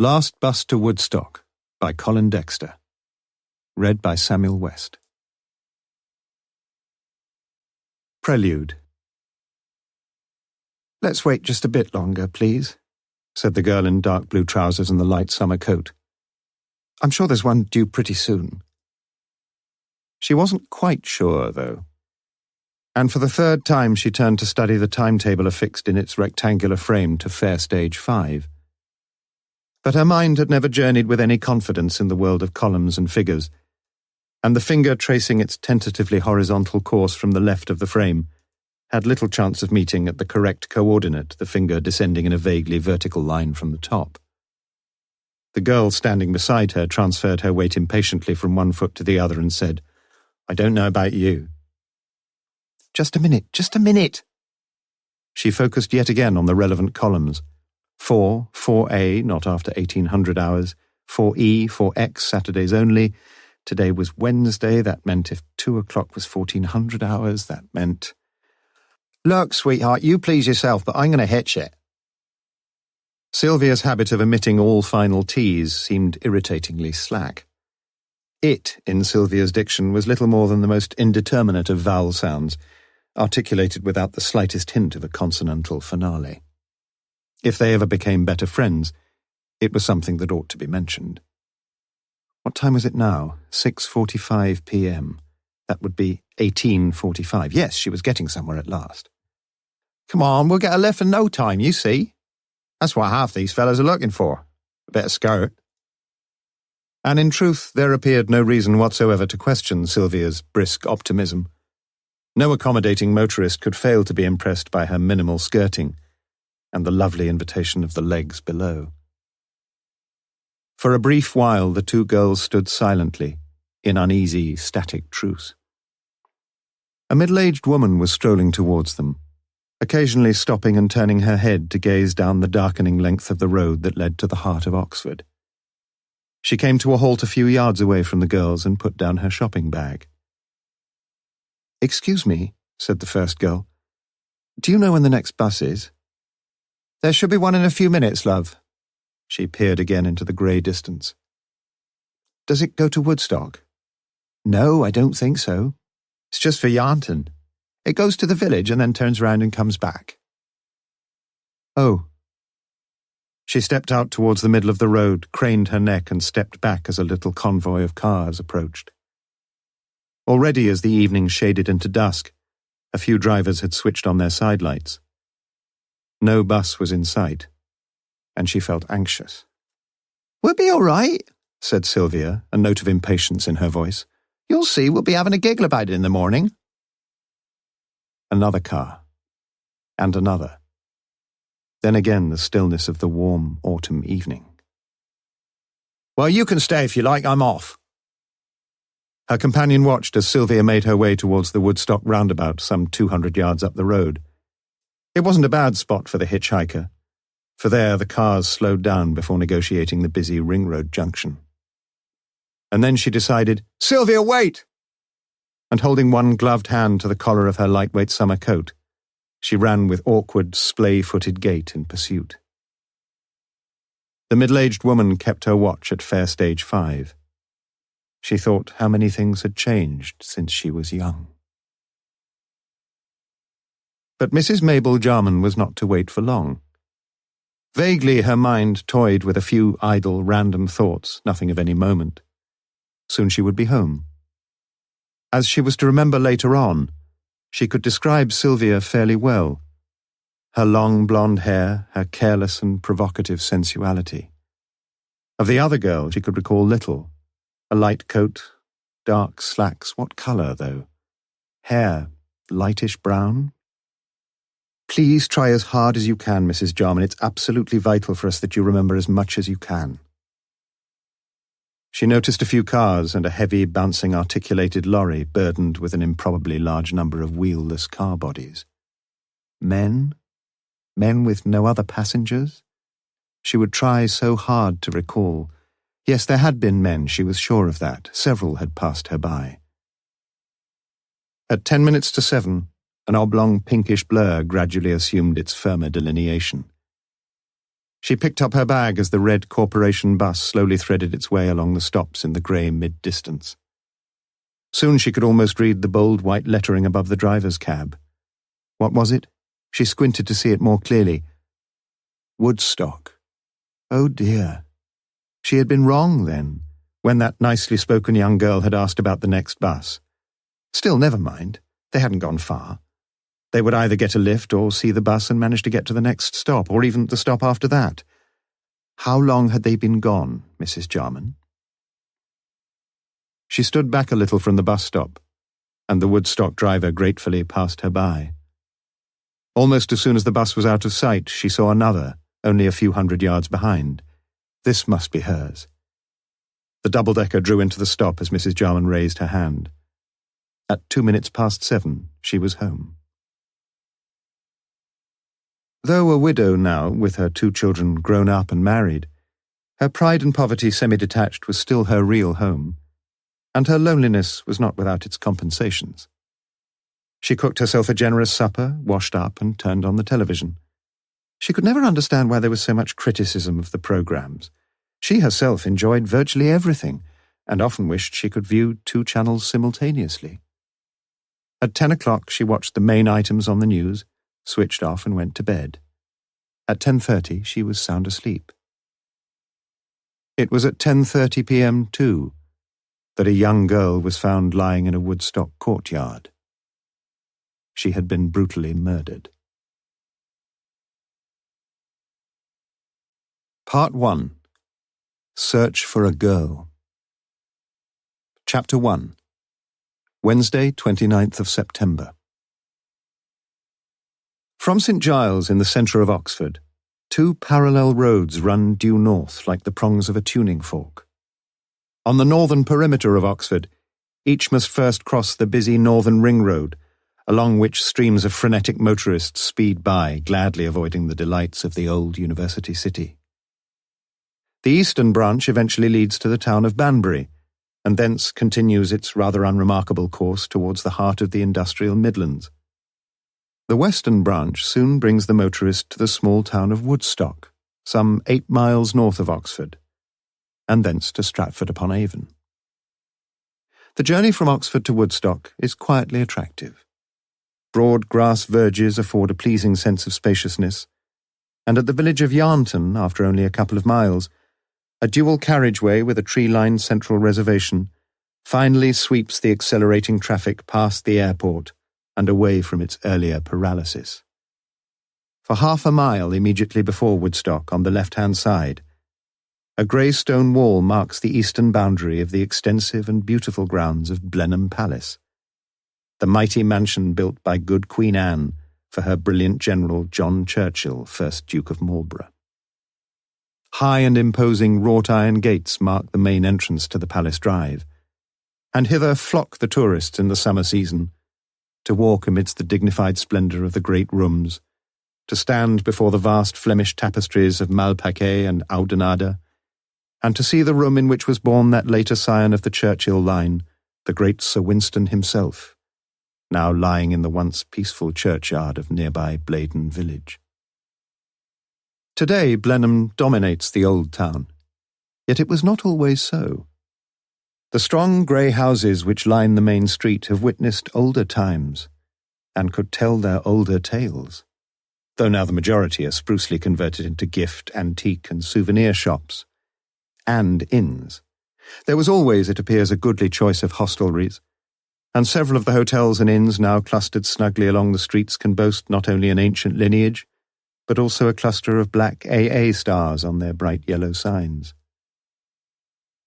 Last Bus to Woodstock by Colin Dexter. Read by Samuel West. Prelude. "Let's wait just a bit longer, please," said the girl in dark blue trousers and the light summer coat. "I'm sure there's one due pretty soon." She wasn't quite sure, though. And for the third time she turned to study the timetable affixed in its rectangular frame to Fair Stage 5. But her mind had never journeyed with any confidence in the world of columns and figures, and the finger tracing its tentatively horizontal course from the left of the frame had little chance of meeting at the correct coordinate, the finger descending in a vaguely vertical line from the top. The girl standing beside her transferred her weight impatiently from one foot to the other and said, "I don't know about you." Just a minute." She focused yet again on the relevant columns. 4A, not after 1800 hours, 4E, 4X, Saturdays only. Today was Wednesday, that meant if 2 o'clock was 1400 hours, that meant... "Look, sweetheart, you please yourself, but I'm going to hitch it." Sylvia's habit of omitting all final T's seemed irritatingly slack. It, in Sylvia's diction, was little more than the most indeterminate of vowel sounds, articulated without the slightest hint of a consonantal finale. If they ever became better friends, it was something that ought to be mentioned. What time was it now? 6:45 p.m. That would be 18:45. Yes, she was getting somewhere at last. "Come on, we'll get a lift in no time, you see. That's what half these fellas are looking for. A bit of skirt." And in truth, there appeared no reason whatsoever to question Sylvia's brisk optimism. No accommodating motorist could fail to be impressed by her minimal skirting and the lovely invitation of the legs below. For a brief while the two girls stood silently, in uneasy, static truce. A middle-aged woman was strolling towards them, occasionally stopping and turning her head to gaze down the darkening length of the road that led to the heart of Oxford. She came to a halt a few yards away from the girls and put down her shopping bag. "Excuse me," said the first girl. "Do you know when the next bus is?" "There should be one in a few minutes, love." She peered again into the grey distance. "Does it go to Woodstock?" "No, I don't think so. It's just for Yarnton. It goes to the village and then turns round and comes back." "Oh." She stepped out towards the middle of the road, craned her neck and stepped back as a little convoy of cars approached. Already as the evening shaded into dusk, a few drivers had switched on their sidelights. No bus was in sight, and she felt anxious. "We'll be all right," said Sylvia, a note of impatience in her voice. "You'll see, we'll be having a giggle about it in the morning." Another car. And another. Then again the stillness of the warm autumn evening. "Well, you can stay if you like, I'm off." Her companion watched as Sylvia made her way towards the Woodstock roundabout some 200 yards up the road. It wasn't a bad spot for the hitchhiker, for there the cars slowed down before negotiating the busy Ring Road junction. And then she decided, "Sylvia, wait!" And holding one gloved hand to the collar of her lightweight summer coat, she ran with awkward, splay-footed gait in pursuit. The middle-aged woman kept her watch at Fair Stage 5. She thought how many things had changed since she was young. But Mrs. Mabel Jarman was not to wait for long. Vaguely her mind toyed with a few idle, random thoughts, nothing of any moment. Soon she would be home. As she was to remember later on, she could describe Sylvia fairly well. Her long blonde hair, her careless and provocative sensuality. Of the other girl she could recall little. A light coat, dark slacks, what colour, though? Hair, lightish brown? "Please try as hard as you can, Mrs. Jarman. It's absolutely vital for us that you remember as much as you can." She noticed a few cars and a heavy, bouncing articulated lorry burdened with an improbably large number of wheelless car bodies. Men? Men with no other passengers? She would try so hard to recall. Yes, there had been men, she was sure of that. Several had passed her by. At 10 minutes to 7, an oblong pinkish blur gradually assumed its firmer delineation. She picked up her bag as the red corporation bus slowly threaded its way along the stops in the grey mid-distance. Soon she could almost read the bold white lettering above the driver's cab. What was it? She squinted to see it more clearly. Woodstock. Oh dear. She had been wrong then, when that nicely spoken young girl had asked about the next bus. Still, never mind. They hadn't gone far. They would either get a lift or see the bus and manage to get to the next stop, or even the stop after that. How long had they been gone, Mrs. Jarman? She stood back a little from the bus stop, and the Woodstock driver gratefully passed her by. Almost as soon as the bus was out of sight, she saw another, only a few hundred yards behind. This must be hers. The double-decker drew into the stop as Mrs. Jarman raised her hand. At 7:02, she was home. Though a widow now, with her 2 children grown up and married, her pride and poverty semi-detached was still her real home, and her loneliness was not without its compensations. She cooked herself a generous supper, washed up, and turned on the television. She could never understand why there was so much criticism of the programs. She herself enjoyed virtually everything, and often wished she could view 2 channels simultaneously. At 10 o'clock she watched the main items on the news, switched off and went to bed. At 10:30 she was sound asleep. It was at 10:30 p.m. too that a young girl was found lying in a Woodstock courtyard. She had been brutally murdered. Part 1. Search for a Girl. Chapter 1. Wednesday, 29th of September. From St. Giles in the centre of Oxford, 2 parallel roads run due north like the prongs of a tuning fork. On the northern perimeter of Oxford, each must first cross the busy northern ring road, along which streams of frenetic motorists speed by, gladly avoiding the delights of the old university city. The eastern branch eventually leads to the town of Banbury, and thence continues its rather unremarkable course towards the heart of the industrial Midlands. The western branch soon brings the motorist to the small town of Woodstock, some 8 miles north of Oxford, and thence to Stratford-upon-Avon. The journey from Oxford to Woodstock is quietly attractive. Broad grass verges afford a pleasing sense of spaciousness, and at the village of Yarnton, after only a couple of miles, a dual carriageway with a tree-lined central reservation finally sweeps the accelerating traffic past the airport and away from its earlier paralysis. For half a mile immediately before Woodstock, on the left-hand side, a grey stone wall marks the eastern boundary of the extensive and beautiful grounds of Blenheim Palace, the mighty mansion built by good Queen Anne for her brilliant general John Churchill, 1st Duke of Marlborough. High and imposing wrought-iron gates mark the main entrance to the Palace Drive, and hither flock the tourists in the summer season, to walk amidst the dignified splendour of the great rooms, to stand before the vast Flemish tapestries of Malplaquet and Oudenarde, and to see the room in which was born that later scion of the Churchill line, the great Sir Winston himself, now lying in the once peaceful churchyard of nearby Blaydon village. Today Blenheim dominates the old town, yet it was not always so. The strong grey houses which line the main street have witnessed older times, and could tell their older tales, though now the majority are sprucely converted into gift, antique and souvenir shops, and inns. There was always, it appears, a goodly choice of hostelries, and several of the hotels and inns now clustered snugly along the streets can boast not only an ancient lineage, but also a cluster of black AA stars on their bright yellow signs.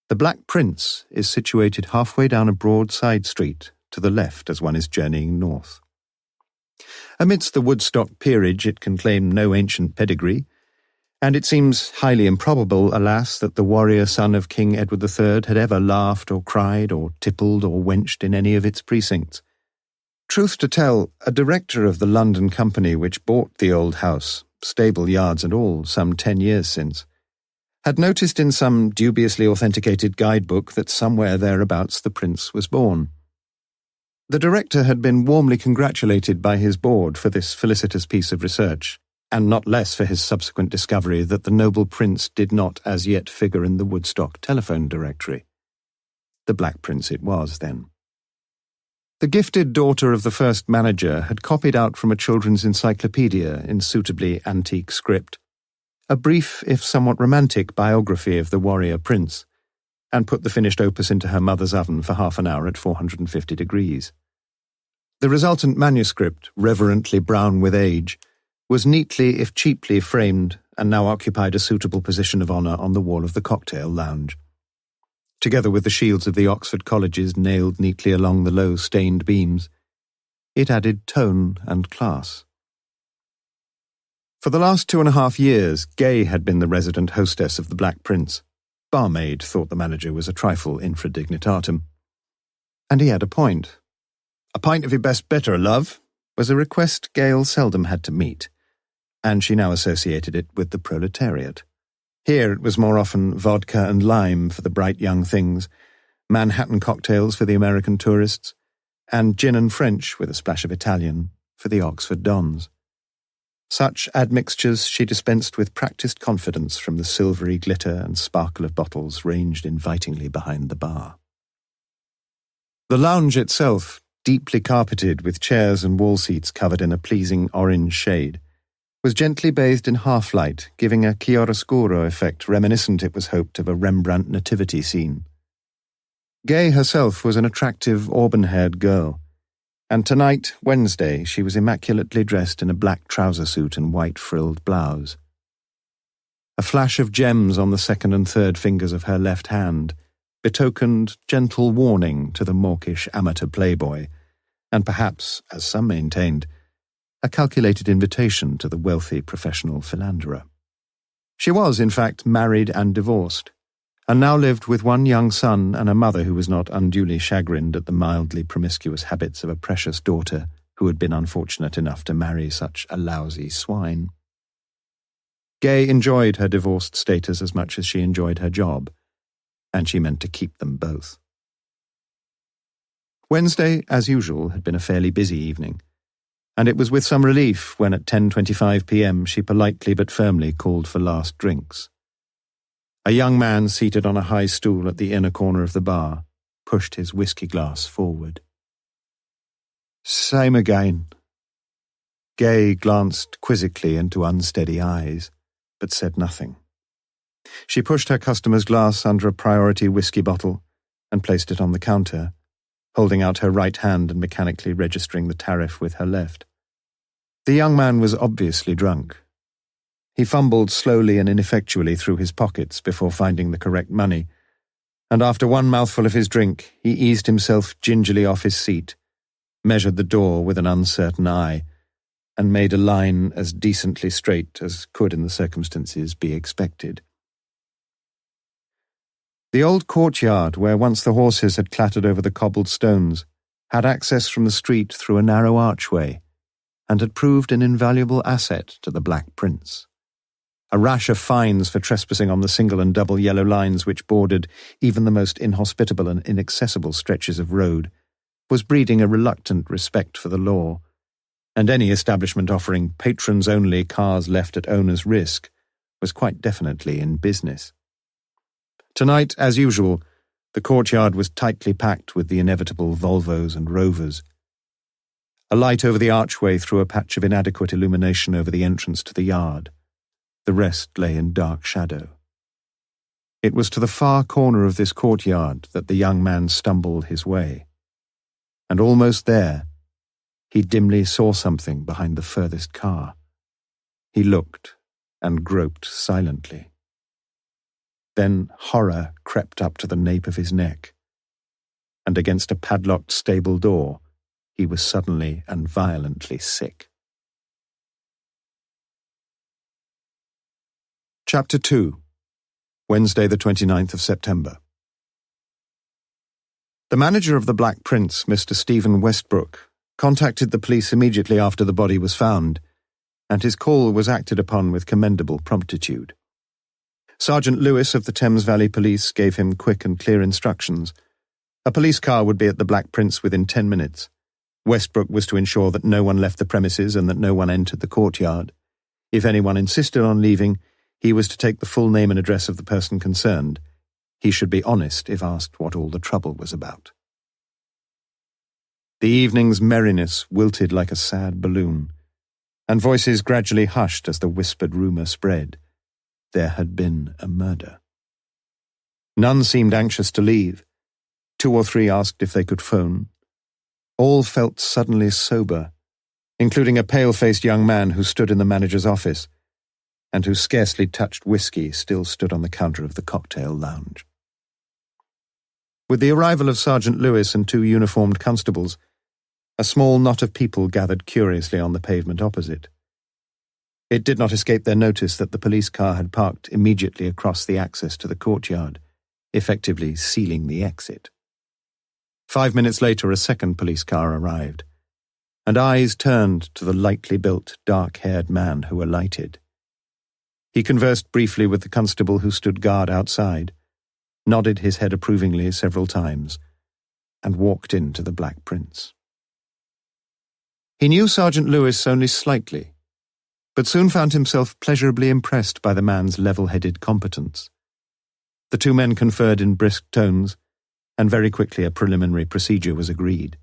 The Black Prince is situated halfway down a broad side street to the left as one is journeying north. Amidst the Woodstock peerage it can claim no ancient pedigree, and it seems highly improbable, alas, that the warrior son of King Edward III had ever laughed or cried or tippled or wenched in any of its precincts. Truth to tell, a director of the London company which bought the old house, stable yards and all, some 10 years since, had noticed in some dubiously authenticated guidebook that somewhere thereabouts the prince was born. The director had been warmly congratulated by his board for this felicitous piece of research, and not less for his subsequent discovery that the noble prince did not as yet figure in the Woodstock telephone directory. The Black Prince it was, then. The gifted daughter of the first manager had copied out from a children's encyclopedia in suitably antique script a brief, if somewhat romantic, biography of the warrior prince, and put the finished opus into her mother's oven for half an hour at 450 degrees. The resultant manuscript, reverently brown with age, was neatly, if cheaply, framed and now occupied a suitable position of honour on the wall of the cocktail lounge. Together with the shields of the Oxford colleges nailed neatly along the low stained beams, it added tone and class. For the last 2.5 years, Gay had been the resident hostess of the Black Prince. Barmaid thought the manager was a trifle infradignitatum. And he had a point. "A pint of your best bitter, love," was a request Gail seldom had to meet, and she now associated it with the proletariat. Here it was more often vodka and lime for the bright young things, Manhattan cocktails for the American tourists, and gin and French with a splash of Italian for the Oxford dons. Such admixtures she dispensed with practised confidence from the silvery glitter and sparkle of bottles ranged invitingly behind the bar. The lounge itself, deeply carpeted with chairs and wall seats covered in a pleasing orange shade, was gently bathed in half-light, giving a chiaroscuro effect reminiscent, it was hoped, of a Rembrandt nativity scene. Gay herself was an attractive, auburn-haired girl, and tonight, Wednesday, she was immaculately dressed in a black trouser suit and white frilled blouse. A flash of gems on the second and third fingers of her left hand betokened gentle warning to the mawkish amateur playboy, and perhaps, as some maintained, a calculated invitation to the wealthy professional philanderer. She was, in fact, married and divorced, and now lived with one young son and a mother who was not unduly chagrined at the mildly promiscuous habits of a precious daughter who had been unfortunate enough to marry such a lousy swine. Gay enjoyed her divorced status as much as she enjoyed her job, and she meant to keep them both. Wednesday, as usual, had been a fairly busy evening, and it was with some relief when at 10:25 p.m. she politely but firmly called for last drinks. A young man seated on a high stool at the inner corner of the bar pushed his whiskey glass forward. "Same again." Gay glanced quizzically into unsteady eyes, but said nothing. She pushed her customer's glass under a priority whiskey bottle and placed it on the counter, holding out her right hand and mechanically registering the tariff with her left. The young man was obviously drunk. He fumbled slowly and ineffectually through his pockets before finding the correct money, and after one mouthful of his drink, he eased himself gingerly off his seat, measured the door with an uncertain eye, and made a line as decently straight as could in the circumstances be expected. The old courtyard, where once the horses had clattered over the cobbled stones, had access from the street through a narrow archway, and had proved an invaluable asset to the Black Prince. A rash of fines for trespassing on the single and double yellow lines which bordered even the most inhospitable and inaccessible stretches of road was breeding a reluctant respect for the law, and any establishment offering patrons-only cars left at owner's risk was quite definitely in business. Tonight, as usual, the courtyard was tightly packed with the inevitable Volvos and Rovers. A light over the archway threw a patch of inadequate illumination over the entrance to the yard. The rest lay in dark shadow. It was to the far corner of this courtyard that the young man stumbled his way, and almost there, he dimly saw something behind the furthest car. He looked and groped silently. Then horror crept up to the nape of his neck, and against a padlocked stable door, he was suddenly and violently sick. Chapter 2. Wednesday, the 29th of September. The manager of the Black Prince, Mr. Stephen Westbrook, contacted the police immediately after the body was found, and his call was acted upon with commendable promptitude. Sergeant Lewis of the Thames Valley Police gave him quick and clear instructions. A police car would be at the Black Prince within 10 minutes. Westbrook was to ensure that no one left the premises and that no one entered the courtyard. If anyone insisted on leaving, he was to take the full name and address of the person concerned. He should be honest if asked what all the trouble was about. The evening's merriness wilted like a sad balloon, and voices gradually hushed as the whispered rumour spread. There had been a murder. None seemed anxious to leave. 2 or 3 asked if they could phone. All felt suddenly sober, including a pale-faced young man who stood in the manager's office, and whose scarcely touched whiskey still stood on the counter of the cocktail lounge. With the arrival of Sergeant Lewis and 2 uniformed constables, a small knot of people gathered curiously on the pavement opposite. It did not escape their notice that the police car had parked immediately across the access to the courtyard, effectively sealing the exit. 5 minutes later, a second police car arrived, and eyes turned to the lightly built, dark-haired man who alighted. He conversed briefly with the constable who stood guard outside, nodded his head approvingly several times, and walked into the Black Prince. He knew Sergeant Lewis only slightly, but soon found himself pleasurably impressed by the man's level-headed competence. The 2 men conferred in brisk tones, and very quickly a preliminary procedure was agreed.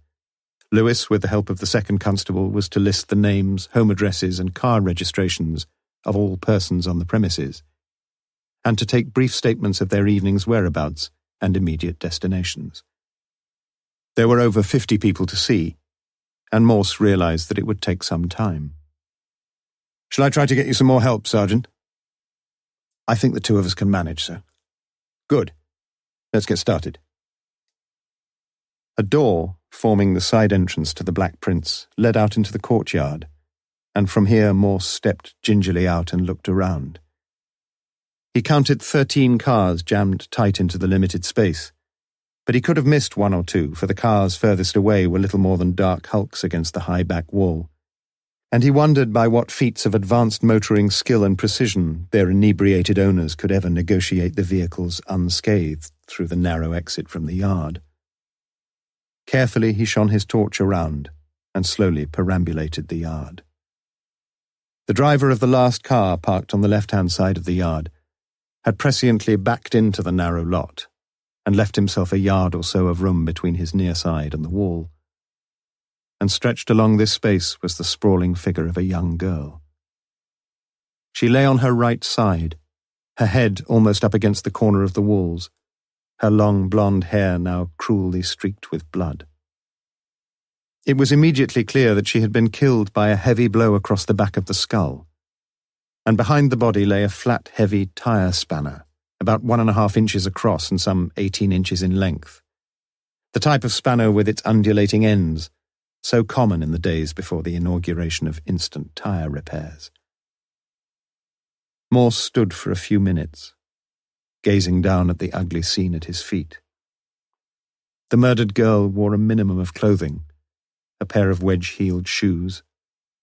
Lewis, with the help of the second constable, was to list the names, home addresses, and car registrations of all persons on the premises, and to take brief statements of their evening's whereabouts and immediate destinations. There were over 50 people to see, and Morse realized that it would take some time. "Shall I try to get you some more help, Sergeant?" "I think the 2 of us can manage, sir." "Good. Let's get started." A door, forming the side entrance to the Black Prince, led out into the courtyard, and from here Morse stepped gingerly out and looked around. He counted 13 cars jammed tight into the limited space, but he could have missed 1 or 2, for the cars furthest away were little more than dark hulks against the high back wall, and he wondered by what feats of advanced motoring skill and precision their inebriated owners could ever negotiate the vehicles unscathed through the narrow exit from the yard. Carefully he shone his torch around and slowly perambulated the yard. The driver of the last car, parked on the left-hand side of the yard, had presciently backed into the narrow lot and left himself a yard or so of room between his near side and the wall. And stretched along this space was the sprawling figure of a young girl. She lay on her right side, her head almost up against the corner of the walls, her long blonde hair now cruelly streaked with blood. It was immediately clear that she had been killed by a heavy blow across the back of the skull, and behind the body lay a flat, heavy tire spanner, about 1.5 inches across and some 18 inches in length. The type of spanner with its undulating ends, so common in the days before the inauguration of instant tire repairs. Morse stood for a few minutes, gazing down at the ugly scene at his feet. The murdered girl wore a minimum of clothing, a pair of wedge-heeled shoes,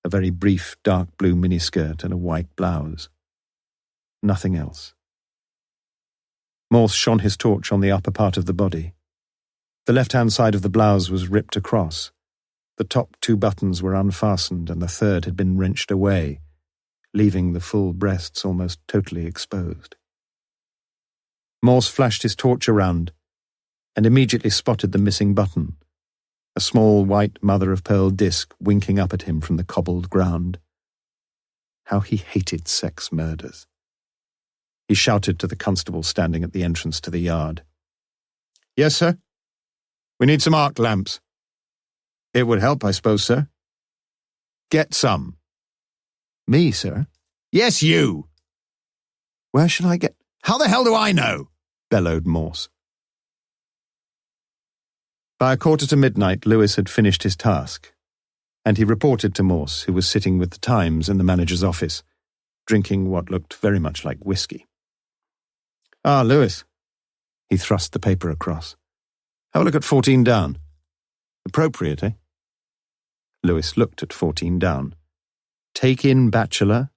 a very brief dark blue miniskirt and a white blouse. Nothing else. Morse shone his torch on the upper part of the body. The left-hand side of the blouse was ripped across. The top 2 buttons were unfastened and the third had been wrenched away, leaving the full breasts almost totally exposed. Morse flashed his torch around and immediately spotted the missing button, a small white mother-of-pearl disc winking up at him from the cobbled ground. How he hated sex murders. He shouted to the constable standing at the entrance to the yard. "Yes, sir? We need some arc lamps." "It would help, I suppose, sir." "Get some." "Me, sir?" "Yes, you." "Where should I get—" "How the hell do I know?" bellowed Morse. By 1:45, Lewis had finished his task, and he reported to Morse, who was sitting with the Times in the manager's office, drinking what looked very much like whiskey. "Ah, Lewis." He thrust the paper across. "Have a look at 14 down. Appropriate, eh?" Lewis looked at 14 down. Take in bachelor.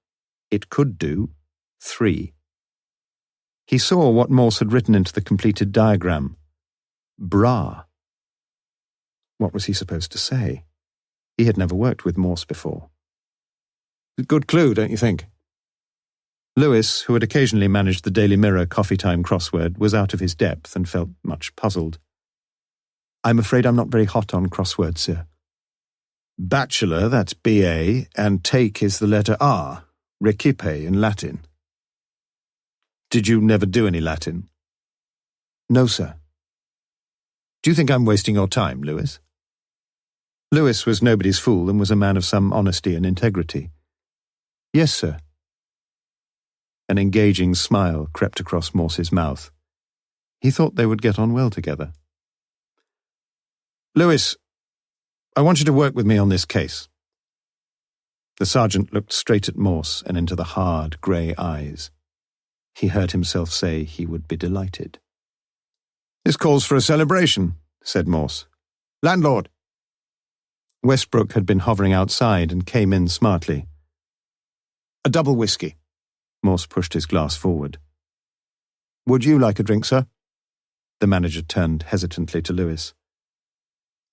It could do 3. He saw what Morse had written into the completed diagram. Bra. What was he supposed to say? He had never worked with Morse before. "A good clue, don't you think?" Lewis, who had occasionally managed the Daily Mirror coffee-time crossword, was out of his depth and felt much puzzled. "I'm afraid I'm not very hot on crosswords, sir." "Bachelor, that's B-A, and take is the letter R, recipe in Latin." "Did you never do any Latin?" "No, sir." "Do you think I'm wasting your time, Lewis?" Lewis was nobody's fool and was a man of some honesty and integrity. "Yes, sir." An engaging smile crept across Morse's mouth. He thought they would get on well together. "Lewis, I want you to work with me on this case." The sergeant looked straight at Morse and into the hard, grey eyes. He heard himself say he would be delighted. "This calls for a celebration," said Morse. "Landlord!" Westbrook had been hovering outside and came in smartly. "A double whiskey." Morse pushed his glass forward. "Would you like a drink, sir?" The manager turned hesitantly to Lewis.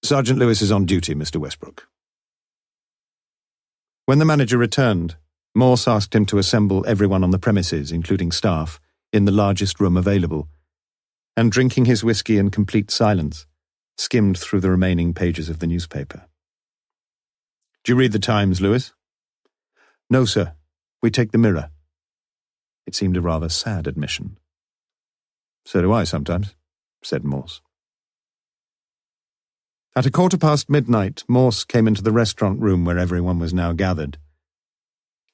"Sergeant Lewis is on duty, Mr. Westbrook." When the manager returned, Morse asked him to assemble everyone on the premises, including staff, in the largest room available, and drinking his whiskey in complete silence, skimmed through the remaining pages of the newspaper. "Do you read the Times, Lewis?" "No, sir. We take the Mirror." It seemed a rather sad admission. "So do I sometimes," said Morse. At midnight, Morse came into the restaurant room where everyone was now gathered.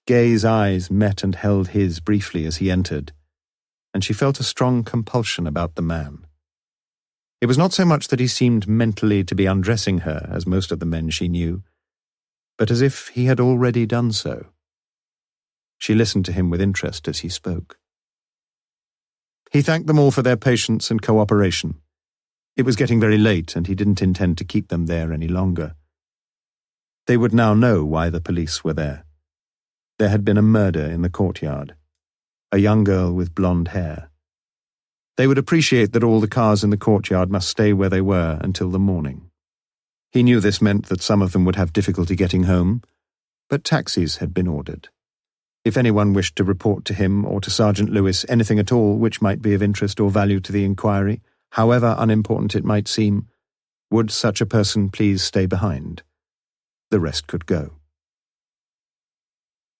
Gay's eyes met and held his briefly as he entered, and she felt a strong compulsion about the man. It was not so much that he seemed mentally to be undressing her, as most of the men she knew, but as if he had already done so. She listened to him with interest as he spoke. He thanked them all for their patience and cooperation. It was getting very late, and he didn't intend to keep them there any longer. They would now know why the police were there. There had been a murder in the courtyard. A young girl with blonde hair. They would appreciate that all the cars in the courtyard must stay where they were until the morning. He knew this meant that some of them would have difficulty getting home, but taxis had been ordered. If anyone wished to report to him or to Sergeant Lewis anything at all which might be of interest or value to the inquiry, however unimportant it might seem, would such a person please stay behind? The rest could go.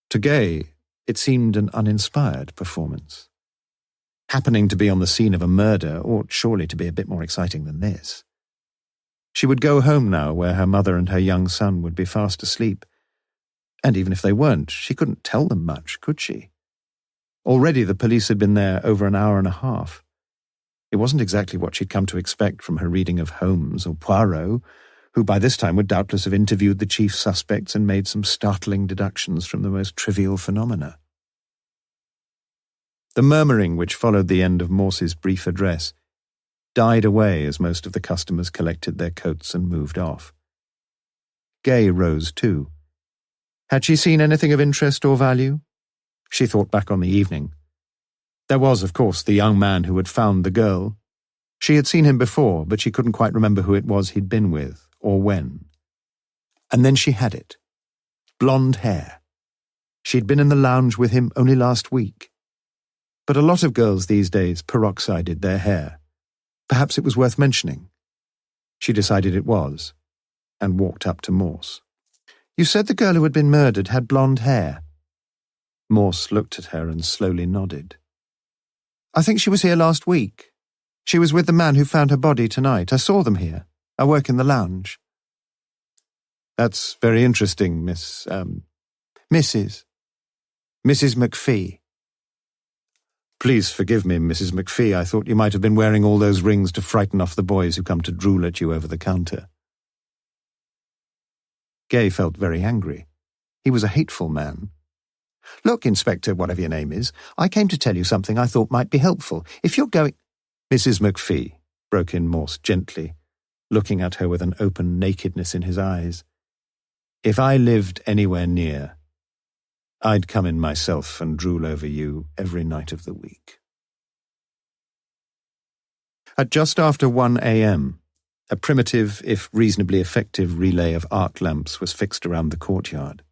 To Gay, it seemed an uninspired performance. Happening to be on the scene of a murder ought surely to be a bit more exciting than this. She would go home now where her mother and her young son would be fast asleep. And even if they weren't, she couldn't tell them much, could she? Already the police had been there over an hour and a half. It wasn't exactly what she'd come to expect from her reading of Holmes or Poirot, who by this time would doubtless have interviewed the chief suspects and made some startling deductions from the most trivial phenomena. The murmuring which followed the end of Morse's brief address died away as most of the customers collected their coats and moved off. Gay rose too. Had she seen anything of interest or value? She thought back on the evening. There was, of course, the young man who had found the girl. She had seen him before, but she couldn't quite remember who it was he'd been with, or when. And then she had it. Blonde hair. She'd been in the lounge with him only last week. But a lot of girls these days peroxided their hair. Perhaps it was worth mentioning. She decided it was, and walked up to Morse. "You said the girl who had been murdered had blonde hair." Morse looked at her and slowly nodded. "I think she was here last week. She was with the man who found her body tonight. I saw them here. I work in the lounge." "That's very interesting, Mrs. McPhee." "Please forgive me, Mrs. McPhee. I thought you might have been wearing all those rings to frighten off the boys who come to drool at you over the counter." Gay felt very angry. He was a hateful man. "Look, Inspector, whatever your name is, I came to tell you something I thought might be helpful. If you're going—" "Mrs. McPhee," broke in Morse gently, looking at her with an open nakedness in his eyes. "If I lived anywhere near, I'd come in myself and drool over you every night of the week." At just after 1 a.m., a primitive, if reasonably effective, relay of arc lamps was fixed around the courtyard.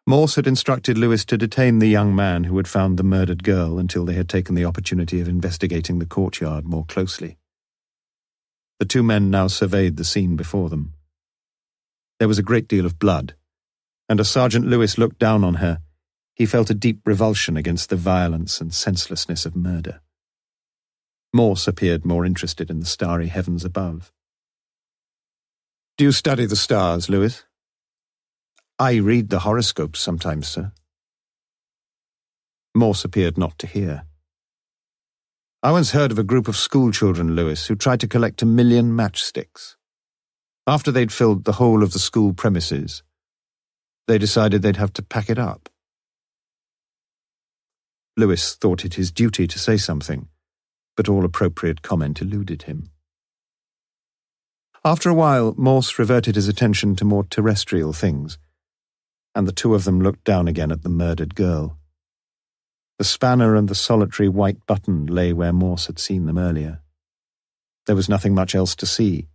Morse had instructed Lewis to detain the young man who had found the murdered girl until they had taken the opportunity of investigating the courtyard more closely. The two men now surveyed the scene before them. There was a great deal of blood, and as Sergeant Lewis looked down on her, he felt a deep revulsion against the violence and senselessness of murder. Morse appeared more interested in the starry heavens above. "Do you study the stars, Lewis?" "I read the horoscopes sometimes, sir." Morse appeared not to hear. "I once heard of a group of schoolchildren, Lewis, who tried to collect 1,000,000 matchsticks. After they'd filled the whole of the school premises, they decided they'd have to pack it up." Lewis thought it his duty to say something, but all appropriate comment eluded him. After a while, Morse reverted his attention to more terrestrial things, and the two of them looked down again at the murdered girl. The spanner and the solitary white button lay where Morse had seen them earlier. There was nothing much else to see,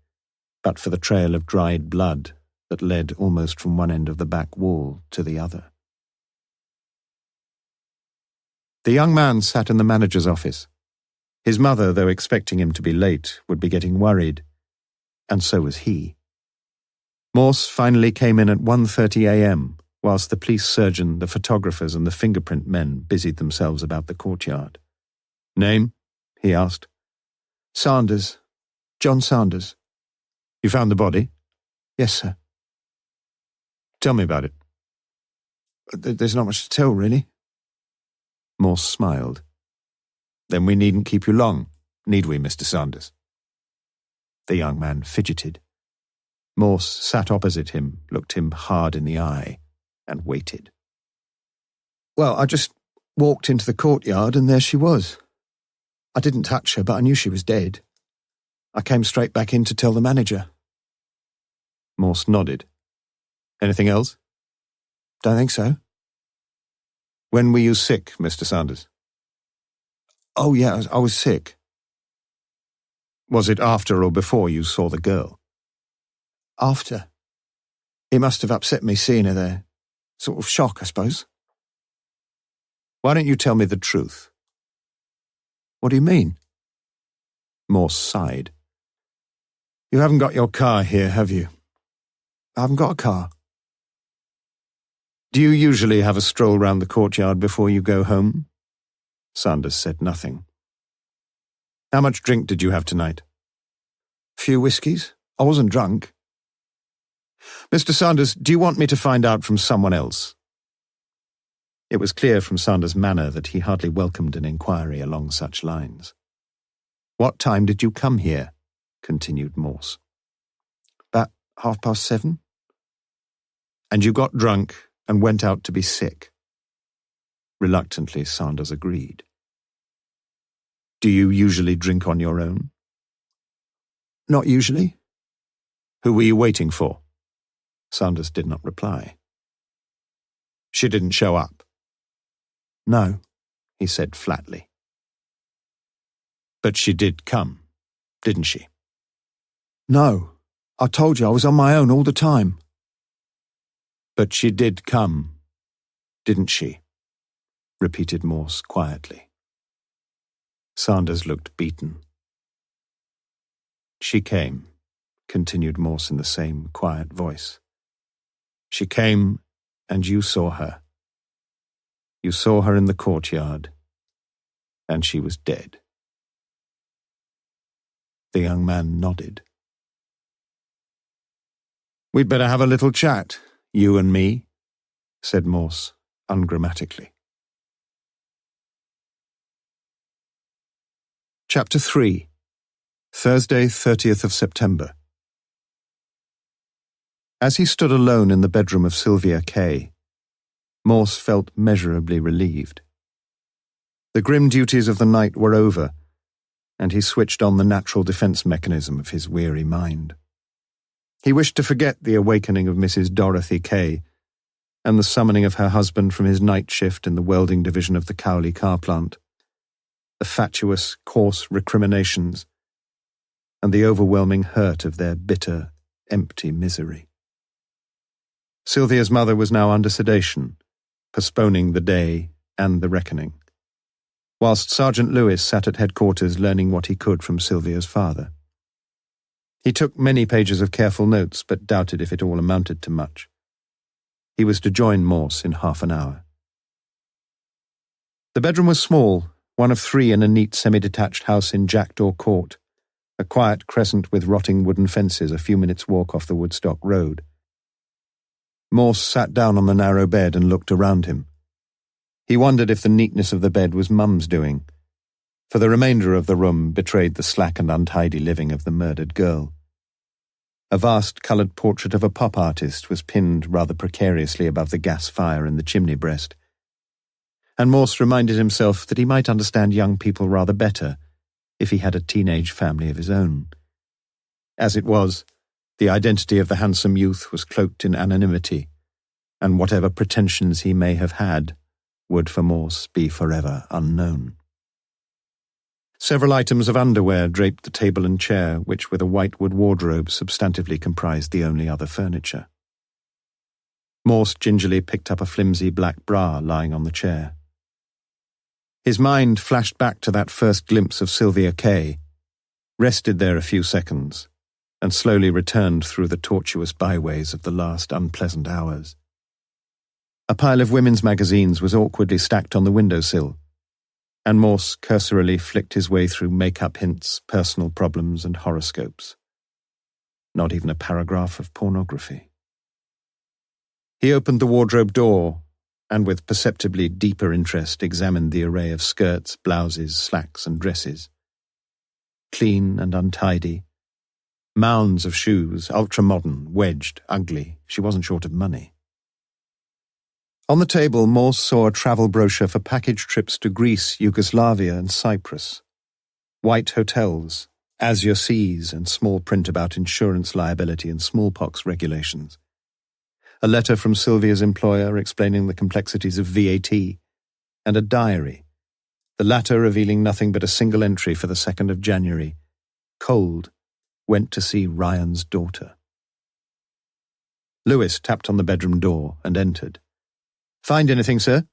but for the trail of dried blood that led almost from one end of the back wall to the other. The young man sat in the manager's office. His mother, though expecting him to be late, would be getting worried, and so was he. Morse finally came in at 1:30 a.m., whilst the police surgeon, the photographers, and the fingerprint men busied themselves about the courtyard. "Name?" he asked. "Sanders. John Sanders." "You found the body?" "Yes, sir." "Tell me about it." "There's not much to tell, really." Morse smiled. "Then we needn't keep you long, need we, Mr. Sanders?" The young man fidgeted. Morse sat opposite him, looked him hard in the eye, and waited. "Well, I just walked into the courtyard and there she was. I didn't touch her, but I knew she was dead. I came straight back in to tell the manager." Morse nodded. "Anything else?" "Don't think so." "When were you sick, Mr. Sanders?" "Oh, yeah, I was sick." "Was it after or before you saw the girl?" "After. It must have upset me seeing her there. Sort of shock, I suppose." "Why don't you tell me the truth?" "What do you mean?" Morse sighed. "You haven't got your car here, have you?" "I haven't got a car." "Do you usually have a stroll round the courtyard before you go home?" Sanders said nothing. "How much drink did you have tonight?" "A few whiskies. I wasn't drunk." "Mr. Sanders, do you want me to find out from someone else?" It was clear from Sanders' manner that he hardly welcomed an inquiry along such lines. "What time did you come here?" continued Morse. "About 7:30. "And you got drunk and went out to be sick?" Reluctantly, Sanders agreed. "Do you usually drink on your own?" "Not usually." "Who were you waiting for?" Sanders did not reply. "She didn't show up?" "No," he said flatly. "But she did come, didn't she?" "No. I told you I was on my own all the time." "But she did come, didn't she?" repeated Morse quietly. Sanders looked beaten. "She came," continued Morse in the same quiet voice. "She came, and you saw her. You saw her in the courtyard, and she was dead." The young man nodded. "We'd better have a little chat, you and me," said Morse ungrammatically. Chapter 3. Thursday, 30th of September. As he stood alone in the bedroom of Sylvia Kay, Morse felt measurably relieved. The grim duties of the night were over, and he switched on the natural defense mechanism of his weary mind. He wished to forget the awakening of Mrs. Dorothy Kay and the summoning of her husband from his night shift in the welding division of the Cowley car plant, the fatuous, coarse recriminations, and the overwhelming hurt of their bitter, empty misery. Sylvia's mother was now under sedation, postponing the day and the reckoning, whilst Sergeant Lewis sat at headquarters learning what he could from Sylvia's father. He took many pages of careful notes, but doubted if it all amounted to much. He was to join Morse in half an hour. The bedroom was small, one of 3 in a neat semi-detached house in Jackdaw Court, a quiet crescent with rotting wooden fences a few minutes' walk off the Woodstock road. Morse sat down on the narrow bed and looked around him. He wondered if the neatness of the bed was Mum's doing, for the remainder of the room betrayed the slack and untidy living of the murdered girl. A vast coloured portrait of a pop artist was pinned rather precariously above the gas fire in the chimney breast, and Morse reminded himself that he might understand young people rather better if he had a teenage family of his own. As it was, the identity of the handsome youth was cloaked in anonymity, and whatever pretensions he may have had would for Morse be forever unknown. Several items of underwear draped the table and chair, which with a whitewood wardrobe substantively comprised the only other furniture. Morse gingerly picked up a flimsy black bra lying on the chair. His mind flashed back to that first glimpse of Sylvia Kay, rested there a few seconds, and slowly returned through the tortuous byways of the last unpleasant hours. A pile of women's magazines was awkwardly stacked on the windowsill, and Morse cursorily flicked his way through make-up hints, personal problems, and horoscopes. Not even a paragraph of pornography. He opened the wardrobe door, and with perceptibly deeper interest examined the array of skirts, blouses, slacks, and dresses. Clean and untidy. Mounds of shoes, ultra-modern, wedged, ugly. She wasn't short of money. On the table, Morse saw a travel brochure for package trips to Greece, Yugoslavia, and Cyprus. White hotels, azure seas, and small print about insurance liability and smallpox regulations. A letter from Sylvia's employer explaining the complexities of VAT, and a diary, the latter revealing nothing but a single entry for the 2nd of January. Cold. Went to see Ryan's daughter. Lewis tapped on the bedroom door and entered. "Find anything, sir?"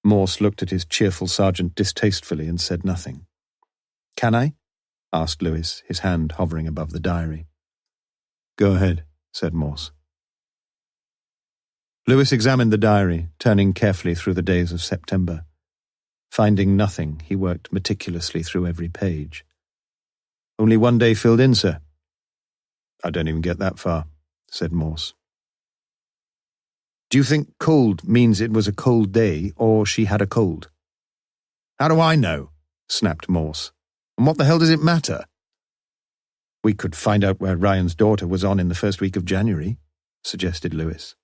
Morse looked at his cheerful sergeant distastefully and said nothing. "Can I?" asked Lewis, his hand hovering above the diary. "Go ahead," said Morse. Lewis examined the diary, turning carefully through the days of September. Finding nothing, he worked meticulously through every page. "Only one day filled in, sir." "I don't even get that far," said Morse. "Do you think cold means it was a cold day, or she had a cold?" "How do I know?" snapped Morse. "And what the hell does it matter?" "We could find out where Ryan's daughter was on in the first week of January," suggested Lewis.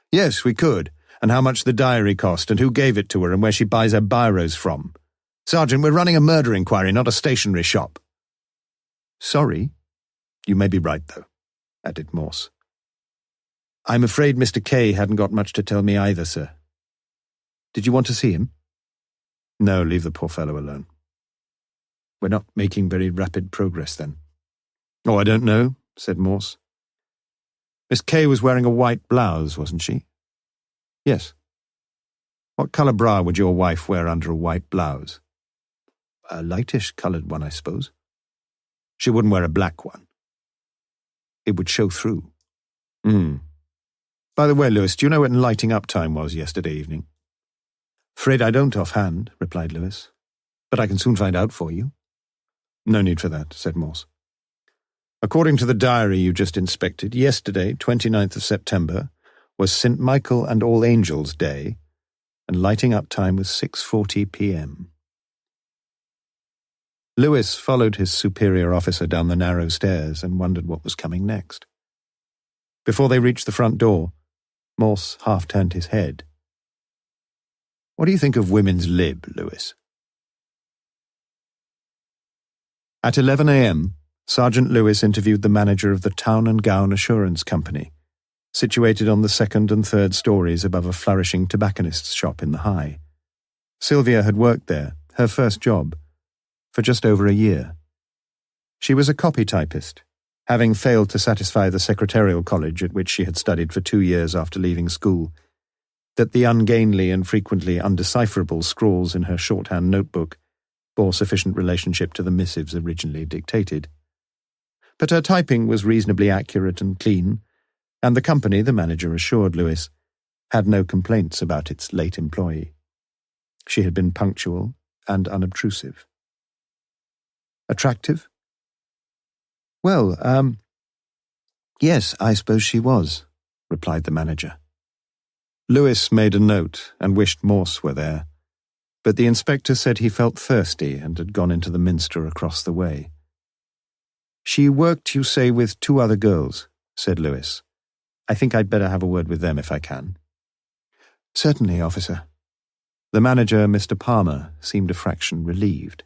"Yes, we could, and how much the diary cost, and who gave it to her, and where she buys her biros from. Sergeant, we're running a murder inquiry, not a stationery shop." "Sorry. You may be right, though," added Morse. "I'm afraid Mr. Kay hadn't got much to tell me either, sir. Did you want to see him?" "No, leave the poor fellow alone." "We're not making very rapid progress, then." "Oh, I don't know," said Morse. "Miss Kay was wearing a white blouse, wasn't she?" "Yes." "What colour bra would your wife wear under a white blouse?" "A lightish-coloured one, I suppose." "She wouldn't wear a black one." "It would show through." "By the way, Lewis, do you know when lighting up time was yesterday evening?" "Afraid I don't offhand," replied Lewis. "But I can soon find out for you." "No need for that," said Morse. "According to the diary you just inspected, yesterday, 29th of September, was St. Michael and All Angels' Day, and lighting up time was 6:40 p.m. Lewis followed his superior officer down the narrow stairs and wondered what was coming next. Before they reached the front door, Morse half turned his head. "What do you think of women's lib, Lewis?" At 11 a.m., Sergeant Lewis interviewed the manager of the Town and Gown Assurance Company, situated on the 2nd and 3rd stories above a flourishing tobacconist's shop in the High. Sylvia had worked there, her first job, for just over a year. She was a copy typist, having failed to satisfy the secretarial college at which she had studied for 2 years after leaving school, that the ungainly and frequently undecipherable scrawls in her shorthand notebook bore sufficient relationship to the missives originally dictated. But her typing was reasonably accurate and clean, and the company, the manager assured Lewis, had no complaints about its late employee. She had been punctual and unobtrusive. Attractive? Well, yes, I suppose she was, replied the manager. Lewis made a note and wished Morse were there, but the inspector said he felt thirsty and had gone into the minster across the way. She worked, you say, with 2 other girls, said Lewis. I think I'd better have a word with them if I can. Certainly, officer. The manager, Mr. Palmer, seemed a fraction relieved.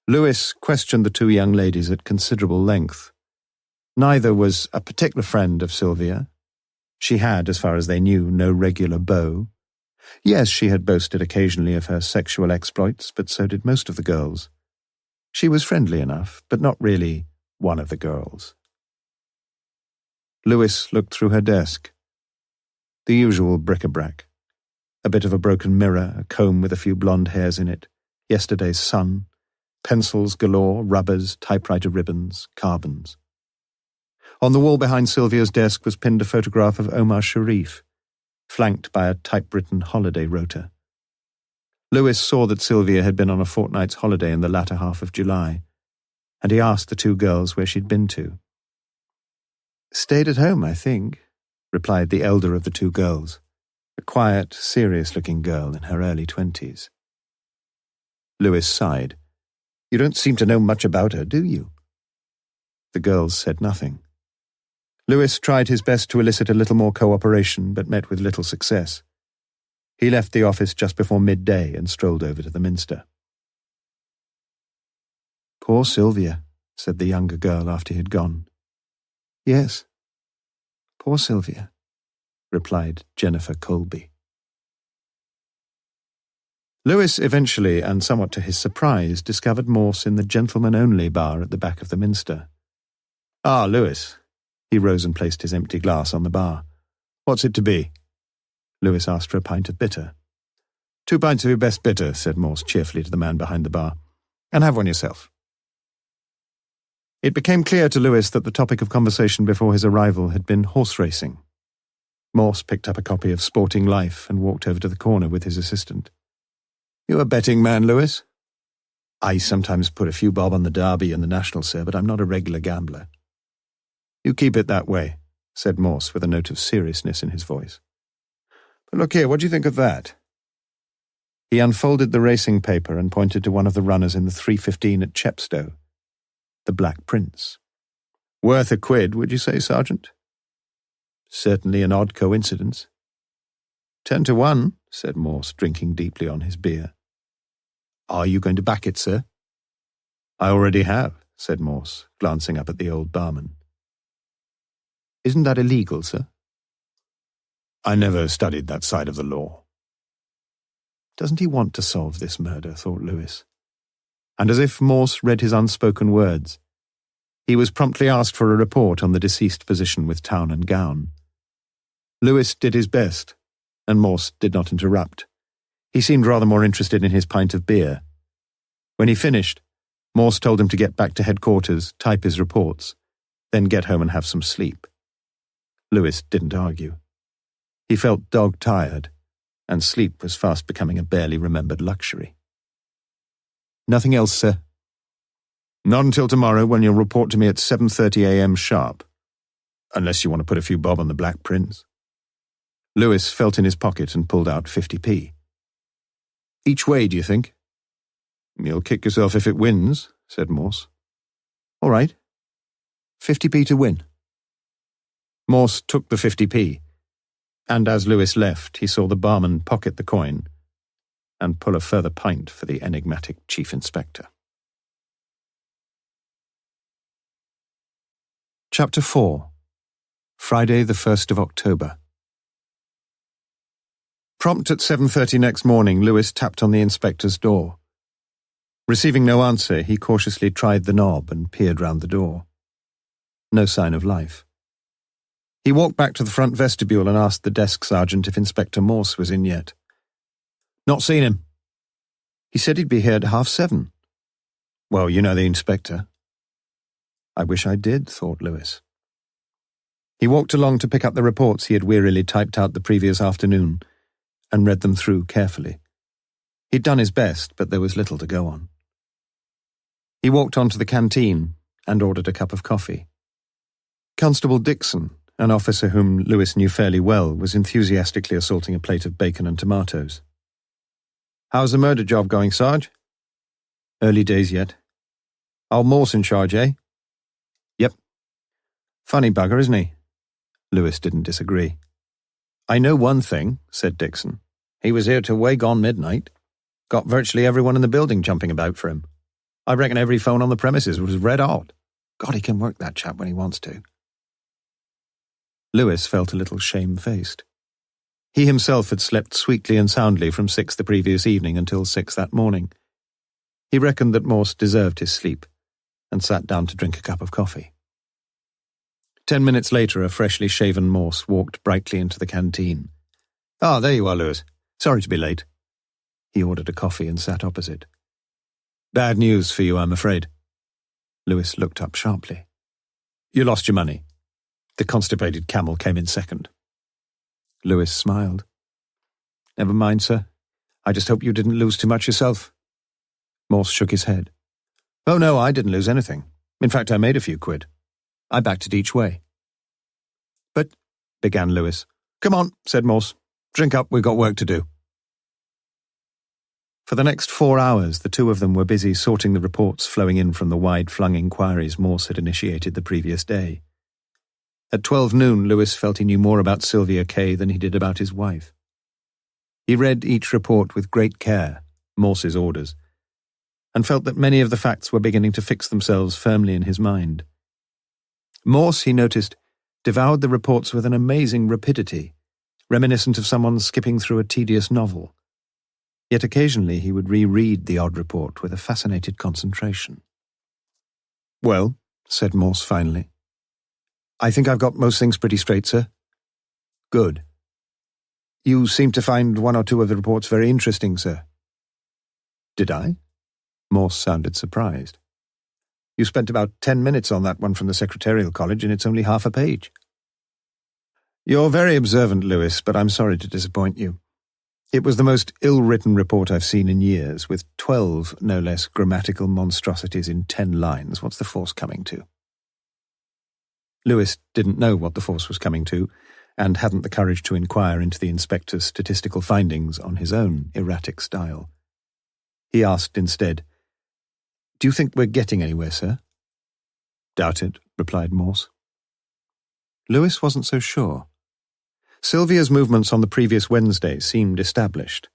Lewis questioned the 2 young ladies at considerable length. Neither was a particular friend of Sylvia. She had, as far as they knew, no regular beau. Yes, she had boasted occasionally of her sexual exploits, but so did most of the girls. She was friendly enough, but not really one of the girls. Lewis looked through her desk. The usual bric-a-brac. A bit of a broken mirror, a comb with a few blonde hairs in it, yesterday's sun, pencils galore, rubbers, typewriter ribbons, carbons. On the wall behind Sylvia's desk was pinned a photograph of Omar Sharif, flanked by a typewritten holiday rota. Lewis saw that Sylvia had been on a fortnight's holiday in the latter half of July, and he asked the 2 girls where she'd been to. Stayed at home, I think, replied the elder of the 2 girls, a quiet, serious-looking girl in her early 20s. Lewis sighed. You don't seem to know much about her, do you? The girls said nothing. Lewis tried his best to elicit a little more cooperation, but met with little success. He left the office just before midday and strolled over to the minster. Poor Sylvia, said the younger girl after he had gone. Yes, poor Sylvia, replied Jennifer Colby. Lewis eventually, and somewhat to his surprise, discovered Morse in the gentleman-only bar at the back of the minster. Ah, Lewis. He rose and placed his empty glass on the bar. What's it to be? Lewis asked for a pint of bitter. 2 pints of your best bitter, said Morse cheerfully to the man behind the bar. And have one yourself. It became clear to Lewis that the topic of conversation before his arrival had been horse racing. Morse picked up a copy of Sporting Life and walked over to the corner with his assistant. You a betting man, Lewis? I sometimes put a few bob on the Derby and the National, sir, but I'm not a regular gambler. You keep it that way, said Morse with a note of seriousness in his voice. But look here, what do you think of that? He unfolded the racing paper and pointed to one of the runners in the 3:15 at Chepstow, the Black Prince. Worth a quid, would you say, Sergeant? Certainly an odd coincidence. 10 to 1, said Morse, drinking deeply on his beer. Are you going to back it, sir? I already have, said Morse, glancing up at the old barman. Isn't that illegal, sir? I never studied that side of the law. Doesn't he want to solve this murder, thought Lewis. And as if Morse read his unspoken words, he was promptly asked for a report on the deceased position with Town and Gown. Lewis did his best, and Morse did not interrupt. He seemed rather more interested in his pint of beer. When he finished, Morse told him to get back to headquarters, type his reports, then get home and have some sleep. Lewis didn't argue. He felt dog-tired, and sleep was fast becoming a barely remembered luxury. Nothing else, sir? Not until tomorrow, when you'll report to me at 7:30 a.m. sharp. Unless you want to put a few bob on the Black Prince. Lewis felt in his pocket and pulled out 50p. Each way, do you think? You'll kick yourself if it wins, said Morse. All right. 50p to win. Morse took the 50p, and as Lewis left, he saw the barman pocket the coin and pull a further pint for the enigmatic chief inspector. Chapter 4. Friday, the 1st of October. Prompt at 7:30 next morning, Lewis tapped on the inspector's door. Receiving no answer, he cautiously tried the knob and peered round the door. No sign of life. He walked back to the front vestibule and asked the desk sergeant if Inspector Morse was in yet. "Not seen him." "He said he'd be here at 7:30. "Well, you know the inspector." I wish I did, thought Lewis. He walked along to pick up the reports he had wearily typed out the previous afternoon and read them through carefully. He'd done his best, but there was little to go on. He walked on to the canteen and ordered a cup of coffee. Constable Dixon, an officer whom Lewis knew fairly well, was enthusiastically assaulting a plate of bacon and tomatoes. "How's the murder job going, Sarge?" "Early days yet." "Old Morse in charge, eh?" "Yep." "Funny bugger, isn't he?" Lewis didn't disagree. "I know one thing," said Dixon. "He was here till way gone midnight. Got virtually everyone in the building jumping about for him. I reckon every phone on the premises was red hot. God, he can work, that chap, when he wants to." Lewis felt a little shamefaced. He himself had slept sweetly and soundly from 6 the previous evening until 6 that morning. He reckoned that Morse deserved his sleep and sat down to drink a cup of coffee. 10 minutes later, a freshly shaven Morse walked brightly into the canteen. "Ah, there you are, Lewis. Sorry to be late." He ordered a coffee and sat opposite. "Bad news for you, I'm afraid." Lewis looked up sharply. "You lost your money. The constipated camel came in second." Lewis smiled. "Never mind, sir. I just hope you didn't lose too much yourself." Morse shook his head. "Oh, no, I didn't lose anything. In fact, I made a few quid. I backed it each way." "But," began Lewis. "Come on," said Morse. "Drink up, we've got work to do." For the next 4 hours, the two of them were busy sorting the reports flowing in from the wide-flung inquiries Morse had initiated the previous day. At 12 noon, Lewis felt he knew more about Sylvia Kay than he did about his wife. He read each report with great care, Morse's orders, and felt that many of the facts were beginning to fix themselves firmly in his mind. Morse, he noticed, devoured the reports with an amazing rapidity, reminiscent of someone skipping through a tedious novel. Yet occasionally he would reread the odd report with a fascinated concentration. "Well," said Morse finally, "I think I've got most things pretty straight, sir." "Good. You seem to find one or two of the reports very interesting, sir." "Did I?" Morse sounded surprised. "You spent about 10 minutes on that one from the Secretarial College, and it's only half a page." "You're very observant, Lewis, but I'm sorry to disappoint you. It was the most ill-written report I've seen in years, with 12, no less, grammatical monstrosities in 10 lines. What's the force coming to?" Lewis didn't know what the force was coming to, and hadn't the courage to inquire into the inspector's statistical findings on his own erratic style. He asked instead, "Do you think we're getting anywhere, sir?" "Doubt it," replied Morse. Lewis wasn't so sure. Sylvia's movements on the previous Wednesday seemed established.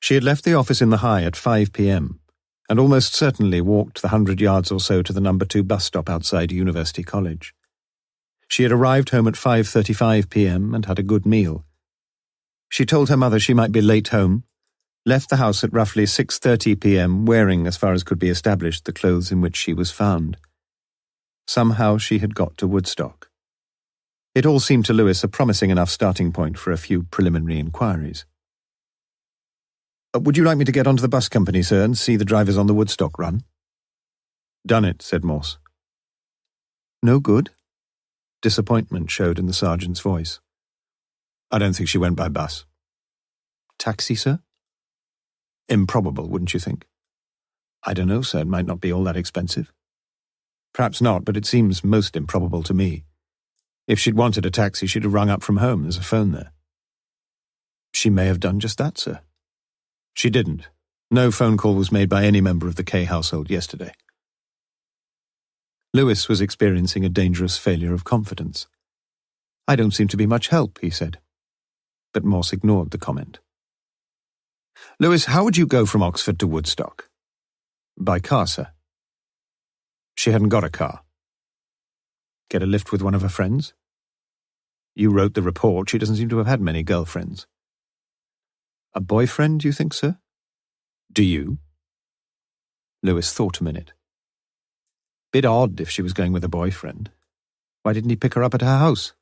She had left the office in the High at 5 p.m. and almost certainly walked the 100 yards or so to the No. 2 bus stop outside University College. She had arrived home at 5:35 p.m. and had a good meal. She told her mother she might be late home, left the house at roughly 6:30 p.m. wearing, as far as could be established, the clothes in which she was found. Somehow she had got to Woodstock. It all seemed to Lewis a promising enough starting point for a few preliminary inquiries. "Would you like me to get onto the bus company, sir, and see the drivers on the Woodstock run?" "Done it," said Morse. "No good?" Disappointment showed in the sergeant's voice. "I don't think she went by bus." "Taxi, sir?" "Improbable, wouldn't you think?" "I don't know, sir. It might not be all that expensive." "Perhaps not, but it seems most improbable to me. If she'd wanted a taxi, she'd have rung up from home. There's a phone there." "She may have done just that, sir." "She didn't. No phone call was made by any member of the Kay household yesterday." Lewis was experiencing a dangerous failure of confidence. "I don't seem to be much help," he said. But Morse ignored the comment. "Lewis, how would you go from Oxford to Woodstock?" "By car, sir." "She hadn't got a car." "Get a lift with one of her friends?" "You wrote the report. She doesn't seem to have had many girlfriends." "A boyfriend, you think, sir?" "Do you?" Lewis thought a minute. Bit odd if she was going with a boyfriend. Why didn't he pick her up at her house?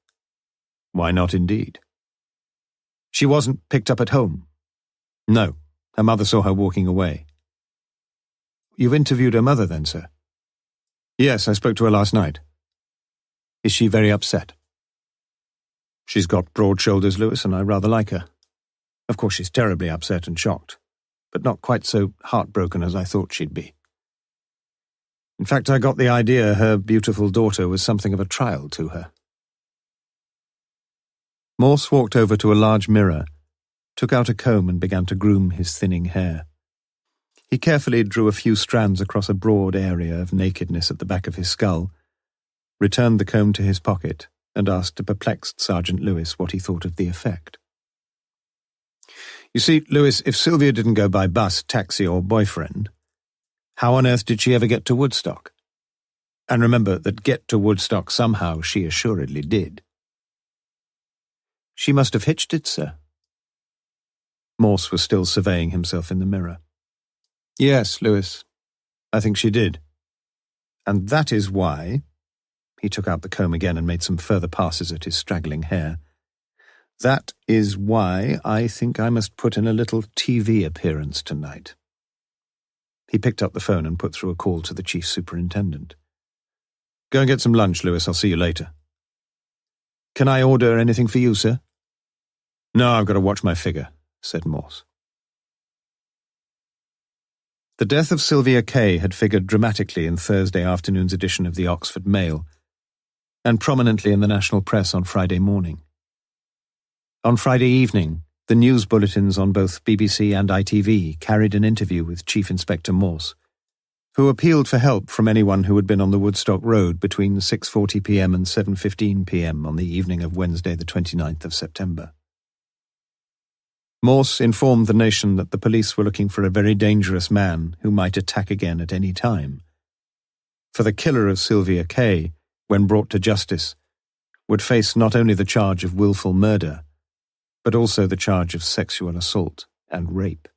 Why not, indeed? She wasn't picked up at home? No, her mother saw her walking away. You've interviewed her mother then, sir? Yes, I spoke to her last night. Is she very upset? She's got broad shoulders, Lewis, and I rather like her. Of course she's terribly upset and shocked, but not quite so heartbroken as I thought she'd be. In fact, I got the idea her beautiful daughter was something of a trial to her. Morse walked over to a large mirror, took out a comb and began to groom his thinning hair. He carefully drew a few strands across a broad area of nakedness at the back of his skull, returned the comb to his pocket, and asked a perplexed Sergeant Lewis what he thought of the effect. You see, Lewis, if Sylvia didn't go by bus, taxi or boyfriend, how on earth did she ever get to Woodstock? And remember that get to Woodstock somehow she assuredly did. She must have hitched it, sir. Morse was still surveying himself in the mirror. Yes, Lewis, I think she did. And that is why... He took out the comb again and made some further passes at his straggling hair. That is why I think I must put in a little TV appearance tonight. He picked up the phone and put through a call to the chief superintendent. Go and get some lunch, Lewis. I'll see you later. Can I order anything for you, sir? No, I've got to watch my figure, said Morse. The death of Sylvia Kay had figured dramatically in Thursday afternoon's edition of the Oxford Mail, and prominently in the national press on Friday morning. On Friday evening, the news bulletins on both BBC and ITV carried an interview with Chief Inspector Morse, who appealed for help from anyone who had been on the Woodstock Road between 6:40 p.m. and 7:15 p.m. on the evening of Wednesday the 29th of September. Morse informed the nation that the police were looking for a very dangerous man who might attack again at any time. For the killer of Sylvia Kay, when brought to justice, would face not only the charge of willful murder, but also the charge of sexual assault and rape.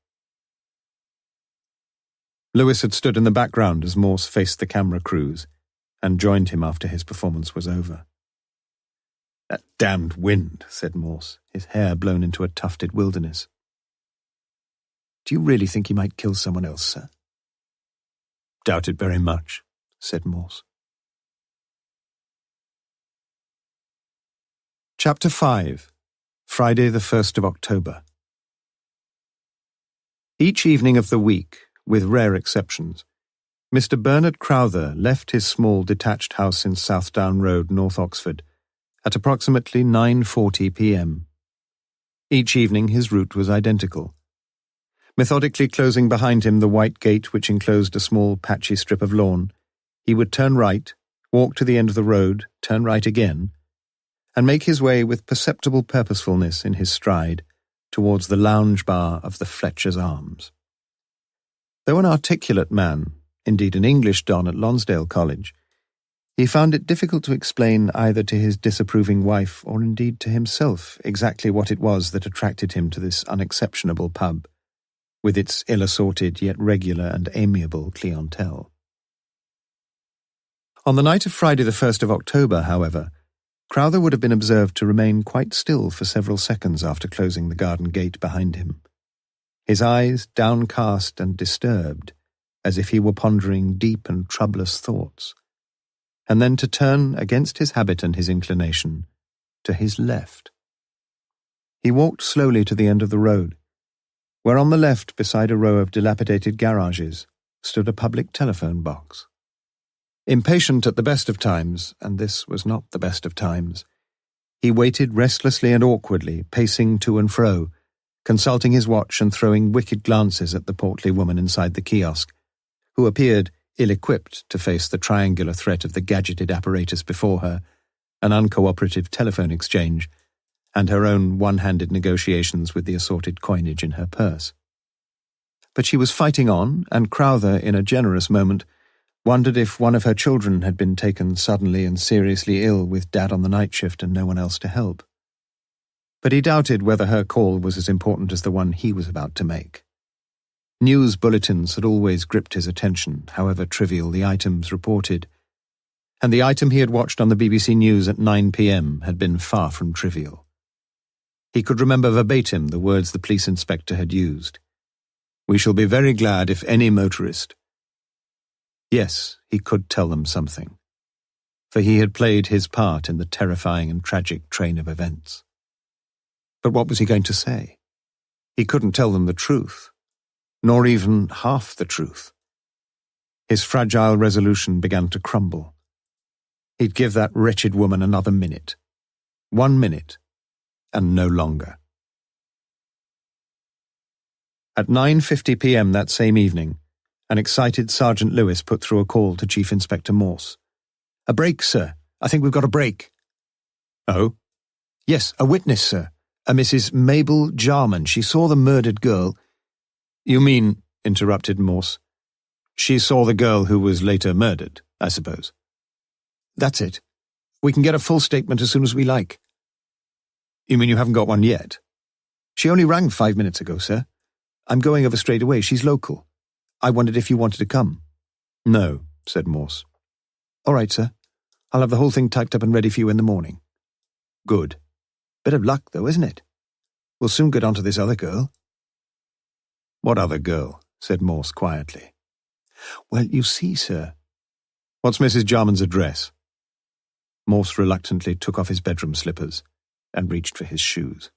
Lewis had stood in the background as Morse faced the camera crews and joined him after his performance was over. That damned wind, said Morse, his hair blown into a tufted wilderness. Do you really think he might kill someone else, sir? Doubt it very much, said Morse. Chapter 5. Friday the 1st of October. Each evening of the week, with rare exceptions, Mr. Bernard Crowther left his small detached house in Southdown Road, North Oxford, at approximately 9:40 p.m. Each evening his route was identical. Methodically closing behind him the white gate which enclosed a small patchy strip of lawn, he would turn right, walk to the end of the road, turn right again, and make his way with perceptible purposefulness in his stride towards the lounge bar of the Fletcher's Arms. Though an articulate man, indeed an English don at Lonsdale College, he found it difficult to explain either to his disapproving wife or indeed to himself exactly what it was that attracted him to this unexceptionable pub, with its ill-assorted yet regular and amiable clientele. On the night of Friday the 1st of October, however, Crowther would have been observed to remain quite still for several seconds after closing the garden gate behind him, his eyes downcast and disturbed, as if he were pondering deep and troublous thoughts, and then to turn against his habit and his inclination to his left. He walked slowly to the end of the road, where on the left, beside a row of dilapidated garages, stood a public telephone box. Impatient at the best of times, and this was not the best of times, he waited restlessly and awkwardly, pacing to and fro, consulting his watch and throwing wicked glances at the portly woman inside the kiosk, who appeared ill-equipped to face the triangular threat of the gadgeted apparatus before her, an uncooperative telephone exchange, and her own one-handed negotiations with the assorted coinage in her purse. But she was fighting on, and Crowther, in a generous moment, wondered if one of her children had been taken suddenly and seriously ill with Dad on the night shift and no one else to help. But he doubted whether her call was as important as the one he was about to make. News bulletins had always gripped his attention, however trivial the items reported, and the item he had watched on the BBC News at 9 p.m. had been far from trivial. He could remember verbatim the words the police inspector had used. "We shall be very glad if any motorist—" Yes, he could tell them something, for he had played his part in the terrifying and tragic train of events. But what was he going to say? He couldn't tell them the truth, nor even half the truth. His fragile resolution began to crumble. He'd give that wretched woman another minute. 1 minute, and no longer. At 9:50 p.m. that same evening, an excited Sergeant Lewis put through a call to Chief Inspector Morse. "A break, sir. I think we've got a break." "Oh?" "Yes, a witness, sir. A Mrs. Mabel Jarman. She saw the murdered girl—" "You mean," interrupted Morse, "she saw the girl who was later murdered, I suppose?" "That's it. We can get a full statement as soon as we like." "You mean you haven't got one yet?" "She only rang 5 minutes ago, sir. I'm going over straight away. She's local. I wondered if you wanted to come." "No," said Morse. "All right, sir. I'll have the whole thing typed up and ready for you in the morning." "Good. Bit of luck, though, isn't it? We'll soon get on to this other girl." "What other girl?" said Morse quietly. "Well, you see, sir—" "What's Mrs. Jarman's address?" Morse reluctantly took off his bedroom slippers and reached for his shoes.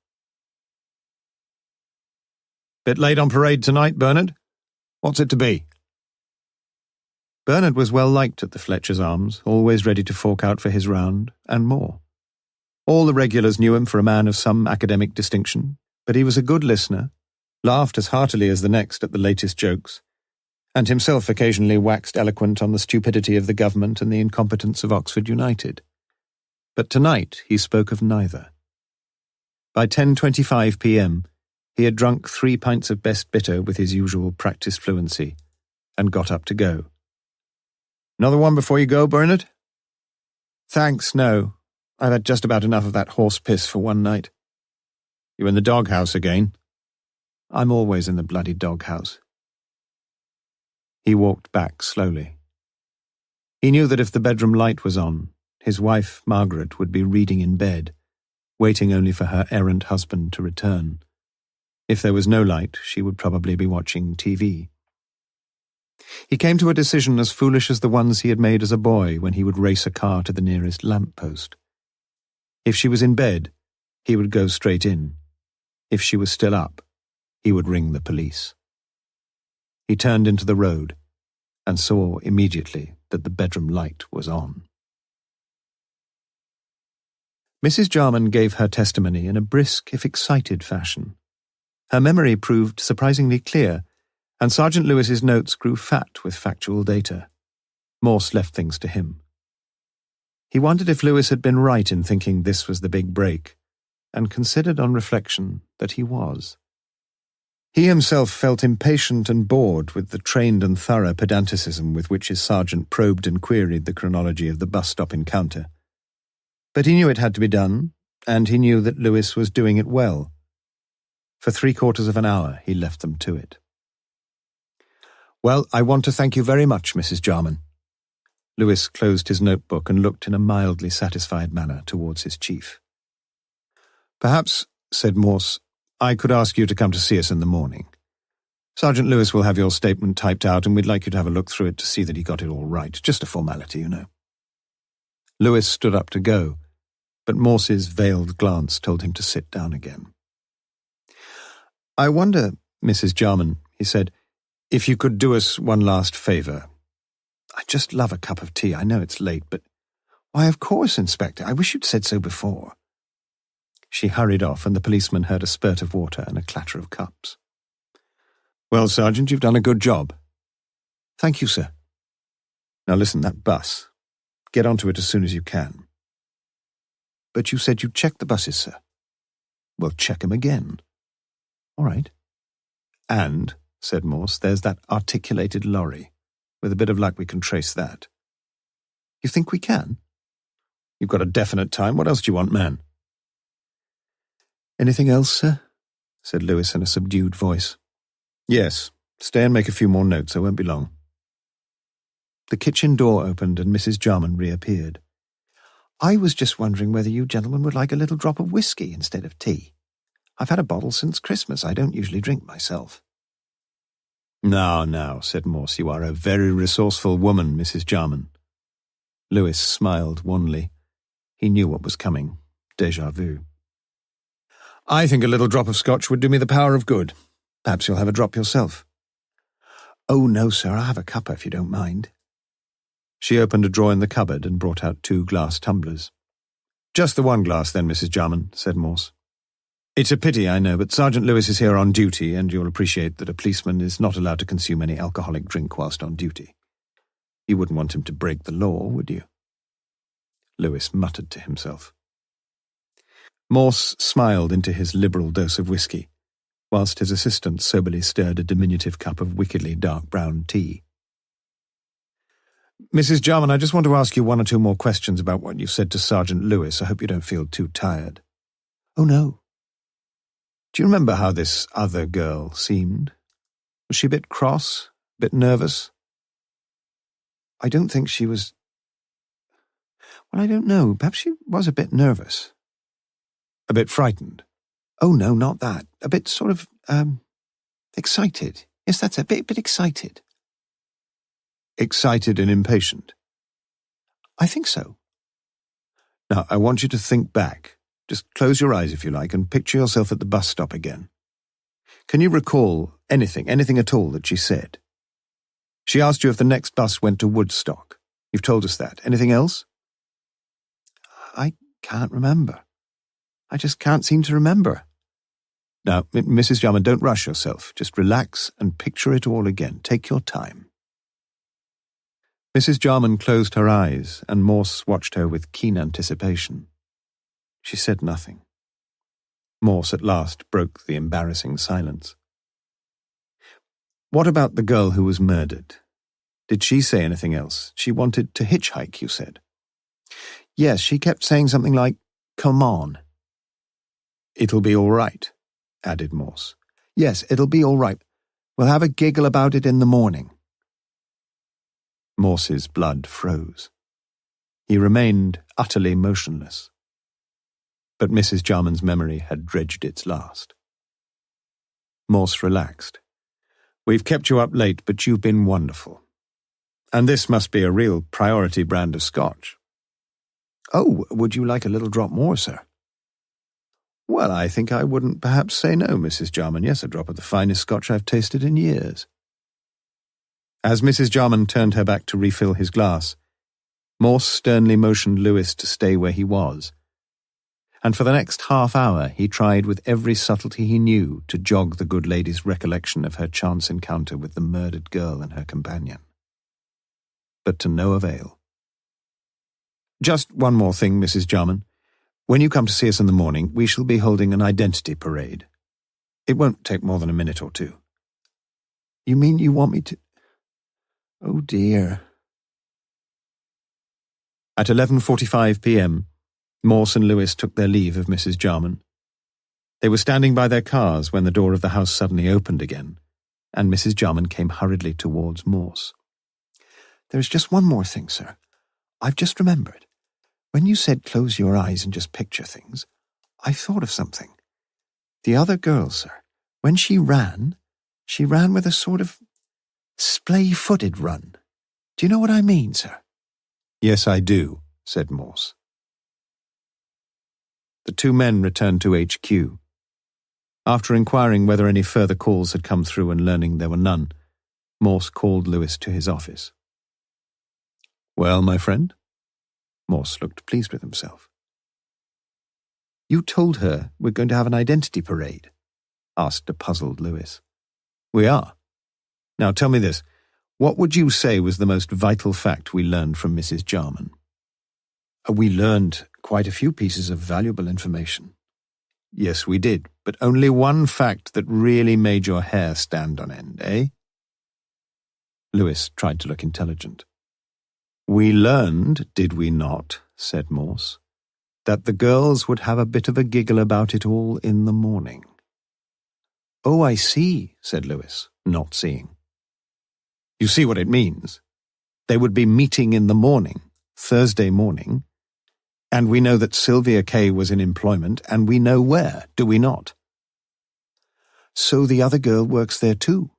"Bit late on parade tonight, Bernard? What's it to be?" Bernard was well liked at the Fletcher's Arms, always ready to fork out for his round, and more. All the regulars knew him for a man of some academic distinction, but he was a good listener, laughed as heartily as the next at the latest jokes, and himself occasionally waxed eloquent on the stupidity of the government and the incompetence of Oxford United. But tonight he spoke of neither. By 10:25 p.m. he had drunk 3 pints of best bitter with his usual practised fluency, and got up to go. "Another one before you go, Bernard?" "Thanks, no. I've had just about enough of that horse piss for one night." "You in the doghouse again?" "I'm always in the bloody doghouse." He walked back slowly. He knew that if the bedroom light was on, his wife, Margaret, would be reading in bed, waiting only for her errant husband to return. If there was no light, she would probably be watching TV. He came to a decision as foolish as the ones he had made as a boy when he would race a car to the nearest lamp-post. If she was in bed, he would go straight in. If she was still up, he would ring the police. He turned into the road and saw immediately that the bedroom light was on. Mrs. Jarman gave her testimony in a brisk, if excited fashion. Her memory proved surprisingly clear, and Sergeant Lewis's notes grew fat with factual data. Morse left things to him. He wondered if Lewis had been right in thinking this was the big break, and considered on reflection that he was. He himself felt impatient and bored with the trained and thorough pedanticism with which his sergeant probed and queried the chronology of the bus-stop encounter. But he knew it had to be done, and he knew that Lewis was doing it well. For 3/4 of an hour he left them to it. "Well, I want to thank you very much, Mrs. Jarman." Lewis closed his notebook and looked in a mildly satisfied manner towards his chief. "Perhaps," said Morse, "I could ask you to come to see us in the morning. Sergeant Lewis will have your statement typed out, and we'd like you to have a look through it to see that he got it all right. Just a formality, you know." Lewis stood up to go, but Morse's veiled glance told him to sit down again. "I wonder, Mrs. Jarman," he said, "if you could do us one last favour. I'd just love a cup of tea. I know it's late, but—" "Why, of course, Inspector. I wish you'd said so before." She hurried off, and the policeman heard a spurt of water and a clatter of cups. "Well, Sergeant, you've done a good job." "Thank you, sir." "Now listen, that bus. Get onto it as soon as you can." "But you said you'd check the buses, sir." "Well, check 'em again." "All right." "And," said Morse, "there's that articulated lorry. With a bit of luck we can trace that." "You think we can?" "You've got a definite time. What else do you want, man?" "Anything else, sir?" said Lewis in a subdued voice. "Yes. Stay and make a few more notes. I won't be long." The kitchen door opened and Mrs. Jarman reappeared. "I was just wondering whether you gentlemen would like a little drop of whiskey instead of tea. I've had a bottle since Christmas. I don't usually drink myself." Now, said Morse, "you are a very resourceful woman, Mrs. Jarman." Lewis smiled wanly. He knew what was coming. Déjà vu. "I think a little drop of scotch would do me the power of good. Perhaps you'll have a drop yourself." "Oh, no, sir, I'll have a cuppa if you don't mind." She opened a drawer in the cupboard and brought out 2 glass tumblers. "Just the 1 glass, then, Mrs. Jarman," said Morse. "It's a pity, I know, but Sergeant Lewis is here on duty, and you'll appreciate that a policeman is not allowed to consume any alcoholic drink whilst on duty. You wouldn't want him to break the law, would you?" Lewis muttered to himself. Morse smiled into his liberal dose of whiskey, whilst his assistant soberly stirred a diminutive cup of wickedly dark brown tea. "Mrs. Jarman, I just want to ask you 1 or 2 more questions about what you said to Sergeant Lewis. I hope you don't feel too tired." "Oh, no." "Do you remember how this other girl seemed? Was she a bit cross, a bit nervous?" "I don't think she was... Well, I don't know. Perhaps she was a bit nervous." "A bit frightened?" "Oh, no, not that. A bit sort of, excited. Yes, that's a bit excited." "Excited and impatient?" "I think so." "Now, I want you to think back. Just close your eyes if you like, and picture yourself at the bus stop again. Can you recall anything at all that she said? She asked you if the next bus went to Woodstock. You've told us that. Anything else?" "I can't remember. I just can't seem to remember." "Now, Mrs. Jarman, don't rush yourself. Just relax and picture it all again. Take your time." Mrs. Jarman closed her eyes, and Morse watched her with keen anticipation. She said nothing. Morse at last broke the embarrassing silence. "What about the girl who was murdered? Did she say anything else? She wanted to hitchhike, you said." "Yes, she kept saying something like, 'Come on.'" "It'll be all right," added Morse. "Yes, it'll be all right. We'll have a giggle about it in the morning." Morse's blood froze. He remained utterly motionless. But Mrs. Jarman's memory had dredged its last. Morse relaxed. "We've kept you up late, but you've been wonderful. And this must be a real priority brand of scotch." "Oh, would you like a little drop more, sir?" "Well, I think I wouldn't perhaps say no, Mrs. Jarman. Yes, a drop of the finest scotch I've tasted in years." As Mrs. Jarman turned her back to refill his glass, Morse sternly motioned Lewis to stay where he was, and for the next half hour he tried with every subtlety he knew to jog the good lady's recollection of her chance encounter with the murdered girl and her companion. But to no avail. "Just one more thing, Mrs. Jarman. When you come to see us in the morning, we shall be holding an identity parade. It won't take more than a minute or 2. "You mean you want me to... Oh, dear." At 11:45 p.m., Morse and Lewis took their leave of Mrs. Jarman. They were standing by their cars when the door of the house suddenly opened again, and Mrs. Jarman came hurriedly towards Morse. "There's just one more thing, sir. I've just remembered. When you said close your eyes and just picture things, I thought of something. The other girl, sir, when she ran with a sort of splay-footed run. Do you know what I mean, sir?" "Yes, I do," said Morse. The 2 men returned to HQ. After inquiring whether any further calls had come through and learning there were none, Morse called Lewis to his office. "Well, my friend?" Morse looked pleased with himself. "You told her we're going to have an identity parade?" asked a puzzled Lewis. "We are. Now tell me this. What would you say was the most vital fact we learned from Mrs. Jarman?" "We learned quite a few pieces of valuable information." "Yes, we did, but only one fact that really made your hair stand on end, eh?" Lewis tried to look intelligent. "We learned, did we not," said Morse, "that the girls would have a bit of a giggle about it all in the morning." "Oh, I see," said Lewis, not seeing. "You see what it means?" They would be meeting in the morning, Thursday morning, and we know that Sylvia Kay was in employment, and we know where, do we not? So the other girl works there too?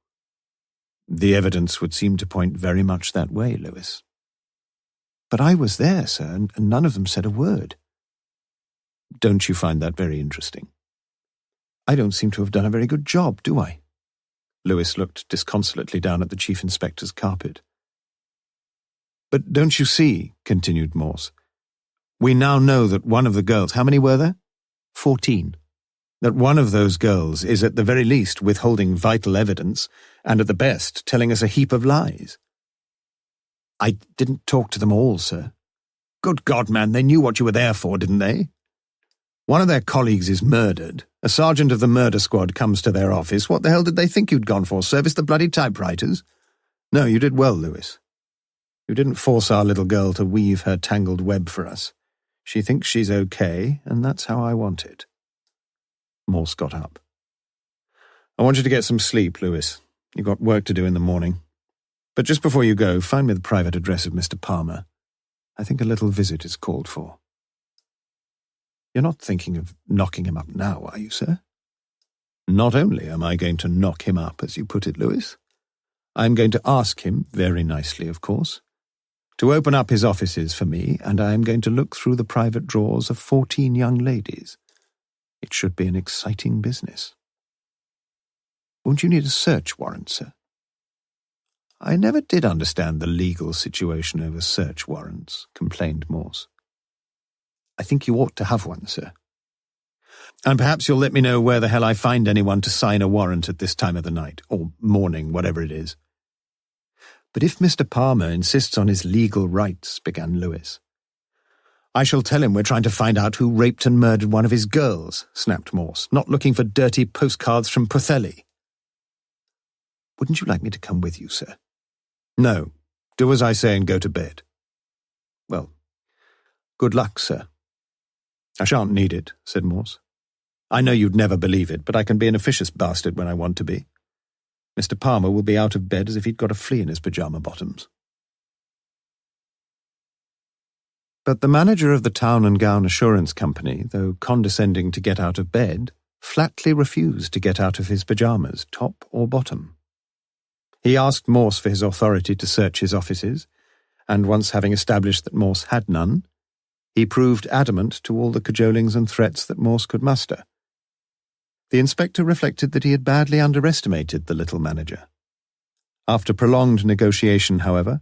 The evidence would seem to point very much that way, Lewis. But I was there, sir, and none of them said a word. Don't you find that very interesting? I don't seem to have done a very good job, do I? Lewis looked disconsolately down at the Chief Inspector's carpet. But don't you see, continued Morse, we now know that one of the girls, how many were there? 14. That one of those girls is at the very least withholding vital evidence, and at the best telling us a heap of lies. I didn't talk to them all, sir. Good God, man, they knew what you were there for, didn't they? One of their colleagues is murdered. A sergeant of the murder squad comes to their office. What the hell did they think you'd gone for? Service the bloody typewriters? No, you did well, Lewis. You didn't force our little girl to weave her tangled web for us. She thinks she's okay, and that's how I want it. Morse got up. I want you to get some sleep, Lewis. You've got work to do in the morning. But just before you go, find me the private address of Mr. Palmer. I think a little visit is called for. You're not thinking of knocking him up now, are you, sir? Not only am I going to knock him up, as you put it, Lewis, I'm going to ask him, very nicely of course, to open up his offices for me, and I am going to look through the private drawers of 14 young ladies. It should be an exciting business. Won't you need a search warrant, sir? I never did understand the legal situation over search warrants, complained Morse. I think you ought to have one, sir. And perhaps you'll let me know where the hell I find anyone to sign a warrant at this time of the night, or morning, whatever it is. But if Mr. Palmer insists on his legal rights, began Lewis. I shall tell him we're trying to find out who raped and murdered one of his girls, snapped Morse, not looking for dirty postcards from Pothelli. Wouldn't you like me to come with you, sir? No. Do as I say and go to bed. Well, good luck, sir. I shan't need it, said Morse. I know you'd never believe it, but I can be an officious bastard when I want to be. Mr. Palmer will be out of bed as if he'd got a flea in his pyjama bottoms. But the manager of the Town and Gown Assurance Company, though condescending to get out of bed, flatly refused to get out of his pyjamas, top or bottom. He asked Morse for his authority to search his offices, and once having established that Morse had none, he proved adamant to all the cajolings and threats that Morse could muster. The inspector reflected that he had badly underestimated the little manager. After prolonged negotiation, however,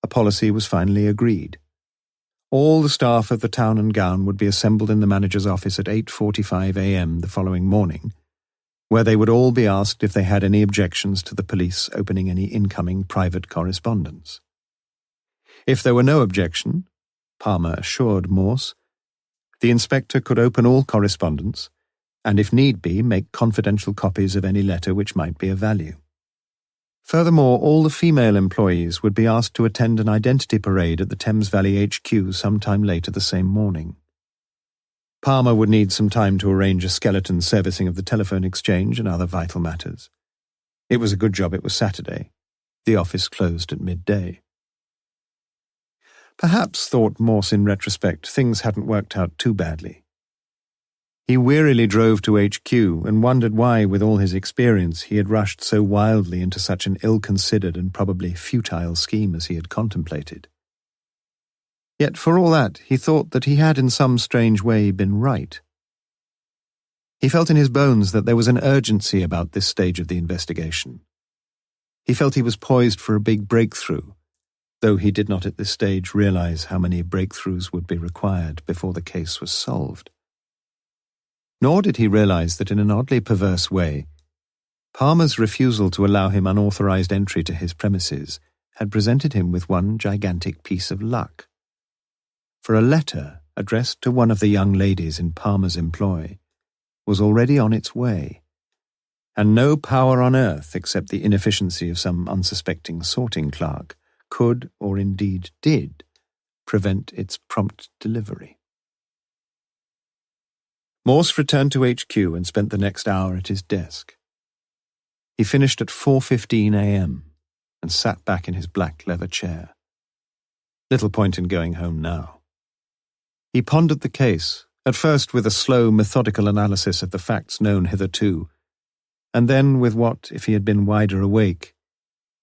a policy was finally agreed. All the staff of the Town and Gown would be assembled in the manager's office at 8:45 a.m. the following morning, where they would all be asked if they had any objections to the police opening any incoming private correspondence. If there were no objection, Palmer assured Morse, the inspector could open all correspondence, and if need be, make confidential copies of any letter which might be of value. Furthermore, all the female employees would be asked to attend an identity parade at the Thames Valley HQ sometime later the same morning. Palmer would need some time to arrange a skeleton servicing of the telephone exchange and other vital matters. It was a good job it was Saturday. The office closed at midday. Perhaps, thought Morse in retrospect, things hadn't worked out too badly. He wearily drove to HQ and wondered why, with all his experience, he had rushed so wildly into such an ill-considered and probably futile scheme as he had contemplated. Yet for all that, he thought that he had in some strange way been right. He felt in his bones that there was an urgency about this stage of the investigation. He felt he was poised for a big breakthrough, though he did not at this stage realize how many breakthroughs would be required before the case was solved. Nor did he realize that in an oddly perverse way, Palmer's refusal to allow him unauthorized entry to his premises had presented him with one gigantic piece of luck. For a letter addressed to one of the young ladies in Palmer's employ was already on its way, and no power on earth except the inefficiency of some unsuspecting sorting clerk could, or indeed did, prevent its prompt delivery. Morse returned to HQ and spent the next hour at his desk. He finished at 4:15 a.m. and sat back in his black leather chair, Little point in going home now. He pondered the case, at first with a slow, methodical analysis of the facts known hitherto, and then with what, if he had been wider awake,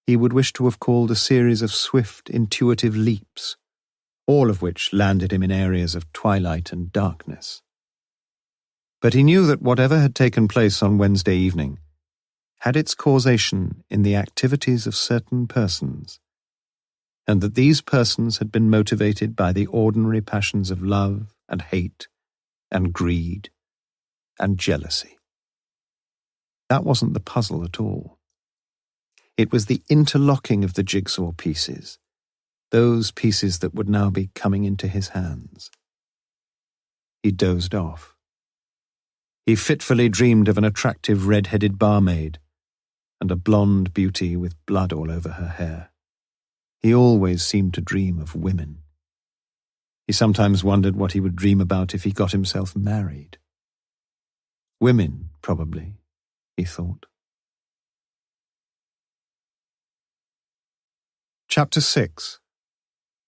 he would wish to have called a series of swift, intuitive leaps, all of which landed him in areas of twilight and darkness. But he knew that whatever had taken place on Wednesday evening had its causation in the activities of certain persons, and that these persons had been motivated by the ordinary passions of love and hate and greed and jealousy. That wasn't the puzzle at all. It was the interlocking of the jigsaw pieces, those pieces that would now be coming into his hands. He dozed off. He fitfully dreamed of an attractive red-headed barmaid and a blonde beauty with blood all over her hair. He always seemed to dream of women. He sometimes wondered what he would dream about if he got himself married. Women, probably, he thought. Chapter 6.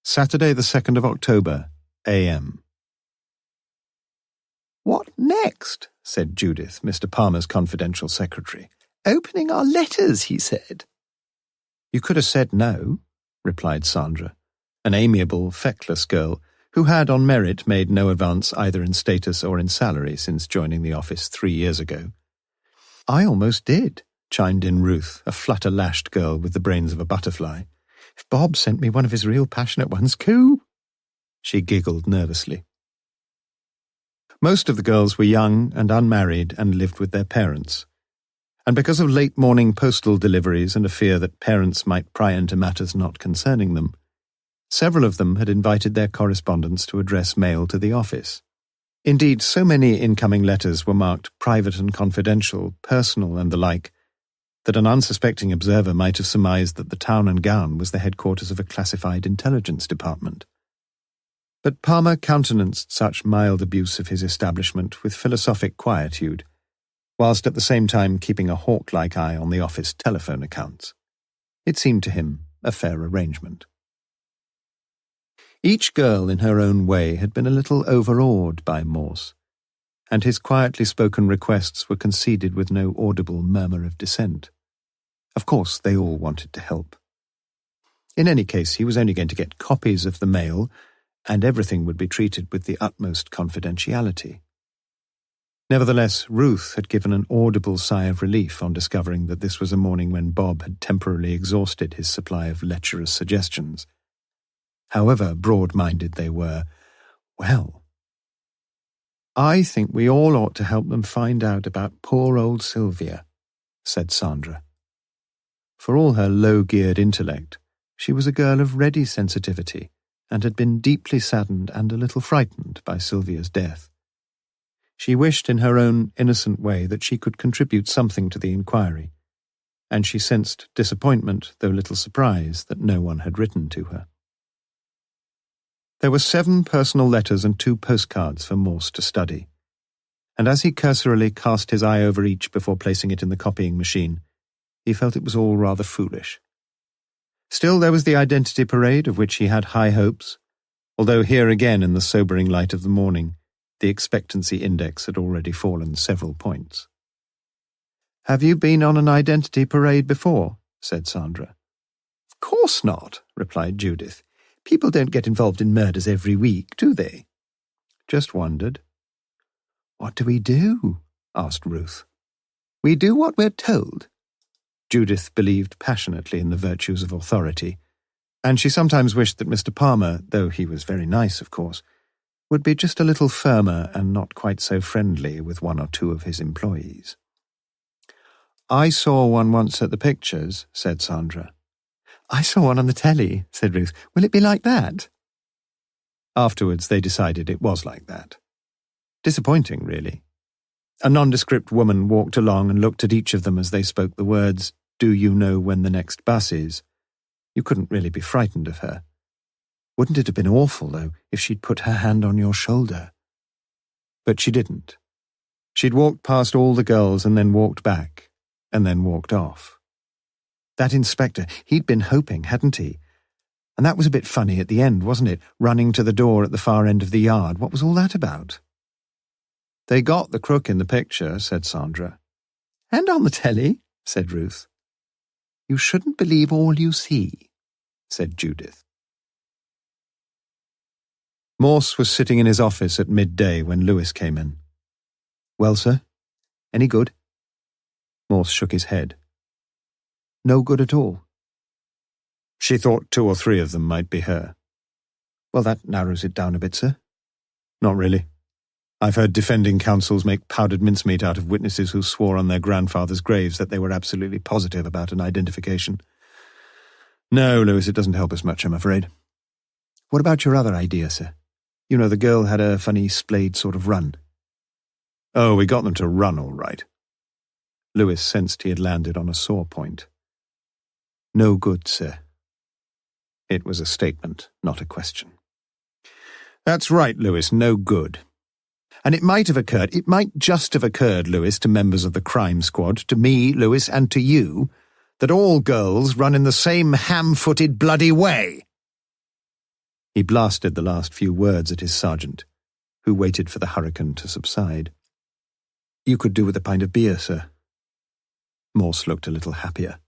Saturday the 2nd of October, a.m. "What next?" said Judith, Mr. Palmer's confidential secretary. "Opening our letters," he said. "You could have said no," replied Sandra, an amiable, feckless girl who had on merit made no advance either in status or in salary since joining the office 3 years ago. "I almost did," chimed in Ruth, a flutter-lashed girl with the brains of a butterfly. "If Bob sent me one of his real passionate ones, coo!" She giggled nervously. Most of the girls were young and unmarried and lived with their parents, and because of late-morning postal deliveries and a fear that parents might pry into matters not concerning them, several of them had invited their correspondents to address mail to the office. Indeed, so many incoming letters were marked private and confidential, personal and the like, that an unsuspecting observer might have surmised that the Town and Gown was the headquarters of a classified intelligence department. But Palmer countenanced such mild abuse of his establishment with philosophic quietude, whilst at the same time keeping a hawk-like eye on the office telephone accounts. It seemed to him a fair arrangement. Each girl in her own way had been a little overawed by Morse, and his quietly spoken requests were conceded with no audible murmur of dissent. Of course, they all wanted to help. In any case, he was only going to get copies of the mail, and everything would be treated with the utmost confidentiality. Nevertheless, Ruth had given an audible sigh of relief on discovering that this was a morning when Bob had temporarily exhausted his supply of lecherous suggestions. However broad-minded they were, well, "I think we all ought to help them find out about poor old Sylvia," said Sandra. For all her low-geared intellect, she was a girl of ready sensitivity and had been deeply saddened and a little frightened by Sylvia's death. She wished in her own innocent way that she could contribute something to the inquiry, and she sensed disappointment, though little surprise, that no one had written to her. There were 7 personal letters and 2 postcards for Morse to study, and as he cursorily cast his eye over each before placing it in the copying machine, he felt it was all rather foolish. Still, there was the identity parade, of which he had high hopes, although here again in the sobering light of the morning, the expectancy index had already fallen several points. "Have you been on an identity parade before?" said Sandra. "Of course not," replied Judith. "People don't get involved in murders every week, do they?" "Just wondered." "What do we do?" asked Ruth. "We do what we're told." Judith believed passionately in the virtues of authority, and she sometimes wished that Mr. Palmer, though he was very nice, of course, would be just a little firmer and not quite so friendly with 1 or 2 of his employees. "I saw one once at the pictures," said Sandra. "I saw one on the telly," said Ruth. "Will it be like that?" Afterwards they decided it was like that. Disappointing, really. A nondescript woman walked along and looked at each of them as they spoke the words, "Do you know when the next bus is?" You couldn't really be frightened of her. Wouldn't it have been awful, though, if she'd put her hand on your shoulder? But she didn't. She'd walked past all the girls and then walked back, and then walked off. That inspector, he'd been hoping, hadn't he? And that was a bit funny at the end, wasn't it? Running to the door at the far end of the yard. What was all that about? They got the crook in the picture, said Sandra. And on the telly, said Ruth. You shouldn't believe all you see, said Judith. Morse was sitting in his office at midday when Lewis came in. Well, sir? Any good? Morse shook his head. No good at all. She thought 2 or 3 of them might be her. Well, that narrows it down a bit, sir. Not really. I've heard defending counsels make powdered mincemeat out of witnesses who swore on their grandfathers' graves that they were absolutely positive about an identification. No, Lewis, it doesn't help us much, I'm afraid. What about your other idea, sir? You know, the girl had a funny splayed sort of run. Oh, we got them to run all right. Lewis sensed he had landed on a sore point. No good, sir. It was a statement, not a question. That's right, Lewis, no good. And it might just have occurred, Lewis, to members of the crime squad, to me, Lewis, and to you, that all girls run in the same ham-footed bloody way. He blasted the last few words at his sergeant, who waited for the hurricane to subside. You could do with a pint of beer, sir. Morse looked a little happier.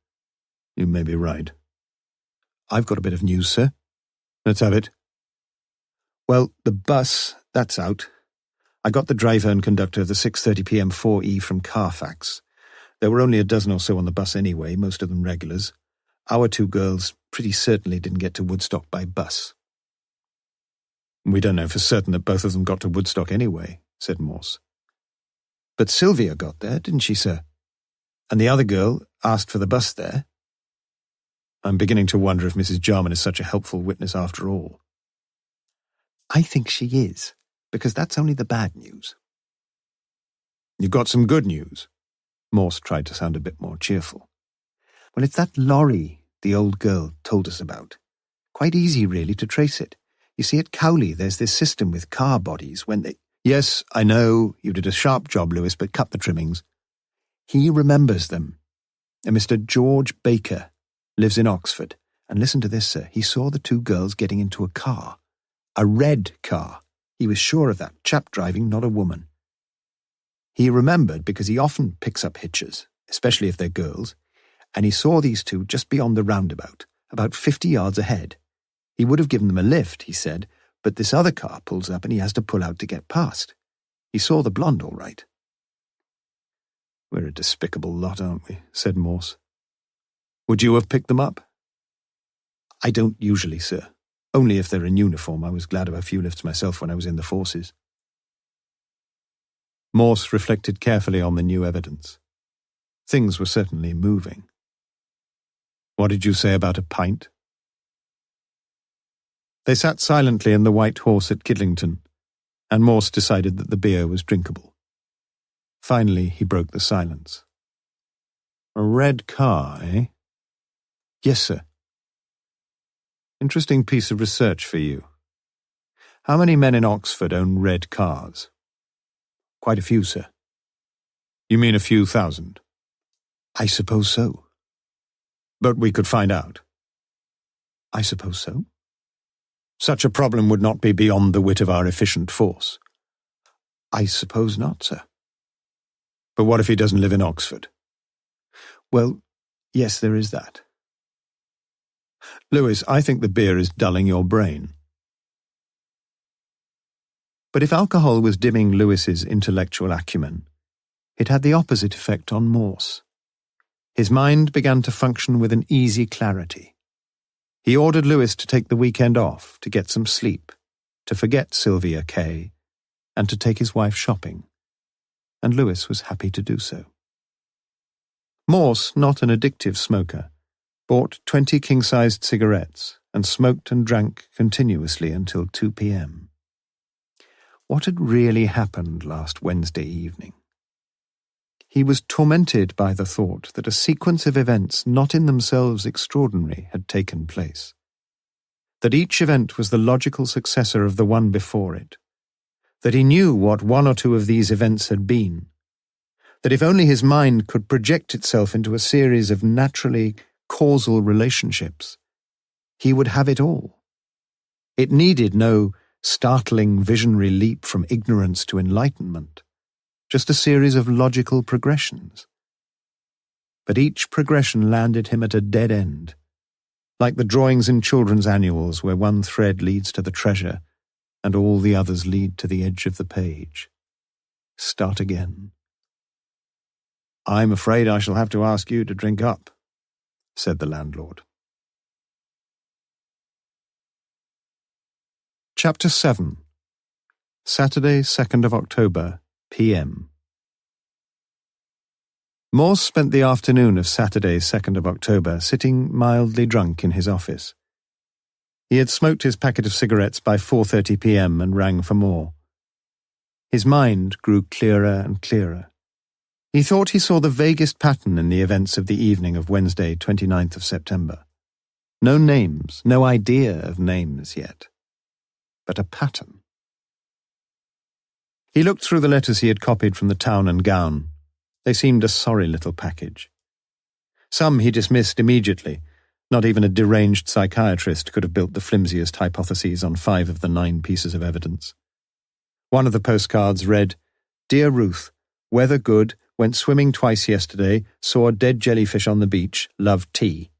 You may be right. I've got a bit of news, sir. Let's have it. Well, the bus, that's out. I got the driver and conductor of the 6:30 p.m. 4E from Carfax. There were only a dozen or so on the bus anyway, most of them regulars. Our 2 girls pretty certainly didn't get to Woodstock by bus. We don't know for certain that both of them got to Woodstock anyway, said Morse. But Sylvia got there, didn't she, sir? And the other girl asked for the bus there. I'm beginning to wonder if Mrs. Jarman is such a helpful witness after all. I think she is, because that's only the bad news. You got some good news? Morse tried to sound a bit more cheerful. Well, it's that lorry the old girl told us about. Quite easy, really, to trace it. You see, at Cowley, there's this system with car bodies when they... Yes, I know, you did a sharp job, Lewis, but cut the trimmings. He remembers them. A Mr. George Baker lives in Oxford. And listen to this, sir. He saw the 2 girls getting into a car. A red car. He was sure of that. Chap driving, not a woman. He remembered because he often picks up hitches, especially if they're girls, and he saw these 2 just beyond the roundabout, about 50 yards ahead. He would have given them a lift, he said, but this other car pulls up and he has to pull out to get past. He saw the blonde all right. We're a despicable lot, aren't we? Said Morse. Would you have picked them up? I don't usually, sir. Only if they're in uniform. I was glad of a few lifts myself when I was in the forces. Morse reflected carefully on the new evidence. Things were certainly moving. What did you say about a pint? They sat silently in the White Horse at Kidlington, and Morse decided that the beer was drinkable. Finally, he broke the silence. A red car, eh? Yes, sir. Interesting piece of research for you. How many men in Oxford own red cars? Quite a few, sir. You mean a few thousand? I suppose so. But we could find out. I suppose so. Such a problem would not be beyond the wit of our efficient force. I suppose not, sir. But what if he doesn't live in Oxford? Well, yes, there is that. Lewis, I think the beer is dulling your brain. But if alcohol was dimming Lewis's intellectual acumen, it had the opposite effect on Morse. His mind began to function with an easy clarity. He ordered Lewis to take the weekend off, to get some sleep, to forget Sylvia Kay, and to take his wife shopping. And Lewis was happy to do so. Morse, not an addictive smoker, bought 20 king-sized cigarettes and smoked and drank continuously until 2 p.m. What had really happened last Wednesday evening? He was tormented by the thought that a sequence of events not in themselves extraordinary had taken place. That each event was the logical successor of the one before it. That he knew what 1 or 2 of these events had been. That if only his mind could project itself into a series of naturally causal relationships, He would have it all. It needed no startling visionary leap from ignorance to enlightenment, just a series of logical progressions. But each progression landed him at a dead end, like the drawings in children's annuals where one thread leads to the treasure and all the others lead to the edge of the page. Start again. "I'm afraid I shall have to ask you to drink up," said the landlord. Chapter 7. Saturday, 2nd of October, p.m. Morse spent the afternoon of Saturday, 2nd of October, sitting mildly drunk in his office. He had smoked his packet of cigarettes by 4:30 p.m. and rang for more. His mind grew clearer and clearer. He thought he saw the vaguest pattern in the events of the evening of Wednesday, 29th of September. No names, no idea of names yet, but a pattern. He looked through the letters he had copied from the Town and Gown. They seemed a sorry little package. Some he dismissed immediately. Not even a deranged psychiatrist could have built the flimsiest hypotheses on 5 of the 9 pieces of evidence. One of the postcards read, "Dear Ruth, weather good, went swimming twice yesterday, saw a dead jellyfish on the beach, love tea."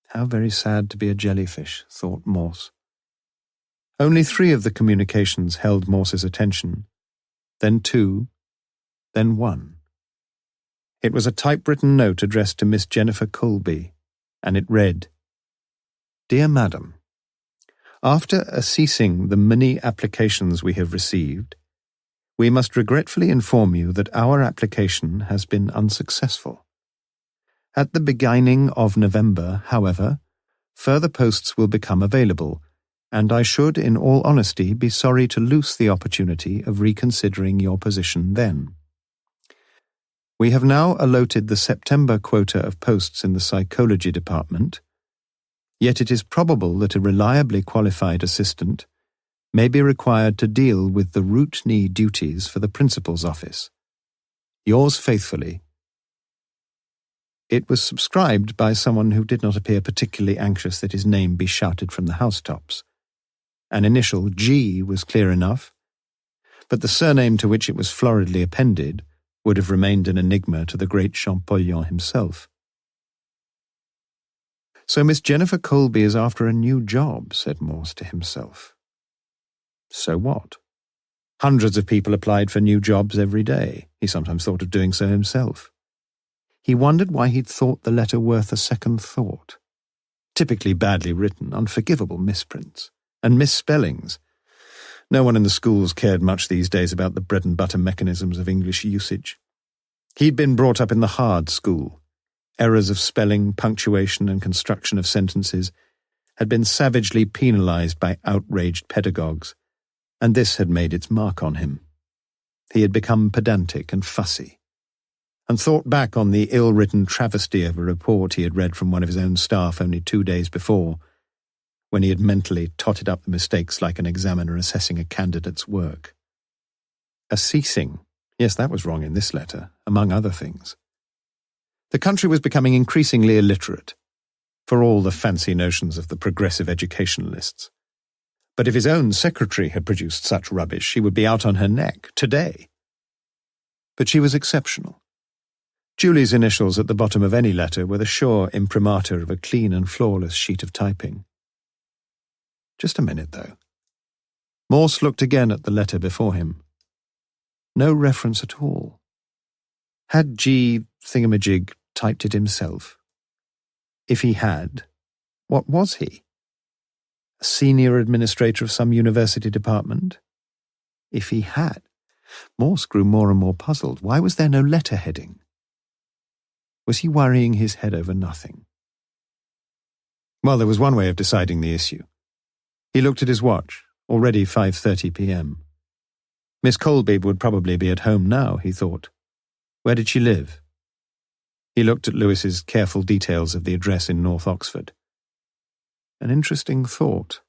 How very sad to be a jellyfish, thought Morse. Only 3 of the communications held Morse's attention, then 2, then 1. It was a typewritten note addressed to Miss Jennifer Colby, and it read, "Dear Madam, after ceasing the many applications we have received, we must regretfully inform you that our application has been unsuccessful. At the beginning of November, however, further posts will become available, and I should, in all honesty, be sorry to lose the opportunity of reconsidering your position then. We have now allotted the September quota of posts in the psychology department, yet it is probable that a reliably qualified assistant may be required to deal with the routine duties for the principal's office. Yours faithfully." It was subscribed by someone who did not appear particularly anxious that his name be shouted from the housetops. An initial G was clear enough, but the surname to which it was floridly appended would have remained an enigma to the great Champollion himself. "So Miss Jennifer Colby is after a new job," said Morse to himself. So what? Hundreds of people applied for new jobs every day. He sometimes thought of doing so himself. He wondered why he'd thought the letter worth a second thought. Typically badly written, unforgivable misprints, and misspellings. No one in the schools cared much these days about the bread-and-butter mechanisms of English usage. He'd been brought up in the hard school. Errors of spelling, punctuation, and construction of sentences had been savagely penalized by outraged pedagogues, and this had made its mark on him. He had become pedantic and fussy, and thought back on the ill-written travesty of a report he had read from one of his own staff only 2 days before, when he had mentally totted up the mistakes like an examiner assessing a candidate's work. A ceasing. Yes, that was wrong in this letter, among other things. The country was becoming increasingly illiterate, for all the fancy notions of the progressive educationalists. But if his own secretary had produced such rubbish, she would be out on her neck, today. But she was exceptional. Julie's initials at the bottom of any letter were the sure imprimatur of a clean and flawless sheet of typing. Just a minute, though. Morse looked again at the letter before him. No reference at all. Had G. Thingamajig typed it himself? If he had, what was he? A senior administrator of some university department? If he had, Morse grew more and more puzzled. Why was there no letter heading? Was he worrying his head over nothing? Well, there was one way of deciding the issue. He looked at his watch, already 5:30 p.m. Miss Colby would probably be at home now, he thought. Where did she live? He looked at Lewis's careful details of the address in North Oxford. An interesting thought.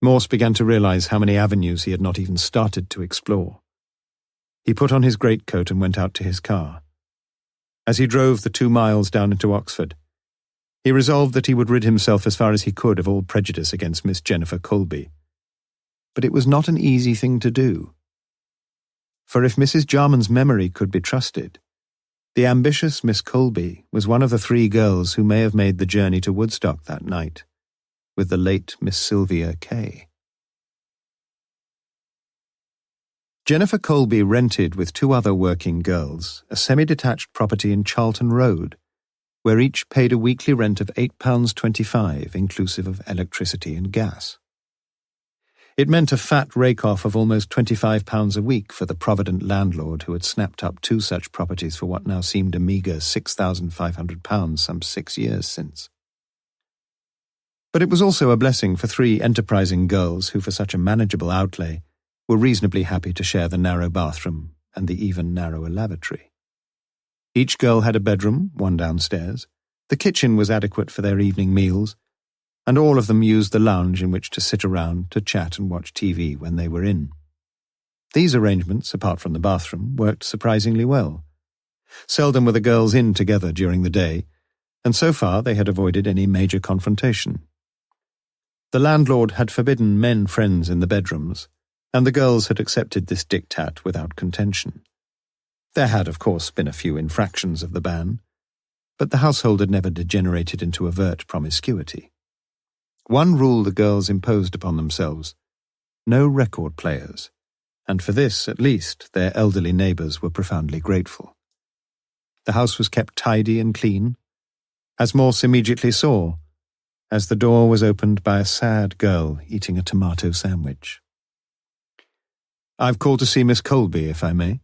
Morse began to realize how many avenues he had not even started to explore. He put on his greatcoat and went out to his car. As he drove the 2 miles down into Oxford, He resolved that he would rid himself as far as he could of all prejudice against Miss Jennifer Colby. But it was not an easy thing to do. For if Mrs. Jarman's memory could be trusted, the ambitious Miss Colby was one of the 3 girls who may have made the journey to Woodstock that night, with the late Miss Sylvia Kay. Jennifer Colby rented with 2 other working girls a semi-detached property in Charlton Road, where each paid a weekly rent of £8.25, inclusive of electricity and gas. It meant a fat rake-off of almost £25 a week for the provident landlord who had snapped up 2 such properties for what now seemed a meagre £6,500 some 6 years since. But it was also a blessing for 3 enterprising girls who, for such a manageable outlay, were reasonably happy to share the narrow bathroom and the even narrower lavatory. Each girl had a bedroom, 1 downstairs. The kitchen was adequate for their evening meals, and all of them used the lounge in which to sit around to chat and watch TV when they were in. These arrangements, apart from the bathroom, worked surprisingly well. Seldom were the girls in together during the day, and so far they had avoided any major confrontation. The landlord had forbidden men friends in the bedrooms, and the girls had accepted this diktat without contention. There had, of course, been a few infractions of the ban, but the household had never degenerated into overt promiscuity. One rule the girls imposed upon themselves: no record players, and for this, at least, their elderly neighbours were profoundly grateful. The house was kept tidy and clean, as Morse immediately saw, as the door was opened by a sad girl eating a tomato sandwich. "I've called to see Miss Colby, if I may.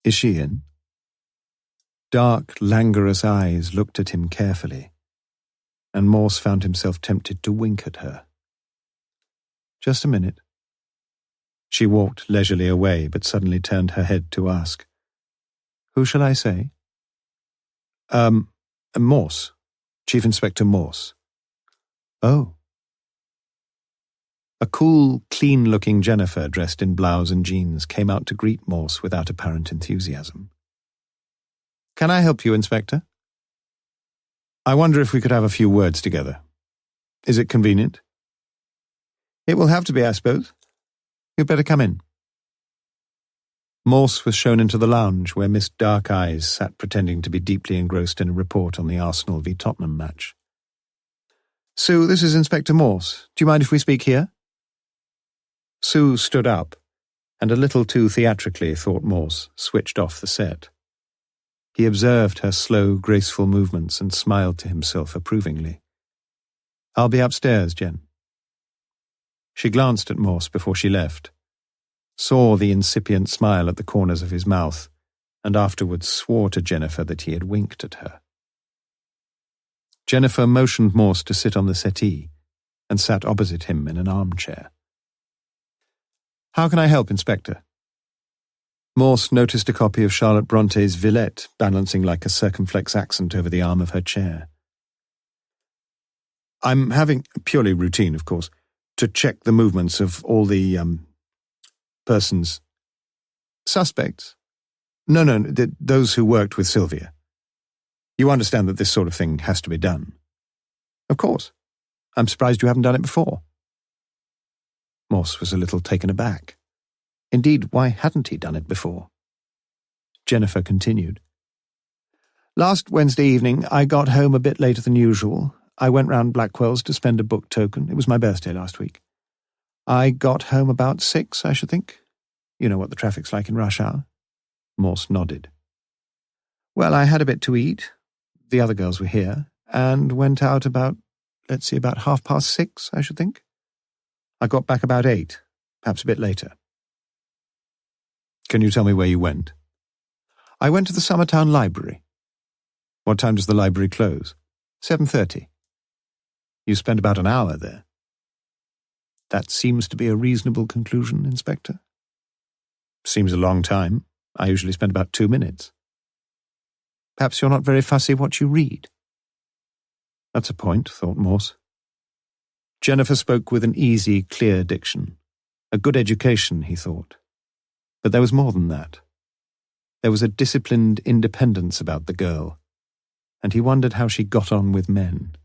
Is she in?" Dark, languorous eyes looked at him carefully, and Morse found himself tempted to wink at her. "Just a minute." She walked leisurely away, but suddenly turned her head to ask, "Who shall I say?" Morse. Chief Inspector Morse." "Oh." A cool, clean-looking Jennifer, dressed in blouse and jeans, came out to greet Morse without apparent enthusiasm. "Can I help you, Inspector?" "I wonder if we could have a few words together. Is it convenient?" "It will have to be, I suppose. You'd better come in." Morse was shown into the lounge where Miss Dark Eyes sat pretending to be deeply engrossed in a report on the Arsenal v Tottenham match. "Sue, this is Inspector Morse. Do you mind if we speak here?" Sue stood up, and a little too theatrically, thought Morse, switched off the set. He observed her slow, graceful movements and smiled to himself approvingly. "I'll be upstairs, Jen." She glanced at Morse before she left, saw the incipient smile at the corners of his mouth, and afterwards swore to Jennifer that he had winked at her. Jennifer motioned Morse to sit on the settee and sat opposite him in an armchair. "How can I help, Inspector?" Morse noticed a copy of Charlotte Bronte's Villette balancing like a circumflex accent over the arm of her chair. "I'm having, purely routine, of course, to check the movements of all the, persons." "Suspects?" No, those who worked with Sylvia. You understand that this sort of thing has to be done." "Of course. I'm surprised you haven't done it before." Morse was a little taken aback. Indeed, why hadn't he done it before? Jennifer continued. "Last Wednesday evening, I got home a bit later than usual. I went round Blackwell's to spend a book token. It was my birthday last week. I got home about 6, I should think. You know what the traffic's like in rush hour." Morse nodded. "Well, I had a bit to eat. The other girls were here, and went out about 6:30, I should think. I got back about 8, perhaps a bit later." "Can you tell me where you went?" "I went to the Summertown Library." "What time does the library close?" 7:30. "You spent about an hour there." "That seems to be a reasonable conclusion, Inspector." "Seems a long time. I usually spend about 2 minutes." "Perhaps you're not very fussy what you read." That's a point, thought Morse. Jennifer spoke with an easy, clear diction. A good education, he thought. But there was more than that. There was a disciplined independence about the girl, and he wondered how she got on with men.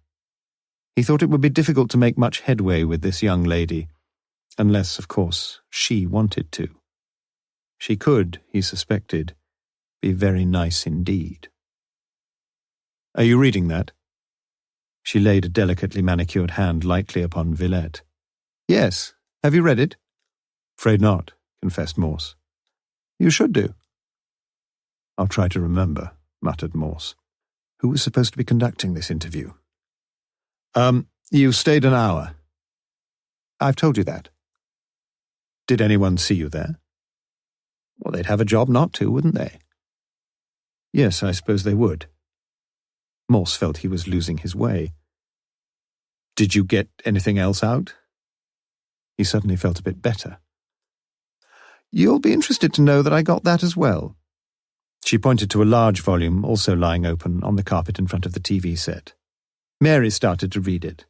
He thought it would be difficult to make much headway with this young lady, unless, of course, she wanted to. She could, he suspected, be very nice indeed. "Are you reading that?" She laid a delicately manicured hand lightly upon Villette. "Yes. Have you read it?" "Afraid not," confessed Morse. "You should do." "I'll try to remember," muttered Morse. Who was supposed to be conducting this interview? You stayed an hour." "I've told you that." "Did anyone see you there?" "Well, they'd have a job not to, wouldn't they?" "Yes, I suppose they would." Morse felt he was losing his way. "Did you get anything else out?" He suddenly felt a bit better. "You'll be interested to know that I got that as well." She pointed to a large volume, also lying open, on the carpet in front of the TV set. Mary started to read it.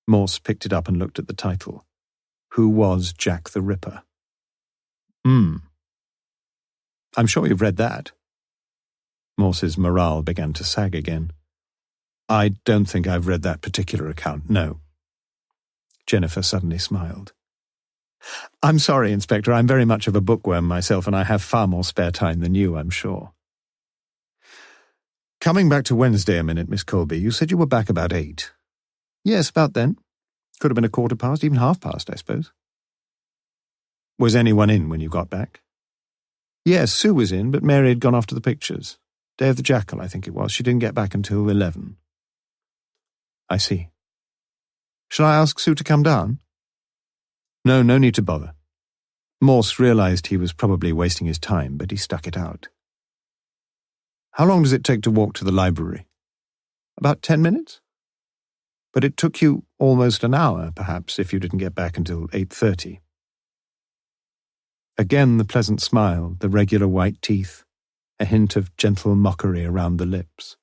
Morse picked it up and looked at the title. Who Was Jack the Ripper? I'm sure you've read that." Morse's morale began to sag again. "I don't think I've read that particular account, no." Jennifer suddenly smiled. "I'm sorry, Inspector, I'm very much of a bookworm myself, and I have far more spare time than you, I'm sure." "Coming back to Wednesday a minute, Miss Colby, you said you were back about 8. "Yes, about then. Could have been 1:15, even 1:30, I suppose." "Was anyone in when you got back?" "Yes, Sue was in, but Mary had gone off to the pictures. Day of the Jackal, I think it was. She didn't get back until 11. "I see. Shall I ask Sue to come down?" "No need to bother." Morse realized he was probably wasting his time, but he stuck it out. "How long does it take to walk to the library?" "About 10 minutes. "But it took you almost an hour, perhaps, if you didn't get back until 8:30. Again the pleasant smile, the regular white teeth, a hint of gentle mockery around the lips.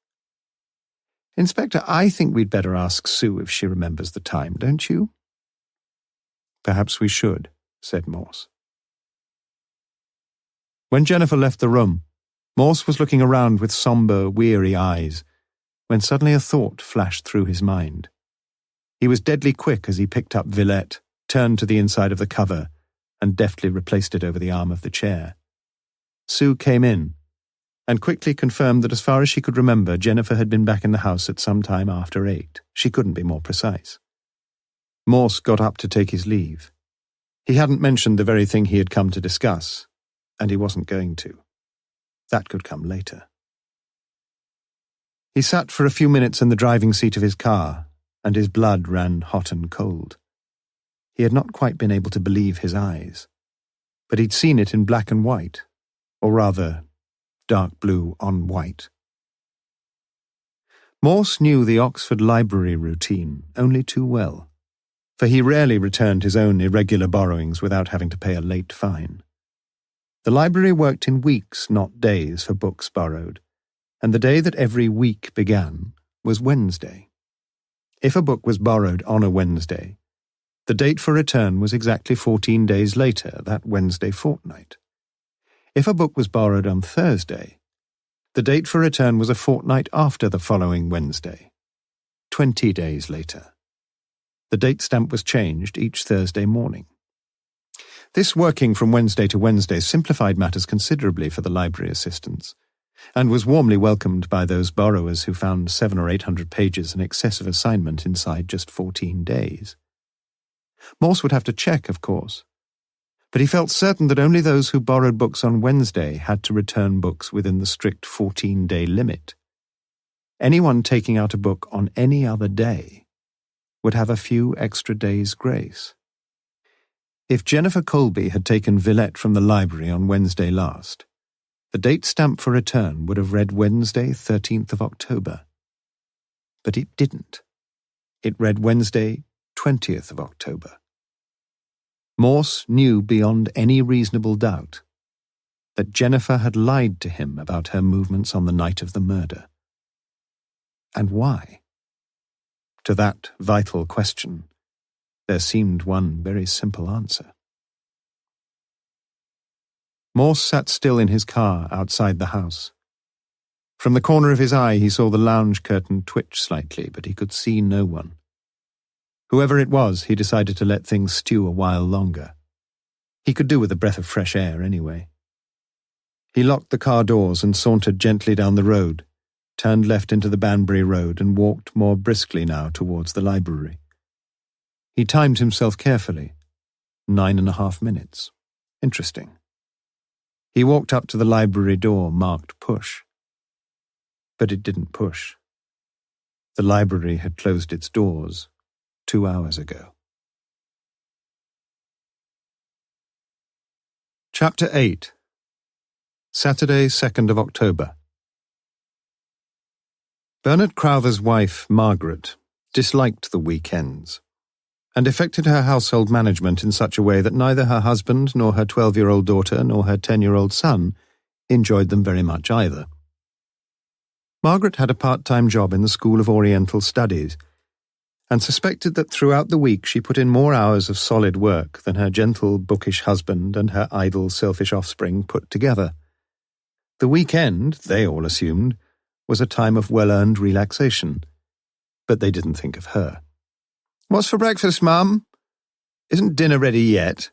"Inspector, I think we'd better ask Sue if she remembers the time, don't you?" "Perhaps we should," said Morse. When Jennifer left the room, Morse was looking around with sombre, weary eyes, when suddenly a thought flashed through his mind. He was deadly quick as he picked up Villette, turned to the inside of the cover, and deftly replaced it over the arm of the chair. Sue came in, and quickly confirmed that as far as she could remember, Jennifer had been back in the house at some time after 8. She couldn't be more precise. Morse got up to take his leave. He hadn't mentioned the very thing he had come to discuss, and he wasn't going to. That could come later. He sat for a few minutes in the driving seat of his car, and his blood ran hot and cold. He had not quite been able to believe his eyes, but he'd seen it in black and white, or rather, dark blue on white. Morse knew the Oxford Library routine only too well, for he rarely returned his own irregular borrowings without having to pay a late fine. The library worked in weeks, not days, for books borrowed, and the day that every week began was Wednesday. If a book was borrowed on a Wednesday, the date for return was exactly 14 days later, that Wednesday fortnight. If a book was borrowed on Thursday, the date for return was a fortnight after the following Wednesday, 20 days later. The date stamp was changed each Thursday morning. This working from Wednesday to Wednesday simplified matters considerably for the library assistants, and was warmly welcomed by those borrowers who found 700 or 800 pages in excess of assignment inside just 14 days. Morse would have to check, of course, but he felt certain that only those who borrowed books on Wednesday had to return books within the strict 14-day limit. Anyone taking out a book on any other day would have a few extra days' grace. If Jennifer Colby had taken Villette from the library on Wednesday last, the date stamp for return would have read Wednesday, 13th of October. But it didn't. It read Wednesday, 20th of October. Morse knew beyond any reasonable doubt that Jennifer had lied to him about her movements on the night of the murder. And why? To that vital question, there seemed one very simple answer. Morse sat still in his car outside the house. From the corner of his eye he saw the lounge curtain twitch slightly, but he could see no one. Whoever it was, he decided to let things stew a while longer. He could do with a breath of fresh air anyway. He locked the car doors and sauntered gently down the road, turned left into the Banbury Road and walked more briskly now towards the library. He timed himself carefully. 9.5 minutes. Interesting. He walked up to the library door marked push. But it didn't push. The library had closed its doors 2 hours ago. Chapter 8. Saturday, 2nd of October. Bernard Crowther's wife, Margaret, disliked the weekends, and effected her household management in such a way that neither her husband nor her 12-year-old daughter nor her 10-year-old son enjoyed them very much either. Margaret had a part-time job in the School of Oriental Studies, and suspected that throughout the week she put in more hours of solid work than her gentle, bookish husband and her idle, selfish offspring put together. The weekend, they all assumed, was a time of well-earned relaxation, but they didn't think of her. "What's for breakfast, Mum? Isn't dinner ready yet?"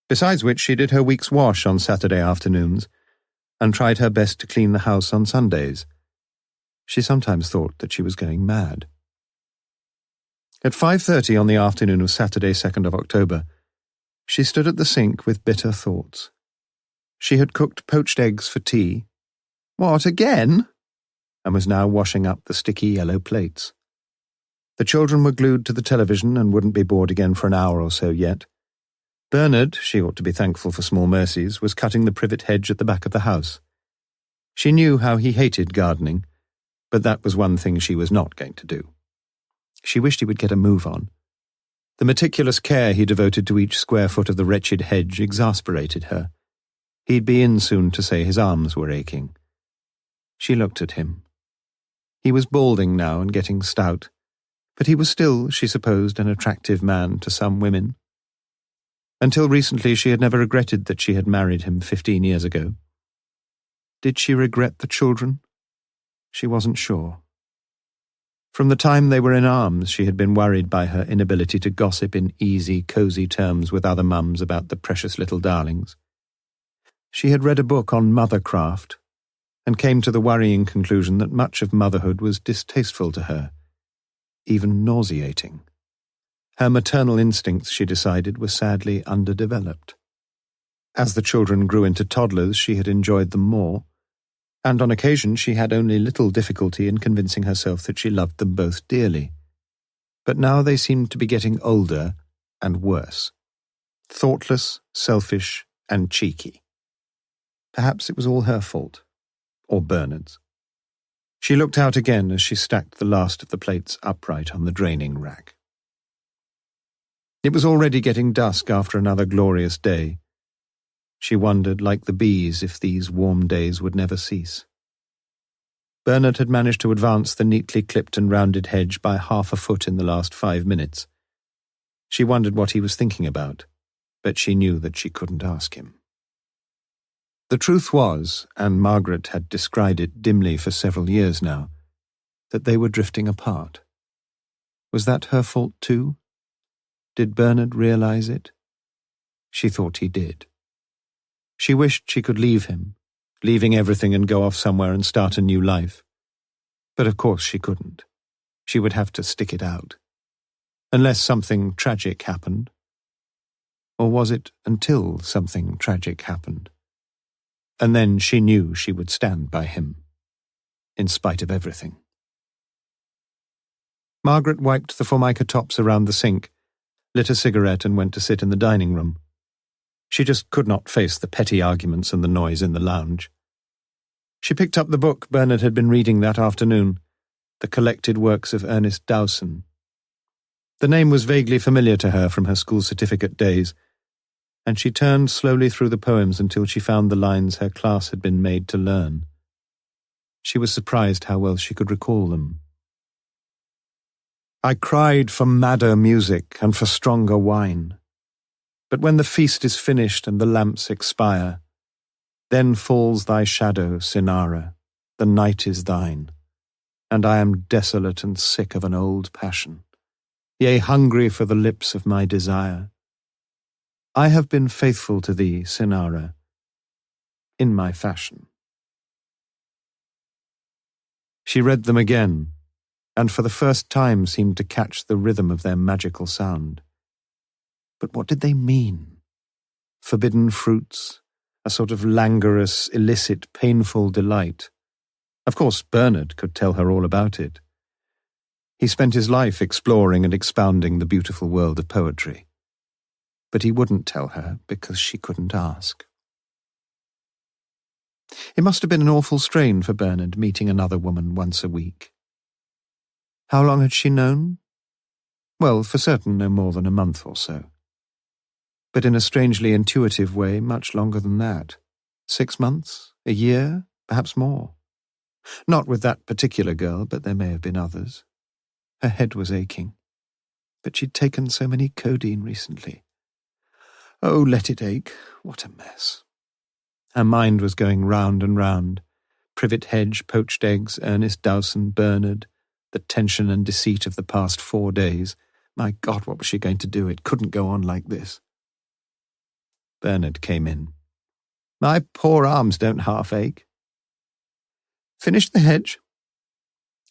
Besides which, she did her week's wash on Saturday afternoons, and tried her best to clean the house on Sundays. She sometimes thought that she was going mad. At 5:30 on the afternoon of Saturday, 2nd of October, she stood at the sink with bitter thoughts. She had cooked poached eggs for tea. What, again? And was now washing up the sticky yellow plates. The children were glued to the television and wouldn't be bored again for an hour or so yet. Bernard, she ought to be thankful for small mercies, was cutting the privet hedge at the back of the house. She knew how he hated gardening, but that was one thing she was not going to do. She wished he would get a move on. The meticulous care he devoted to each square foot of the wretched hedge exasperated her. He'd be in soon to say his arms were aching. She looked at him. He was balding now and getting stout, but he was still, she supposed, an attractive man to some women. Until recently she had never regretted that she had married him 15 years ago. Did she regret the children? She wasn't sure. From the time they were in arms, she had been worried by her inability to gossip in easy, cosy terms with other mums about the precious little darlings. She had read a book on mothercraft, and came to the worrying conclusion that much of motherhood was distasteful to her, even nauseating. Her maternal instincts, she decided, were sadly underdeveloped. As the children grew into toddlers, she had enjoyed them more, and on occasion she had only little difficulty in convincing herself that she loved them both dearly. But now they seemed to be getting older and worse. Thoughtless, selfish, and cheeky. Perhaps it was all her fault. Or Bernard's. She looked out again as she stacked the last of the plates upright on the draining rack. It was already getting dusk after another glorious day. She wondered, like the bees, if these warm days would never cease. Bernard had managed to advance the neatly clipped and rounded hedge by 1/2 foot in the last 5 minutes. She wondered what he was thinking about, but she knew that she couldn't ask him. The truth was, and Margaret had descried it dimly for several years now, that they were drifting apart. Was that her fault too? Did Bernard realize it? She thought he did. She wished she could leave him, leaving everything and go off somewhere and start a new life. But of course she couldn't. She would have to stick it out. Unless something tragic happened. Or was it until something tragic happened? And then she knew she would stand by him, in spite of everything. Margaret wiped the formica tops around the sink, lit a cigarette and went to sit in the dining room. She just could not face the petty arguments and the noise in the lounge. She picked up the book Bernard had been reading that afternoon, The Collected Works of Ernest Dowson. The name was vaguely familiar to her from her school certificate days, and she turned slowly through the poems until she found the lines her class had been made to learn. She was surprised how well she could recall them. I cried for madder music and for stronger wine. But when the feast is finished and the lamps expire, then falls thy shadow, Cinara, the night is thine, and I am desolate and sick of an old passion, yea, hungry for the lips of my desire. I have been faithful to thee, Sinara, in my fashion. She read them again, and for the first time seemed to catch the rhythm of their magical sound. But what did they mean? Forbidden fruits, a sort of languorous, illicit, painful delight. Of course, Bernard could tell her all about it. He spent his life exploring and expounding the beautiful world of poetry. But he wouldn't tell her because she couldn't ask. It must have been an awful strain for Bernard meeting another woman once a week. How long had she known? Well, for certain no more than a month or so. But in a strangely intuitive way, much longer than that. 6 months? A year? Perhaps more. Not with that particular girl, but there may have been others. Her head was aching. But she'd taken so many codeine recently. Oh, let it ache. What a mess. Her mind was going round and round. Privet Hedge, poached eggs, Ernest Dowson, Bernard, the tension and deceit of the past 4 days. My God, what was she going to do? It couldn't go on like this. Bernard came in. My poor arms don't half ache. Finished the hedge?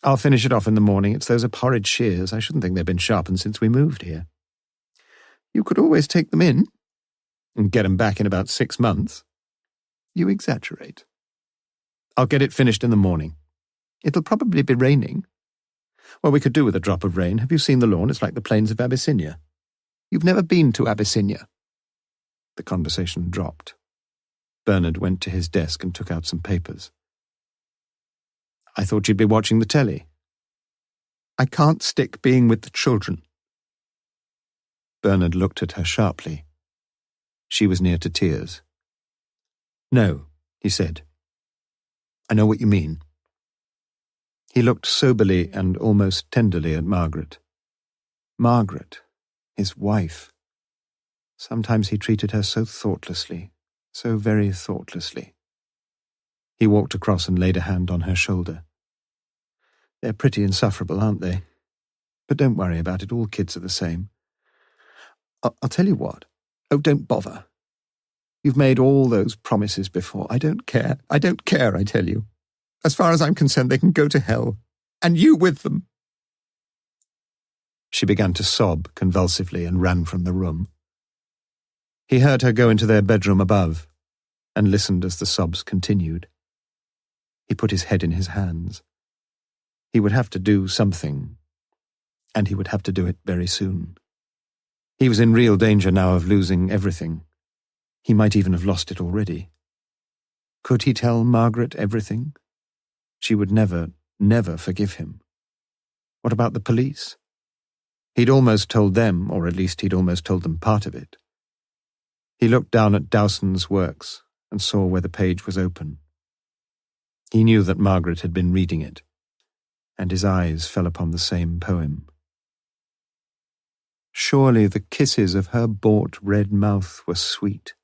I'll finish it off in the morning. It's those horrid shears. I shouldn't think they've been sharpened since we moved here. You could always take them in and get them back in about 6 months. You exaggerate. I'll get it finished in the morning. It'll probably be raining. Well, we could do with a drop of rain. Have you seen the lawn? It's like the plains of Abyssinia. You've never been to Abyssinia. The conversation dropped. Bernard went to his desk and took out some papers. I thought you'd be watching the telly. I can't stick being with the children. Bernard looked at her sharply. She was near to tears. No, he said. I know what you mean. He looked soberly and almost tenderly at Margaret. Margaret, his wife. Sometimes he treated her so thoughtlessly, so very thoughtlessly. He walked across and laid a hand on her shoulder. They're pretty insufferable, aren't they? But don't worry about it, all kids are the same. I'll tell you what. Oh, don't bother. You've made all those promises before. I don't care. I don't care, I tell you. As far as I'm concerned, they can go to hell. And you with them. She began to sob convulsively and ran from the room. He heard her go into their bedroom above and listened as the sobs continued. He put his head in his hands. He would have to do something, and he would have to do it very soon. He was in real danger now of losing everything. He might even have lost it already. Could he tell Margaret everything? She would never, never forgive him. What about the police? He'd almost told them, or at least he'd almost told them part of it. He looked down at Dowson's works and saw where the page was open. He knew that Margaret had been reading it, and his eyes fell upon the same poem. Surely the kisses of her bought red mouth were sweet,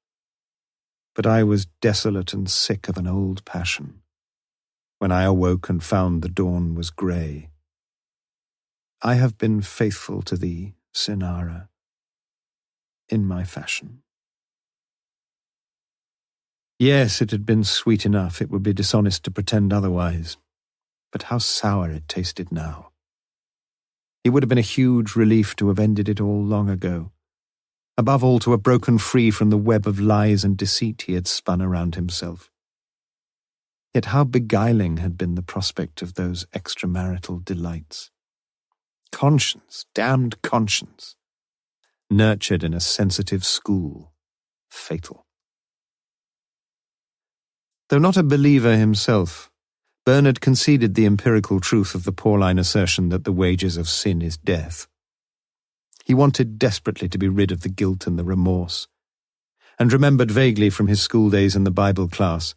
but I was desolate and sick of an old passion, when I awoke and found the dawn was grey. I have been faithful to thee, Sinara, in my fashion. Yes, it had been sweet enough. It would be dishonest to pretend otherwise. But how sour it tasted now. It would have been a huge relief to have ended it all long ago. Above all, to have broken free from the web of lies and deceit he had spun around himself. Yet how beguiling had been the prospect of those extramarital delights. Conscience, damned conscience. Nurtured in a sensitive school. Fatal. Though not a believer himself, Bernard conceded the empirical truth of the Pauline assertion that the wages of sin is death. He wanted desperately to be rid of the guilt and the remorse, and remembered vaguely from his school days in the Bible class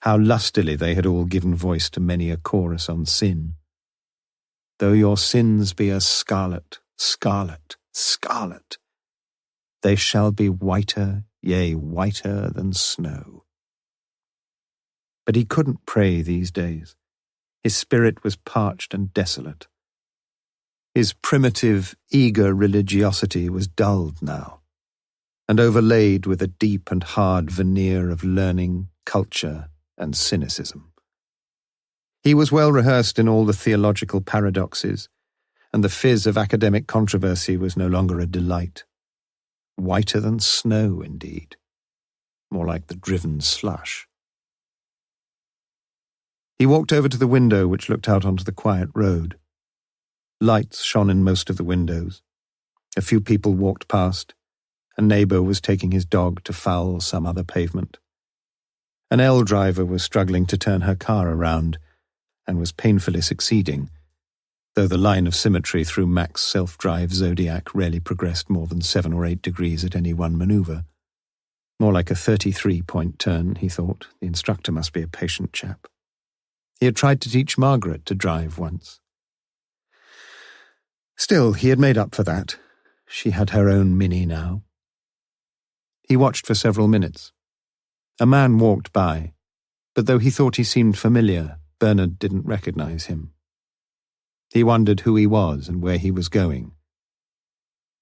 how lustily they had all given voice to many a chorus on sin. Though your sins be as scarlet, scarlet, scarlet, they shall be whiter, yea, whiter than snow. But he couldn't pray these days. His spirit was parched and desolate. His primitive, eager religiosity was dulled now, and overlaid with a deep and hard veneer of learning, culture, and cynicism. He was well rehearsed in all the theological paradoxes, and the fizz of academic controversy was no longer a delight. Whiter than snow, indeed. More like the driven slush. He walked over to the window which looked out onto the quiet road. Lights shone in most of the windows. A few people walked past. A neighbour was taking his dog to foul some other pavement. An L driver was struggling to turn her car around, and was painfully succeeding, though the line of symmetry through Mac's self-drive Zodiac rarely progressed more than 7 or 8 degrees at any one manoeuvre. More like a 33-point turn, he thought. The instructor must be a patient chap. He had tried to teach Margaret to drive once. Still, he had made up for that. She had her own Mini now. He watched for several minutes. A man walked by, but though he thought he seemed familiar, Bernard didn't recognize him. He wondered who he was and where he was going,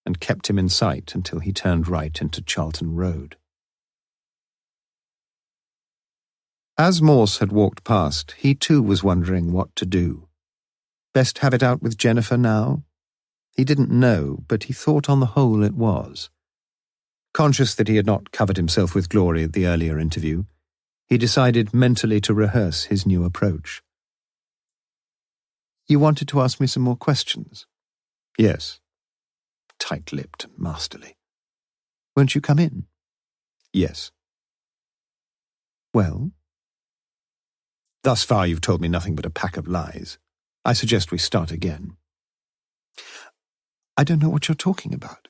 and kept him in sight until he turned right into Charlton Road. As Morse had walked past, he too was wondering what to do. Best have it out with Jennifer now? He didn't know, but he thought on the whole it was. Conscious that he had not covered himself with glory at the earlier interview, he decided mentally to rehearse his new approach. "You wanted to ask me some more questions?" "Yes." Tight-lipped and masterly. "Won't you come in?" "Yes." "Well?" "Thus far you've told me nothing but a pack of lies. I suggest we start again." "I don't know what you're talking about."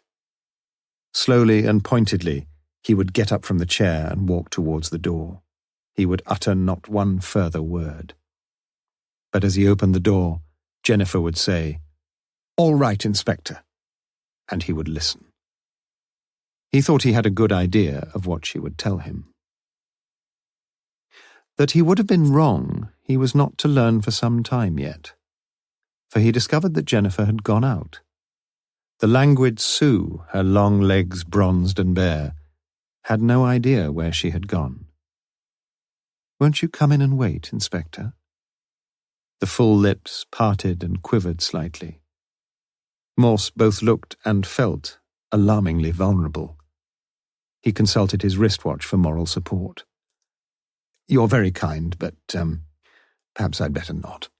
Slowly and pointedly, he would get up from the chair and walk towards the door. He would utter not one further word. But as he opened the door, Jennifer would say, "All right, Inspector," and he would listen. He thought he had a good idea of what she would tell him. That he would have been wrong, he was not to learn for some time yet, for he discovered that Jennifer had gone out. The languid Sue, her long legs bronzed and bare, had no idea where she had gone. "Won't you come in and wait, Inspector?" The full lips parted and quivered slightly. Morse both looked and felt alarmingly vulnerable. He consulted his wristwatch for moral support. "You're very kind, but perhaps I'd better not."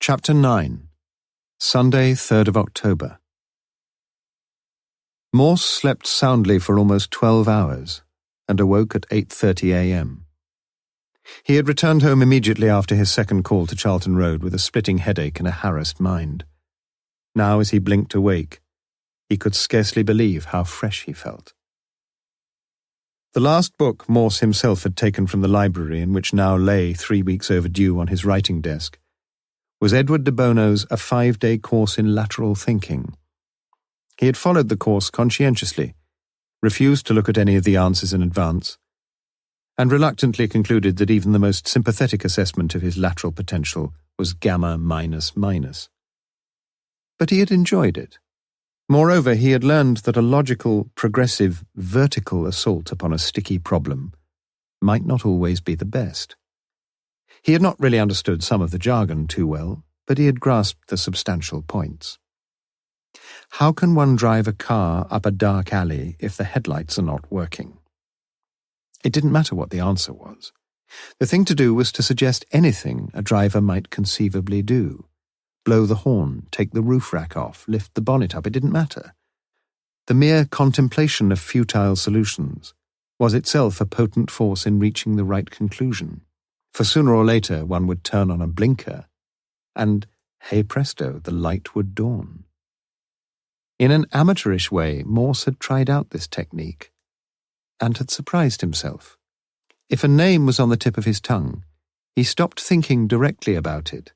Chapter 9. Sunday, 3rd of October. Morse slept soundly for almost 12 hours and awoke at 8:30 a.m. He had returned home immediately after his second call to Charlton Road with a splitting headache and a harassed mind. Now, as he blinked awake, he could scarcely believe how fresh he felt. The last book Morse himself had taken from the library, and which now lay 3 weeks overdue on his writing desk, was Edward de Bono's A 5-Day Course in Lateral Thinking. He had followed the course conscientiously, refused to look at any of the answers in advance, and reluctantly concluded that even the most sympathetic assessment of his lateral potential was gamma minus minus. But he had enjoyed it. Moreover, he had learned that a logical, progressive, vertical assault upon a sticky problem might not always be the best. He had not really understood some of the jargon too well, but he had grasped the substantial points. How can one drive a car up a dark alley if the headlights are not working? It didn't matter what the answer was. The thing to do was to suggest anything a driver might conceivably do. Blow the horn, take the roof rack off, lift the bonnet up, it didn't matter. The mere contemplation of futile solutions was itself a potent force in reaching the right conclusion, for sooner or later one would turn on a blinker, and, hey presto, the light would dawn. In an amateurish way, Morse had tried out this technique, and had surprised himself. If a name was on the tip of his tongue, he stopped thinking directly about it,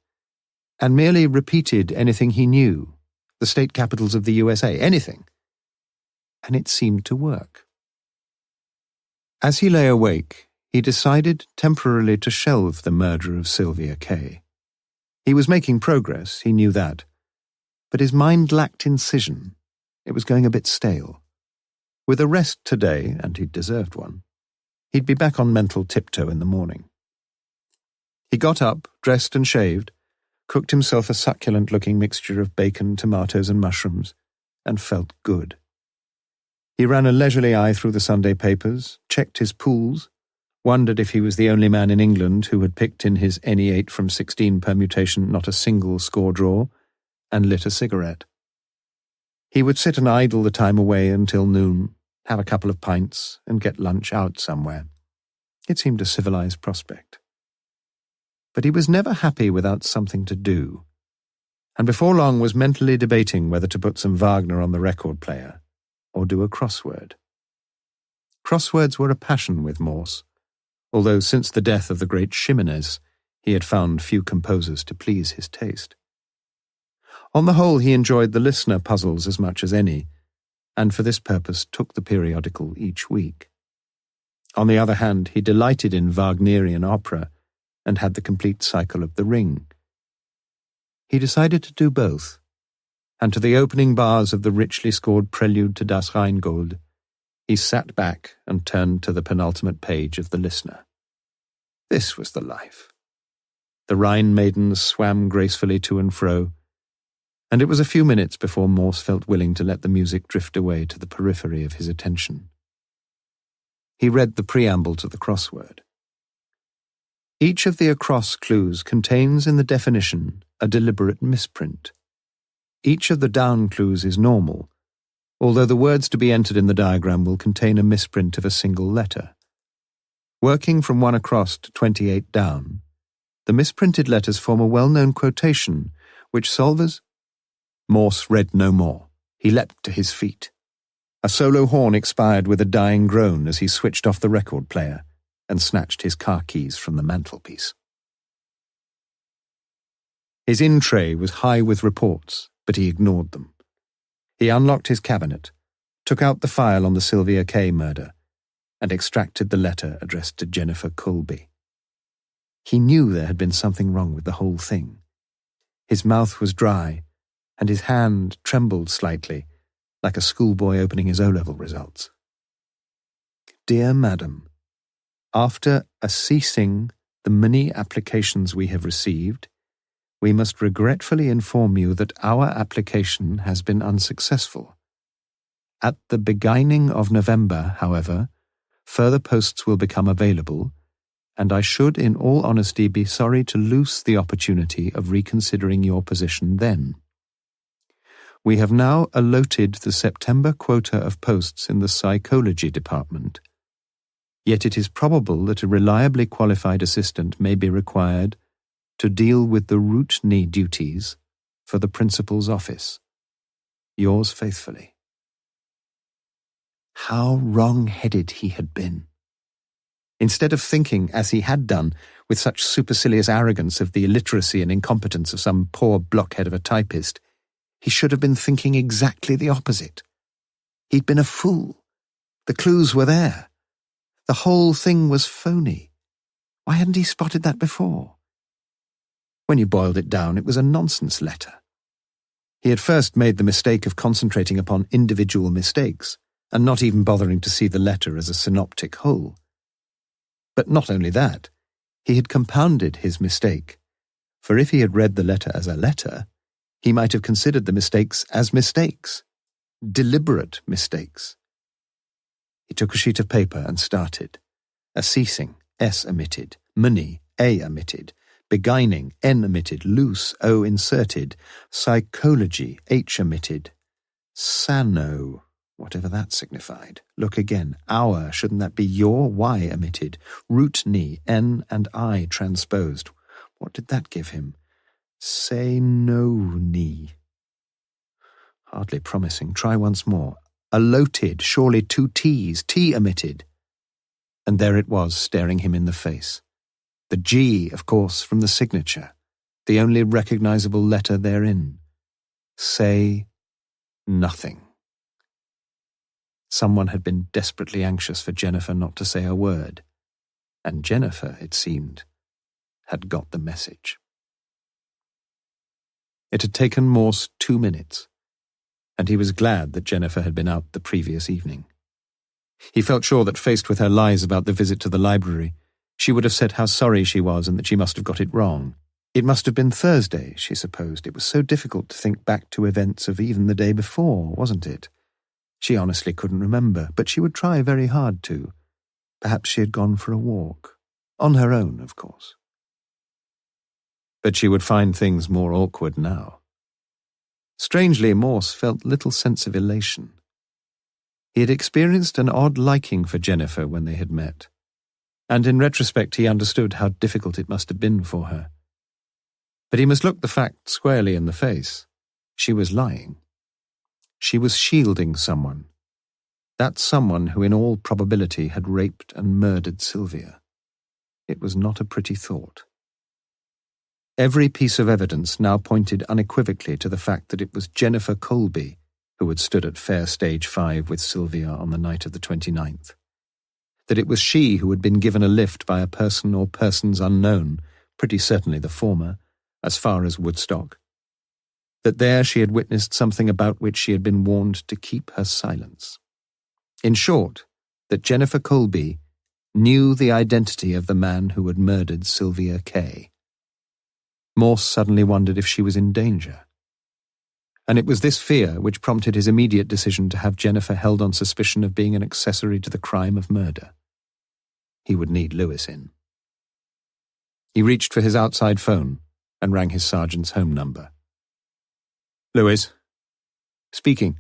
and merely repeated anything he knew, the state capitals of the USA, anything. And it seemed to work. As he lay awake, he decided temporarily to shelve the murder of Sylvia Kay. He was making progress, he knew that, but his mind lacked incision. It was going a bit stale. With a rest today, and he'd deserved one, he'd be back on mental tiptoe in the morning. He got up, dressed and shaved, cooked himself a succulent-looking mixture of bacon, tomatoes and mushrooms, and felt good. He ran a leisurely eye through the Sunday papers, checked his pools, wondered if he was the only man in England who had picked in his any 8 from 16 permutation not a single score draw, and lit a cigarette. He would sit and idle the time away until noon, have a couple of pints, and get lunch out somewhere. It seemed a civilized prospect. But he was never happy without something to do, and before long was mentally debating whether to put some Wagner on the record player or do a crossword. Crosswords were a passion with Morse, although since the death of the great Ximenes, he had found few composers to please his taste. On the whole, he enjoyed the listener puzzles as much as any, and for this purpose took the periodical each week. On the other hand, he delighted in Wagnerian opera and had the complete cycle of The Ring. He decided to do both, and to the opening bars of the richly scored prelude to Das Rheingold, he sat back and turned to the penultimate page of The Listener. This was the life. The Rhine maidens swam gracefully to and fro, and it was a few minutes before Morse felt willing to let the music drift away to the periphery of his attention. He read the preamble to the crossword. Each of the across clues contains in the definition a deliberate misprint. Each of the down clues is normal, although the words to be entered in the diagram will contain a misprint of a single letter. Working from 1 across to 28 down, the misprinted letters form a well-known quotation, which solvers... Morse read no more. He leapt to his feet. A solo horn expired with a dying groan as he switched off the record player and snatched his car keys from the mantelpiece. His in-tray was high with reports, but he ignored them. He unlocked his cabinet, took out the file on the Sylvia Kay murder, and extracted the letter addressed to Jennifer Colby. He knew there had been something wrong with the whole thing. His mouth was dry, and his hand trembled slightly, like a schoolboy opening his O-level results. Dear Madam, after assessing the many applications we have received, we must regretfully inform you that our application has been unsuccessful. At the beginning of November, however, further posts will become available, and I should in all honesty be sorry to lose the opportunity of reconsidering your position then. We have now allotted the September quota of posts in the psychology department, yet it is probable that a reliably qualified assistant may be required to deal with the routine duties for the principal's office. Yours faithfully. How wrong-headed he had been. Instead of thinking, as he had done, with such supercilious arrogance of the illiteracy and incompetence of some poor blockhead of a typist, he should have been thinking exactly the opposite. He'd been a fool. The clues were there. The whole thing was phony. Why hadn't he spotted that before? When you boiled it down, it was a nonsense letter. He had first made the mistake of concentrating upon individual mistakes, and not even bothering to see the letter as a synoptic whole. But not only that, he had compounded his mistake, for if he had read the letter as a letter, he might have considered the mistakes as mistakes, deliberate mistakes. He took a sheet of paper and started. Assessing, S omitted, money, A omitted, beguiling, N omitted, loose, O inserted, psychology, H omitted, sano, whatever that signified. Look again. Our, shouldn't that be your? Y omitted. Root knee, N and I transposed. What did that give him? Say no knee. Hardly promising. Try once more. Allotted, surely 2 T's, T omitted. And there it was, staring him in the face. The G, of course, from the signature, the only recognizable letter therein. Say nothing. Someone had been desperately anxious for Jennifer not to say a word. and Jennifer, it seemed, had got the message. It had taken Morse 2 minutes, and he was glad that Jennifer had been out the previous evening. He felt sure that, faced with her lies about the visit to the library, she would have said how sorry she was and that she must have got it wrong. It must have been Thursday, she supposed. It was so difficult to think back to events of even the day before, wasn't it? She honestly couldn't remember, but she would try very hard to. Perhaps she had gone for a walk. On her own, of course. But she would find things more awkward now. Strangely, Morse felt little sense of elation. He had experienced an odd liking for Jennifer when they had met, and in retrospect he understood how difficult it must have been for her. But he must look the fact squarely in the face. She was lying. She was shielding someone. That someone who in all probability had raped and murdered Sylvia. It was not a pretty thought. Every piece of evidence now pointed unequivocally to the fact that it was Jennifer Colby who had stood at Fair Stage 5 with Sylvia on the night of the 29th. That it was she who had been given a lift by a person or persons unknown, pretty certainly the former, as far as Woodstock. That there she had witnessed something about which she had been warned to keep her silence. In short, that Jennifer Colby knew the identity of the man who had murdered Sylvia Kay. Morse suddenly wondered if she was in danger. And it was this fear which prompted his immediate decision to have Jennifer held on suspicion of being an accessory to the crime of murder. He would need Lewis in. He reached for his outside phone and rang his sergeant's home number. Lewis. Speaking.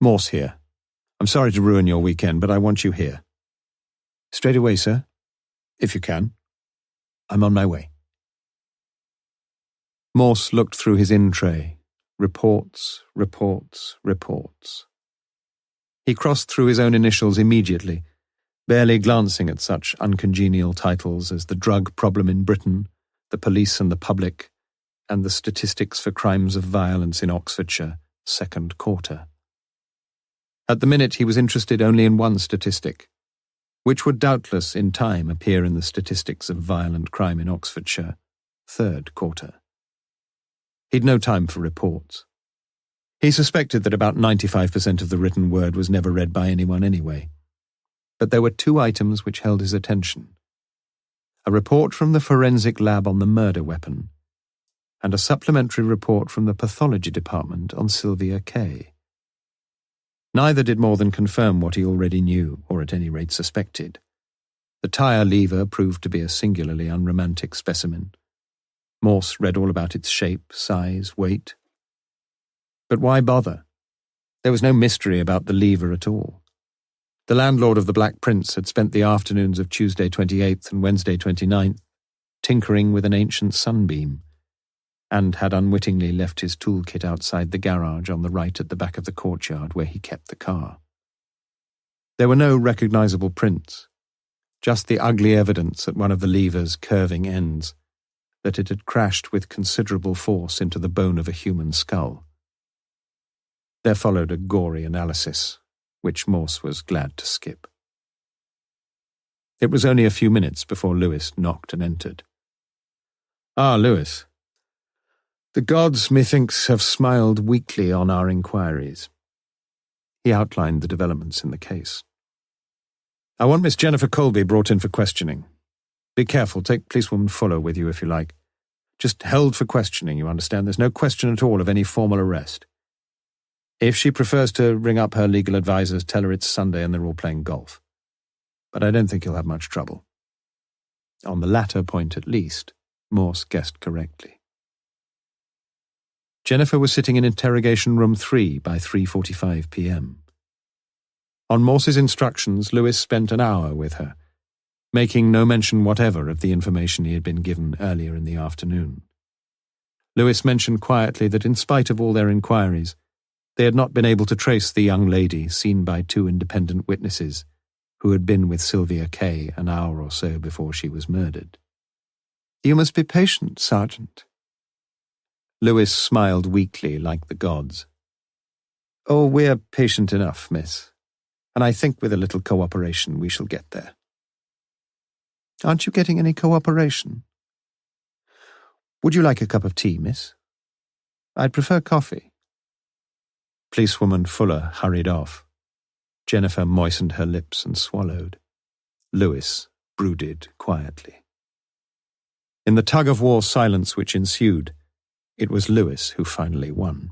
Morse here. I'm sorry to ruin your weekend, but I want you here. Straight away, sir. If you can. I'm on my way. Morse looked through his in-tray. Reports, reports, reports. He crossed through his own initials immediately, barely glancing at such uncongenial titles as the drug problem in Britain, the police and the public, and the statistics for crimes of violence in Oxfordshire, second quarter. At the minute he was interested only in one statistic, which would doubtless in time appear in the statistics of violent crime in Oxfordshire, third quarter. He'd no time for reports. He suspected that about 95% of the written word was never read by anyone anyway. But there were 2 items which held his attention. A report from the forensic lab on the murder weapon, and a supplementary report from the pathology department on Sylvia Kay. Neither did more than confirm what he already knew, or at any rate suspected. The tire lever proved to be a singularly unromantic specimen. Morse read all about its shape, size, weight. But why bother? There was no mystery about the lever at all. The landlord of the Black Prince had spent the afternoons of Tuesday 28th and Wednesday 29th tinkering with an ancient sunbeam, and had unwittingly left his toolkit outside the garage on the right at the back of the courtyard where he kept the car. There were no recognizable prints, just the ugly evidence at one of the lever's curving ends that it had crashed with considerable force into the bone of a human skull. There followed a gory analysis, which Morse was glad to skip. It was only a few minutes before Lewis knocked and entered. Ah, Lewis. The gods, methinks, have smiled weakly on our inquiries. He outlined the developments in the case. I want Miss Jennifer Colby brought in for questioning. Be careful, take policewoman Fuller with you if you like. Just held for questioning, you understand? There's no question at all of any formal arrest. If she prefers to ring up her legal advisers, tell her it's Sunday and they're all playing golf. But I don't think you'll have much trouble. On the latter point at least, Morse guessed correctly. Jennifer was sitting in interrogation room 3 by 3:45 p.m. On Morse's instructions, Lewis spent an hour with her, making no mention whatever of the information he had been given earlier in the afternoon. Lewis mentioned quietly that in spite of all their inquiries, they had not been able to trace the young lady seen by 2 independent witnesses who had been with Sylvia Kay an hour or so before she was murdered. You must be patient, Sergeant. Lewis smiled weakly like the gods. Oh, we're patient enough, miss, and I think with a little cooperation we shall get there. Aren't you getting any cooperation? Would you like a cup of tea, miss? I'd prefer coffee. Policewoman Fuller hurried off. Jennifer moistened her lips and swallowed. Lewis brooded quietly. In the tug-of-war silence which ensued, it was Lewis who finally won.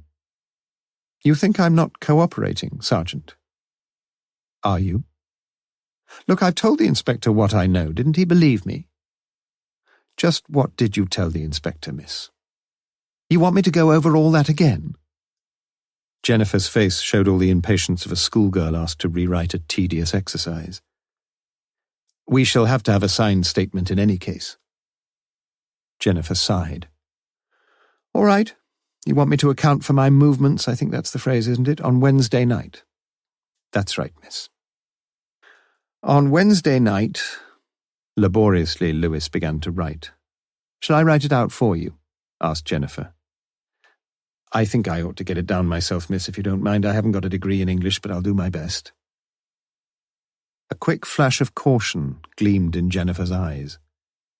You think I'm not cooperating, Sergeant? Are you? Look, I've told the inspector what I know. Didn't he believe me? Just what did you tell the inspector, miss? You want me to go over all that again? Jennifer's face showed all the impatience of a schoolgirl asked to rewrite a tedious exercise. We shall have to have a signed statement in any case. Jennifer sighed. All right. You want me to account for my movements, I think that's the phrase, isn't it, on Wednesday night? That's right, miss. On Wednesday night... Laboriously, Lewis began to write. Shall I write it out for you? Asked Jennifer. I think I ought to get it down myself, miss, if you don't mind. I haven't got a degree in English, but I'll do my best. A quick flash of caution gleamed in Jennifer's eyes.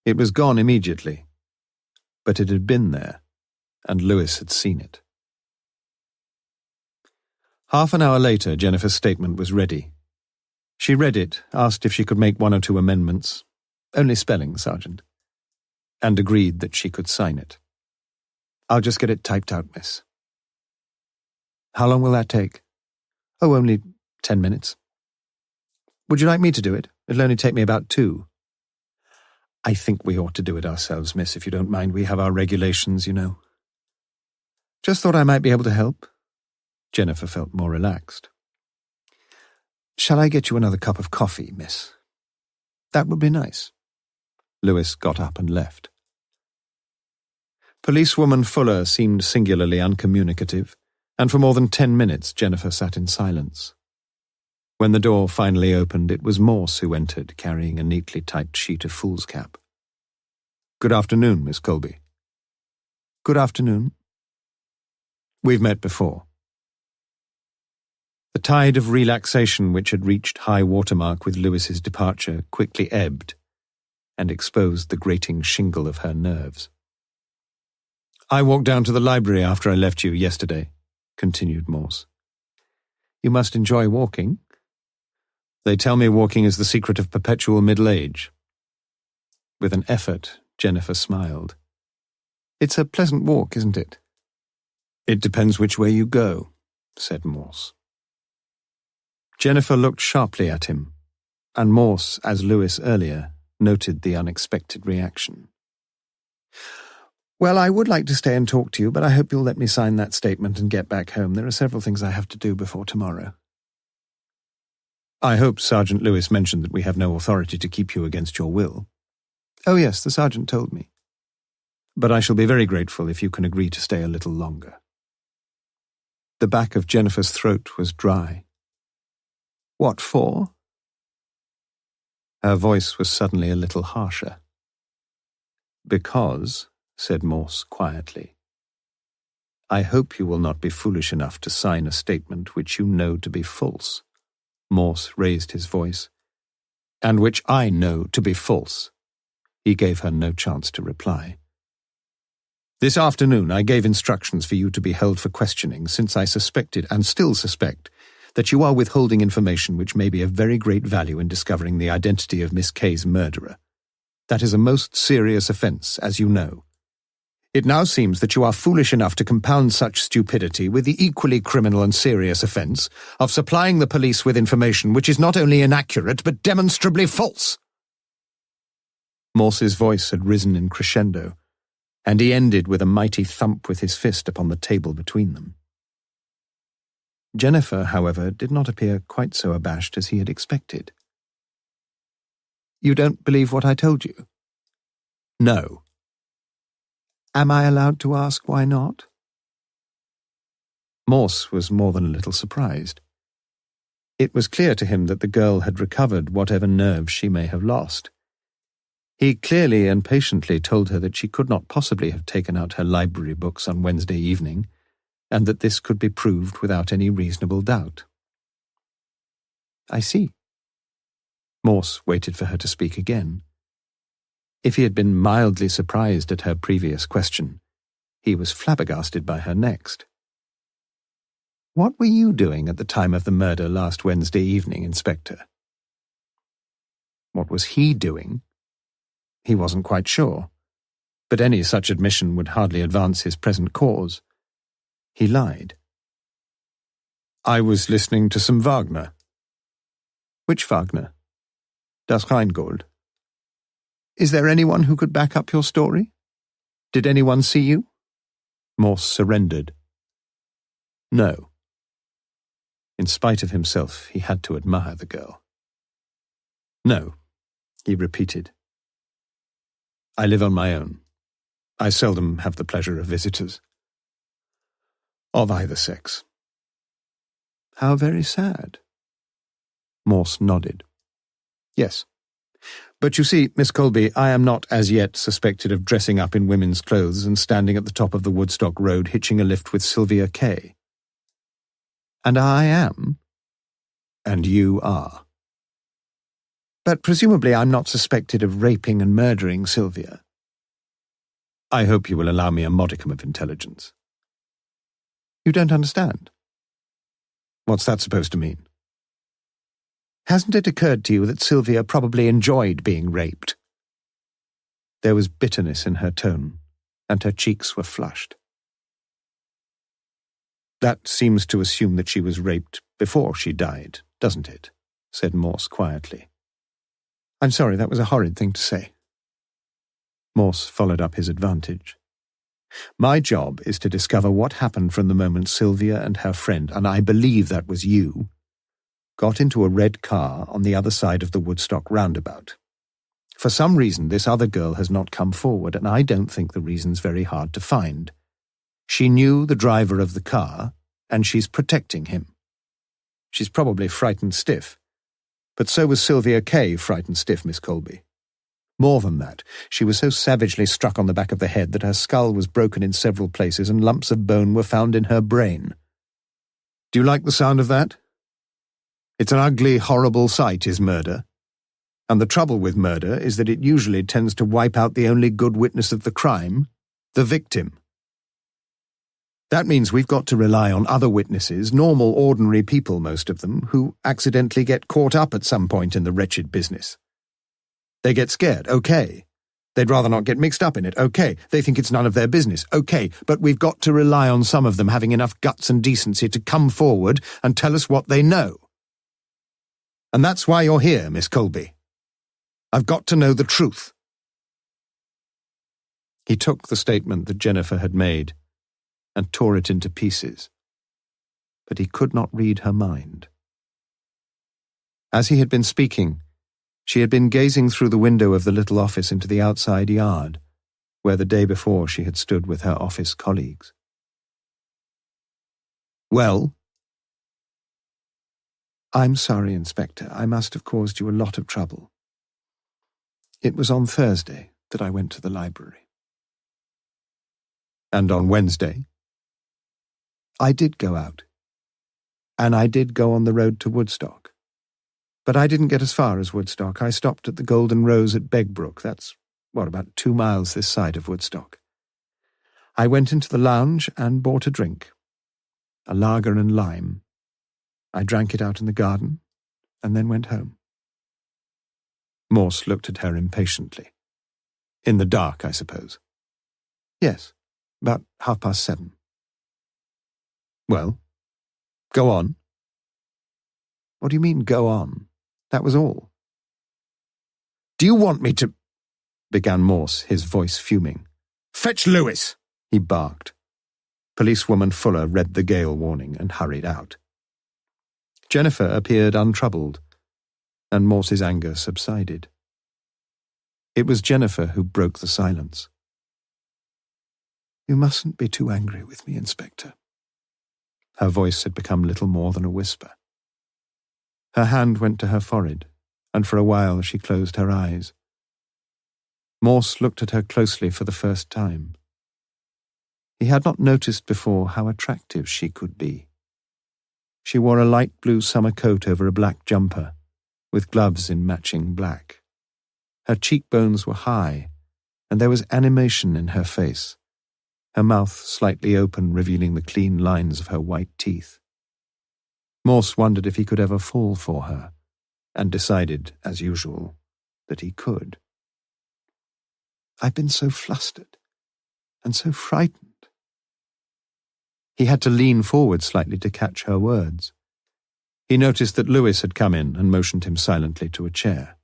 It was gone immediately, but it had been there, and Lewis had seen it. Half an hour later, Jennifer's statement was ready. She read it, asked if she could make 1 or 2 amendments, only spelling, Sergeant, and agreed that she could sign it. I'll just get it typed out, miss. How long will that take? Oh, only 10 minutes. Would you like me to do it? It'll only take me about 2. I think we ought to do it ourselves, miss, if you don't mind. We have our regulations, you know. Just thought I might be able to help. Jennifer felt more relaxed. Shall I get you another cup of coffee, miss? That would be nice. Lewis got up and left. Policewoman Fuller seemed singularly uncommunicative, and for more than 10 minutes Jennifer sat in silence. When the door finally opened, it was Morse who entered, carrying a neatly typed sheet of foolscap. "Good afternoon, Miss Colby." "Good afternoon." "We've met before." The tide of relaxation which had reached high watermark with Lewis's departure quickly ebbed and exposed the grating shingle of her nerves. "I walked down to the library after I left you yesterday," continued Morse. "You must enjoy walking." "They tell me walking is the secret of perpetual middle age." With an effort, Jennifer smiled. "It's a pleasant walk, isn't it?" "It depends which way you go," said Morse. Jennifer looked sharply at him, and Morse, as Lewis earlier, noted the unexpected reaction. "Well, I would like to stay and talk to you, but I hope you'll let me sign that statement and get back home. There are several things I have to do before tomorrow." "I hope Sergeant Lewis mentioned that we have no authority to keep you against your will." "Oh yes, the sergeant told me." "But I shall be very grateful if you can agree to stay a little longer." The back of Jennifer's throat was dry. "What for?" Her voice was suddenly a little harsher. "Because," said Morse quietly, "I hope you will not be foolish enough to sign a statement which you know to be false." Morse raised his voice. "And which I know to be false." He gave her no chance to reply. "This afternoon I gave instructions for you to be held for questioning, since I suspected, and still suspect, that you are withholding information which may be of very great value in discovering the identity of Miss Kay's murderer. That is a most serious offence, as you know. It now seems that you are foolish enough to compound such stupidity with the equally criminal and serious offence of supplying the police with information which is not only inaccurate but demonstrably false." Morse's voice had risen in crescendo, and he ended with a mighty thump with his fist upon the table between them. Jennifer, however, did not appear quite so abashed as he had expected. "You don't believe what I told you?" "No." "Am I allowed to ask why not?" Morse was more than a little surprised. It was clear to him that the girl had recovered whatever nerve she may have lost. He clearly and patiently told her that she could not possibly have taken out her library books on Wednesday evening, and that this could be proved without any reasonable doubt. "I see." Morse waited for her to speak again, If he had been mildly surprised at her previous question, he was flabbergasted by her next. "What were you doing at the time of the murder last Wednesday evening, Inspector?" What was he doing? He wasn't quite sure, but any such admission would hardly advance his present cause. He lied. "I was listening to some Wagner." "Which Wagner?" Das Rheingold. "Is there anyone who could back up your story? Did anyone see you?" Morse surrendered. No. In spite of himself, he had to admire the girl. "No," he repeated. "I live on my own. I seldom have the pleasure of visitors. Of either sex." "How very sad." Morse nodded. "Yes. But you see, Miss Colby, I am not as yet suspected of dressing up in women's clothes and standing at the top of the Woodstock Road hitching a lift with Sylvia Kay." "And I am?" "And you are." "But presumably I'm not suspected of raping and murdering Sylvia." "I hope you will allow me a modicum of intelligence." "You don't understand." "What's that supposed to mean?" "Hasn't it occurred to you that Sylvia probably enjoyed being raped?" There was bitterness in her tone, and her cheeks were flushed. "That seems to assume that she was raped before she died, doesn't it?" said Morse quietly. "I'm sorry, that was a horrid thing to say." Morse followed up his advantage. "My job is to discover what happened from the moment Sylvia and her friend, and I believe that was you, got into a red car on the other side of the Woodstock roundabout. For some reason, this other girl has not come forward, and I don't think the reason's very hard to find. She knew the driver of the car, and she's protecting him. She's probably frightened stiff. But so was Sylvia Kay frightened stiff, Miss Colby. More than that, she was so savagely struck on the back of the head that her skull was broken in several places and lumps of bone were found in her brain. Do you like the sound of that? It's an ugly, horrible sight, is murder. And the trouble with murder is that it usually tends to wipe out the only good witness of the crime, the victim. That means we've got to rely on other witnesses, normal, ordinary people, most of them, who accidentally get caught up at some point in the wretched business. They get scared, okay. They'd rather not get mixed up in it, okay. They think it's none of their business, okay. But we've got to rely on some of them having enough guts and decency to come forward and tell us what they know. And that's why you're here, Miss Colby. I've got to know the truth." He took the statement that Jennifer had made and tore it into pieces, but he could not read her mind. As he had been speaking, she had been gazing through the window of the little office into the outside yard, where the day before she had stood with her office colleagues. "Well?" "I'm sorry, Inspector. I must have caused you a lot of trouble. It was on Thursday that I went to the library." "And on Wednesday?" "I did go out. And I did go on the road to Woodstock. But I didn't get as far as Woodstock. I stopped at the Golden Rose at Begbrook. That's, about 2 miles this side of Woodstock. I went into the lounge and bought a drink. A lager and lime. I drank it out in the garden, and then went home." Morse looked at her impatiently. "In the dark, I suppose?" "Yes, about 7:30. "Well, go on." "What do you mean, go on? That was all." "Do you want me to—" began Morse, his voice fuming. "Fetch Lewis!" he barked. Policewoman Fuller read the gale warning and hurried out. Jennifer appeared untroubled, and Morse's anger subsided. It was Jennifer who broke the silence. "You mustn't be too angry with me, Inspector." Her voice had become little more than a whisper. Her hand went to her forehead, and for a while she closed her eyes. Morse looked at her closely for the first time. He had not noticed before how attractive she could be. She wore a light blue summer coat over a black jumper, with gloves in matching black. Her cheekbones were high, and there was animation in her face, her mouth slightly open, revealing the clean lines of her white teeth. Morse wondered if he could ever fall for her, and decided, as usual, that he could. "I've been so flustered, and so frightened." He had to lean forward slightly to catch her words. He noticed that Lewis had come in and motioned him silently to a chair.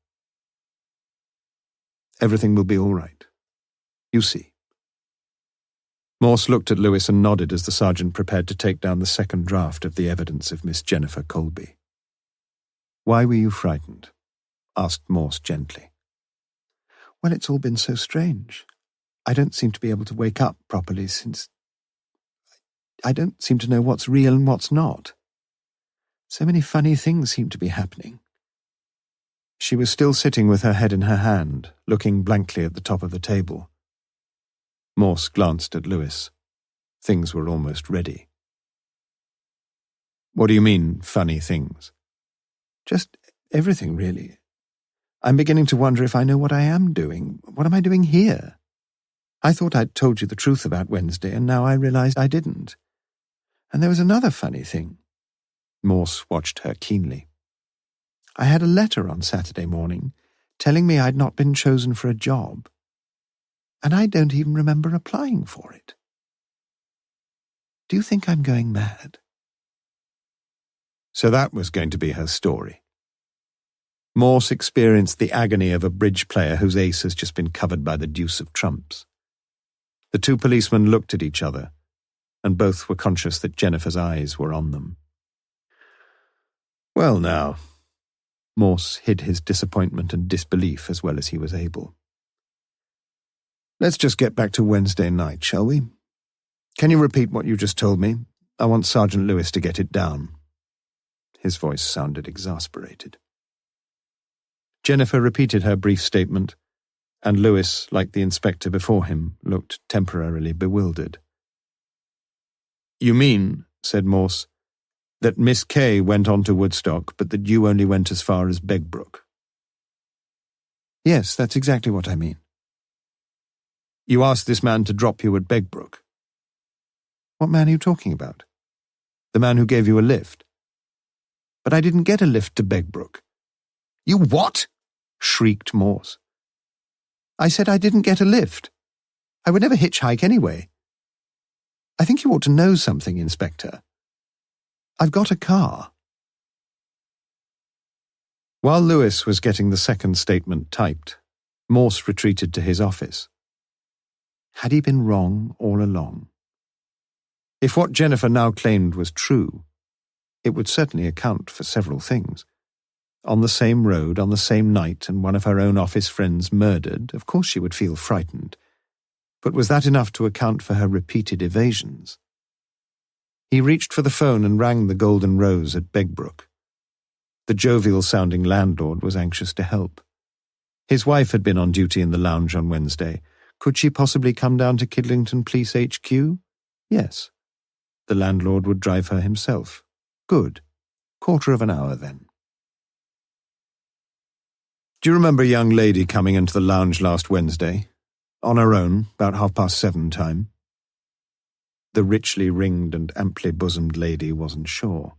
"Everything will be all right. You see." Morse looked at Lewis and nodded as the sergeant prepared to take down the second draft of the evidence of Miss Jennifer Colby. "Why were you frightened?" asked Morse gently. "Well, it's all been so strange. I don't seem to be able to wake up properly since... I don't seem to know what's real and what's not. So many funny things seem to be happening." She was still sitting with her head in her hand, looking blankly at the top of the table. Morse glanced at Lewis. Things were almost ready. "What do you mean, funny things?" "Just everything, really. I'm beginning to wonder if I know what I am doing. What am I doing here? I thought I'd told you the truth about Wednesday, and now I realized I didn't. And there was another funny thing." Morse watched her keenly. "I had a letter on Saturday morning telling me I'd not been chosen for a job, and I don't even remember applying for it. Do you think I'm going mad?" So that was going to be her story. Morse experienced the agony of a bridge player whose ace has just been covered by the deuce of trumps. The two policemen looked at each other, and both were conscious that Jennifer's eyes were on them. "Well now," Morse hid his disappointment and disbelief as well as he was able. "Let's just get back to Wednesday night, shall we? Can you repeat what you just told me? I want Sergeant Lewis to get it down." His voice sounded exasperated. Jennifer repeated her brief statement, and Lewis, like the inspector before him, looked temporarily bewildered. "You mean," said Morse, "that Miss Kay went on to Woodstock, but that you only went as far as Begbrook?" "Yes, that's exactly what I mean." "You asked this man to drop you at Begbrook?" "What man are you talking about?" "The man who gave you a lift." "But I didn't get a lift to Begbrook." "You what?" shrieked Morse. "I said I didn't get a lift. I would never hitchhike anyway. I think you ought to know something, Inspector. I've got a car." While Lewis was getting the second statement typed, Morse retreated to his office. Had he been wrong all along? If what Jennifer now claimed was true, it would certainly account for several things. On the same road, on the same night, and one of her own office friends murdered, of course she would feel frightened. But was that enough to account for her repeated evasions? He reached for the phone and rang the Golden Rose at Begbrook. The jovial-sounding landlord was anxious to help. His wife had been on duty in the lounge on Wednesday. Could she possibly come down to Kidlington Police HQ? Yes. The landlord would drive her himself. Good. Quarter of an hour, then. "Do you remember a young lady coming into the lounge last Wednesday? On her own, about 7:30 time?" The richly ringed and amply bosomed lady wasn't sure.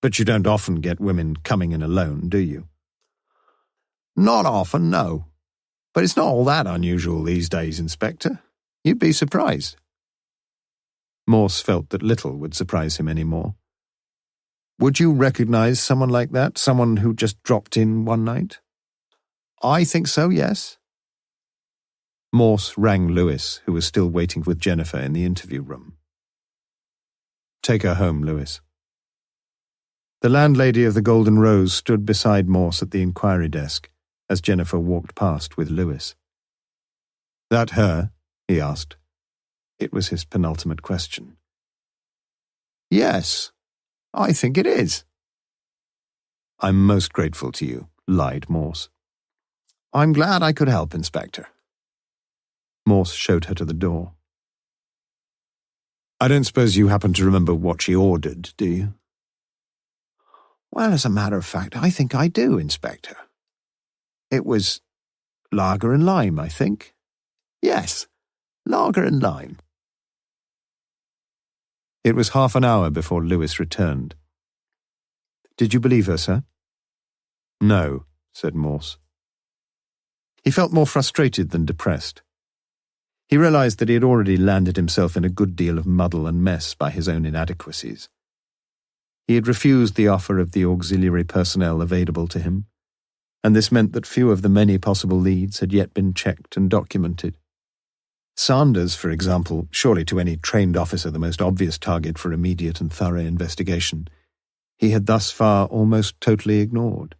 "But you don't often get women coming in alone, do you?" "Not often, no. But it's not all that unusual these days, Inspector. You'd be surprised." Morse felt that little would surprise him any more. "Would you recognize someone like that, someone who just dropped in one night?" "I think so, yes." Morse rang Lewis, who was still waiting with Jennifer in the interview room. "Take her home, Lewis." The landlady of the Golden Rose stood beside Morse at the inquiry desk as Jennifer walked past with Lewis. "That her?" he asked. It was his penultimate question. "Yes, I think it is." "I'm most grateful to you," lied Morse. "I'm glad I could help, Inspector." Morse showed her to the door. "I don't suppose you happen to remember what she ordered, do you?" "Well, as a matter of fact, I think I do, Inspector. It was lager and lime, I think." Yes, lager and lime. It was half an hour before Lewis returned. "Did you believe her, sir?" "No," said Morse. He felt more frustrated than depressed. He realized that he had already landed himself in a good deal of muddle and mess by his own inadequacies. He had refused the offer of the auxiliary personnel available to him, and this meant that few of the many possible leads had yet been checked and documented. Sanders, for example, surely to any trained officer the most obvious target for immediate and thorough investigation, he had thus far almost totally ignored.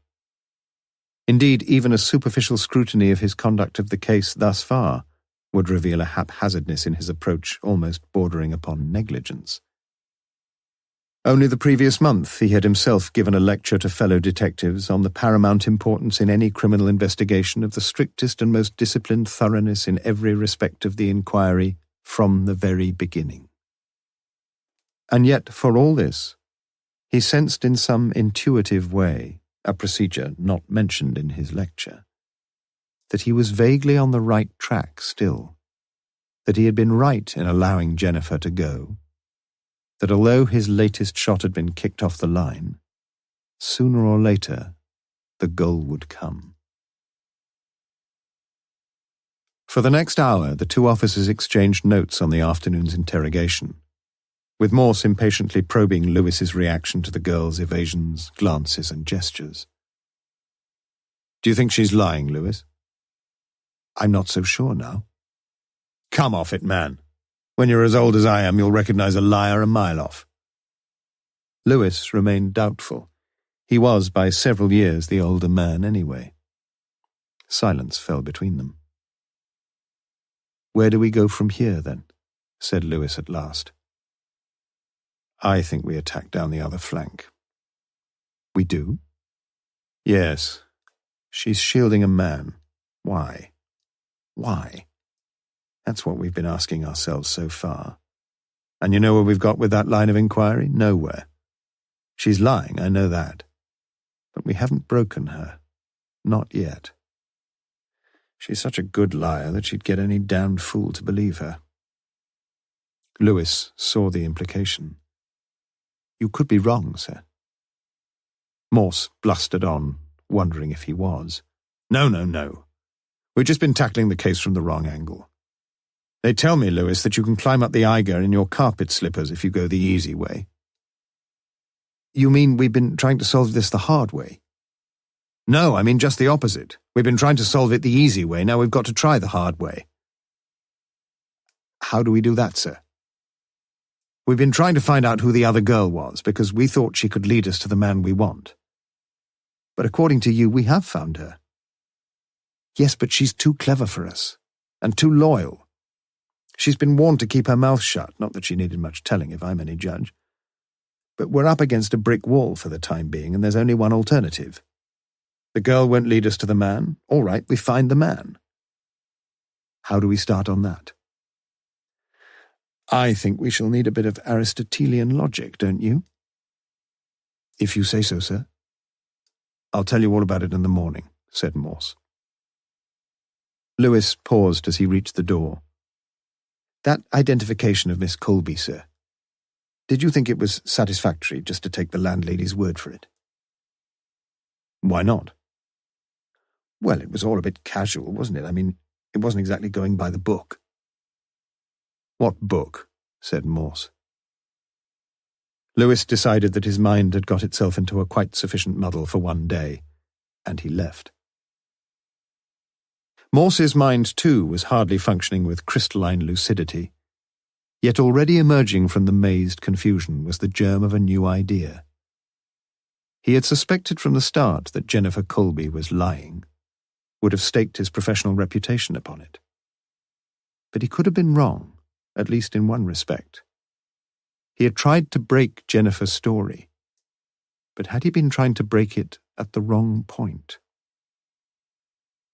Indeed, even a superficial scrutiny of his conduct of the case thus far would reveal a haphazardness in his approach almost bordering upon negligence. Only the previous month he had himself given a lecture to fellow detectives on the paramount importance in any criminal investigation of the strictest and most disciplined thoroughness in every respect of the inquiry from the very beginning. And yet, for all this, he sensed in some intuitive way, a procedure not mentioned in his lecture, that he was vaguely on the right track still, that he had been right in allowing Jennifer to go, that although his latest shot had been kicked off the line, sooner or later the goal would come. For the next hour, the two officers exchanged notes on the afternoon's interrogation, with Morse impatiently probing Lewis's reaction to the girl's evasions, glances, and gestures. "Do you think she's lying, Lewis?" "I'm not so sure now." "Come off it, man. When you're as old as I am, you'll recognize a liar a mile off." Lewis remained doubtful. He was, by several years, the older man anyway. Silence fell between them. "Where do we go from here, then?" said Lewis at last. "I think we attack down the other flank." "We do?" "Yes. She's shielding a man. Why? Why? That's what we've been asking ourselves so far. And you know where we've got with that line of inquiry? Nowhere. She's lying, I know that. But we haven't broken her. Not yet. She's such a good liar that she'd get any damned fool to believe her." Lewis saw the implication. "You could be wrong, sir." Morse blustered on, wondering if he was. No. We've just been tackling the case from the wrong angle. They tell me, Lewis, that you can climb up the Eiger in your carpet slippers if you go the easy way. "You mean we've been trying to solve this the hard way?" "No, I mean just the opposite. We've been trying to solve it the easy way, now we've got to try the hard way." "How do we do that, sir?" "We've been trying to find out who the other girl was, because we thought she could lead us to the man we want." "But according to you, we have found her." "Yes, but she's too clever for us, and too loyal. She's been warned to keep her mouth shut, not that she needed much telling if I'm any judge. But we're up against a brick wall for the time being, and there's only one alternative. The girl won't lead us to the man. All right, we find the man. How do we start on that?" "I think we shall need a bit of Aristotelian logic, don't you?" "If you say so, sir." "I'll tell you all about it in the morning," said Morse. Lewis paused as he reached the door. "That identification of Miss Colby, sir. Did you think it was satisfactory just to take the landlady's word for it?" "Why not?" "Well, it was all a bit casual, wasn't it? I mean, it wasn't exactly going by the book." "What book?" said Morse. Lewis decided that his mind had got itself into a quite sufficient muddle for one day, and he left. Morse's mind, too, was hardly functioning with crystalline lucidity, yet already emerging from the mazed confusion was the germ of a new idea. He had suspected from the start that Jennifer Colby was lying, would have staked his professional reputation upon it. But he could have been wrong, at least in one respect. He had tried to break Jennifer's story, but had he been trying to break it at the wrong point?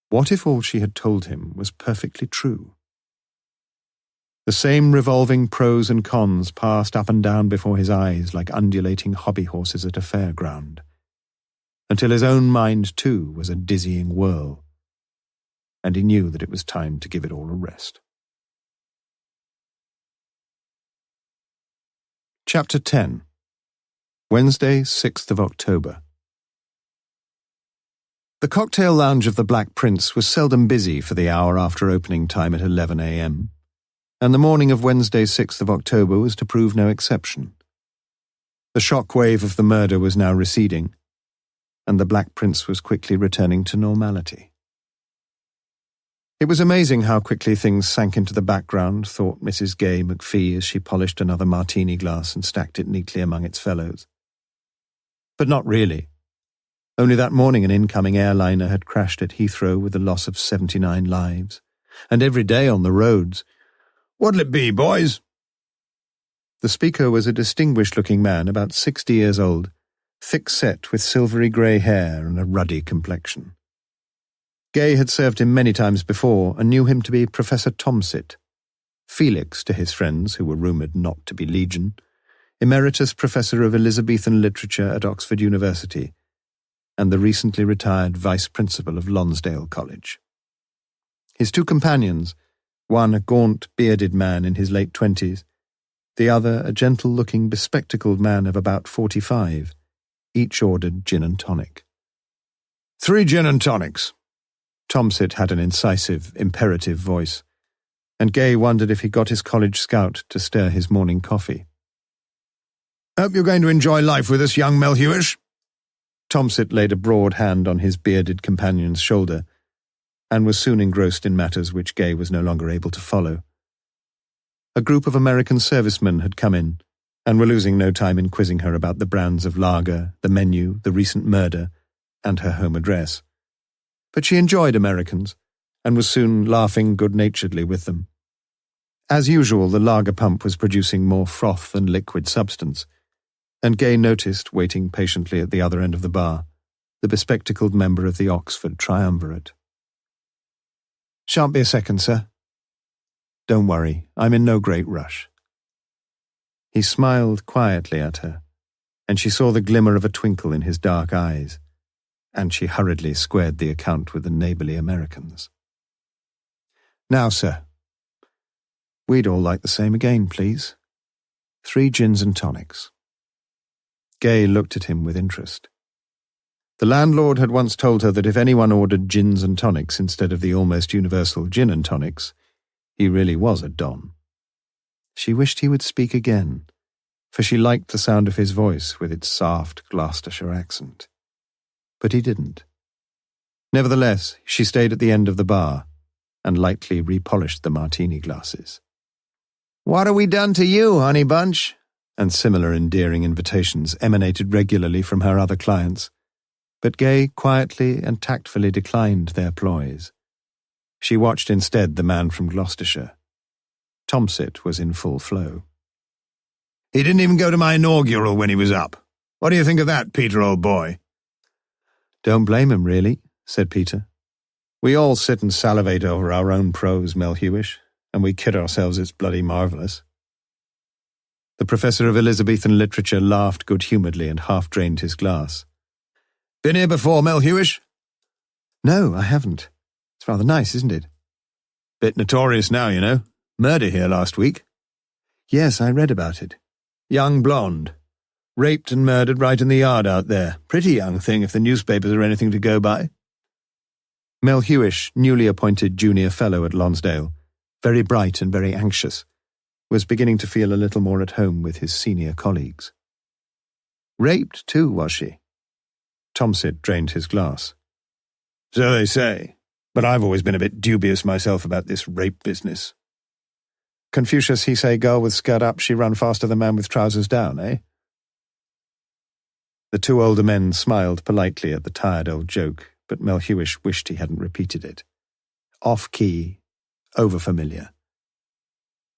What if all she had told him was perfectly true? The same revolving pros and cons passed up and down before his eyes like undulating hobby horses at a fairground, until his own mind, too, was a dizzying whirl. and he knew that it was time to give it all a rest. Chapter 10. Wednesday, 6th of October. The cocktail lounge of the Black Prince was seldom busy for the hour after opening time at 11 a.m., and the morning of Wednesday, 6th of October was to prove no exception. The shock wave of the murder was now receding, and the Black Prince was quickly returning to normality. It was amazing how quickly things sank into the background, thought Mrs. Gay McPhee as she polished another martini glass and stacked it neatly among its fellows. But not really. Only that morning an incoming airliner had crashed at Heathrow with the loss of 79 lives, and every day on the roads. "What'll it be, boys?" The speaker was a distinguished-looking man, about 60 years old, thick-set with silvery grey hair and a ruddy complexion. Gay had served him many times before and knew him to be Professor Tomsit, Felix to his friends, who were rumoured not to be legion, Emeritus Professor of Elizabethan Literature at Oxford University, and the recently retired Vice Principal of Lonsdale College. His two companions, one a gaunt, bearded man in his late 20s, the other a gentle-looking, bespectacled man of about 45, each ordered gin and tonic. 3 gin and tonics. Tomsit had an incisive, imperative voice, and Gay wondered if he got his college scout to stir his morning coffee. "Hope you're going to enjoy life with us, young Melhuish." Tomsit laid a broad hand on his bearded companion's shoulder, and was soon engrossed in matters which Gay was no longer able to follow. A group of American servicemen had come in, and were losing no time in quizzing her about the brands of lager, the menu, the recent murder, and her home address. But she enjoyed Americans, and was soon laughing good-naturedly with them. As usual, the lager pump was producing more froth than liquid substance, and Gay noticed, waiting patiently at the other end of the bar, the bespectacled member of the Oxford Triumvirate. "Shan't be a second, sir." "Don't worry, I'm in no great rush." He smiled quietly at her, and she saw the glimmer of a twinkle in his dark eyes, and she hurriedly squared the account with the neighbourly Americans. "Now, sir, we'd all like the same again, please. 3 gins and tonics." Gay looked at him with interest. The landlord had once told her that if anyone ordered gins and tonics instead of the almost universal gin and tonics, he really was a don. She wished he would speak again, for she liked the sound of his voice with its soft Gloucestershire accent. But he didn't. Nevertheless, she stayed at the end of the bar and lightly repolished the martini glasses. "What have we done to you, honey bunch?" and similar endearing invitations emanated regularly from her other clients, but Gay quietly and tactfully declined their ploys. She watched instead the man from Gloucestershire. Tomsit was in full flow. "He didn't even go to my inaugural when he was up. What do you think of that, Peter, old boy?" "Don't blame him, really," said Peter. "We all sit and salivate over our own prose, Melhuish, and we kid ourselves it's bloody marvellous." The Professor of Elizabethan Literature laughed good-humouredly and half-drained his glass. "Been here before, Melhuish?" "No, I haven't. It's rather nice, isn't it?" "Bit notorious now, you know. Murder here last week." "Yes, I read about it." "Young blonde. Raped and murdered right in the yard out there. Pretty young thing if the newspapers are anything to go by." Melhuish, newly appointed junior fellow at Lonsdale, very bright and very anxious, was beginning to feel a little more at home with his senior colleagues. "Raped, too, was she?" Tomsit drained his glass. "So they say, but I've always been a bit dubious myself about this rape business." "Confucius, he say girl with skirt up, she run faster than man with trousers down, eh?" The two older men smiled politely at the tired old joke, but Melhuish wished he hadn't repeated it. Off-key, over-familiar.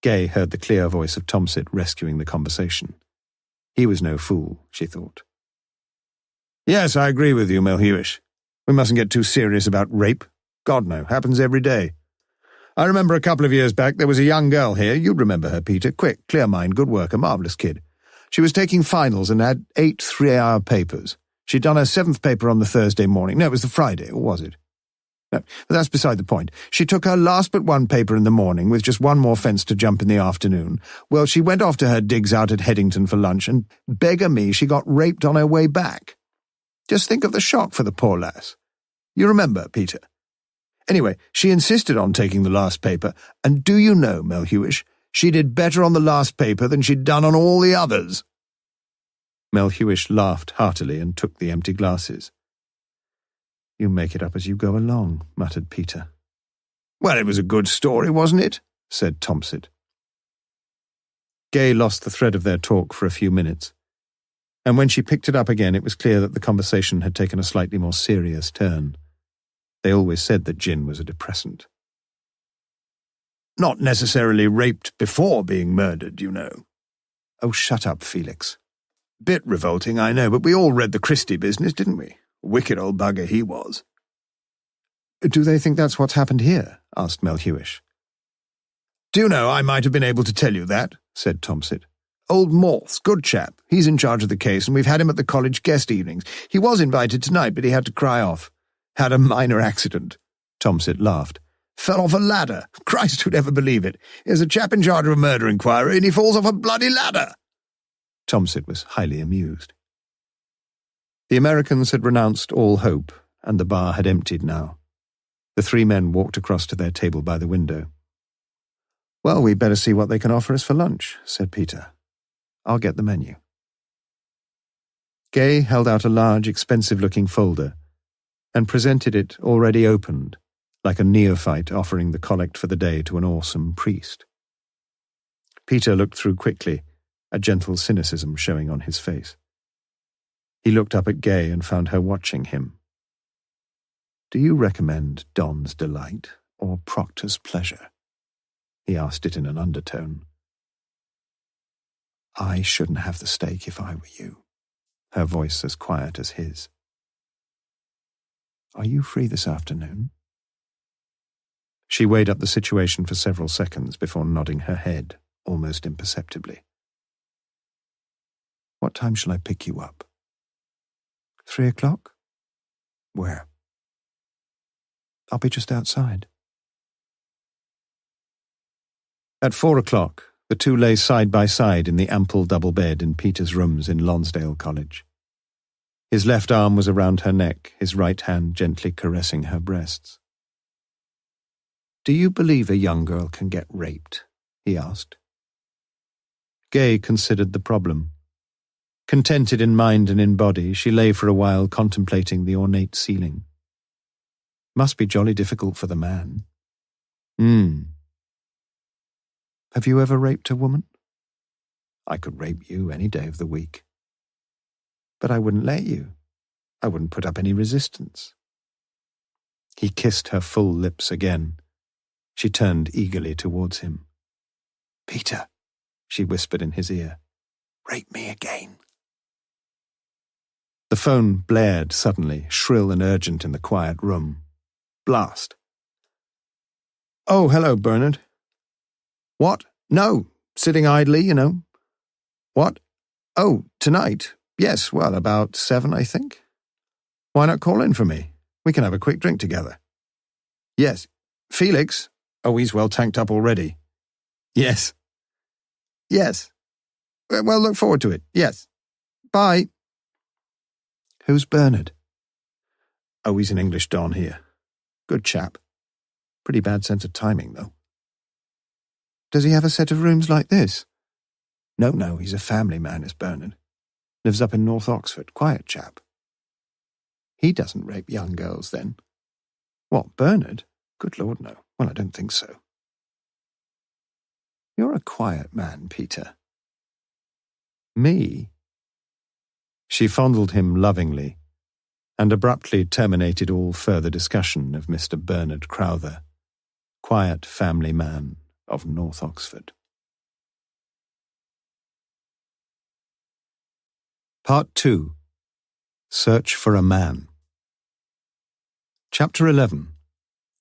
Gay heard the clear voice of Tomsit rescuing the conversation. He was no fool, she thought. "Yes, I agree with you, Melhuish. We mustn't get too serious about rape. God, no, happens every day. I remember a couple of years back there was a young girl here. You'd remember her, Peter. Quick, clear mind, good work, a marvellous kid. She was taking finals and had 8 3-hour papers. She'd done her 7th paper on the Thursday morning. No, it was the Friday, or was it? No, but that's beside the point. She took her last but one paper in the morning with just one more fence to jump in the afternoon. Well, she went off to her digs out at Headington for lunch, and beggar me, she got raped on her way back. Just think of the shock for the poor lass. You remember, Peter? Anyway, she insisted on taking the last paper, and do you know, Melhuish, she did better on the last paper than she'd done on all the others. Melhuish laughed heartily and took the empty glasses. You make it up as you go along, muttered Peter. Well, it was a good story, wasn't it? Said Tomsit. Gay lost the thread of their talk for a few minutes, and when she picked it up again it was clear that the conversation had taken a slightly more serious turn. They always said that gin was a depressant. Not necessarily raped before being murdered, you know. Oh, shut up, Felix. Bit revolting, I know, but we all read the Christie business, didn't we? Wicked old bugger he was. Do they think that's what's happened here? Asked Melhuish. Do you know, I might have been able to tell you that, said Tomsit. Old Morse, good chap. He's in charge of the case, and we've had him at the college guest evenings. He was invited tonight, but he had to cry off. Had a minor accident. Tomsit laughed. Fell off a ladder. Christ, who'd ever believe it? There's a chap in charge of a murder inquiry, and he falls off a bloody ladder. Tomsit was highly amused. The Americans had renounced all hope, and the bar had emptied now. The three men walked across to their table by the window. Well, we'd better see what they can offer us for lunch, said Peter. I'll get the menu. Gay held out a large, expensive-looking folder and presented it already opened, like a neophyte offering the collect for the day to an awesome priest. Peter looked through quickly, a gentle cynicism showing on his face. He looked up at Gay and found her watching him. Do you recommend Don's Delight or Proctor's Pleasure? He asked it in an undertone. I shouldn't have the steak if I were you, her voice as quiet as his. Are you free this afternoon? She weighed up the situation for several seconds before nodding her head, almost imperceptibly. What time shall I pick you up? 3 o'clock? Where? I'll be just outside. At 4 o'clock, the two lay side by side in the ample double bed in Peter's rooms in Lonsdale College. His left arm was around her neck, his right hand gently caressing her breasts. Do you believe a young girl can get raped? He asked. Gay considered the problem. Contented in mind and in body, she lay for a while contemplating the ornate ceiling. Must be jolly difficult for the man. Have you ever raped a woman? I could rape you any day of the week. But I wouldn't let you. I wouldn't put up any resistance. He kissed her full lips again. She turned eagerly towards him. Peter, she whispered in his ear, rape me again. The phone blared suddenly, shrill and urgent in the quiet room. Blast. Oh, hello, Bernard. What? No, sitting idly, you know. What? Oh, tonight. Yes, well, about 7, I think. Why not call in for me? We can have a quick drink together. Yes. Felix? Oh, he's well tanked up already. Yes. Yes. Well, look forward to it. Yes. Bye. Who's Bernard? Oh, he's an English Don here. Good chap. Pretty bad sense of timing, though. Does he have a set of rooms like this? No, he's a family man, is Bernard. Lives up in North Oxford, quiet chap. He doesn't rape young girls, then. What, Bernard? Good Lord, no. Well, I don't think so. You're a quiet man, Peter. Me? She fondled him lovingly, and abruptly terminated all further discussion of Mr. Bernard Crowther, quiet family man of North Oxford. Part 2. Search for a Man. Chapter 11.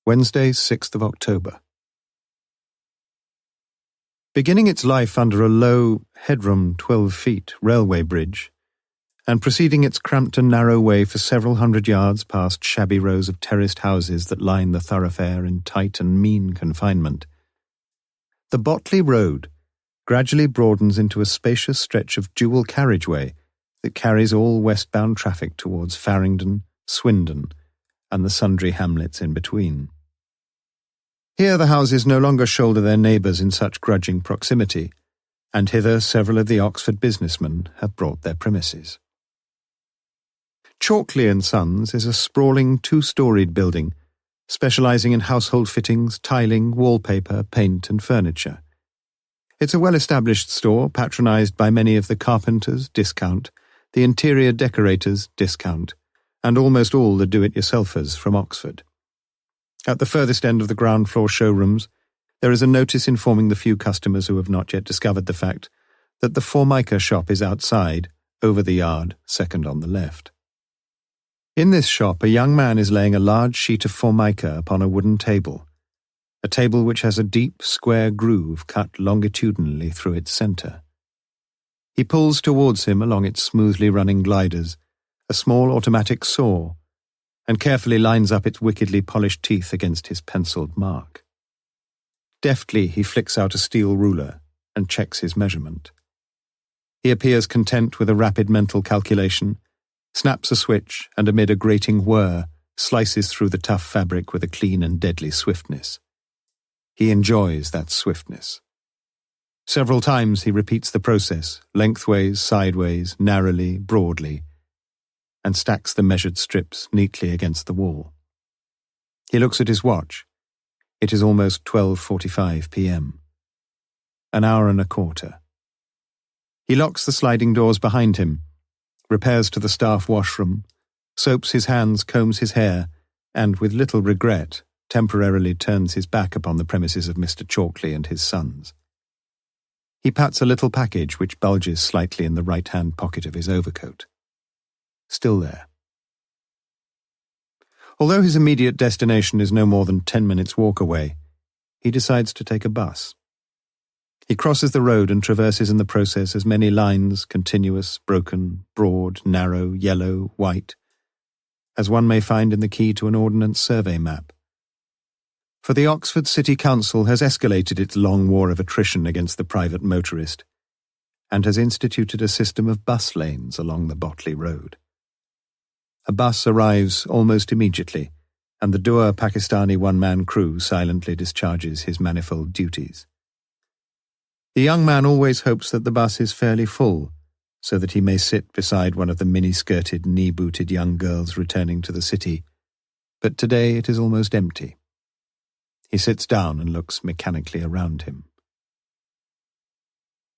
Wednesday, 6th of October. Beginning its life under a low, headroom 12 feet railway bridge, and proceeding its cramped and narrow way for several hundred yards past shabby rows of terraced houses that line the thoroughfare in tight and mean confinement, the Botley Road gradually broadens into a spacious stretch of dual carriageway that carries all westbound traffic towards Farringdon, Swindon, and the sundry hamlets in between. Here the houses no longer shoulder their neighbours in such grudging proximity, and hither several of the Oxford businessmen have brought their premises. Chalkley and Sons is a sprawling two-storied building, specialising in household fittings, tiling, wallpaper, paint and furniture. It's a well-established store patronised by many of the carpenters, discount, the interior decorators, discount, and almost all the do-it-yourselfers from Oxford. At the furthest end of the ground floor showrooms, there is a notice informing the few customers who have not yet discovered the fact that the Formica shop is outside, over the yard, second on the left. In this shop, a young man is laying a large sheet of Formica upon a wooden table, a table which has a deep, square groove cut longitudinally through its centre. He pulls towards him along its smoothly running gliders a small automatic saw, and carefully lines up its wickedly polished teeth against his pencilled mark. Deftly he flicks out a steel ruler and checks his measurement. He appears content with a rapid mental calculation, snaps a switch, and amid a grating whir, slices through the tough fabric with a clean and deadly swiftness. He enjoys that swiftness. Several times he repeats the process, lengthways, sideways, narrowly, broadly, and stacks the measured strips neatly against the wall. He looks at his watch. It is almost 12:45 p.m. An hour and a quarter. He locks the sliding doors behind him, repairs to the staff washroom, soaps his hands, combs his hair, and, with little regret, temporarily turns his back upon the premises of Mr. Chalkley and his sons. He pats a little package which bulges slightly in the right-hand pocket of his overcoat. Still there. Although his immediate destination is no more than 10 minutes' walk away, he decides to take a bus. He crosses the road and traverses in the process as many lines, continuous, broken, broad, narrow, yellow, white, as one may find in the key to an ordnance survey map. For the Oxford City Council has escalated its long war of attrition against the private motorist, and has instituted a system of bus lanes along the Botley Road. A bus arrives almost immediately, and the Dua Pakistani one-man crew silently discharges his manifold duties. The young man always hopes that the bus is fairly full, so that he may sit beside one of the mini-skirted, knee-booted young girls returning to the city, but today it is almost empty. He sits down and looks mechanically around him.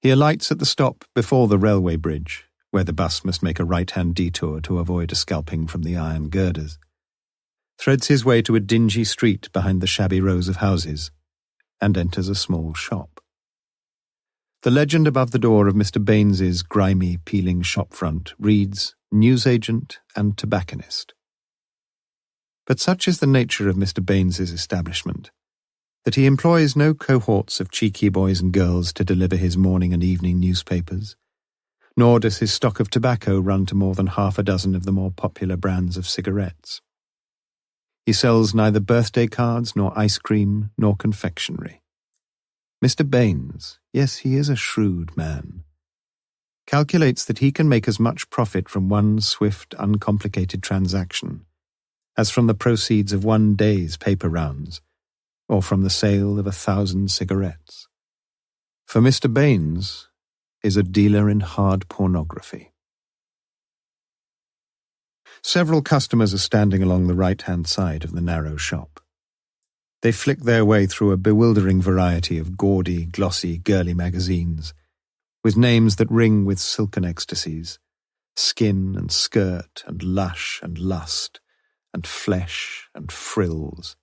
He alights at the stop before the railway bridge, where the bus must make a right-hand detour to avoid a scalping from the iron girders, threads his way to a dingy street behind the shabby rows of houses, and enters a small shop. The legend above the door of Mr. Baines's grimy, peeling shopfront reads, "Newsagent and Tobacconist." But such is the nature of Mr. Baines's establishment, that he employs no cohorts of cheeky boys and girls to deliver his morning and evening newspapers, nor does his stock of tobacco run to more than half a dozen of the more popular brands of cigarettes. He sells neither birthday cards nor ice cream nor confectionery. Mr. Baines, yes, he is a shrewd man, calculates that he can make as much profit from one swift, uncomplicated transaction as from the proceeds of one day's paper rounds, or from the sale of 1,000 cigarettes. For Mr. Baines is a dealer in hard pornography. Several customers are standing along the right-hand side of the narrow shop. They flick their way through a bewildering variety of gaudy, glossy, girly magazines, with names that ring with silken ecstasies, skin and skirt and lush and lust and flesh and frills.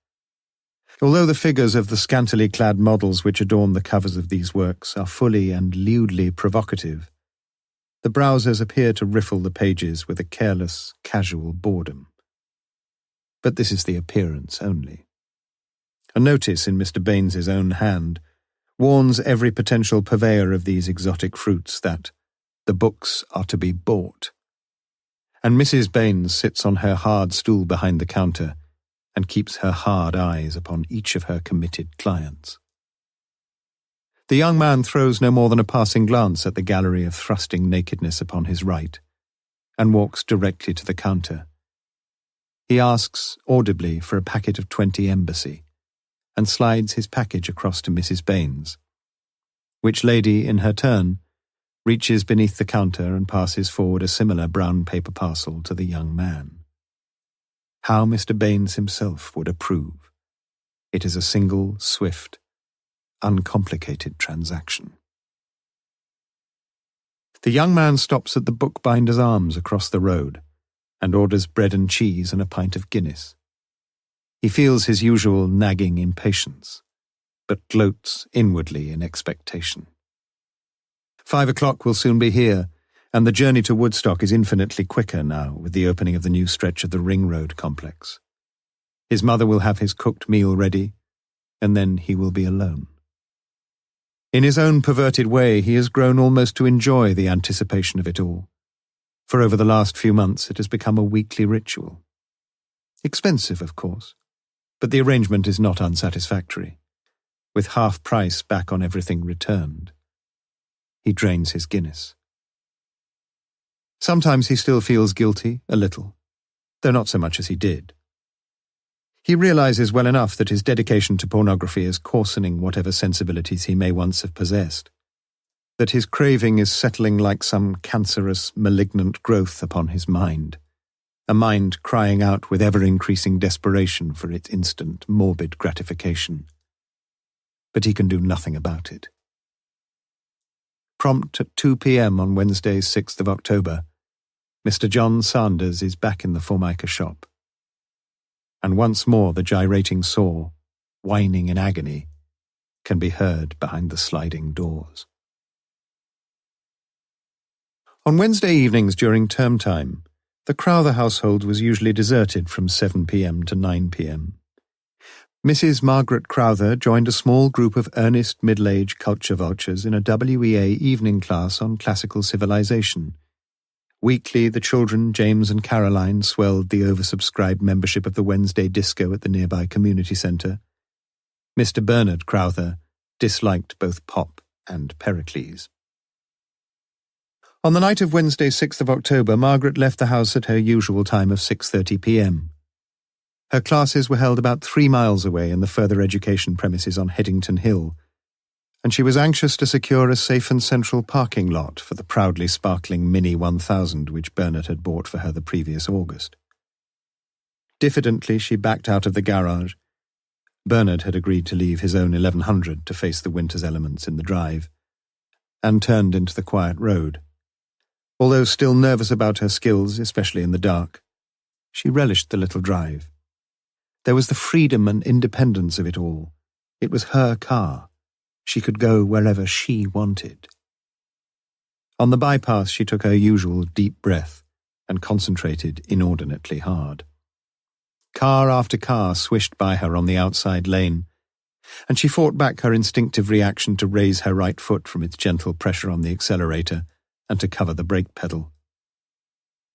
Although the figures of the scantily clad models which adorn the covers of these works are fully and lewdly provocative, the browsers appear to riffle the pages with a careless, casual boredom. But this is the appearance only. A notice in Mr. Baines's own hand warns every potential purveyor of these exotic fruits that the books are to be bought, and Mrs. Baines sits on her hard stool behind the counter and keeps her hard eyes upon each of her committed clients. The young man throws no more than a passing glance at the gallery of thrusting nakedness upon his right, and walks directly to the counter. He asks audibly for a packet of 20 Embassy, and slides his package across to Mrs. Baines, which lady, in her turn, reaches beneath the counter and passes forward a similar brown paper parcel to the young man. How Mr. Baines himself would approve. It is a single, swift, uncomplicated transaction. The young man stops at the Bookbinder's Arms across the road and orders bread and cheese and a pint of Guinness. He feels his usual nagging impatience, but gloats inwardly in expectation. 5 o'clock will soon be here, and the journey to Woodstock is infinitely quicker now with the opening of the new stretch of the Ring Road complex. His mother will have his cooked meal ready, and then he will be alone. In his own perverted way, he has grown almost to enjoy the anticipation of it all. For over the last few months it has become a weekly ritual. Expensive, of course, but the arrangement is not unsatisfactory, with half price back on everything returned. He drains his Guinness. Sometimes he still feels guilty, a little, though not so much as he did. He realizes well enough that his dedication to pornography is coarsening whatever sensibilities he may once have possessed, that his craving is settling like some cancerous, malignant growth upon his mind, a mind crying out with ever-increasing desperation for its instant, morbid gratification. But he can do nothing about it. Prompt at 2 p.m. on Wednesday, 6th of October, Mr. John Sanders is back in the Formica shop. And once more the gyrating saw, whining in agony, can be heard behind the sliding doors. On Wednesday evenings during term time, the Crowther household was usually deserted from 7 p.m. to 9 p.m. Mrs. Margaret Crowther joined a small group of earnest middle-aged culture vultures in a WEA evening class on classical civilization. Weekly, the children, James and Caroline, swelled the oversubscribed membership of the Wednesday disco at the nearby community centre. Mr. Bernard Crowther disliked both pop and Pericles. On the night of Wednesday, 6th of October, Margaret left the house at her usual time of 6:30 p.m. Her classes were held about 3 miles away in the further education premises on Headington Hill, and she was anxious to secure a safe and central parking lot for the proudly sparkling Mini 1000 which Bernard had bought for her the previous August. Diffidently, she backed out of the garage. Bernard had agreed to leave his own 1100 to face the winter's elements in the drive, and turned into the quiet road. Although still nervous about her skills, especially in the dark, she relished the little drive. There was the freedom and independence of it all. It was her car. She could go wherever she wanted. On the bypass, she took her usual deep breath and concentrated inordinately hard. Car after car swished by her on the outside lane, and she fought back her instinctive reaction to raise her right foot from its gentle pressure on the accelerator and to cover the brake pedal.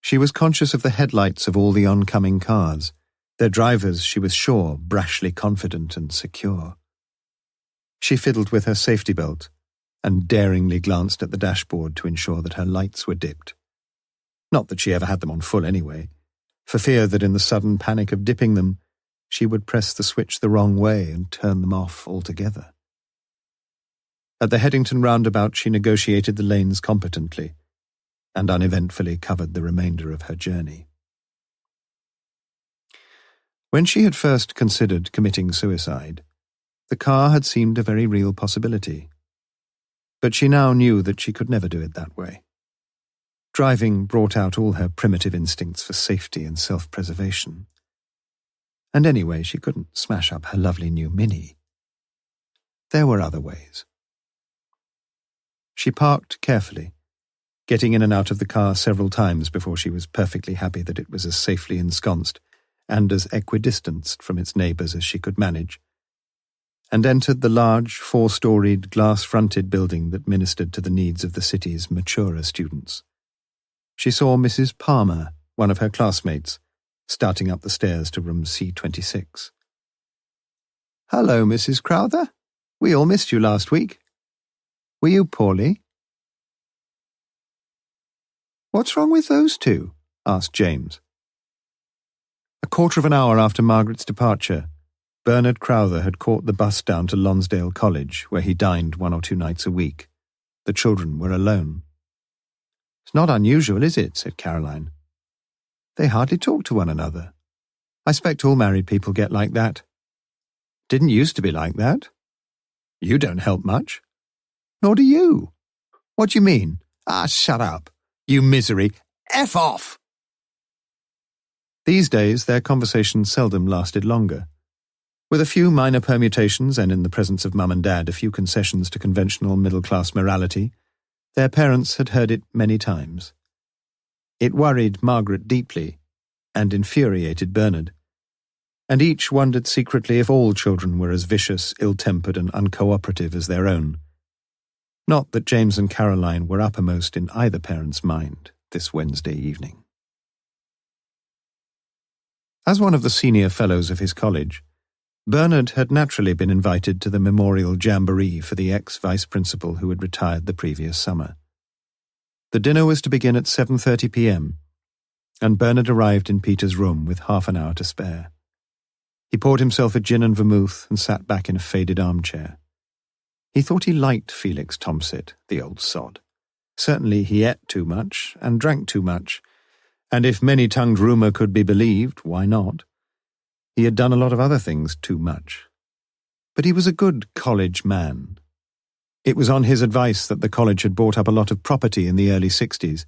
She was conscious of the headlights of all the oncoming cars, their drivers, she was sure, brashly confident and secure. She fiddled with her safety belt and daringly glanced at the dashboard to ensure that her lights were dipped. Not that she ever had them on full anyway, for fear that in the sudden panic of dipping them, she would press the switch the wrong way and turn them off altogether. At the Headington roundabout, she negotiated the lanes competently and uneventfully covered the remainder of her journey. When she had first considered committing suicide, the car had seemed a very real possibility. But she now knew that she could never do it that way. Driving brought out all her primitive instincts for safety and self-preservation. And anyway, she couldn't smash up her lovely new Mini. There were other ways. She parked carefully, getting in and out of the car several times before she was perfectly happy that it was as safely ensconced and as equidistanced from its neighbours as she could manage, and entered the large, 4-storied, glass-fronted building that ministered to the needs of the city's maturer students. She saw Mrs. Palmer one of her classmates, starting up the stairs to room C26. "Hello, Mrs. Crowther. We all missed you last week. Were you poorly?" "What's wrong with those two?" asked James. A quarter of an hour after Margaret's departure, Bernard Crowther had caught the bus down to Lonsdale College, where he dined 1 or 2 nights a week. The children were alone. "It's not unusual, is it?" said Caroline. "They hardly talk to one another. I expect all married people get like that." "Didn't used to be like that." "You don't help much." "Nor do you." "What do you mean?" "Ah, shut up. You misery. F off!" These days their conversations seldom lasted longer. With a few minor permutations and in the presence of Mum and Dad a few concessions to conventional middle-class morality, their parents had heard it many times. It worried Margaret deeply and infuriated Bernard, and each wondered secretly if all children were as vicious, ill-tempered and uncooperative as their own. Not that James and Caroline were uppermost in either parent's mind this Wednesday evening. As one of the senior fellows of his college, Bernard had naturally been invited to the memorial jamboree for the ex-vice principal who had retired the previous summer. The dinner was to begin at 7:30 p.m, and Bernard arrived in Peter's room with half an hour to spare. He poured himself a gin and vermouth and sat back in a faded armchair. He thought he liked Felix Thomsett, the old sod. Certainly he ate too much and drank too much, and if many-tongued rumour could be believed, why not? He had done a lot of other things too much. But he was a good college man. It was on his advice that the college had bought up a lot of property in the early 60s,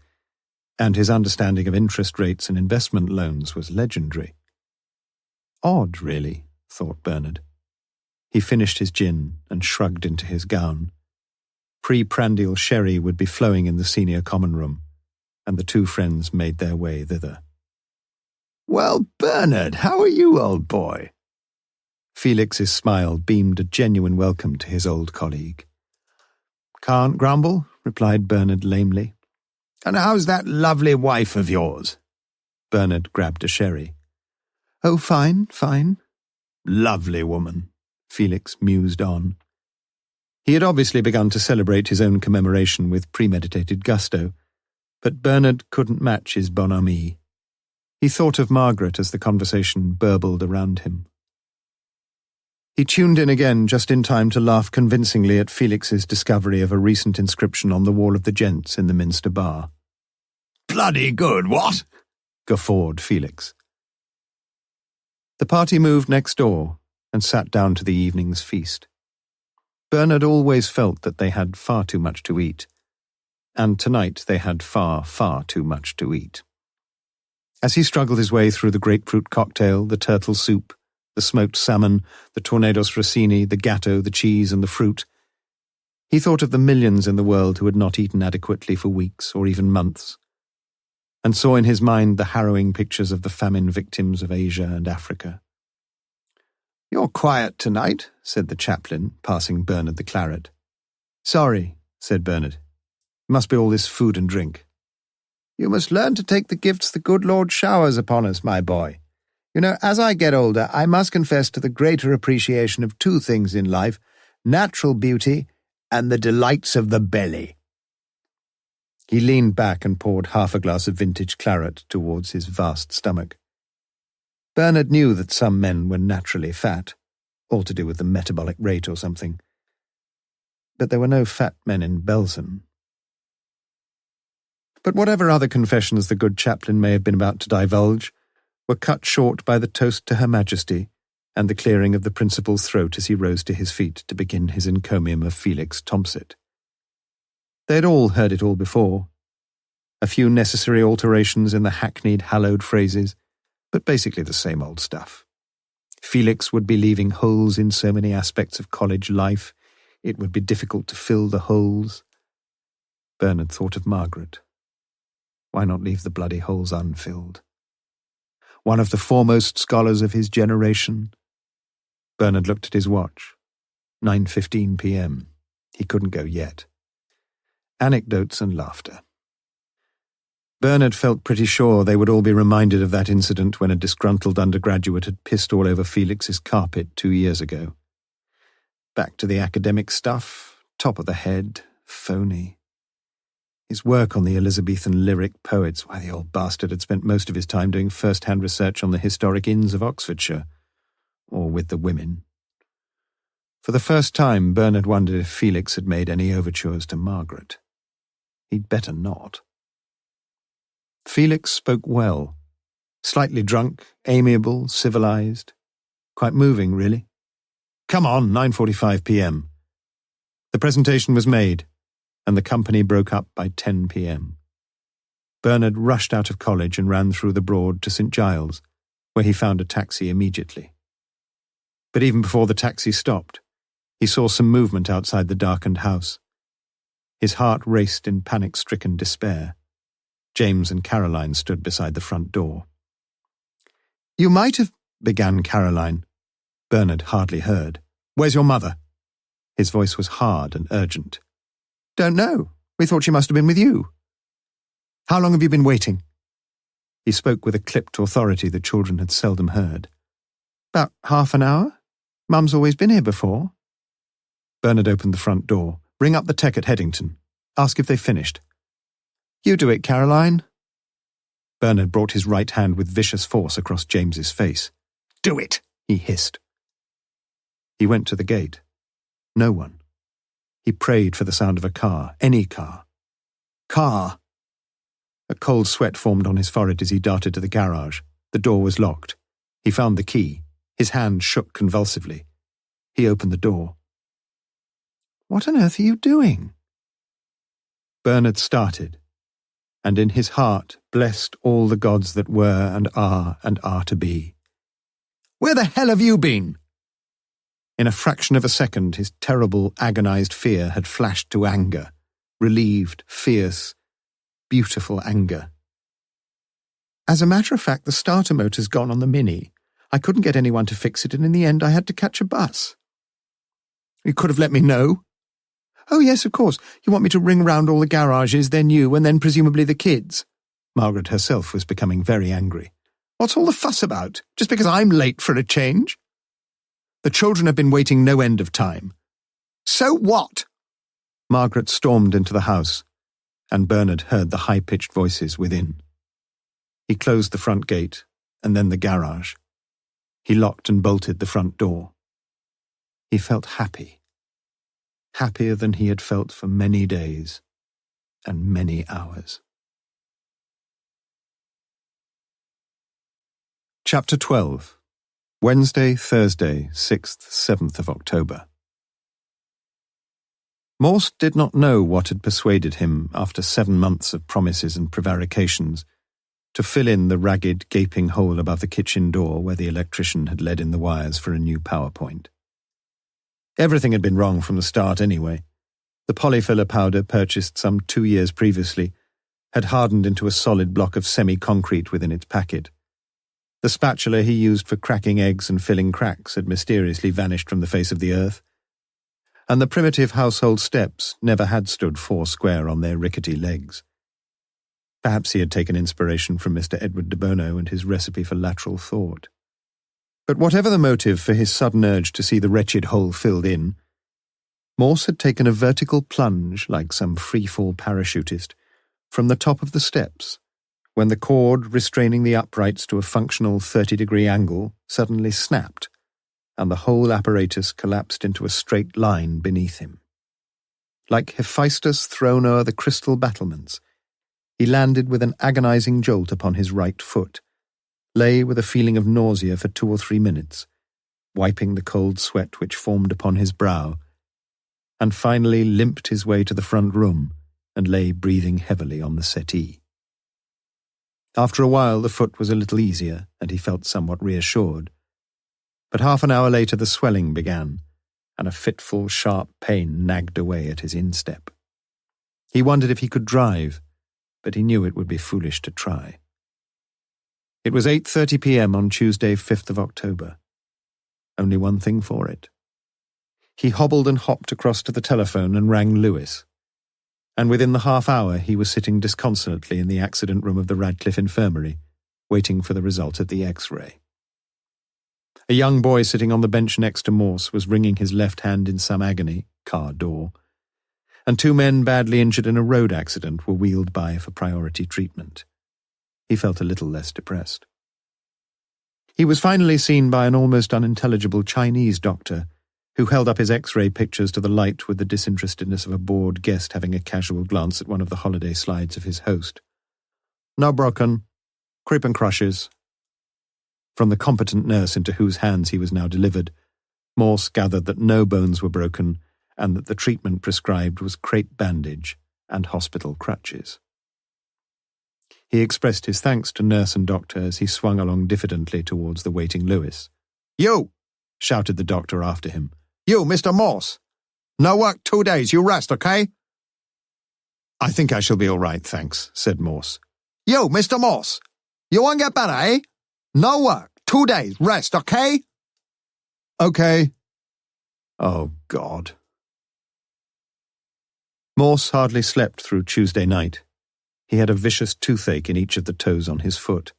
and his understanding of interest rates and investment loans was legendary. Odd, really, thought Bernard. He finished his gin and shrugged into his gown. Pre-prandial sherry would be flowing in the senior common room, and the two friends made their way thither. "Well, Bernard, how are you, old boy?" Felix's smile beamed a genuine welcome to his old colleague. "Can't grumble," replied Bernard lamely. "And how's that lovely wife of yours?" Bernard grabbed a sherry. "Oh, fine, fine." "Lovely woman," Felix mused on. He had obviously begun to celebrate his own commemoration with premeditated gusto, but Bernard couldn't match his bonhomie. He thought of Margaret as the conversation burbled around him. He tuned in again just in time to laugh convincingly at Felix's discovery of a recent inscription on the wall of the gents in the Minster bar. "Bloody good, what?" guffawed Felix. The party moved next door and sat down to the evening's feast. Bernard always felt that they had far too much to eat, and tonight they had far, far too much to eat. As he struggled his way through the grapefruit cocktail, the turtle soup, the smoked salmon, the tornados rossini, the gatto, the cheese and the fruit, he thought of the millions in the world who had not eaten adequately for weeks or even months, and saw in his mind the harrowing pictures of the famine victims of Asia and Africa. "You're quiet tonight," said the chaplain, passing Bernard the claret. "Sorry," said Bernard. "Must be all this food and drink." "You must learn to take the gifts the good Lord showers upon us, my boy. You know, as I get older, I must confess to the greater appreciation of two things in life, natural beauty and the delights of the belly." He leaned back and poured half a glass of vintage claret towards his vast stomach. Bernard knew that some men were naturally fat, all to do with the metabolic rate or something. But there were no fat men in Belsen. But whatever other confessions the good chaplain may have been about to divulge were cut short by the toast to Her Majesty and the clearing of the principal's throat as he rose to his feet to begin his encomium of Felix Thomsett. They had all heard it all before. A few necessary alterations in the hackneyed, hallowed phrases, but basically the same old stuff. Felix would be leaving holes in so many aspects of college life, it would be difficult to fill the holes. Bernard thought of Margaret. Why not leave the bloody holes unfilled? One of the foremost scholars of his generation. Bernard looked at his watch. 9:15 p.m. He couldn't go yet. Anecdotes and laughter. Bernard felt pretty sure they would all be reminded of that incident when a disgruntled undergraduate had pissed all over Felix's carpet 2 years ago. Back to the academic stuff, top of the head, phony. His work on the Elizabethan lyric poets, why the old bastard had spent most of his time doing first-hand research on the historic inns of Oxfordshire, or with the women. For the first time, Bernard wondered if Felix had made any overtures to Margaret. He'd better not. Felix spoke well. Slightly drunk, amiable, civilized. Quite moving, really. Come on, 9:45 p.m. The presentation was made, and the company broke up by 10 p.m. Bernard rushed out of college and ran through the Broad to St. Giles, where he found a taxi immediately. But even before the taxi stopped, he saw some movement outside the darkened house. His heart raced in panic-stricken despair. James and Caroline stood beside the front door. "You might have," began Caroline. Bernard hardly heard. "Where's your mother?" His voice was hard and urgent. "Don't know. We thought she must have been with you." "How long have you been waiting?" He spoke with a clipped authority the children had seldom heard. "About half an hour. Mum's always been here before." Bernard opened the front door. "Ring up the tech at Headington. Ask if they've finished." "You do it, Caroline." Bernard brought his right hand with vicious force across James's face. "Do it," he hissed. He went to the gate. No one. He prayed for the sound of a car, any car. Car! A cold sweat formed on his forehead as he darted to the garage. The door was locked. He found the key. His hand shook convulsively. He opened the door. "What on earth are you doing?" Bernard started, and in his heart blessed all the gods that were and are to be. "Where the hell have you been?" In a fraction of a second, his terrible, agonized fear had flashed to anger, relieved, fierce, beautiful anger. "As a matter of fact, the starter motor's gone on the Mini. I couldn't get anyone to fix it, and in the end I had to catch a bus." "You could have let me know." "Oh, yes, of course. You want me to ring round all the garages, then you, and then presumably the kids." Margaret herself was becoming very angry. "What's all the fuss about? Just because I'm late for a change?" "The children have been waiting no end of time." "So what?" Margaret stormed into the house, and Bernard heard the high-pitched voices within. He closed the front gate, and then the garage. He locked and bolted the front door. He felt happy. Happier than he had felt for many days and many hours. Chapter 12. Wednesday, Thursday, 6th, 7th of October. Morse did not know what had persuaded him, after 7 months of promises and prevarications, to fill in the ragged, gaping hole above the kitchen door where the electrician had led in the wires for a new power point. Everything had been wrong from the start anyway. The polyfiller powder, purchased some 2 years previously, had hardened into a solid block of semi-concrete within its packet. The spatula he used for cracking eggs and filling cracks had mysteriously vanished from the face of the earth, and the primitive household steps never had stood 4 square on their rickety legs. Perhaps he had taken inspiration from Mr. Edward de Bono and his recipe for lateral thought. But whatever the motive for his sudden urge to see the wretched hole filled in, Morse had taken a vertical plunge, like some free-fall parachutist, from the top of the steps, when the cord restraining the uprights to a functional 30-degree angle suddenly snapped, and the whole apparatus collapsed into a straight line beneath him. Like Hephaestus thrown o'er the crystal battlements, he landed with an agonizing jolt upon his right foot, lay with a feeling of nausea for 2 or 3 minutes, wiping the cold sweat which formed upon his brow, and finally limped his way to the front room and lay breathing heavily on the settee. After a while the foot was a little easier, and he felt somewhat reassured. But half an hour later the swelling began, and a fitful, sharp pain nagged away at his instep. He wondered if he could drive, but he knew it would be foolish to try. It was 8:30 p.m. on Tuesday, 5th of October. Only one thing for it. He hobbled and hopped across to the telephone and rang Lewis. and within the half-hour he was sitting disconsolately in the accident room of the Radcliffe Infirmary, waiting for the result of the X-ray. A young boy sitting on the bench next to Morse was wringing his left hand in some agony, car door, and 2 men badly injured in a road accident were wheeled by for priority treatment. He felt a little less depressed. He was finally seen by an almost unintelligible Chinese doctor who held up his X-ray pictures to the light with the disinterestedness of a bored guest having a casual glance at one of the holiday slides of his host. "No broken. Creep and crushes." From the competent nurse into whose hands he was now delivered, Morse gathered that no bones were broken and that the treatment prescribed was crepe bandage and hospital crutches. He expressed his thanks to nurse and doctor as he swung along diffidently towards the waiting Lewis. "You!" shouted the doctor after him. "You, Mr. Morse! No work 2 days, you rest, okay?" "I think I shall be all right, thanks," said Morse. "You, Mr. Morse! You won't get better, eh? No work, 2 days, rest, okay?" "Okay." Oh, God. Morse hardly slept through Tuesday night. He had a vicious toothache in each of the toes on his foot.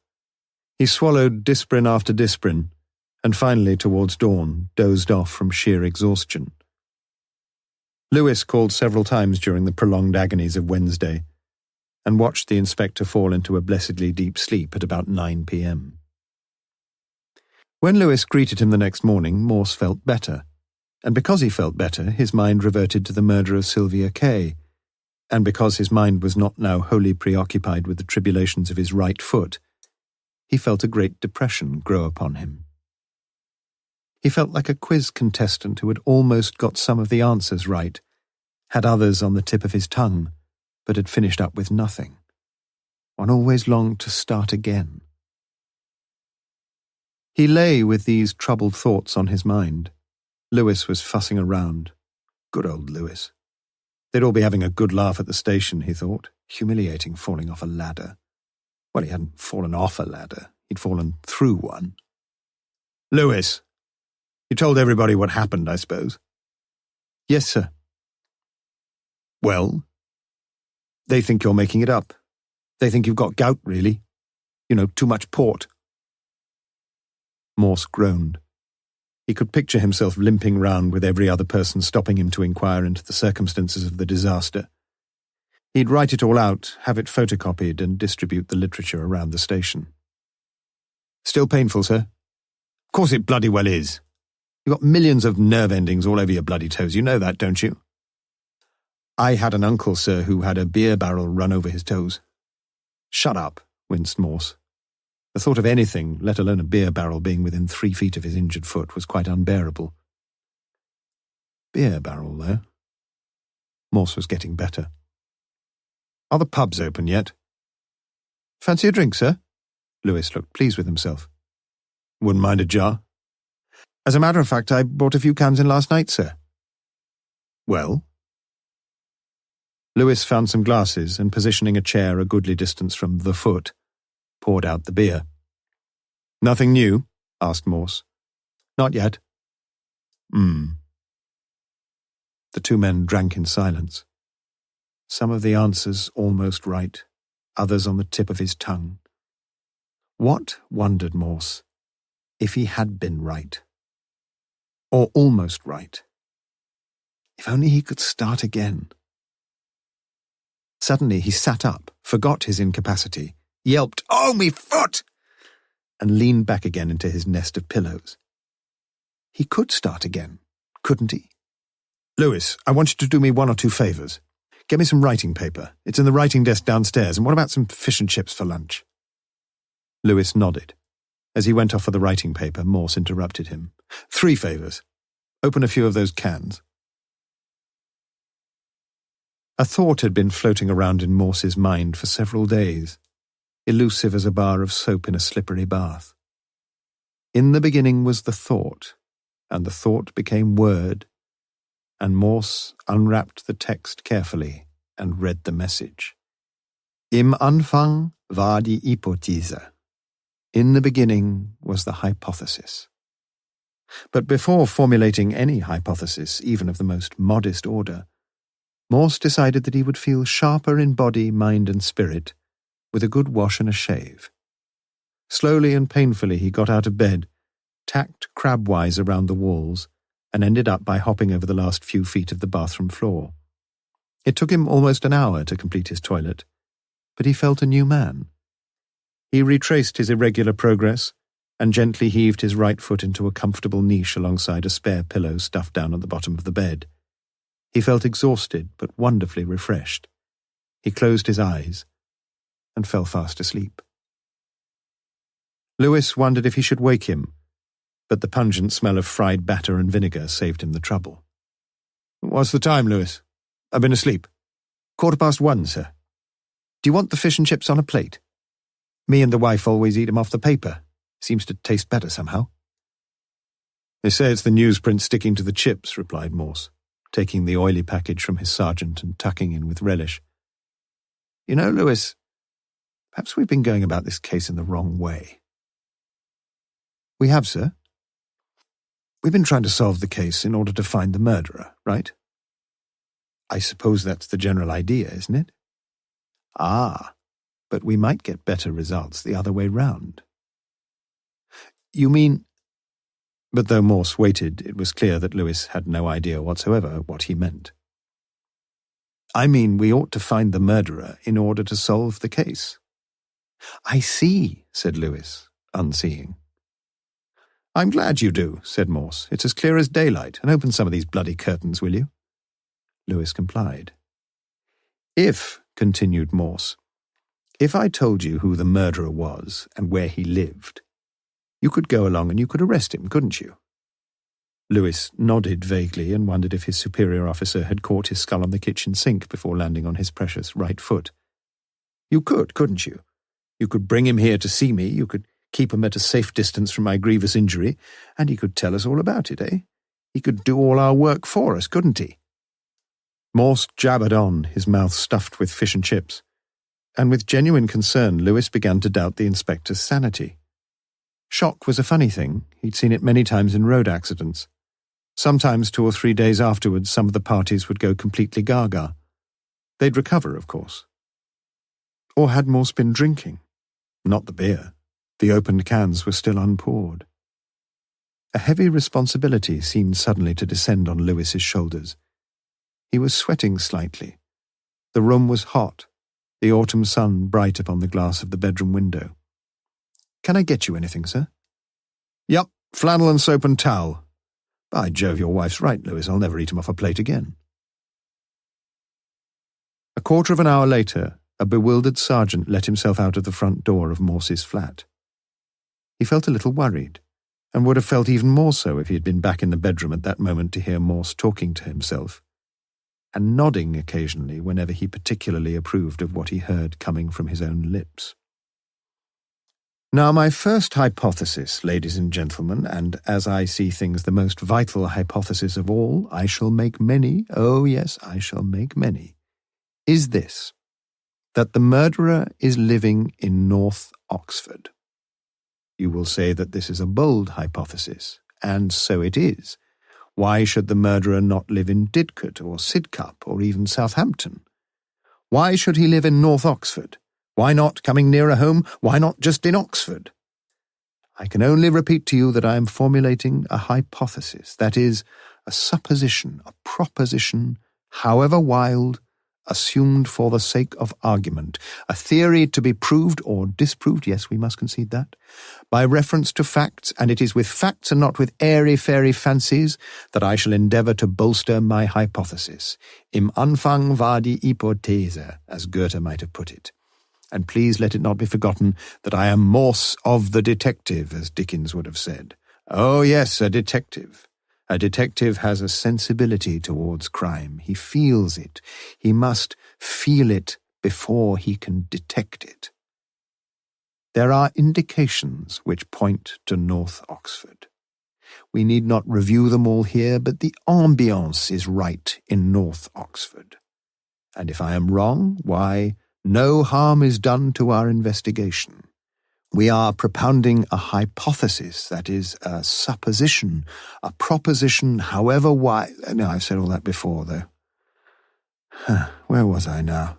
He swallowed disprin after disprin, and finally, towards dawn, dozed off from sheer exhaustion. Lewis called several times during the prolonged agonies of Wednesday, and watched the inspector fall into a blessedly deep sleep at about 9 p.m. When Lewis greeted him the next morning, Morse felt better, and because he felt better, his mind reverted to the murder of Sylvia Kay, and because his mind was not now wholly preoccupied with the tribulations of his right foot, he felt a great depression grow upon him. He felt like a quiz contestant who had almost got some of the answers right, had others on the tip of his tongue, but had finished up with nothing. One always longed to start again. He lay with these troubled thoughts on his mind. Lewis was fussing around. Good old Lewis. They'd all be having a good laugh at the station, he thought. Humiliating falling off a ladder. Well, he hadn't fallen off a ladder. He'd fallen through one. "Lewis, you told everybody what happened, I suppose?" "Yes, sir." "Well, they think you're making it up. They think you've got gout, really. You know, too much port." Morse groaned. He could picture himself limping round with every other person stopping him to inquire into the circumstances of the disaster. He'd write it all out, have it photocopied, and distribute the literature around the station. "Still painful, sir?" "Of course it bloody well is. You've got millions of nerve endings all over your bloody toes. You know that, don't you?" "I had an uncle, sir, who had a beer barrel run over his toes." "Shut up," winced Morse. The thought of anything, let alone a beer barrel, being within 3 feet of his injured foot was quite unbearable. Beer barrel, though. Morse was getting better. "Are the pubs open yet?" "Fancy a drink, sir?" Lewis looked pleased with himself. "Wouldn't mind a jar." "As a matter of fact, I brought a few cans in last night, sir." "Well?" Lewis found some glasses and, positioning a chair a goodly distance from the foot, poured out the beer. "Nothing new?" asked Morse. "Not yet." The 2 men drank in silence. Some of the answers almost right, others on the tip of his tongue. What, wondered Morse, if he had been right? Or almost right? If only he could start again. Suddenly he sat up, forgot his incapacity, yelped, "Oh, me foot!" and leaned back again into his nest of pillows. He could start again, couldn't he? "Lewis, I want you to do me 1 or 2 favours. Get me some writing paper. It's in the writing desk downstairs, and what about some fish and chips for lunch?" Lewis nodded. As he went off for the writing paper, Morse interrupted him. 3 favours. Open a few of those cans." A thought had been floating around in Morse's mind for several days, elusive as a bar of soap in a slippery bath. In the beginning was the thought, and the thought became word, and Morse unwrapped the text carefully and read the message. Im Anfang war die Hypothese. In the beginning was the hypothesis. But before formulating any hypothesis, even of the most modest order, Morse decided that he would feel sharper in body, mind and spirit with a good wash and a shave. Slowly and painfully he got out of bed, tacked crabwise around the walls, and ended up by hopping over the last few feet of the bathroom floor. It took him almost an hour to complete his toilet, but he felt a new man. He retraced his irregular progress and gently heaved his right foot into a comfortable niche alongside a spare pillow stuffed down at the bottom of the bed. He felt exhausted but wonderfully refreshed. He closed his eyes and fell fast asleep. Lewis wondered if he should wake him, but the pungent smell of fried batter and vinegar saved him the trouble. "What's the time, Lewis? I've been asleep." 1:15, sir. "Do you want the fish and chips on a plate? Me and the wife always eat 'em off the paper. Seems to taste better somehow." "They say it's the newsprint sticking to the chips," replied Morse, taking the oily package from his sergeant and tucking in with relish. "You know, Lewis, perhaps we've been going about this case in the wrong way." "We have, sir?" "We've been trying to solve the case in order to find the murderer, right? I suppose that's the general idea, isn't it?" "Ah, but we might get better results the other way round." "You mean—" But though Morse waited, it was clear that Lewis had no idea whatsoever what he meant. "I mean, we ought to find the murderer in order to solve the case." "I see," said Lewis, unseeing. "I'm glad you do," said Morse. "It's as clear as daylight, and open some of these bloody curtains, will you?" Lewis complied. "If," continued Morse, "if I told you who the murderer was and where he lived, you could go along and you could arrest him, couldn't you?" Lewis nodded vaguely and wondered if his superior officer had caught his skull on the kitchen sink before landing on his precious right foot. "You could, couldn't you? You could bring him here to see me, you could keep him at a safe distance from my grievous injury, and he could tell us all about it, eh? He could do all our work for us, couldn't he?" Morse jabbered on, his mouth stuffed with fish and chips, and with genuine concern Lewis began to doubt the inspector's sanity. Shock was a funny thing. He'd seen it many times in road accidents. Sometimes 2 or 3 days afterwards some of the parties would go completely gaga. They'd recover, of course. Or had Morse been drinking? Not the beer. The opened cans were still unpoured. A heavy responsibility seemed suddenly to descend on Lewis's shoulders. He was sweating slightly. The room was hot, the autumn sun bright upon the glass of the bedroom window. "Can I get you anything, sir?" "Yup, flannel and soap and towel." "By Jove, your wife's right, Lewis. I'll never eat him off a plate again." A quarter of an hour later, a bewildered sergeant let himself out of the front door of Morse's flat. He felt a little worried, and would have felt even more so if he had been back in the bedroom at that moment to hear Morse talking to himself, and nodding occasionally whenever he particularly approved of what he heard coming from his own lips. "Now, my first hypothesis, ladies and gentlemen, and as I see things the most vital hypothesis of all, I shall make many, oh yes, I shall make many, is this, that the murderer is living in North Oxford. You will say that this is a bold hypothesis, and so it is. Why should the murderer not live in Didcot or Sidcup or even Southampton? Why should he live in North Oxford? Why not coming nearer home? Why not just in Oxford? I can only repeat to you that I am formulating a hypothesis, that is, a supposition, a proposition, however wild, assumed for the sake of argument, a theory to be proved or disproved, yes, we must concede that, by reference to facts, and it is with facts and not with airy-fairy fancies that I shall endeavour to bolster my hypothesis. Im Anfang war die Hypothese, as Goethe might have put it. And please let it not be forgotten that I am Morse of the detective, as Dickens would have said. Oh yes, a detective. A detective has a sensibility towards crime. He feels it. He must feel it before he can detect it. There are indications which point to North Oxford. We need not review them all here, but the ambiance is right in North Oxford. And if I am wrong, why, no harm is done to our investigation. We are propounding a hypothesis, that is, a supposition, a proposition, however wide. No, I've said all that before, though. Where was I now?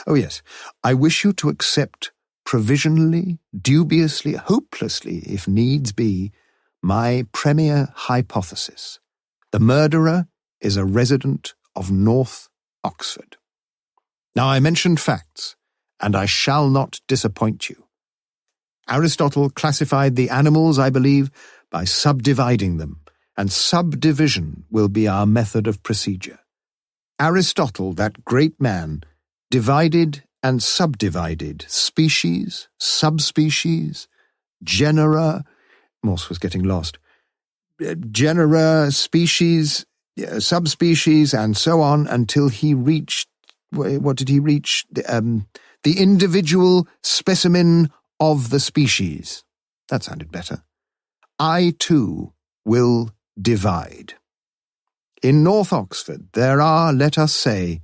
Oh, yes. I wish you to accept provisionally, dubiously, hopelessly, if needs be, my premier hypothesis. The murderer is a resident of North Oxford. Now, I mentioned facts, and I shall not disappoint you. Aristotle classified the animals, I believe, by subdividing them, and subdivision will be our method of procedure. Aristotle, that great man, divided and subdivided species, subspecies, genera. Morse was getting lost. Genera, species, subspecies, and so on until he reached, what did he reach? The individual specimen of the species. That sounded better. I, too, will divide. In North Oxford, there are, let us say,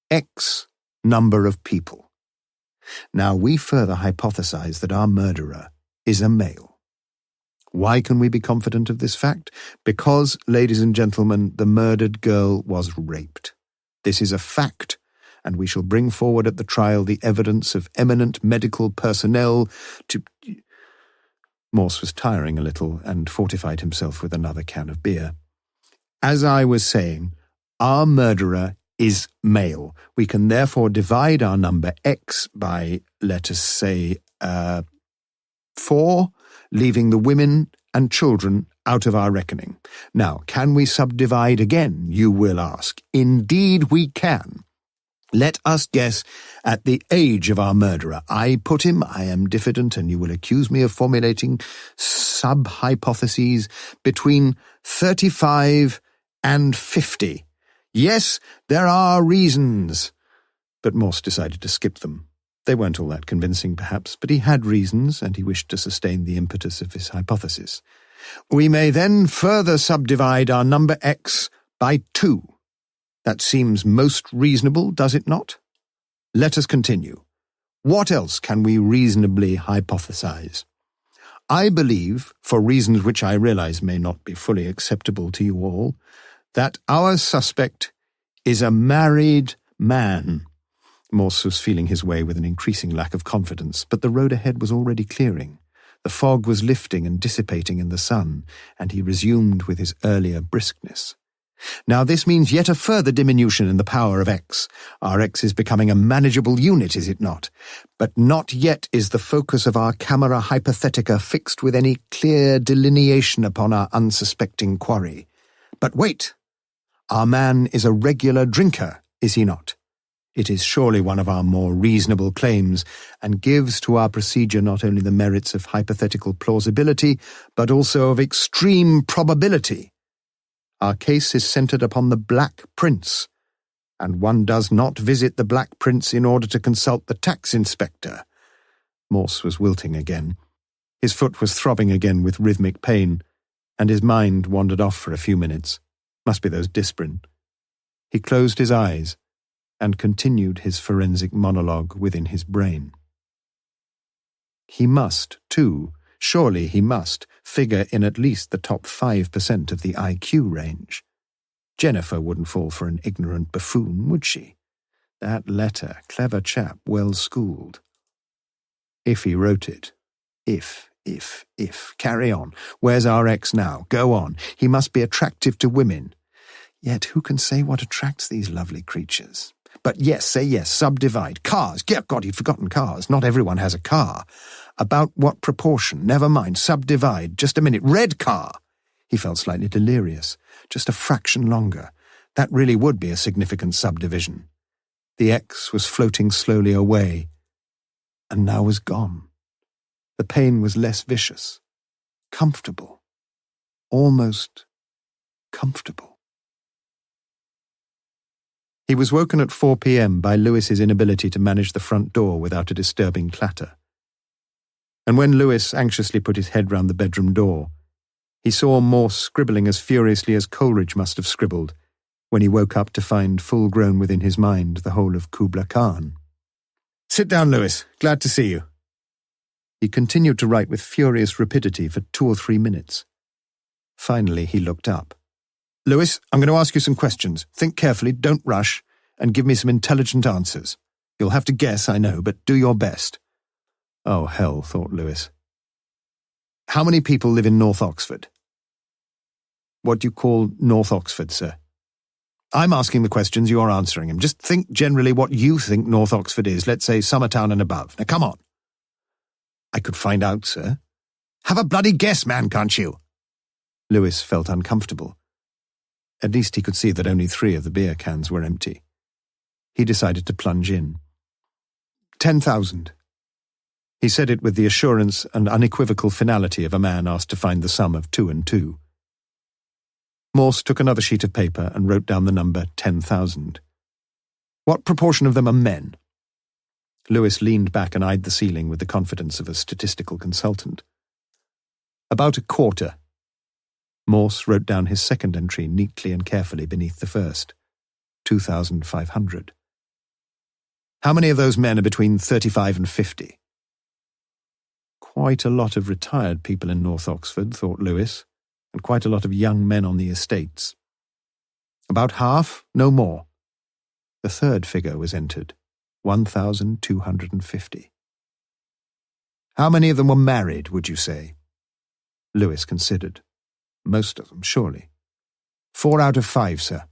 X number of people. Now, we further hypothesize that our murderer is a male. Why can we be confident of this fact? Because, ladies and gentlemen, the murdered girl was raped. This is a fact, and we shall bring forward at the trial the evidence of eminent medical personnel to... Morse was tiring a little and fortified himself with another can of beer. As I was saying, our murderer is male. We can therefore divide our number X by, let us say, 4, leaving the women and children out of our reckoning. Now, can we subdivide again, you will ask? Indeed we can. Let us guess at the age of our murderer. I put him, I am diffident, and you will accuse me of formulating sub-hypotheses, between 35 and 50. Yes, there are reasons. But Morse decided to skip them. They weren't all that convincing, perhaps, but he had reasons, and he wished to sustain the impetus of his hypothesis. We may then further subdivide our number X by 2. That seems most reasonable, does it not? Let us continue. What else can we reasonably hypothesize? I believe, for reasons which I realize may not be fully acceptable to you all, that our suspect is a married man. Morse was feeling his way with an increasing lack of confidence, but the road ahead was already clearing. The fog was lifting and dissipating in the sun, and he resumed with his earlier briskness. Now this means yet a further diminution in the power of X. Our X is becoming a manageable unit, is it not? But not yet is the focus of our camera hypothetica fixed with any clear delineation upon our unsuspecting quarry. But wait! Our man is a regular drinker, is he not? It is surely one of our more reasonable claims, and gives to our procedure not only the merits of hypothetical plausibility, but also of extreme probability. Our case is centred upon the Black Prince, and one does not visit the Black Prince in order to consult the tax inspector. Morse was wilting again. His foot was throbbing again with rhythmic pain, and his mind wandered off for a few minutes. Must be those Disprin. He closed his eyes and continued his forensic monologue within his brain. He must, too, surely he must, figure in at least the top 5% of the IQ range. Jennifer wouldn't fall for an ignorant buffoon, would she? That letter, clever chap, well schooled. If he wrote it. If. Carry on. Where's our X now? Go on. He must be attractive to women. Yet who can say what attracts these lovely creatures? But yes, say yes, subdivide. Cars. God, he'd forgotten cars. Not everyone has a car. About what proportion? Never mind. Subdivide. Just a minute. Red car. He felt slightly delirious. Just a fraction longer. That really would be a significant subdivision. The X was floating slowly away, and now was gone. The pain was less vicious. Comfortable. Almost comfortable. He was woken at 4 p.m. by Lewis's inability to manage the front door without a disturbing clatter. And when Lewis anxiously put his head round the bedroom door, he saw Morse scribbling as furiously as Coleridge must have scribbled when he woke up to find full-grown within his mind the whole of Kubla Khan. "Sit down, Lewis. Glad to see you." He continued to write with furious rapidity for 2 or 3 minutes. Finally, he looked up. "Lewis, I'm going to ask you some questions. Think carefully, don't rush. and give me some intelligent answers. You'll have to guess, I know, but do your best." Oh, hell, thought Lewis. "How many people live in North Oxford?" "What do you call North Oxford, sir?" "I'm asking the questions, you're answering them. Just think generally what you think North Oxford is, let's say Summertown and above. Now, come on." "I could find out, sir." "Have a bloody guess, man, can't you?" Lewis felt uncomfortable. At least he could see that only 3 of the beer cans were empty. He decided to plunge in. 10,000. He said it with the assurance and unequivocal finality of a man asked to find the sum of 2 and 2. Morse took another sheet of paper and wrote down the number 10,000. "What proportion of them are men?" Lewis leaned back and eyed the ceiling with the confidence of a statistical consultant. "About a quarter." Morse wrote down his second entry neatly and carefully beneath the first. 2,500. "How many of those men are between 35 and 50? Quite a lot of retired people in North Oxford, thought Lewis, and quite a lot of young men on the estates. "About half, no more." The third figure was entered, 1,250. "How many of them were married, would you say?" Lewis considered. "Most of them, surely." 4 out of 5, sir."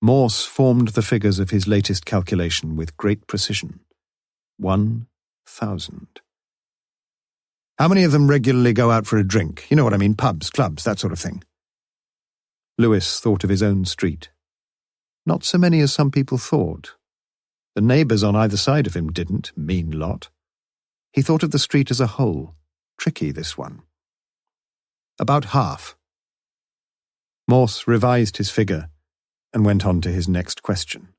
Morse formed the figures of his latest calculation with great precision. 1,000. "How many of them regularly go out for a drink? You know what I mean, pubs, clubs, that sort of thing." Lewis thought of his own street. Not so many as some people thought. The neighbours on either side of him didn't, mean lot. He thought of the street as a whole. Tricky, this one. "About half." Morse revised his figure and went on to his next question.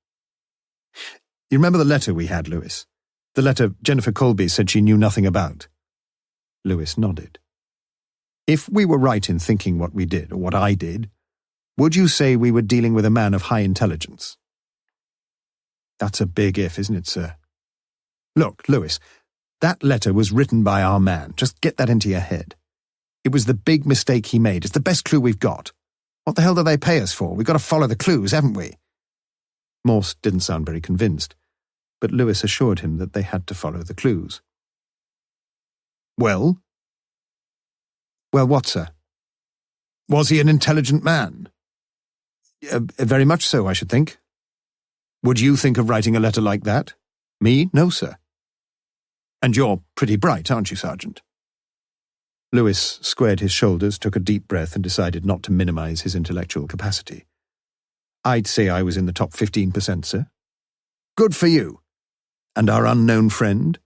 "You remember the letter we had, Lewis? The letter Jennifer Colby said she knew nothing about?" Lewis nodded. "If we were right in thinking what we did, or what I did, would you say we were dealing with a man of high intelligence?" "That's a big if, isn't it, sir?" "Look, Lewis, that letter was written by our man. Just get that into your head. It was the big mistake he made. It's the best clue we've got. What the hell do they pay us for? We've got to follow the clues, haven't we?" Morse didn't sound very convinced, but Lewis assured him that they had to follow the clues. "Well?" "Well, what, sir?" "Was he an intelligent man?" Very much so, I should think." "Would you think of writing a letter like that?" "Me? No, sir." "And you're pretty bright, aren't you, Sergeant?" Lewis squared his shoulders, took a deep breath, and decided not to minimize his intellectual capacity. "I'd say I was in the top 15%, sir." "Good for you. And our unknown friend?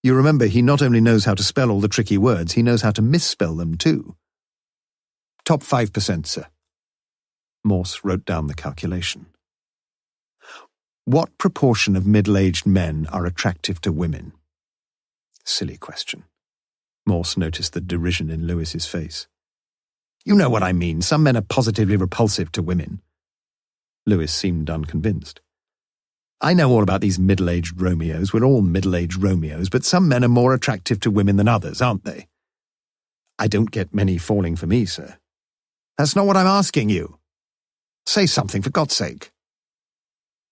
You remember he not only knows how to spell all the tricky words, he knows how to misspell them too." "Top 5%, sir." Morse wrote down the calculation. "What proportion of middle-aged men are attractive to women?" Silly question. Morse noticed the derision in Lewis's face. "You know what I mean. Some men are positively repulsive to women." Lewis seemed unconvinced. "I know all about these middle-aged Romeos. We're all middle-aged Romeos, but some men are more attractive to women than others, aren't they?" "I don't get many falling for me, sir." "That's not what I'm asking you. Say something, for God's sake."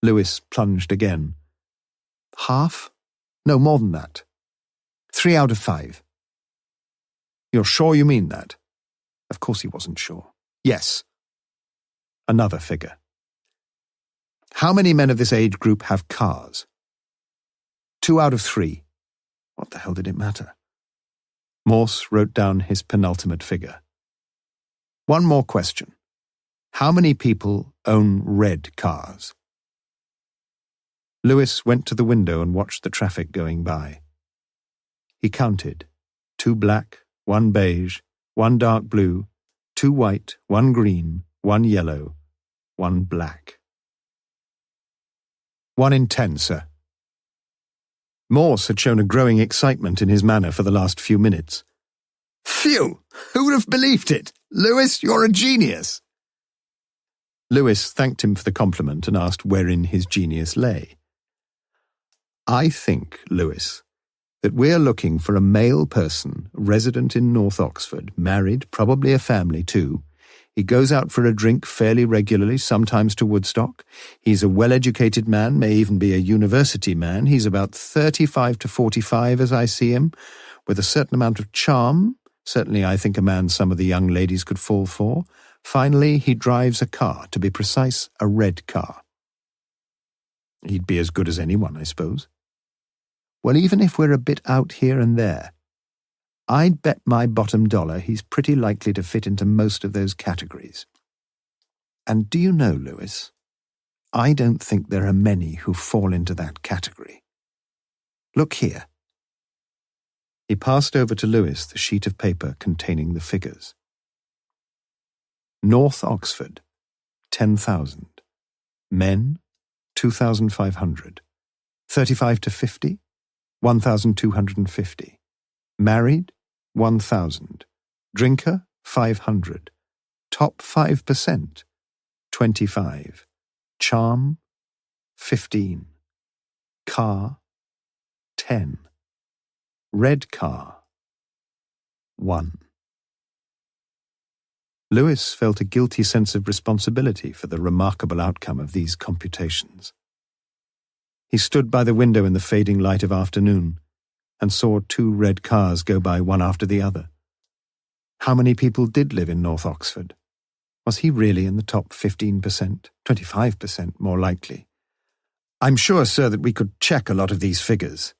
Lewis plunged again. "Half? No, more than that. 3 out of 5. "You're sure you mean that?" Of course he wasn't sure. "Yes." Another figure. "How many men of this age group have cars?" 2 out of 3. What the hell did it matter? Morse wrote down his penultimate figure. "One more question. How many people own red cars?" Lewis went to the window and watched the traffic going by. He counted. 2 black, 1 beige, 1 dark blue, 2 white, 1 green, 1 yellow, 1 black. 1 in 10, sir." Morse had shown a growing excitement in his manner for the last few minutes. "Phew! Who would have believed it? Lewis, you're a genius." Lewis thanked him for the compliment and asked wherein his genius lay. "I think, Lewis, that we're looking for a male person resident in North Oxford, married, probably a family too. He goes out for a drink fairly regularly, sometimes to Woodstock. He's a well-educated man, may even be a university man. He's about 35 to 45 as I see him, with a certain amount of charm. Certainly I think a man some of the young ladies could fall for. Finally, he drives a car, to be precise, a red car. He'd be as good as anyone, I suppose. Well, even if we're a bit out here and there, I'd bet my bottom dollar he's pretty likely to fit into most of those categories. And do you know, Lewis, I don't think there are many who fall into that category. Look here. He passed over to Lewis the sheet of paper containing the figures. North Oxford, 10,000. Men, 2,500. 35 to 50, 1,250. Married, 1,000. Drinker, 500. Top 5%, 25. Charm, 15. Car, 10. Red car, 1. Lewis felt a guilty sense of responsibility for the remarkable outcome of these computations. He stood by the window in the fading light of afternoon and saw 2 red cars go by one after the other. How many people did live in North Oxford? Was he really in the top 15%, 25% more likely? I'm sure, sir, that we could check a lot of these figures.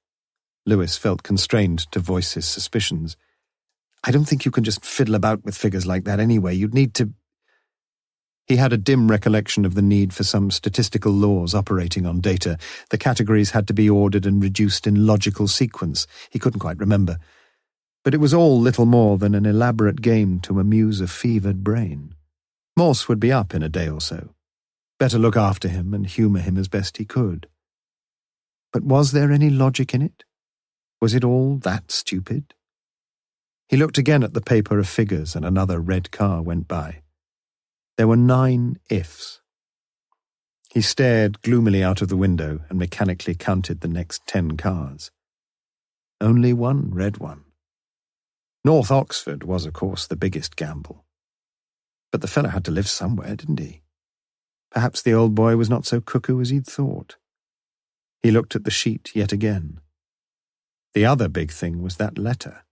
Lewis felt constrained to voice his suspicions. I don't think you can just fiddle about with figures like that anyway. You'd need to... He had a dim recollection of the need for some statistical laws operating on data. The categories had to be ordered and reduced in logical sequence. He couldn't quite remember. But it was all little more than an elaborate game to amuse a fevered brain. Morse would be up in a day or so. Better look after him and humour him as best he could. But was there any logic in it? Was it all that stupid? He looked again at the paper of figures and another red car went by. There were 9 ifs. He stared gloomily out of the window and mechanically counted the next 10 cars. Only one red one. North Oxford was, of course, the biggest gamble. But the fellow had to live somewhere, didn't he? Perhaps the old boy was not so cuckoo as he'd thought. He looked at the sheet yet again. The other big thing was that letter.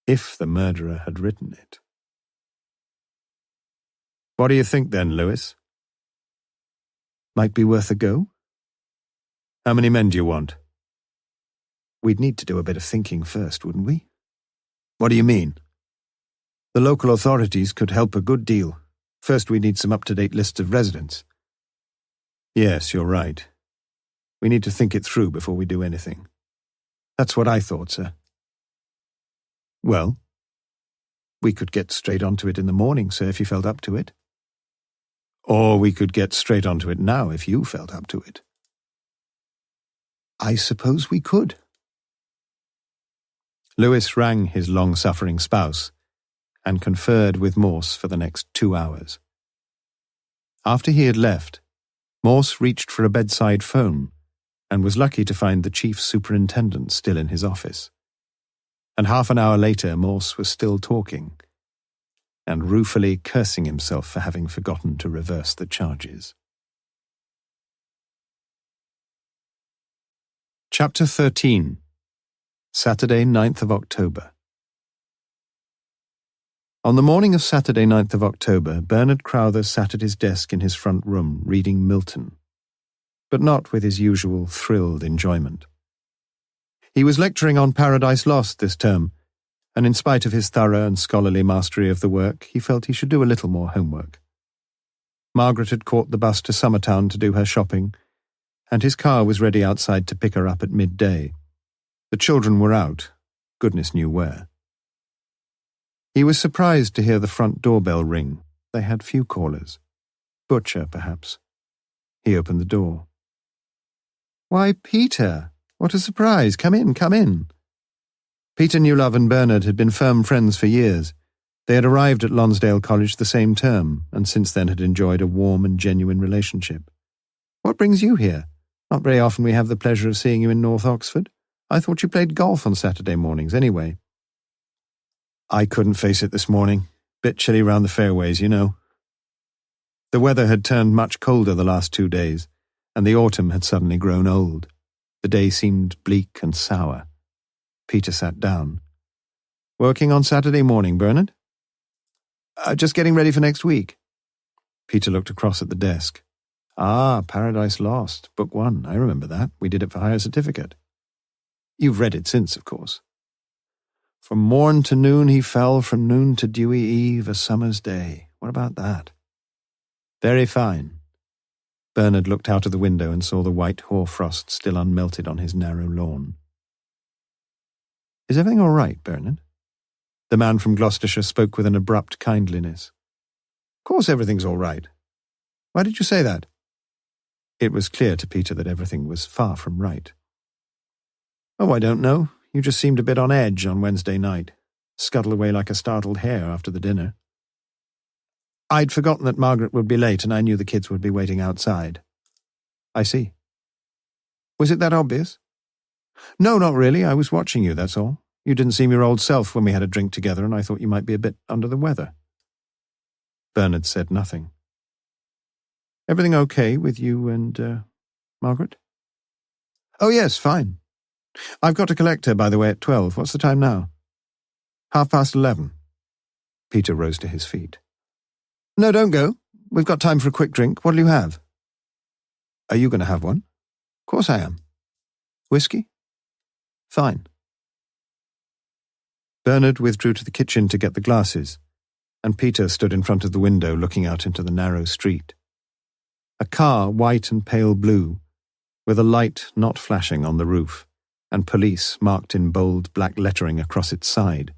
If the murderer had written it. What do you think then, Lewis? Might be worth a go? How many men do you want? We'd need to do a bit of thinking first, wouldn't we? What do you mean? The local authorities could help a good deal. First we need some up-to-date lists of residents. Yes, you're right. We need to think it through before we do anything. That's what I thought, sir. Well, we could get straight onto it in the morning, sir, if you felt up to it. Or we could get straight onto it now if you felt up to it. I suppose we could. Lewis rang his long-suffering spouse and conferred with Morse for the next 2 hours. After he had left, Morse reached for a bedside phone and was lucky to find the chief superintendent still in his office. And half an hour later, Morse was still talking, and ruefully cursing himself for having forgotten to reverse the charges. Chapter 13. Saturday, 9th of October. On the morning of Saturday, 9th of October, Bernard Crowther sat at his desk in his front room reading Milton, but not with his usual thrilled enjoyment. He was lecturing on Paradise Lost this term, and in spite of his thorough and scholarly mastery of the work, he felt he should do a little more homework. Margaret had caught the bus to Summertown to do her shopping, and his car was ready outside to pick her up at midday. The children were out, goodness knew where. He was surprised to hear the front doorbell ring. They had few callers. Butcher, perhaps. He opened the door. "Why, Peter! What a surprise! Come in, come in." Peter Newlove and Bernard had been firm friends for years. They had arrived at Lonsdale College the same term, and since then had enjoyed a warm and genuine relationship. "What brings you here? Not very often we have the pleasure of seeing you in North Oxford. I thought you played golf on Saturday mornings, anyway." "I couldn't face it this morning. Bit chilly round the fairways, you know. The weather had turned much colder the last 2 days, and the autumn had suddenly grown old. The day seemed bleak and sour. Peter sat down. Working on Saturday morning, Bernard? Just getting ready for next week. Peter looked across at the desk. Ah, Paradise Lost, Book 1. I remember that. We did it for higher certificate. You've read it since, of course. From morn to noon he fell, from noon to dewy eve, a summer's day. What about that? Very fine. Bernard looked out of the window and saw the white hoarfrost still unmelted on his narrow lawn. Is everything all right, Bernard? The man from Gloucestershire spoke with an abrupt kindliness. Of course everything's all right. Why did you say that? It was clear to Peter that everything was far from right. Oh, I don't know. You just seemed a bit on edge on Wednesday night. Scuttled away like a startled hare after the dinner. I'd forgotten that Margaret would be late and I knew the kids would be waiting outside. I see. Was it that obvious? No, not really. I was watching you, that's all. You didn't seem your old self when we had a drink together and I thought you might be a bit under the weather. Bernard said nothing. Everything okay with you and, Margaret? Oh, yes, fine. I've got to collect her, by the way, at 12. What's the time now? 11:30. Peter rose to his feet. No, don't go. We've got time for a quick drink. What'll you have? Are you going to have one? Of course I am. Whiskey? Fine. Bernard withdrew to the kitchen to get the glasses, and Peter stood in front of the window looking out into the narrow street. A car, white and pale blue, with a light not flashing on the roof, and police marked in bold black lettering across its side,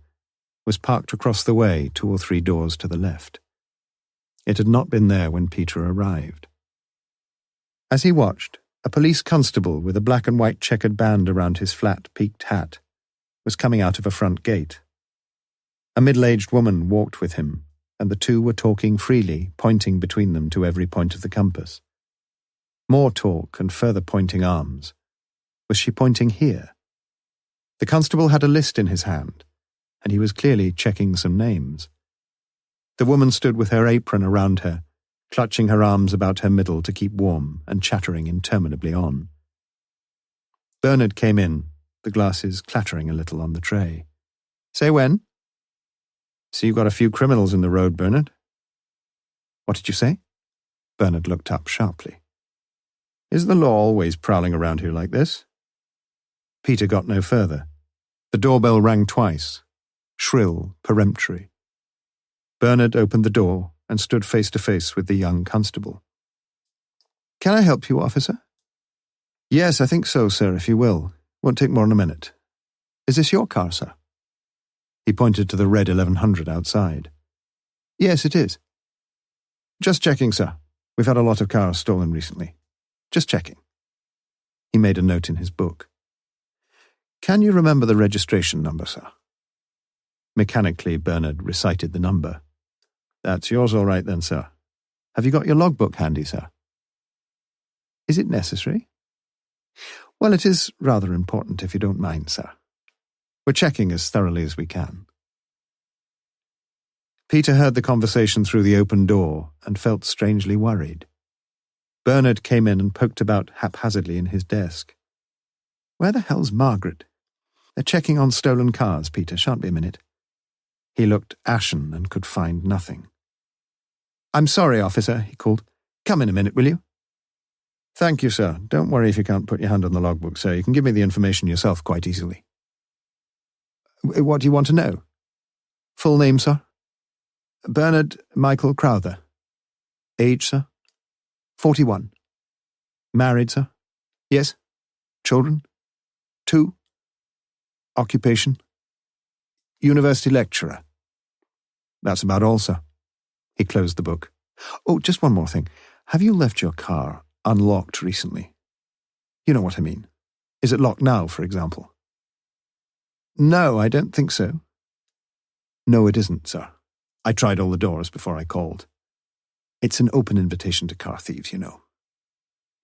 was parked across the way 2 or 3 doors to the left. It had not been there when Peter arrived. As he watched, a police constable with a black and white checkered band around his flat, peaked hat was coming out of a front gate. A middle-aged woman walked with him, and the two were talking freely, pointing between them to every point of the compass. More talk and further pointing arms. Was she pointing here? The constable had a list in his hand, and he was clearly checking some names. The woman stood with her apron around her, clutching her arms about her middle to keep warm and chattering interminably on. Bernard came in, the glasses clattering a little on the tray. Say when? So you've got a few criminals in the road, Bernard. What did you say? Bernard looked up sharply. Is the law always prowling around here like this? Peter got no further. The doorbell rang twice, shrill, peremptory. Bernard opened the door and stood face to face with the young constable. Can I help you, officer? Yes, I think so, sir, if you will. Won't take more than a minute. Is this your car, sir? He pointed to the red 1100 outside. Yes, it is. Just checking, sir. We've had a lot of cars stolen recently. Just checking. He made a note in his book. Can you remember the registration number, sir? Mechanically, Bernard recited the number. That's yours all right then, sir. Have you got your logbook handy, sir? Is it necessary? Well, it is rather important if you don't mind, sir. We're checking as thoroughly as we can. Peter heard the conversation through the open door and felt strangely worried. Bernard came in and poked about haphazardly in his desk. Where the hell's Margaret? They're checking on stolen cars, Peter. Shan't be a minute. He looked ashen and could find nothing. I'm sorry, officer, he called. Come in a minute, will you? Thank you, sir. Don't worry if you can't put your hand on the logbook, sir. You can give me the information yourself quite easily. What do you want to know? Full name, sir? Bernard Michael Crowther. Age, sir? 41. Married, sir? Yes. Children? 2. Occupation? University lecturer. That's about all, sir. He closed the book. Oh, just one more thing. Have you left your car unlocked recently? You know what I mean. Is it locked now, for example? No, I don't think so. No, it isn't, sir. I tried all the doors before I called. It's an open invitation to car thieves, you know.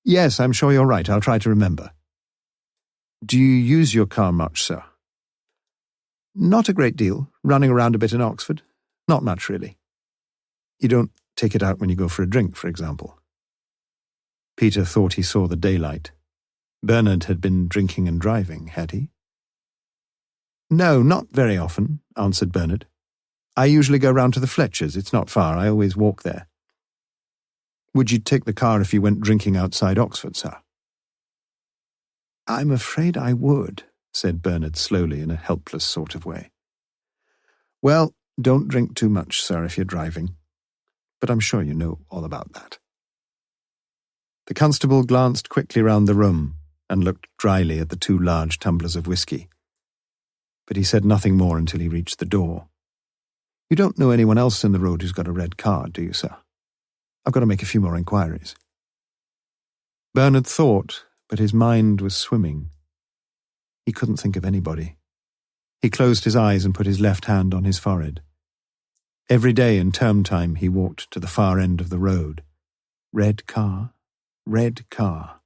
Yes, I'm sure you're right. I'll try to remember. Do you use your car much, sir? Not a great deal. Running around a bit in Oxford. Not much, really. You don't take it out when you go for a drink, for example. Peter thought he saw the daylight. Bernard had been drinking and driving, had he? No, not very often, answered Bernard. I usually go round to the Fletchers. It's not far. I always walk there. Would you take the car if you went drinking outside Oxford, sir? I'm afraid I would, said Bernard slowly in a helpless sort of way. Well, don't drink too much, sir, if you're driving. But I'm sure you know all about that. The constable glanced quickly round the room and looked dryly at the 2 large tumblers of whisky. But he said nothing more until he reached the door. You don't know anyone else in the road who's got a red car, do you, sir? I've got to make a few more inquiries. Bernard thought, but his mind was swimming. He couldn't think of anybody. He closed his eyes and put his left hand on his forehead. Every day in term time he walked to the far end of the road. Red car, red car.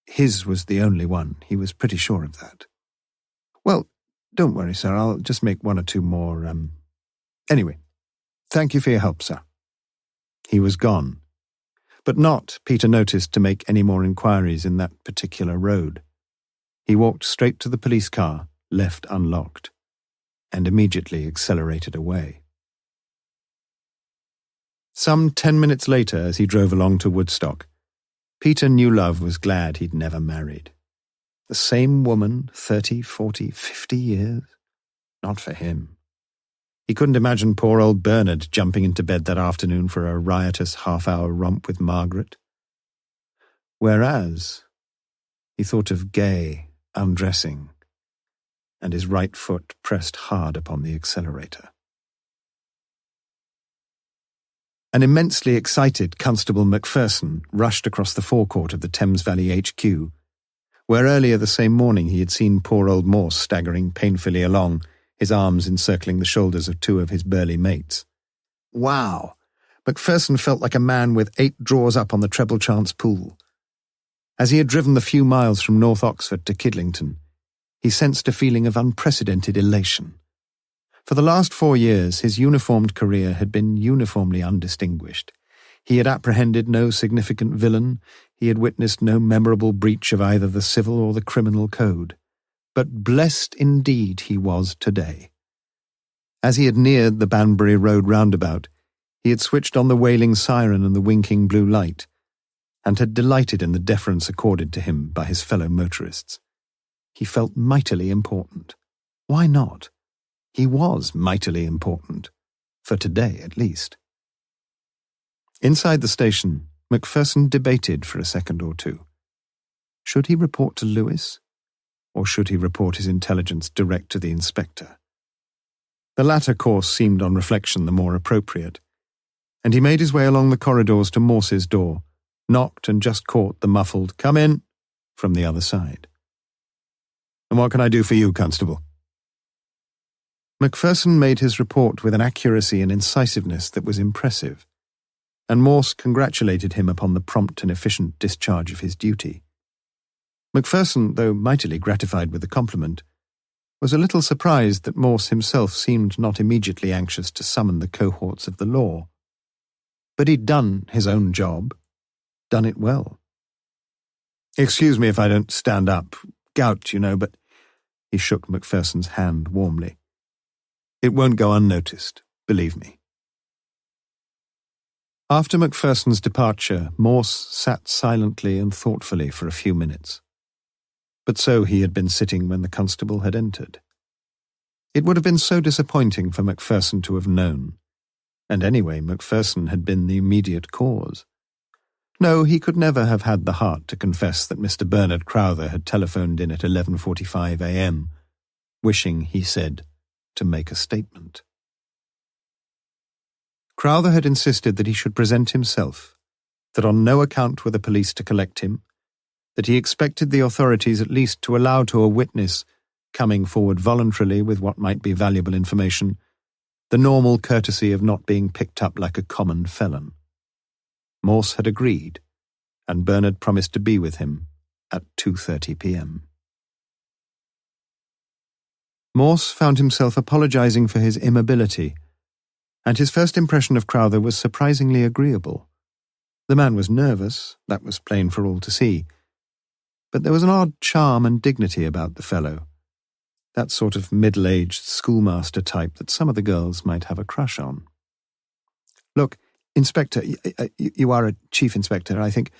His was the only one, he was pretty sure of that. Well, don't worry, sir, I'll just make 1 or 2 more, Anyway, thank you for your help, sir. He was gone, but not, Peter noticed, to make any more inquiries in that particular road. He walked straight to the police car, left unlocked, and immediately accelerated away. Some 10 minutes later, as he drove along to Woodstock, Peter Newlove was glad he'd never married. The same woman, 30, 40, 50 years? Not for him. He couldn't imagine poor old Bernard jumping into bed that afternoon for a riotous half-hour romp with Margaret. Whereas, he thought of Gay undressing, and his right foot pressed hard upon the accelerator. An immensely excited Constable Macpherson rushed across the forecourt of the Thames Valley HQ, where earlier the same morning he had seen poor old Morse staggering painfully along, his arms encircling the shoulders of 2 of his burly mates. Wow! Macpherson felt like a man with 8 drawers up on the treble chance pool. As he had driven the few miles from North Oxford to Kidlington, he sensed a feeling of unprecedented elation. For the last 4 years, his uniformed career had been uniformly undistinguished. He had apprehended no significant villain, he had witnessed no memorable breach of either the civil or the criminal code. But blessed indeed he was today. As he had neared the Banbury Road roundabout, he had switched on the wailing siren and the winking blue light, and had delighted in the deference accorded to him by his fellow motorists. He felt mightily important. Why not? He was mightily important, for today at least. Inside the station, Macpherson debated for a second or 2. Should he report to Lewis? Or should he report his intelligence direct to the inspector? The latter course seemed on reflection the more appropriate, and he made his way along the corridors to Morse's door, knocked and just caught the muffled "Come in" from the other side. And what can I do for you, Constable? Macpherson made his report with an accuracy and incisiveness that was impressive, and Morse congratulated him upon the prompt and efficient discharge of his duty. Macpherson, though mightily gratified with the compliment, was a little surprised that Morse himself seemed not immediately anxious to summon the cohorts of the law. But he'd done his own job, done it well. Excuse me if I don't stand up. Gout, you know, but he shook Macpherson's hand warmly. It won't go unnoticed, believe me. After Macpherson's departure, Morse sat silently and thoughtfully for a few minutes. But so he had been sitting when the constable had entered. It would have been so disappointing for Macpherson to have known, and anyway Macpherson had been the immediate cause. No, he could never have had the heart to confess that Mr. Bernard Crowther had telephoned in at 11:45 a.m., wishing, he said, to make a statement. Crowther had insisted that he should present himself, that on no account were the police to collect him, that he expected the authorities at least to allow to a witness, coming forward voluntarily with what might be valuable information, the normal courtesy of not being picked up like a common felon. Morse had agreed, and Bernard promised to be with him at 2:30 p.m. Morse found himself apologizing for his immobility and his first impression of Crowther was surprisingly agreeable. The man was nervous, that was plain for all to see, but there was an odd charm and dignity about the fellow, that sort of middle-aged schoolmaster type that some of the girls might have a crush on. "Look, Inspector, you are a chief inspector, I think.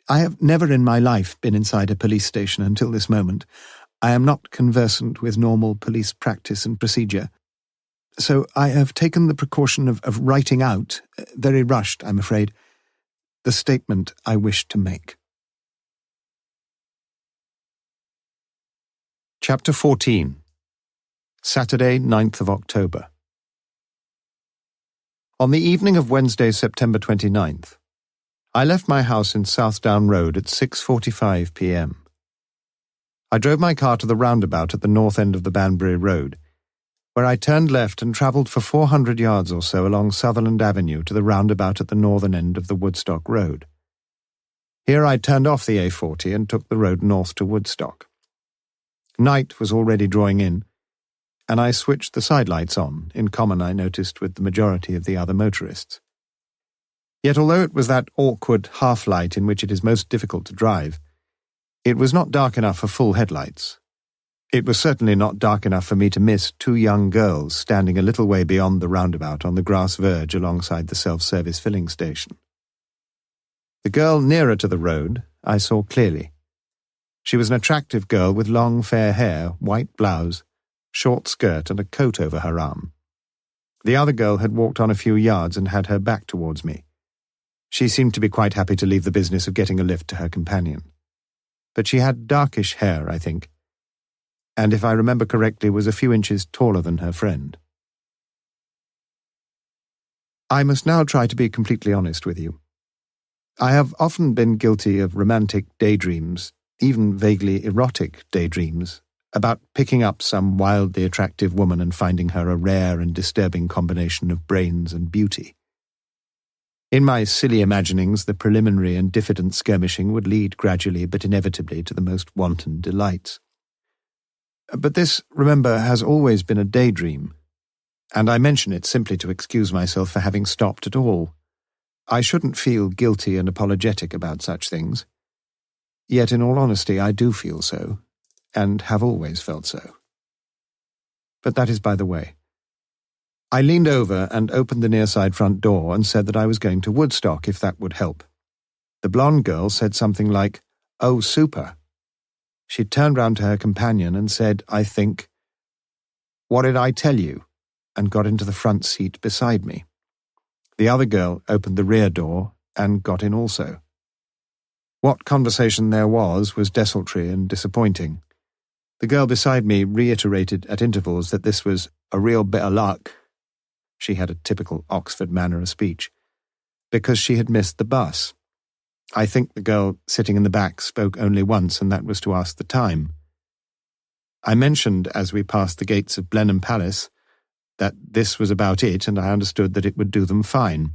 I have never in my life been inside a police station until this moment. I am not conversant with normal police practice and procedure. So I have taken the precaution of writing out, very rushed, I'm afraid, the statement I wish to make." Chapter 14. Saturday, 9th of October. On the evening of Wednesday, September 29th, I left my house in Southdown Road at 6:45 p.m. I drove my car to the roundabout at the north end of the Banbury Road, where I turned left and travelled for 400 yards or so along Sutherland Avenue to the roundabout at the northern end of the Woodstock Road. Here I turned off the A40 and took the road north to Woodstock. Night was already drawing in, and I switched the sidelights on, in common, I noticed, with the majority of the other motorists. Yet although it was that awkward half-light in which it is most difficult to drive, it was not dark enough for full headlights. It was certainly not dark enough for me to miss two young girls standing a little way beyond the roundabout on the grass verge alongside the self-service filling station. The girl nearer to the road I saw clearly. She was an attractive girl with long fair hair, white blouse, short skirt and a coat over her arm. The other girl had walked on a few yards and had her back towards me. She seemed to be quite happy to leave the business of getting a lift to her companion. But she had darkish hair, I think, and if I remember correctly was a few inches taller than her friend. I must now try to be completely honest with you. I have often been guilty of romantic daydreams, even vaguely erotic daydreams, about picking up some wildly attractive woman and finding her a rare and disturbing combination of brains and beauty. In my silly imaginings, the preliminary and diffident skirmishing would lead gradually but inevitably to the most wanton delights. But this, remember, has always been a daydream, and I mention it simply to excuse myself for having stopped at all. I shouldn't feel guilty and apologetic about such things. Yet in all honesty I do feel so, and have always felt so. But that is by the way. I leaned over and opened the near-side front door and said that I was going to Woodstock, if that would help. The blonde girl said something like, "Oh, super." She turned round to her companion and said, I think, "What did I tell you?" and got into the front seat beside me. The other girl opened the rear door and got in also. What conversation there was desultory and disappointing. The girl beside me reiterated at intervals that this was a real bit of luck. She had a typical Oxford manner of speech, because she had missed the bus. I think the girl sitting in the back spoke only once, and that was to ask the time. I mentioned, as we passed the gates of Blenheim Palace, that this was about it, and I understood that it would do them fine.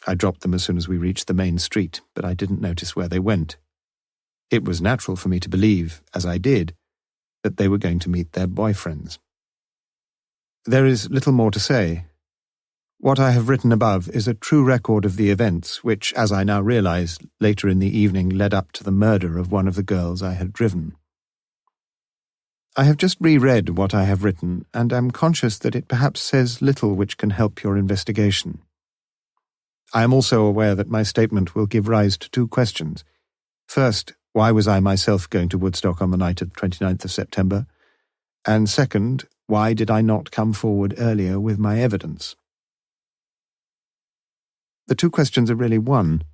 I dropped them as soon as we reached the main street, but I didn't notice where they went. It was natural for me to believe, as I did, that they were going to meet their boyfriends. There is little more to say. What I have written above is a true record of the events which, as I now realize, later in the evening led up to the murder of one of the girls I had driven. I have just reread what I have written, and am conscious that it perhaps says little which can help your investigation. I am also aware that my statement will give rise to two questions. First, why was I myself going to Woodstock on the night of the 29th of September? And second, why did I not come forward earlier with my evidence? The two questions are really one,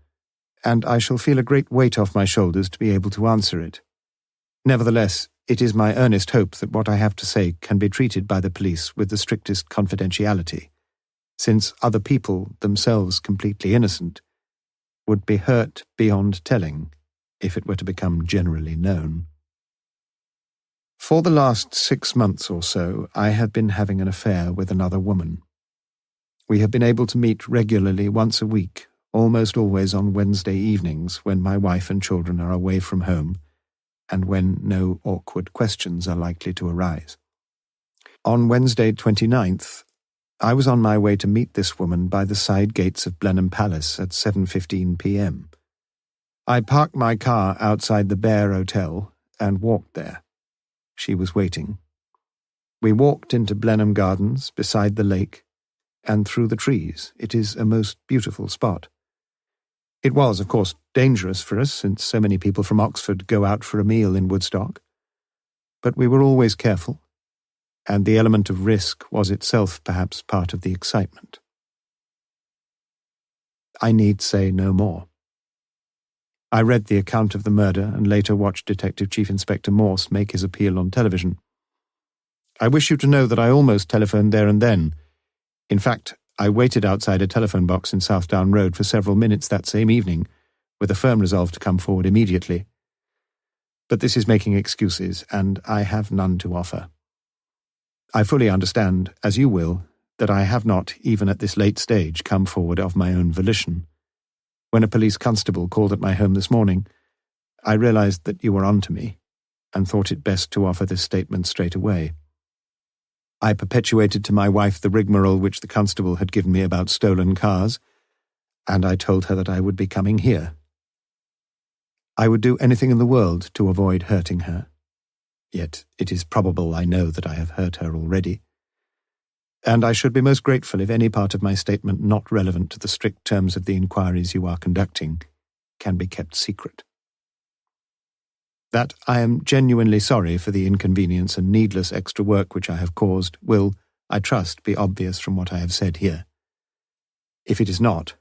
and I shall feel a great weight off my shoulders to be able to answer it. Nevertheless, it is my earnest hope that what I have to say can be treated by the police with the strictest confidentiality, since other people, themselves completely innocent, would be hurt beyond telling if it were to become generally known. For the last 6 months or so, I have been having an affair with another woman. We have been able to meet regularly once a week, almost always on Wednesday evenings when my wife and children are away from home, and when no awkward questions are likely to arise. On Wednesday 29th, I was on my way to meet this woman by the side gates of Blenheim Palace at 7:15 p.m. I parked my car outside the Bear Hotel and walked there. She was waiting. We walked into Blenheim Gardens, beside the lake, and through the trees. It is a most beautiful spot. It was, of course, dangerous for us, since so many people from Oxford go out for a meal in Woodstock. But we were always careful, and the element of risk was itself perhaps part of the excitement. I need say no more. I read the account of the murder and later watched Detective Chief Inspector Morse make his appeal on television. I wish you to know that I almost telephoned there and then. In fact, I waited outside a telephone box in Southdown Road for several minutes that same evening, with a firm resolve to come forward immediately. But this is making excuses, and I have none to offer. I fully understand, as you will, that I have not, even at this late stage, come forward of my own volition. When a police constable called at my home this morning, I realized that you were on to me, and thought it best to offer this statement straight away. I perpetuated to my wife the rigmarole which the constable had given me about stolen cars, and I told her that I would be coming here. I would do anything in the world to avoid hurting her, yet it is probable I know that I have hurt her already, and I should be most grateful if any part of my statement not relevant to the strict terms of the inquiries you are conducting can be kept secret. That I am genuinely sorry for the inconvenience and needless extra work which I have caused will, I trust, be obvious from what I have said here. If it is not,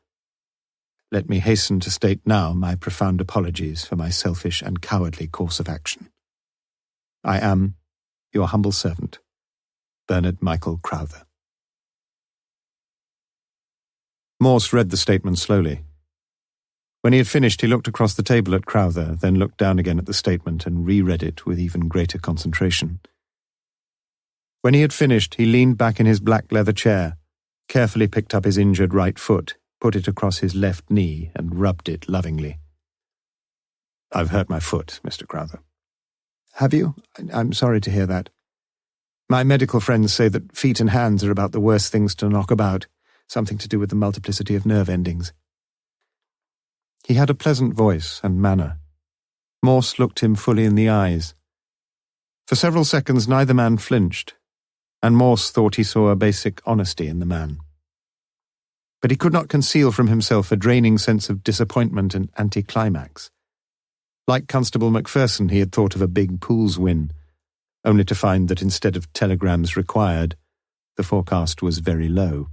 let me hasten to state now my profound apologies for my selfish and cowardly course of action. I am, your humble servant, Bernard Michael Crowther. Morse read the statement slowly. When he had finished, he looked across the table at Crowther, then looked down again at the statement and reread it with even greater concentration. When he had finished, he leaned back in his black leather chair, carefully picked up his injured right foot, put it across his left knee, and rubbed it lovingly. "I've hurt my foot, Mr. Crowther." "Have you? I'm sorry to hear that. My medical friends say that feet and hands are about the worst things to knock about, something to do with the multiplicity of nerve endings." He had a pleasant voice and manner. Morse looked him fully in the eyes. For several seconds neither man flinched, and Morse thought he saw a basic honesty in the man. But he could not conceal from himself a draining sense of disappointment and anticlimax. Like Constable Macpherson, he had thought of a big pools win, only to find that instead of telegrams required, the forecast was very low.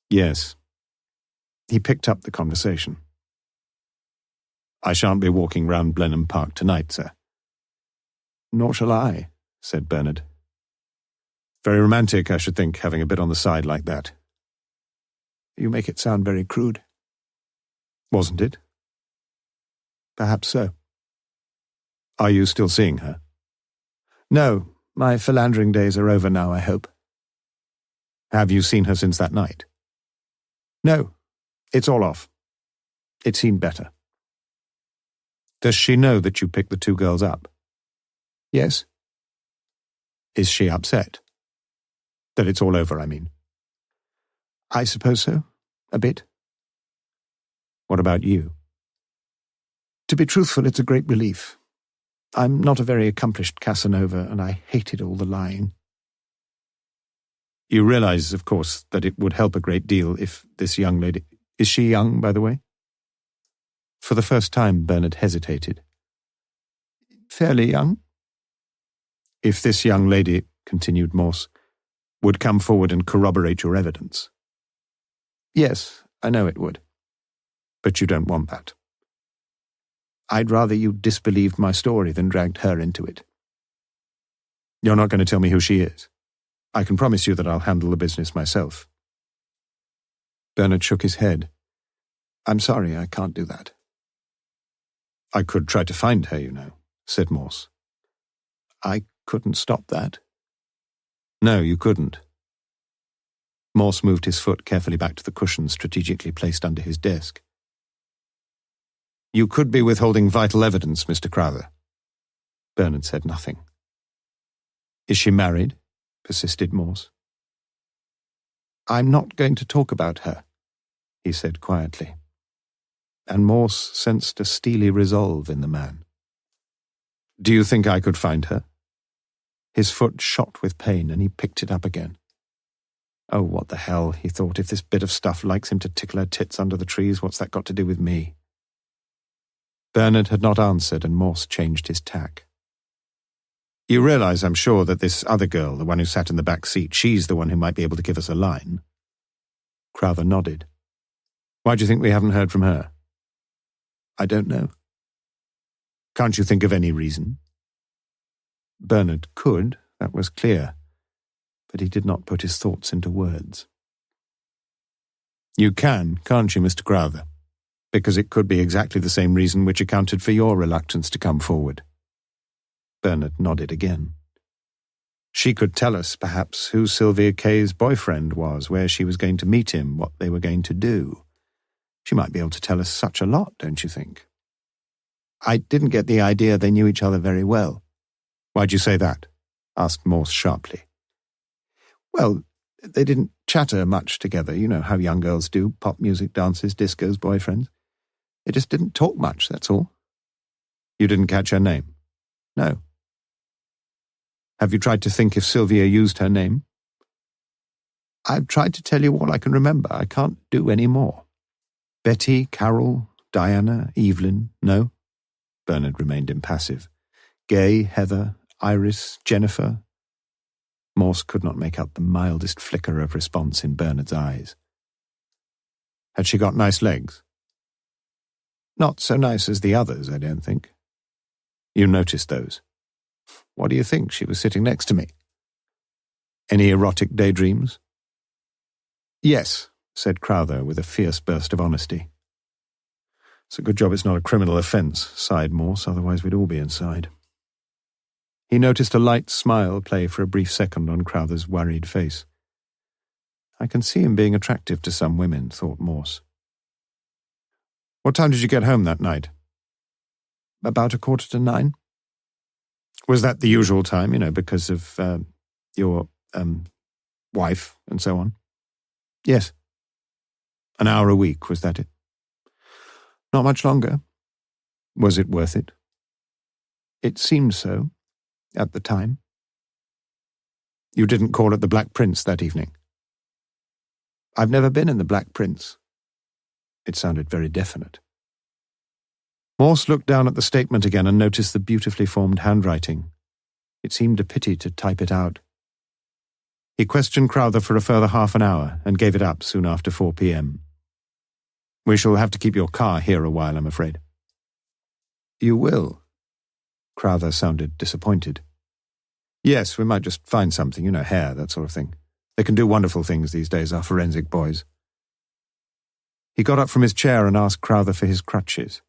Yes. He picked up the conversation. "I shan't be walking round Blenheim Park tonight, sir." "Nor shall I," said Bernard. "Very romantic, I should think, having a bit on the side like that." "You make it sound very crude." "Wasn't it?" "Perhaps so." "Are you still seeing her?" "No, my philandering days are over now, I hope." "Have you seen her since that night?" "No, it's all off. It seemed better." "Does she know that you picked the two girls up?" "Yes." "Is she upset? That it's all over, I mean." "I suppose so. A bit." "What about you?" "To be truthful, it's a great relief. I'm not a very accomplished Casanova, and I hated all the lying." "You realize, of course, that it would help a great deal if this young lady— Is she young, by the way?" For the first time, Bernard hesitated. "Fairly young." "If this young lady," continued Morse, "would come forward and corroborate your evidence." "Yes, I know it would." "But you don't want that." "I'd rather you disbelieved my story than dragged her into it." "You're not going to tell me who she is? I can promise you that I'll handle the business myself." Bernard shook his head. "I'm sorry, I can't do that." "I could try to find her, you know," said Morse. "I couldn't stop that." "No, you couldn't." Morse moved his foot carefully back to the cushion strategically placed under his desk. "You could be withholding vital evidence, Mr. Crowther." Bernard said nothing. "Is she married?" persisted Morse. I'm not going to talk about her, he said quietly. And Morse sensed a steely resolve in the man. Do you think I could find her? His foot shot with pain, and he picked it up again. Oh, what the hell, he thought. If this bit of stuff likes him to tickle her tits under the trees, what's that got to do with me? Bernard had not answered, and Morse changed his tack. You realize, I'm sure, that this other girl, the one who sat in the back seat, she's the one who might be able to give us a line. Crowther nodded. Why do you think we haven't heard from her? I don't know. Can't you think of any reason? Bernard could, that was clear, but he did not put his thoughts into words. You can, can't you, Mr. Crowther? Because it could be exactly the same reason which accounted for your reluctance to come forward. Bernard nodded again. She could tell us, perhaps, who Sylvia Kay's boyfriend was, where she was going to meet him, what they were going to do. She might be able to tell us such a lot, don't you think? I didn't get the idea they knew each other very well. Why'd you say that? Asked Morse sharply. Well, they didn't chatter much together. You know how young girls do, pop music, dances, discos, boyfriends. They just didn't talk much, that's all. You didn't catch her name? No. Have you tried to think if Sylvia used her name? I've tried to tell you all I can remember. I can't do any more. Betty, Carol, Diana, Evelyn, no? Bernard remained impassive. Gay, Heather, Iris, Jennifer. Morse could not make out the mildest flicker of response in Bernard's eyes. Had she got nice legs? Not so nice as the others, I don't think. You noticed those. What do you think? She was sitting next to me. Any erotic daydreams? Yes, said Crowther with a fierce burst of honesty. It's a good job it's not a criminal offence, sighed Morse, otherwise we'd all be inside. He noticed a light smile play for a brief second on Crowther's worried face. I can see him being attractive to some women, thought Morse. What time did you get home that night? About 9:15. Was that the usual time, because of your wife and so on? Yes. An hour a week, was that it? Not much longer. Was it worth it? It seemed so, at the time. You didn't call at the Black Prince that evening? I've never been in the Black Prince. It sounded very definite. Morse looked down at the statement again and noticed the beautifully formed handwriting. It seemed a pity to type it out. He questioned Crowther for a further half an hour and gave it up soon after 4 p.m. We shall have to keep your car here a while, I'm afraid. You will? Crowther sounded disappointed. Yes, we might just find something, hair, that sort of thing. They can do wonderful things these days, our forensic boys. He got up from his chair and asked Crowther for his crutches.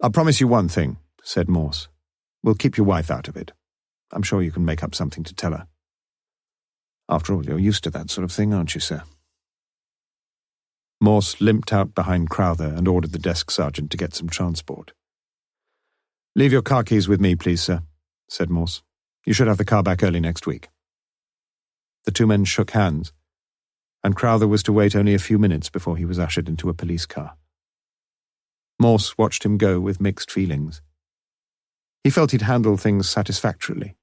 I'll promise you one thing, said Morse. We'll keep your wife out of it. I'm sure you can make up something to tell her. After all, you're used to that sort of thing, aren't you, sir? Morse limped out behind Crowther and ordered the desk sergeant to get some transport. Leave your car keys with me, please, sir, said Morse. You should have the car back early next week. The two men shook hands, and Crowther was to wait only a few minutes before he was ushered into a police car. Morse watched him go with mixed feelings. He felt he'd handled things satisfactorily.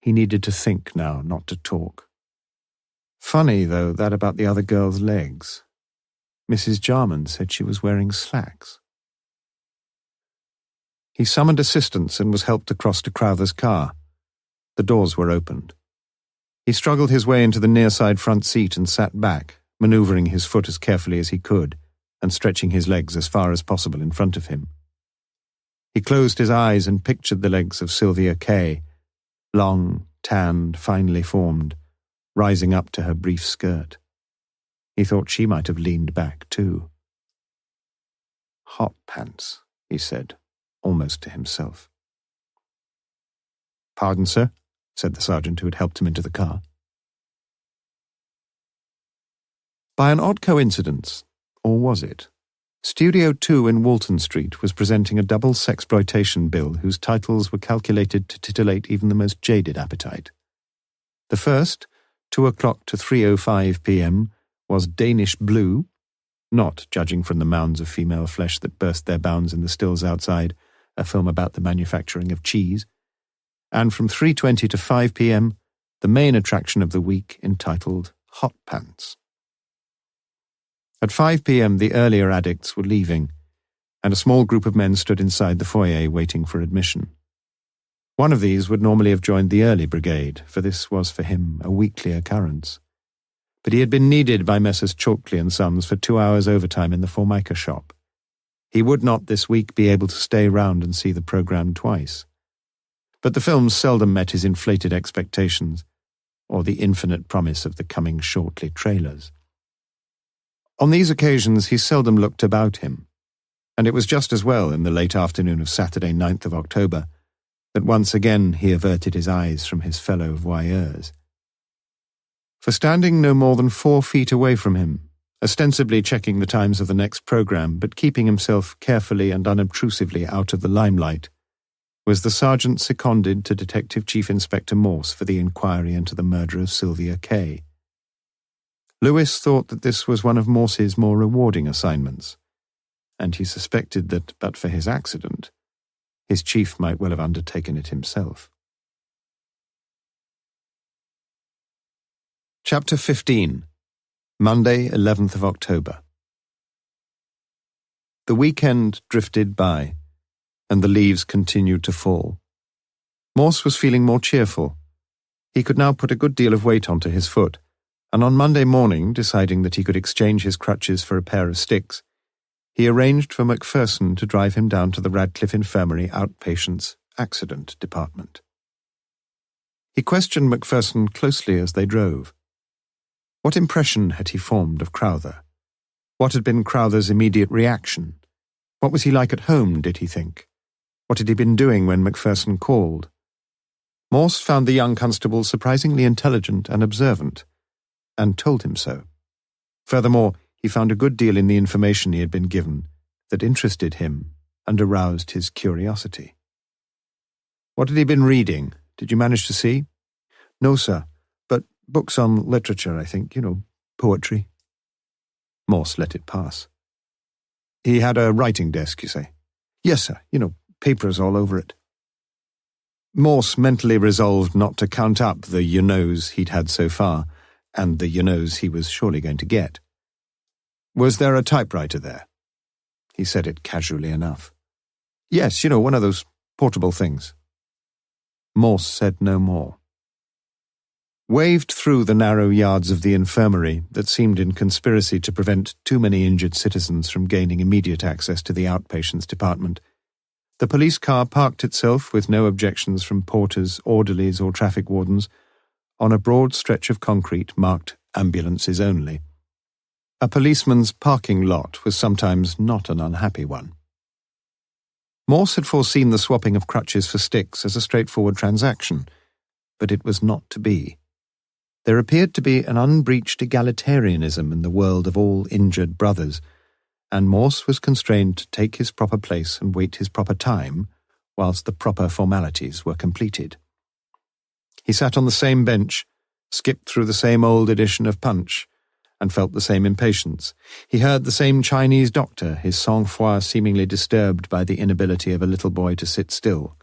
He needed to think now, not to talk. Funny, though, that about the other girl's legs. Mrs. Jarman said she was wearing slacks. He summoned assistance and was helped across to Crowther's car. The doors were opened. He struggled his way into the near-side front seat and sat back, manoeuvring his foot as carefully as he could, and stretching his legs as far as possible in front of him. He closed his eyes and pictured the legs of Sylvia Kay, long, tanned, finely formed, rising up to her brief skirt. He thought she might have leaned back too. Hot pants, he said, almost to himself. Pardon, sir, said the sergeant who had helped him into the car. By an odd coincidence, or was it? Studio 2 in Walton Street was presenting a double sexploitation bill whose titles were calculated to titillate even the most jaded appetite. The first, 2 o'clock to 3:05 p.m. was Danish Blue, not, judging from the mounds of female flesh that burst their bounds in the stills outside, a film about the manufacturing of cheese, and from 3:20 to 5 p.m., the main attraction of the week entitled Hot Pants. At 5 p.m. the earlier addicts were leaving, and a small group of men stood inside the foyer waiting for admission. One of these would normally have joined the early brigade, for this was for him a weekly occurrence. But he had been needed by Messrs. Chalkley and Sons for 2 hours overtime in the Formica shop. He would not this week be able to stay round and see the programme twice. But the films seldom met his inflated expectations, or the infinite promise of the coming shortly trailers. On these occasions he seldom looked about him, and it was just as well in the late afternoon of Saturday 9th of October that once again he averted his eyes from his fellow voyeurs. For standing no more than 4 feet away from him, ostensibly checking the times of the next programme but keeping himself carefully and unobtrusively out of the limelight, was the sergeant seconded to Detective Chief Inspector Morse for the inquiry into the murder of Sylvia Kay. Lewis thought that this was one of Morse's more rewarding assignments, and he suspected that, but for his accident, his chief might well have undertaken it himself. Chapter 15. Monday, 11th of October. The weekend drifted by, and the leaves continued to fall. Morse was feeling more cheerful. He could now put a good deal of weight onto his foot, and on Monday morning, deciding that he could exchange his crutches for a pair of sticks, he arranged for Macpherson to drive him down to the Radcliffe Infirmary Outpatients Accident Department. He questioned Macpherson closely as they drove. What impression had he formed of Crowther? What had been Crowther's immediate reaction? What was he like at home, did he think? What had he been doing when Macpherson called? Morse found the young constable surprisingly intelligent and observant, and told him so. Furthermore, he found a good deal in the information he had been given that interested him and aroused his curiosity. What had he been reading? Did you manage to see? No, sir, but books on literature, I think, poetry. Morse let it pass. He had a writing desk, you say? Yes, sir, papers all over it. Morse mentally resolved not to count up the you-knows he'd had so far, and the you-knows he was surely going to get. Was there a typewriter there? He said it casually enough. Yes, one of those portable things. Morse said no more. Waved through the narrow yards of the infirmary that seemed in conspiracy to prevent too many injured citizens from gaining immediate access to the outpatients department, the police car parked itself with no objections from porters, orderlies, or traffic wardens on a broad stretch of concrete marked ambulances only. A policeman's parking lot was sometimes not an unhappy one. Morse had foreseen the swapping of crutches for sticks as a straightforward transaction, but it was not to be. There appeared to be an unbreached egalitarianism in the world of all injured brothers, and Morse was constrained to take his proper place and wait his proper time, whilst the proper formalities were completed. He sat on the same bench, skipped through the same old edition of Punch, and felt the same impatience. He heard the same Chinese doctor, his sang-froid seemingly disturbed by the inability of a little boy to sit still.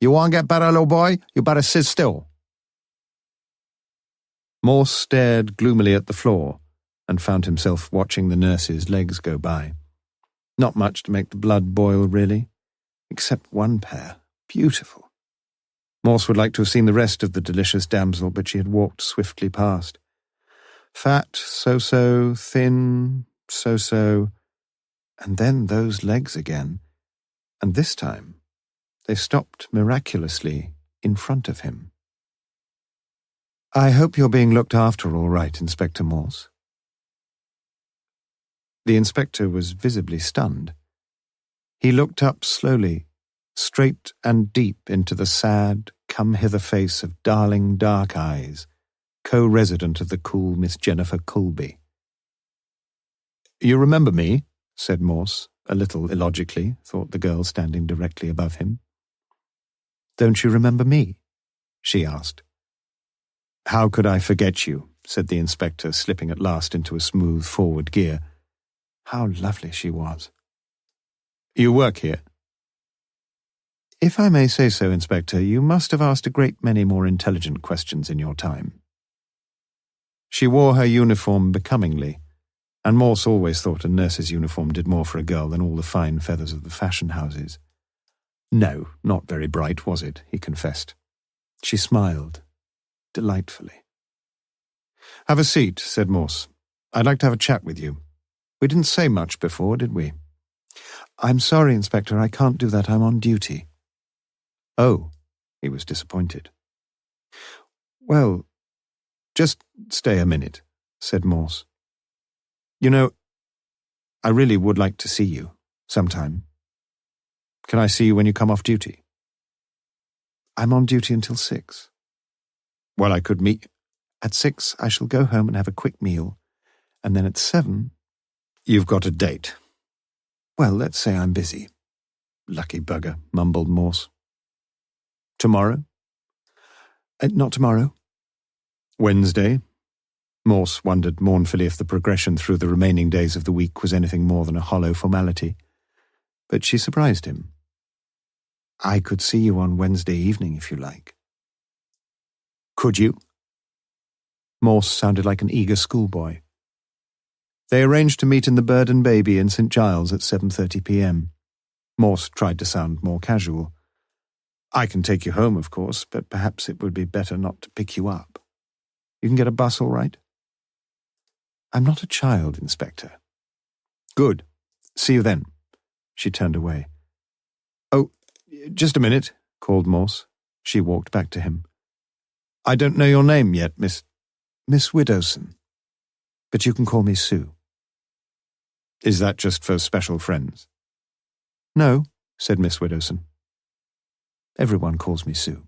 You want to get better, little boy? You better sit still. Morse stared gloomily at the floor and found himself watching the nurse's legs go by. Not much to make the blood boil, really, except one pair. Beautiful. Morse would like to have seen the rest of the delicious damsel, but she had walked swiftly past. Fat, so-so, thin, so-so, and then those legs again, and this time they stopped miraculously in front of him. I hope you're being looked after all right, Inspector Morse. The inspector was visibly stunned. He looked up slowly, straight and deep into the sad, come-hither face of darling dark eyes, co-resident of the cool Miss Jennifer Colby. You remember me? Said Morse, a little illogically, thought the girl standing directly above him. Don't you remember me? She asked. "How could I forget you?" said the inspector, slipping at last into a smooth forward gear. How lovely she was. "You work here?" "If I may say so, Inspector, you must have asked a great many more intelligent questions in your time." She wore her uniform becomingly, and Morse always thought a nurse's uniform did more for a girl than all the fine feathers of the fashion houses. "No, not very bright, was it?" he confessed. She smiled, delightfully. "Have a seat," said Morse. "I'd like to have a chat with you. We didn't say much before, did we?" "I'm sorry, Inspector, I can't do that. I'm on duty." "Oh," he was disappointed. "Well, just stay a minute," said Morse. "You know, I really would like to see you, sometime. Can I see you when you come off duty?" "I'm on duty until 6. "Well, I could meet..." "At 6, I shall go home and have a quick meal, and then at 7... "You've got a date." "Well, let's say I'm busy." "Lucky bugger," mumbled Morse. "Tomorrow?" "Not tomorrow." "Wednesday?" Morse wondered mournfully if the progression through the remaining days of the week was anything more than a hollow formality. But she surprised him. "I could see you on Wednesday evening, if you like." "Could you?" Morse sounded like an eager schoolboy. They arranged to meet in the Bird and Baby in St. Giles at 7:30 p.m. Morse tried to sound more casual. "I can take you home, of course, but perhaps it would be better not to pick you up. You can get a bus all right?" "I'm not a child, Inspector." "Good. See you then." She turned away. "Oh, just a minute," called Morse. She walked back to him. "I don't know your name yet, Miss Widdowson. But you can call me Sue." "Is that just for special friends?" "No," said Miss Widdowson. "Everyone calls me Sue."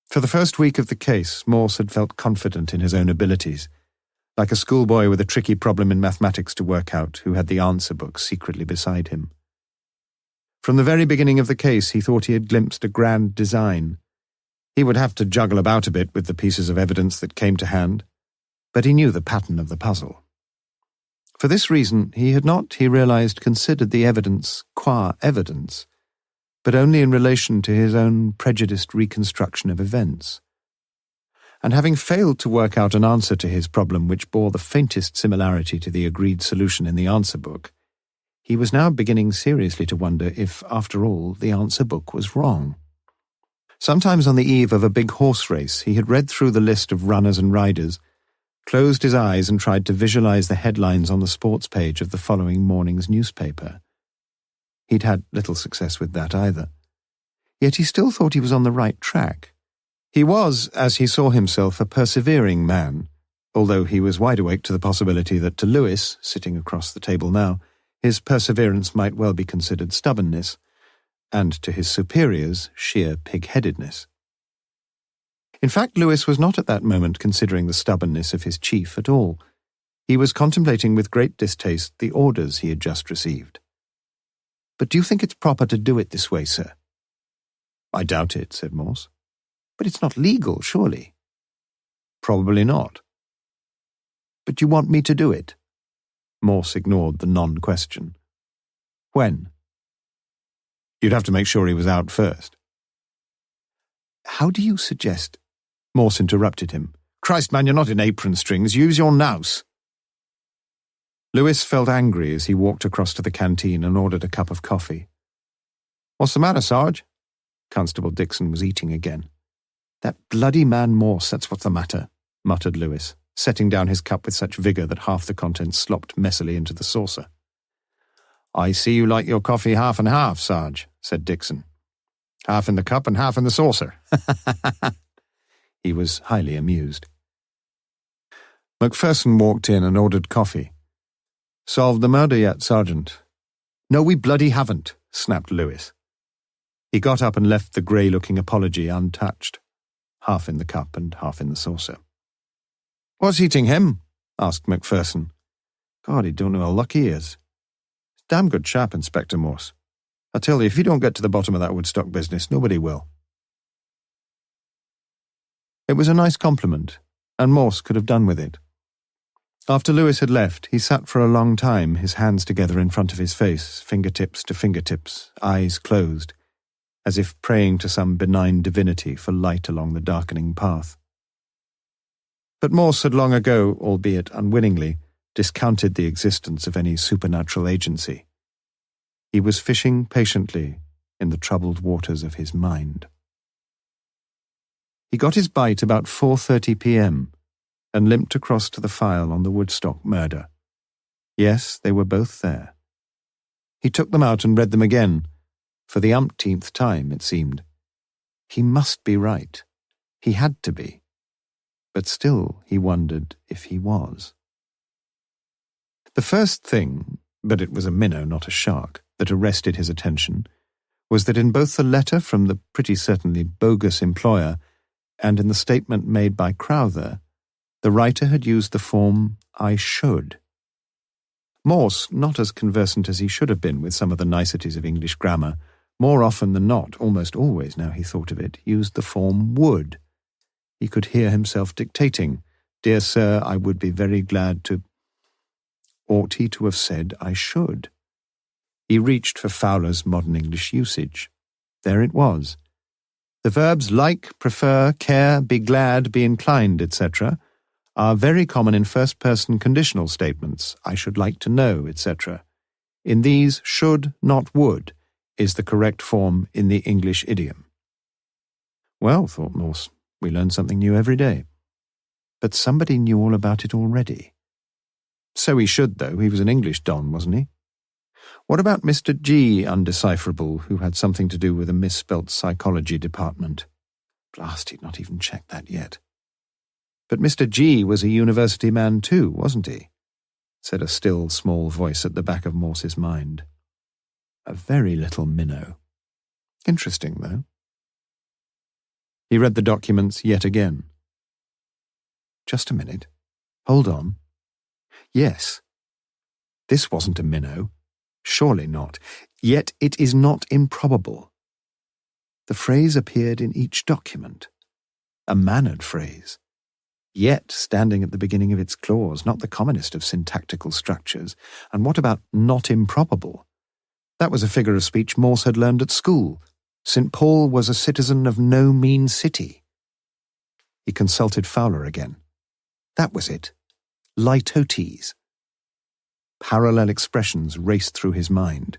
For the first week of the case, Morse had felt confident in his own abilities, like a schoolboy with a tricky problem in mathematics to work out who had the answer book secretly beside him. From the very beginning of the case, he thought he had glimpsed a grand design. He would have to juggle about a bit with the pieces of evidence that came to hand, but he knew the pattern of the puzzle. For this reason, he had not, he realized, considered the evidence qua evidence, but only in relation to his own prejudiced reconstruction of events. And having failed to work out an answer to his problem which bore the faintest similarity to the agreed solution in the answer book, he was now beginning seriously to wonder if, after all, the answer book was wrong. Sometimes on the eve of a big horse race, he had read through the list of runners and riders, closed his eyes and tried to visualize the headlines on the sports page of the following morning's newspaper. He'd had little success with that either. Yet he still thought he was on the right track. He was, as he saw himself, a persevering man, although he was wide awake to the possibility that to Lewis, sitting across the table now, his perseverance might well be considered stubbornness, and to his superiors, sheer pig-headedness. In fact, Lewis was not at that moment considering the stubbornness of his chief at all. He was contemplating with great distaste the orders he had just received. "But do you think it's proper to do it this way, sir?" "I doubt it," said Morse. "But it's not legal, surely?" "Probably not." "But you want me to do it?" Morse ignored the non-question. "When?" "You'd have to make sure he was out first." "How do you suggest—" Morse interrupted him. "Christ, man, you're not in apron strings. Use your nous." Lewis felt angry as he walked across to the canteen and ordered a cup of coffee. "What's the matter, Sarge?" Constable Dixon was eating again. "That bloody man Morse, that's what's the matter," muttered Lewis, setting down his cup with such vigour that half the contents slopped messily into the saucer. "I see you like your coffee half and half, Sarge," said Dixon. "Half in the cup and half in the saucer." He was highly amused. Macpherson walked in and ordered coffee. "Solved the murder yet, Sergeant?" "No, we bloody haven't," snapped Lewis. He got up and left the grey-looking apology untouched, half in the cup and half in the saucer. "What's eating him?" asked Macpherson. "God, he don't know how lucky he is. Damn good chap, Inspector Morse. I tell you, if you don't get to the bottom of that Woodstock business, nobody will." It was a nice compliment, and Morse could have done with it. After Lewis had left, he sat for a long time, his hands together in front of his face, fingertips to fingertips, eyes closed, as if praying to some benign divinity for light along the darkening path. But Morse had long ago, albeit unwillingly, discounted the existence of any supernatural agency. He was fishing patiently in the troubled waters of his mind. He got his bite about 4:30 p.m. and limped across to the file on the Woodstock murder. Yes, they were both there. He took them out and read them again, for the umpteenth time, it seemed. He must be right. He had to be. But still he wondered if he was. The first thing, but it was a minnow, not a shark, that arrested his attention was that in both the letter from the pretty certainly bogus employer and in the statement made by Crowther, the writer had used the form "I should." Morse, not as conversant as he should have been with some of the niceties of English grammar, more often than not, almost always now he thought of it, used the form "would." He could hear himself dictating, "Dear sir, I would be very glad to—" Ought he to have said "I should"? He reached for Fowler's modern English usage. There it was. The verbs like, prefer, care, be glad, be inclined, etc., are very common in first-person conditional statements, I should like to know, etc. In these, should, not would, is the correct form in the English idiom. Well, thought Morse, we learn something new every day. But somebody knew all about it already. So he should, though. He was an English don, wasn't he? What about Mr. G, undecipherable, who had something to do with a misspelt psychology department? Blast, he'd not even checked that yet. But Mr. G was a university man too, wasn't he? Said a still, small voice at the back of Morse's mind. A very little minnow. Interesting, though. He read the documents yet again. Just a minute. Hold on. Yes. This wasn't a minnow. Surely not. Yet it is not improbable. The phrase appeared in each document. A mannered phrase. Yet standing at the beginning of its clause, not the commonest of syntactical structures. And what about not improbable? That was a figure of speech Morse had learned at school. St. Paul was a citizen of no mean city. He consulted Fowler again. That was it. Litotes. Parallel expressions raced through his mind.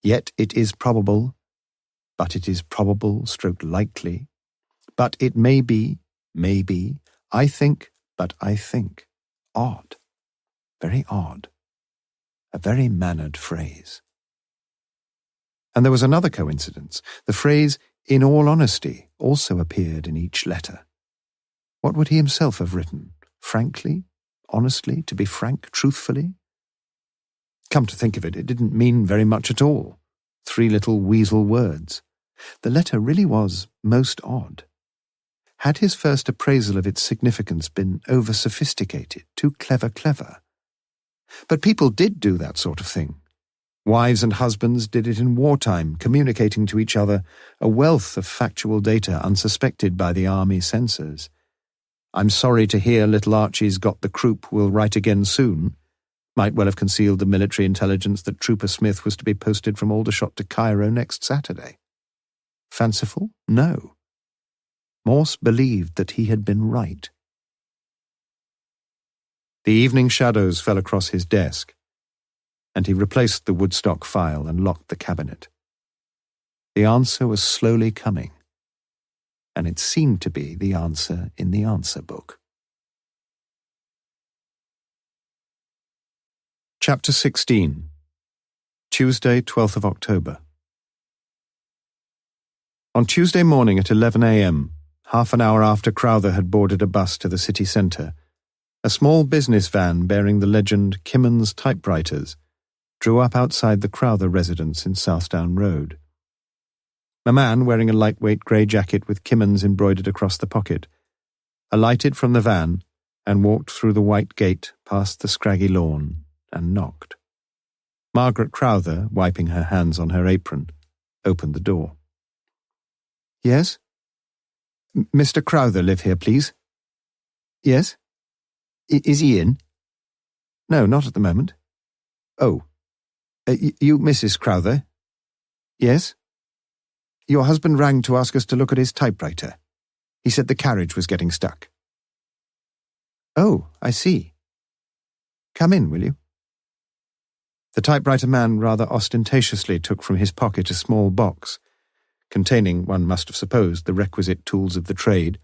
Yet it is probable, but it is probable stroke likely, but it may be, I think, but I think. Odd. Very odd. A very mannered phrase. And there was another coincidence. The phrase, in all honesty, also appeared in each letter. What would he himself have written? Frankly? Honestly? To be frank? Truthfully? Come to think of it, it didn't mean very much at all. 3 little weasel words. The letter really was most odd. Had his first appraisal of its significance been over-sophisticated, too clever? But people did do that sort of thing. Wives and husbands did it in wartime, communicating to each other a wealth of factual data unsuspected by the army censors. I'm sorry to hear little Archie's got the croup, will write again soon. Might well have concealed the military intelligence that Trooper Smith was to be posted from Aldershot to Cairo next Saturday. Fanciful? No. Morse believed that he had been right. The evening shadows fell across his desk, and he replaced the Woodstock file and locked the cabinet. The answer was slowly coming, and it seemed to be the answer in the answer book. Chapter 16. Tuesday, 12th of October. On Tuesday morning at 11 a.m., half an hour after Crowther had boarded a bus to the city centre, a small business van bearing the legend Kimmons Typewriters drew up outside the Crowther residence in Southdown Road. A man wearing a lightweight grey jacket with Kimmons embroidered across the pocket alighted from the van and walked through the white gate past the scraggy lawn and knocked. Margaret Crowther, wiping her hands on her apron, opened the door. Yes? Mr. Crowther live here, please? Yes? Is he in? No, not at the moment. Oh. You Mrs. Crowther? Yes? Your husband rang to ask us to look at his typewriter. He said the carriage was getting stuck. Oh, I see. Come in, will you? The typewriter man rather ostentatiously took from his pocket a small box, containing, one must have supposed, the requisite tools of the trade,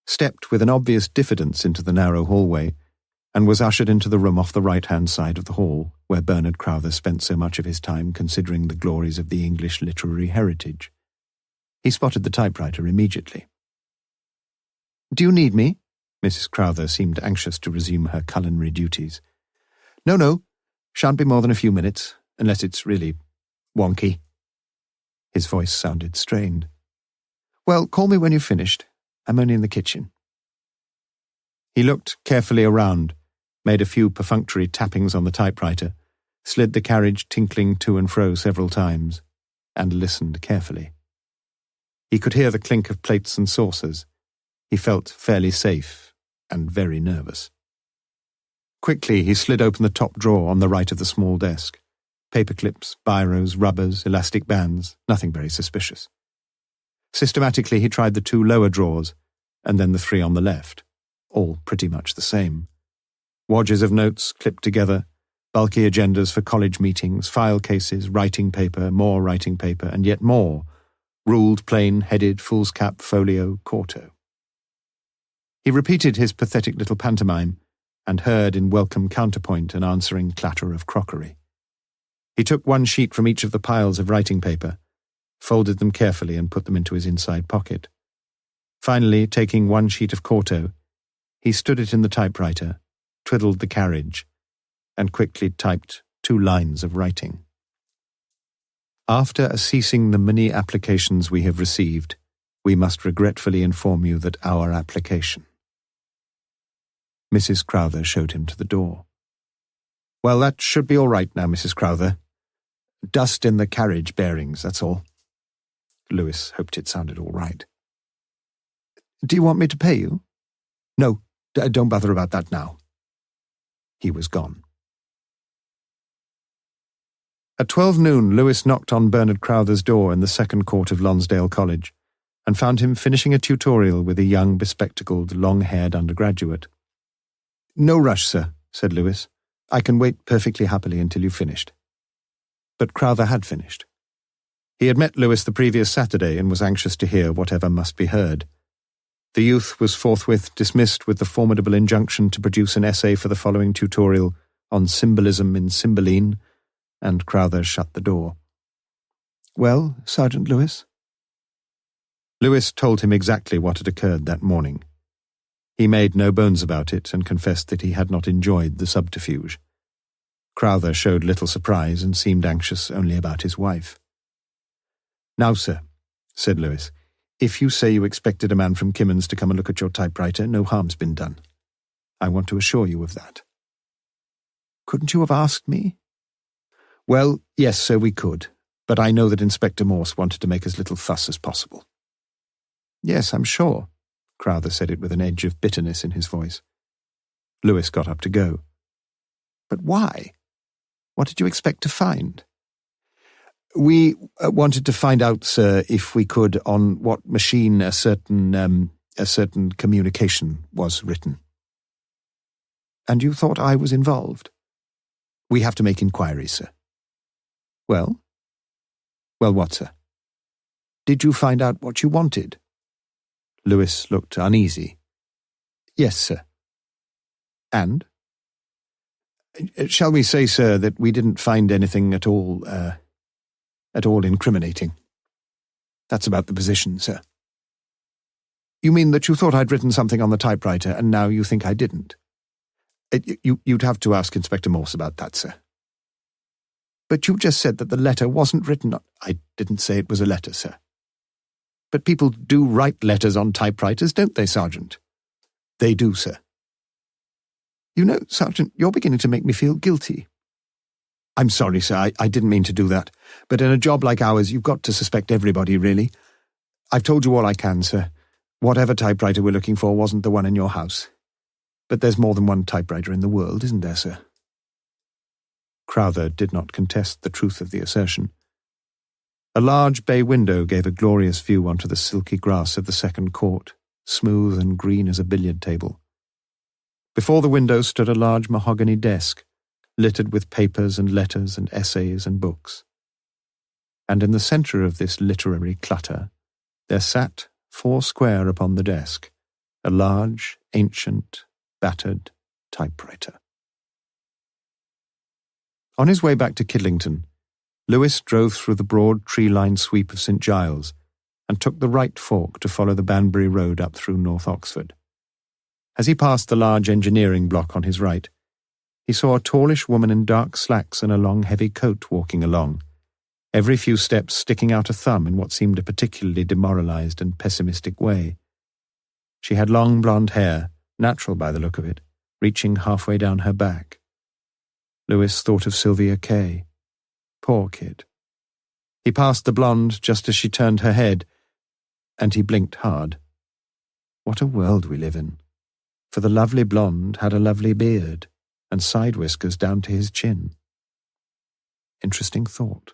stepped with an obvious diffidence into the narrow hallway, and was ushered into the room off the right-hand side of the hall, where Bernard Crowther spent so much of his time considering the glories of the English literary heritage. He spotted the typewriter immediately. Do you need me? Mrs. Crowther seemed anxious to resume her culinary duties. No, shan't be more than a few minutes, unless it's really wonky. His voice sounded strained. Well, call me when you've finished. I'm only in the kitchen. He looked carefully around, made a few perfunctory tappings on the typewriter, slid the carriage tinkling to and fro several times, and listened carefully. He could hear the clink of plates and saucers. He felt fairly safe and very nervous. Quickly he slid open the top drawer on the right of the small desk. Paper clips, biros, rubbers, elastic bands, nothing very suspicious. Systematically he tried the two lower drawers, and then the three on the left, all pretty much the same. Wadges of notes clipped together, bulky agendas for college meetings, file cases, writing paper, more writing paper, and yet more, ruled, plain, headed, foolscap, folio, quarto. He repeated his pathetic little pantomime, and heard in welcome counterpoint an answering clatter of crockery. He took one sheet from each of the piles of writing paper, folded them carefully and put them into his inside pocket. Finally, taking one sheet of quarto, he stood it in the typewriter, twiddled the carriage, and quickly typed 2 lines of writing. After ceasing the many applications we have received, we must regretfully inform you that our application. Mrs. Crowther showed him to the door. Well, that should be all right now, Mrs. Crowther. Dust in the carriage bearings, that's all. Lewis hoped it sounded all right. Do you want me to pay you? No, don't bother about that now. He was gone. At 12 noon, Lewis knocked on Bernard Crowther's door in the second court of Lonsdale College, and found him finishing a tutorial with a young, bespectacled, long-haired undergraduate. No rush, sir, said Lewis. I can wait perfectly happily until you've finished. But Crowther had finished. He had met Lewis the previous Saturday and was anxious to hear whatever must be heard. The youth was forthwith dismissed with the formidable injunction to produce an essay for the following tutorial on symbolism in Cymbeline, and Crowther shut the door. Well, Sergeant Lewis? Lewis told him exactly what had occurred that morning. He made no bones about it and confessed that he had not enjoyed the subterfuge. Crowther showed little surprise and seemed anxious only about his wife. Now, sir, said Lewis, if you say you expected a man from Kimmins to come and look at your typewriter, no harm's been done. I want to assure you of that. Couldn't you have asked me? Well, yes, sir, we could, but I know that Inspector Morse wanted to make as little fuss as possible. Yes, I'm sure. Crowther said it with an edge of bitterness in his voice. Lewis got up to go. But why? What did you expect to find? We wanted to find out, sir, if we could, on what machine a certain communication was written. And you thought I was involved? We have to make inquiries, sir. Well? Well, what, sir? Did you find out what you wanted? Lewis looked uneasy. Yes, sir. And? Shall we say, sir, that we didn't find anything at all incriminating? That's about the position, sir. You mean that you thought I'd written something on the typewriter and now you think I didn't? You'd have to ask Inspector Morse about that, sir. But you just said that the letter wasn't written on... I didn't say it was a letter, sir. But people do write letters on typewriters, don't they, Sergeant? They do, sir. You know, Sergeant, you're beginning to make me feel guilty. I'm sorry, sir, I didn't mean to do that. But in a job like ours, you've got to suspect everybody, really. I've told you all I can, sir. Whatever typewriter we're looking for wasn't the one in your house. But there's more than one typewriter in the world, isn't there, sir? Crowther did not contest the truth of the assertion. A large bay window gave a glorious view onto the silky grass of the second court, smooth and green as a billiard table. Before the window stood a large mahogany desk, littered with papers and letters and essays and books. And in the centre of this literary clutter, there sat, foursquare upon the desk, a large, ancient, battered typewriter. On his way back to Kidlington, Lewis drove through the broad tree-lined sweep of St. Giles and took the right fork to follow the Banbury Road up through North Oxford. As he passed the large engineering block on his right, he saw a tallish woman in dark slacks and a long heavy coat walking along, every few steps sticking out a thumb in what seemed a particularly demoralised and pessimistic way. She had long blonde hair, natural by the look of it, reaching halfway down her back. Lewis thought of Sylvia Kay. Poor kid. He passed the blonde just as she turned her head, and he blinked hard. What a world we live in. For the lovely blonde had a lovely beard, and side whiskers down to his chin. Interesting thought.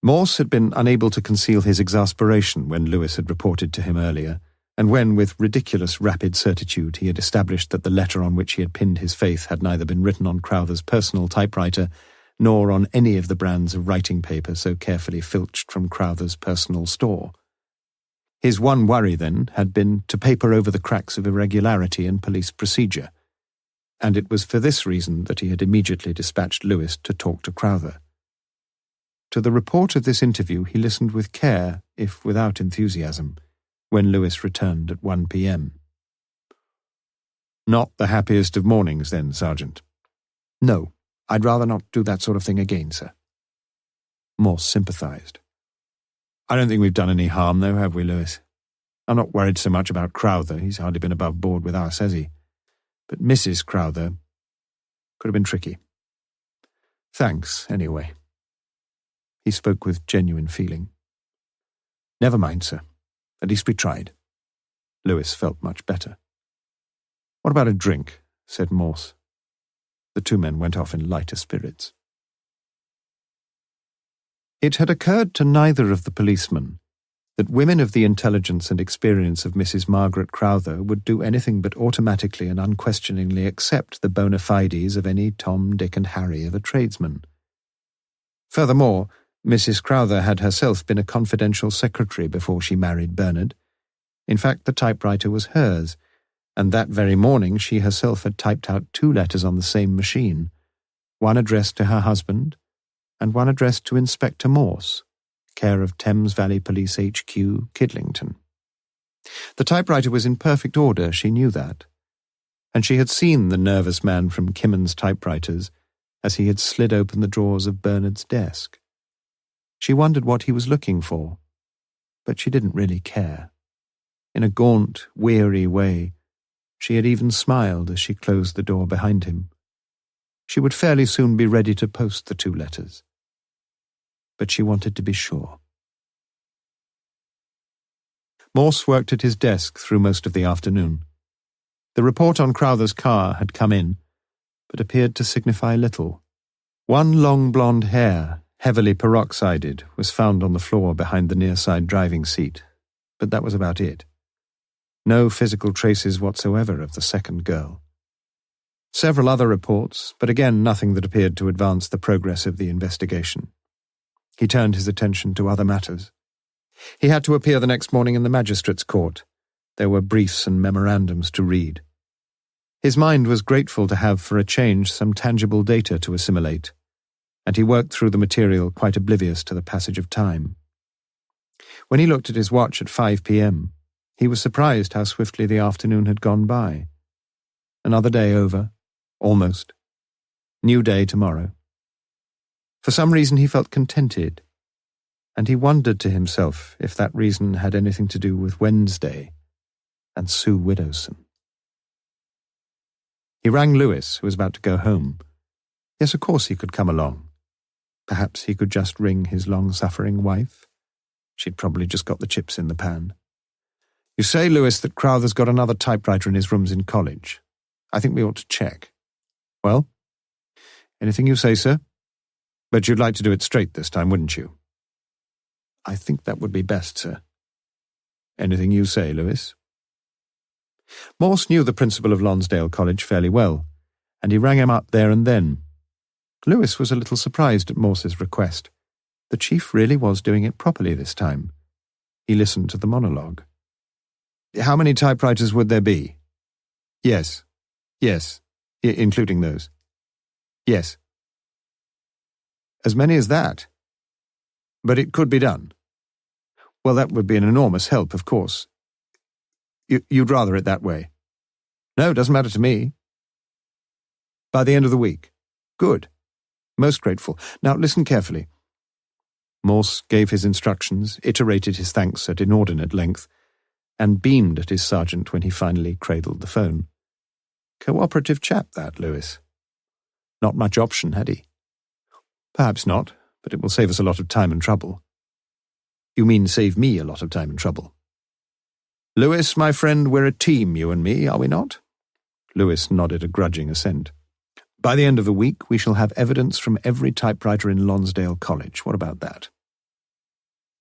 Morse had been unable to conceal his exasperation when Lewis had reported to him earlier, and when, with ridiculous rapid certitude, he had established that the letter on which he had pinned his faith had neither been written on Crowther's personal typewriter nor on any of the brands of writing paper so carefully filched from Crowther's personal store. His one worry, then, had been to paper over the cracks of irregularity in police procedure, and it was for this reason that he had immediately dispatched Lewis to talk to Crowther. To the report of this interview he listened with care, if without enthusiasm, when Lewis returned at 1 p.m. "Not the happiest of mornings, then, Sergeant?" "No, I'd rather not do that sort of thing again, sir." Morse sympathised. "I don't think we've done any harm, though, have we, Lewis? I'm not worried so much about Crowther. He's hardly been above board with us, has he? But Mrs. Crowther could have been tricky. Thanks, anyway." He spoke with genuine feeling. "Never mind, sir. At least we tried." Lewis felt much better. "What about a drink?" said Morse. The two men went off in lighter spirits. It had occurred to neither of the policemen that women of the intelligence and experience of Mrs. Margaret Crowther would do anything but automatically and unquestioningly accept the bona fides of any Tom, Dick and Harry of a tradesman. Furthermore, Mrs. Crowther had herself been a confidential secretary before she married Bernard. In fact, the typewriter was hers, and that very morning she herself had typed out 2 letters on the same machine, one addressed to her husband, and one addressed to Inspector Morse, care of Thames Valley Police HQ, Kidlington. The typewriter was in perfect order, she knew that, and she had seen the nervous man from Kimmon's typewriters as he had slid open the drawers of Bernard's desk. She wondered what he was looking for, but she didn't really care. In a gaunt, weary way, she had even smiled as she closed the door behind him. She would fairly soon be ready to post the 2 letters. But she wanted to be sure. Morse worked at his desk through most of the afternoon. The report on Crowther's car had come in, but appeared to signify little. One long blonde hair, heavily peroxided, was found on the floor behind the near-side driving seat, but that was about it. No physical traces whatsoever of the second girl. Several other reports, but again nothing that appeared to advance the progress of the investigation. He turned his attention to other matters. He had to appear the next morning in the magistrate's court. There were briefs and memorandums to read. His mind was grateful to have, for a change, some tangible data to assimilate, and he worked through the material quite oblivious to the passage of time. When he looked at his watch at 5 p.m., he was surprised how swiftly the afternoon had gone by. Another day over, almost. New day tomorrow. For some reason he felt contented, and he wondered to himself if that reason had anything to do with Wednesday and Sue Widdowson. He rang Lewis, who was about to go home. Yes, of course he could come along. Perhaps he could just ring his long-suffering wife. She'd probably just got the chips in the pan. You say, Lewis, that Crowther's got another typewriter in his rooms in college. I think we ought to check. Well? Anything you say, sir? But you'd like to do it straight this time, wouldn't you? I think that would be best, sir. Anything you say, Lewis? Morse knew the principal of Lonsdale College fairly well, and he rang him up there and then. Lewis was a little surprised at Morse's request. The chief really was doing it properly this time. He listened to the monologue. How many typewriters would there be? Yes, including those. Yes. As many as that? But it could be done. Well, that would be an enormous help, of course. You'd rather it that way? No, it doesn't matter to me. By the end of the week. Good. Most grateful. Now, listen carefully. Morse gave his instructions, iterated his thanks at inordinate length, and beamed at his sergeant when he finally cradled the phone. Cooperative chap, that, Lewis. Not much option, had he? Perhaps not, but it will save us a lot of time and trouble. You mean save me a lot of time and trouble? Lewis, my friend, we're a team, you and me, are we not? Lewis nodded a grudging assent. By the end of the week, we shall have evidence from every typewriter in Lonsdale College. What about that?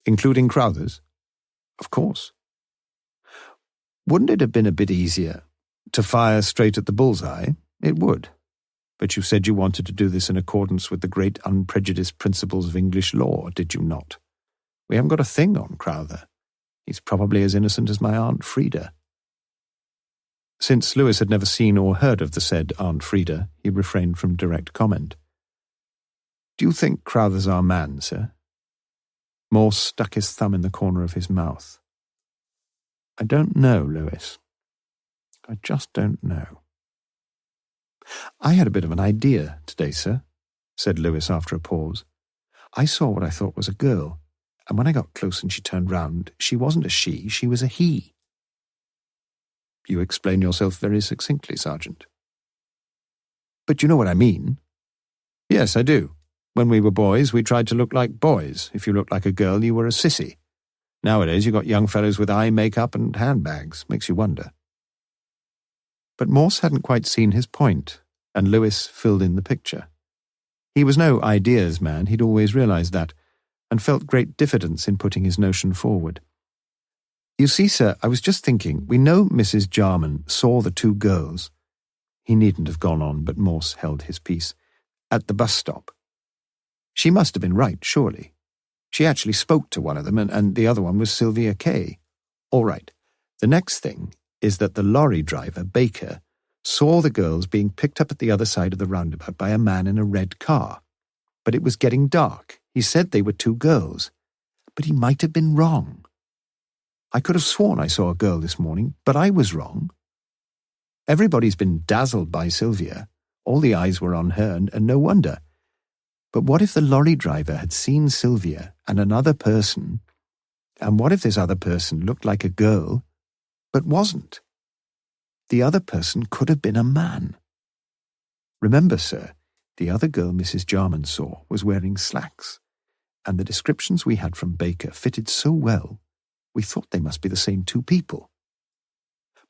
Including Crowther's? Of course. Wouldn't it have been a bit easier to fire straight at the bullseye? It would. But you said you wanted to do this in accordance with the great unprejudiced principles of English law, did you not? We haven't got a thing on Crowther. He's probably as innocent as my Aunt Frida. Since Lewis had never seen or heard of the said Aunt Frida, he refrained from direct comment. Do you think Crowther's our man, sir? Morse stuck his thumb in the corner of his mouth. I don't know, Lewis. I just don't know. I had a bit of an idea today, sir, said Lewis after a pause. I saw what I thought was a girl, and when I got close and she turned round, she wasn't a she was a he. You explain yourself very succinctly, Sergeant. But you know what I mean. Yes, I do. When we were boys, we tried to look like boys. If you looked like a girl, you were a sissy. Nowadays, you've got young fellows with eye makeup and handbags. Makes you wonder. But Morse hadn't quite seen his point, and Lewis filled in the picture. He was no ideas man, he'd always realized that, and felt great diffidence in putting his notion forward. You see, sir, I was just thinking, we know Mrs. Jarman saw the two girls. He needn't have gone on, but Morse held his peace. At the bus stop. She must have been right, surely. She actually spoke to one of them, and the other one was Sylvia Kay. All right. The next thing is that the lorry driver, Baker, saw the girls being picked up at the other side of the roundabout by a man in a red car. But it was getting dark. He said they were two girls. But he might have been wrong. I could have sworn I saw a girl this morning, but I was wrong. Everybody's been dazzled by Sylvia. All the eyes were on her, and no wonder. But what if the lorry driver had seen Sylvia and another person, and what if this other person looked like a girl, but wasn't? The other person could have been a man. Remember, sir, the other girl Mrs. Jarman saw was wearing slacks, and the descriptions we had from Baker fitted so well, we thought they must be the same two people.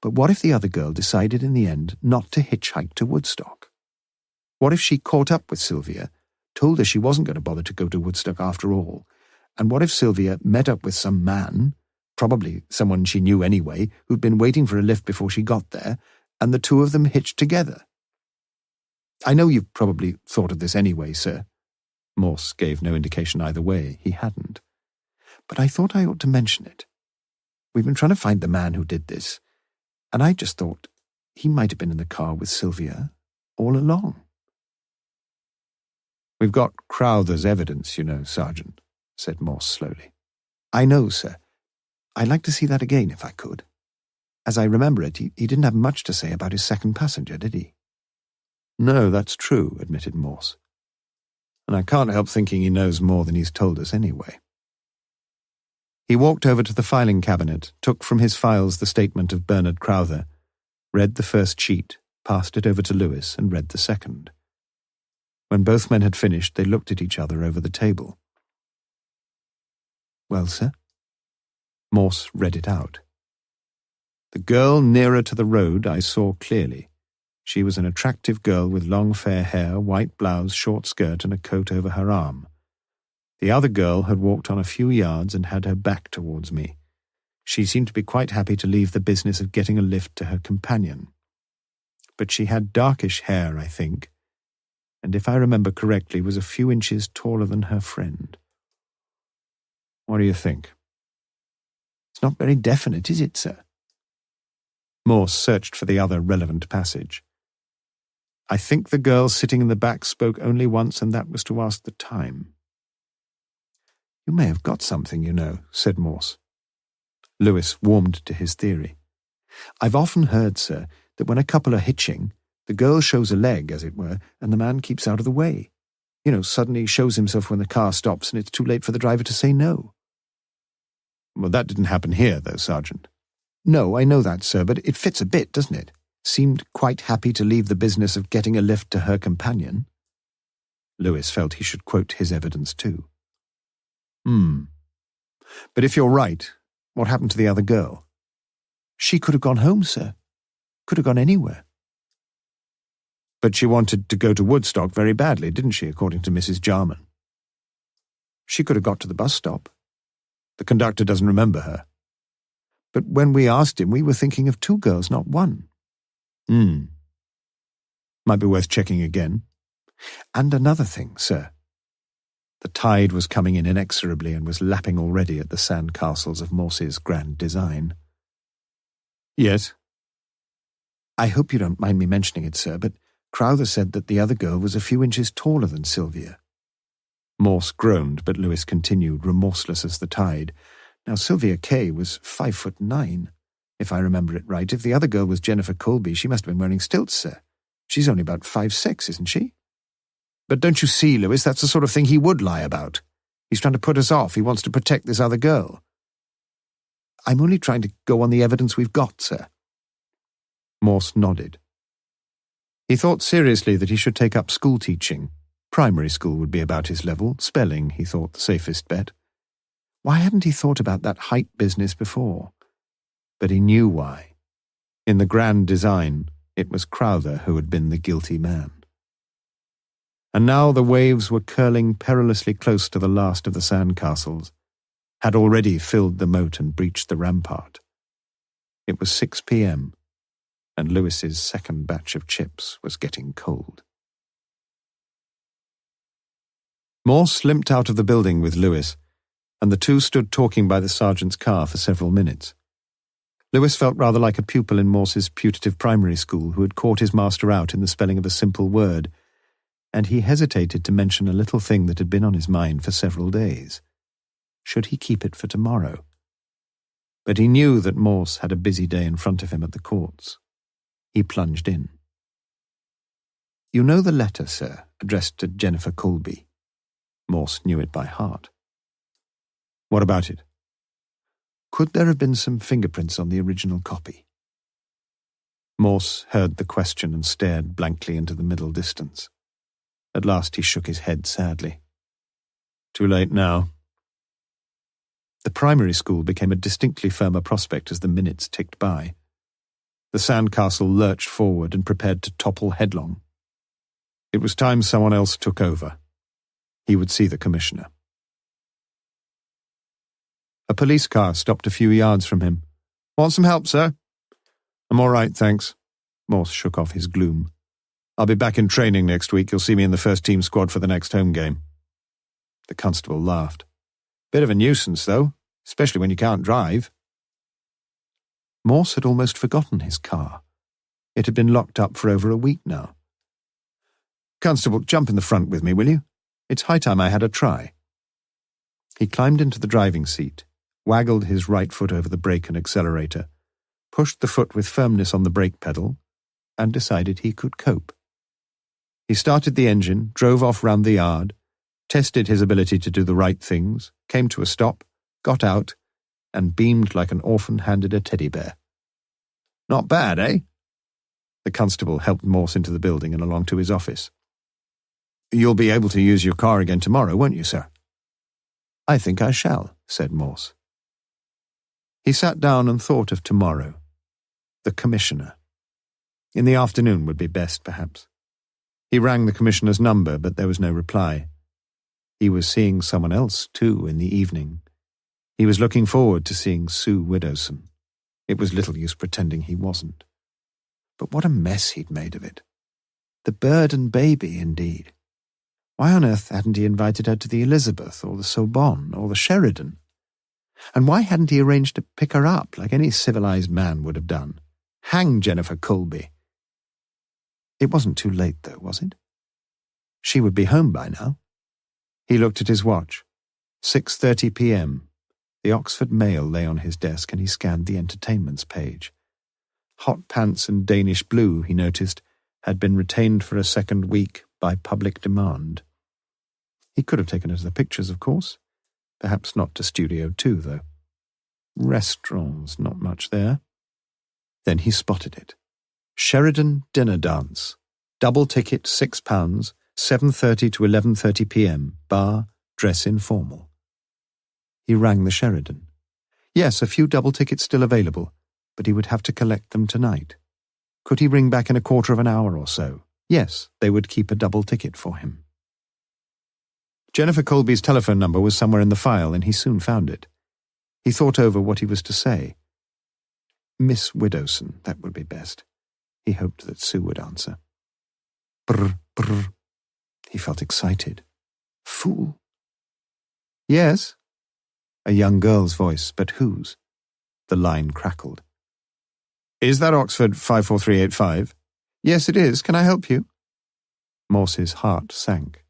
But what if the other girl decided in the end not to hitchhike to Woodstock? What if she caught up with Sylvia, told her she wasn't going to bother to go to Woodstock after all, and what if Sylvia met up with some man, probably someone she knew anyway, who'd been waiting for a lift before she got there, and the two of them hitched together? I know you've probably thought of this anyway, sir. Morse gave no indication either way. He hadn't. But I thought I ought to mention it. We've been trying to find the man who did this, and I just thought he might have been in the car with Sylvia all along. We've got Crowther's evidence, you know, Sergeant, said Morse slowly. I know, sir. I'd like to see that again if I could. As I remember it, he didn't have much to say about his second passenger, did he? No, that's true, admitted Morse. And I can't help thinking he knows more than he's told us anyway. He walked over to the filing cabinet, took from his files the statement of Bernard Crowther, read the first sheet, passed it over to Lewis, and read the second. When both men had finished, they looked at each other over the table. Well, sir? Morse read it out. The girl nearer to the road I saw clearly. She was an attractive girl with long fair hair, white blouse, short skirt, and a coat over her arm. The other girl had walked on a few yards and had her back towards me. She seemed to be quite happy to leave the business of getting a lift to her companion. But she had darkish hair, I think, and if I remember correctly, was a few inches taller than her friend. What do you think? It's not very definite, is it, sir? Morse searched for the other relevant passage. I think the girl sitting in the back spoke only once, and that was to ask the time. You may have got something, you know, said Morse. Lewis warmed to his theory. I've often heard, sir, that when a couple are hitching, the girl shows a leg, as it were, and the man keeps out of the way. You know, suddenly shows himself when the car stops and it's too late for the driver to say no. Well, that didn't happen here, though, Sergeant. No, I know that, sir, but it fits a bit, doesn't it? Seemed quite happy to leave the business of getting a lift to her companion. Lewis felt he should quote his evidence too. But if you're right, what happened to the other girl? She could have gone home, sir. Could have gone anywhere. But she wanted to go to Woodstock very badly, didn't she, according to Mrs. Jarman? She could have got to the bus stop. The conductor doesn't remember her. But when we asked him, we were thinking of two girls, not one. Might be worth checking again. And another thing, sir. The tide was coming in inexorably and was lapping already at the sand castles of Morse's grand design. Yes? I hope you don't mind me mentioning it, sir, but Crowther said that the other girl was a few inches taller than Sylvia. Morse groaned, but Lewis continued, remorseless as the tide. Now, Sylvia Kay was 5'9", if I remember it right. If the other girl was Jennifer Colby, she must have been wearing stilts, sir. She's only about 5'6", isn't she? But don't you see, Lewis, that's the sort of thing he would lie about. He's trying to put us off. He wants to protect this other girl. I'm only trying to go on the evidence we've got, sir. Morse nodded. He thought seriously that he should take up school teaching. Primary school would be about his level. Spelling, he thought, the safest bet. Why hadn't he thought about that height business before? But he knew why. In the grand design, it was Crowther who had been the guilty man. And now the waves were curling perilously close to the last of the sandcastles, had already filled the moat and breached the rampart. It was 6 p.m., and Lewis's second batch of chips was getting cold. Morse limped out of the building with Lewis, and the two stood talking by the sergeant's car for several minutes. Lewis felt rather like a pupil in Morse's putative primary school who had caught his master out in the spelling of a simple word, and he hesitated to mention a little thing that had been on his mind for several days. Should he keep it for tomorrow? But he knew that Morse had a busy day in front of him at the courts. He plunged in. You know the letter, sir, addressed to Jennifer Colby? Morse knew it by heart. What about it? Could there have been some fingerprints on the original copy? Morse heard the question and stared blankly into the middle distance. At last he shook his head sadly. Too late now. The primary school became a distinctly firmer prospect as the minutes ticked by. The sandcastle lurched forward and prepared to topple headlong. It was time someone else took over. He would see the commissioner. A police car stopped a few yards from him. Want some help, sir? I'm all right, thanks. Morse shook off his gloom. I'll be back in training next week. You'll see me in the first team squad for the next home game. The constable laughed. Bit of a nuisance, though, especially when you can't drive. Morse had almost forgotten his car. It had been locked up for over a week now. Constable, jump in the front with me, will you? It's high time I had a try. He climbed into the driving seat, waggled his right foot over the brake and accelerator, pushed the foot with firmness on the brake pedal, and decided he could cope. He started the engine, drove off round the yard, tested his ability to do the right things, came to a stop, got out, and beamed like an orphan handed a teddy bear. Not bad, eh? The constable helped Morse into the building and along to his office. You'll be able to use your car again tomorrow, won't you, sir? I think I shall, said Morse. He sat down and thought of tomorrow. The commissioner. In the afternoon would be best, perhaps. He rang the commissioner's number, but there was no reply. He was seeing someone else, too, in the evening. He was looking forward to seeing Sue Widdowson. It was little use pretending he wasn't. But what a mess he'd made of it. The bird and baby, indeed. Why on earth hadn't he invited her to the Elizabeth, or the Sorbonne, or the Sheridan? And why hadn't he arranged to pick her up, like any civilized man would have done? Hang Jennifer Colby. It wasn't too late, though, was it? She would be home by now. He looked at his watch. 6:30 p.m. The Oxford Mail lay on his desk, and he scanned the entertainments page. Hot Pants and Danish Blue, he noticed, had been retained for a second week by public demand. He could have taken her to the pictures, of course. Perhaps not to Studio 2, though. Restaurants, not much there. Then he spotted it. Sheridan Dinner Dance. Double ticket, £6, 7:30 to 11:30 p.m. Bar, dress informal. He rang the Sheridan. Yes, a few double tickets still available, but he would have to collect them tonight. Could he ring back in a quarter of an hour or so? Yes, they would keep a double ticket for him. Jennifer Colby's telephone number was somewhere in the file, and he soon found it. He thought over what he was to say. Miss Widdowson, that would be best. He hoped that Sue would answer. Brr, brr. He felt excited. Fool. Yes? A young girl's voice, but whose? The line crackled. Is that Oxford 54385? Yes, it is. Can I help you? Morse's heart sank.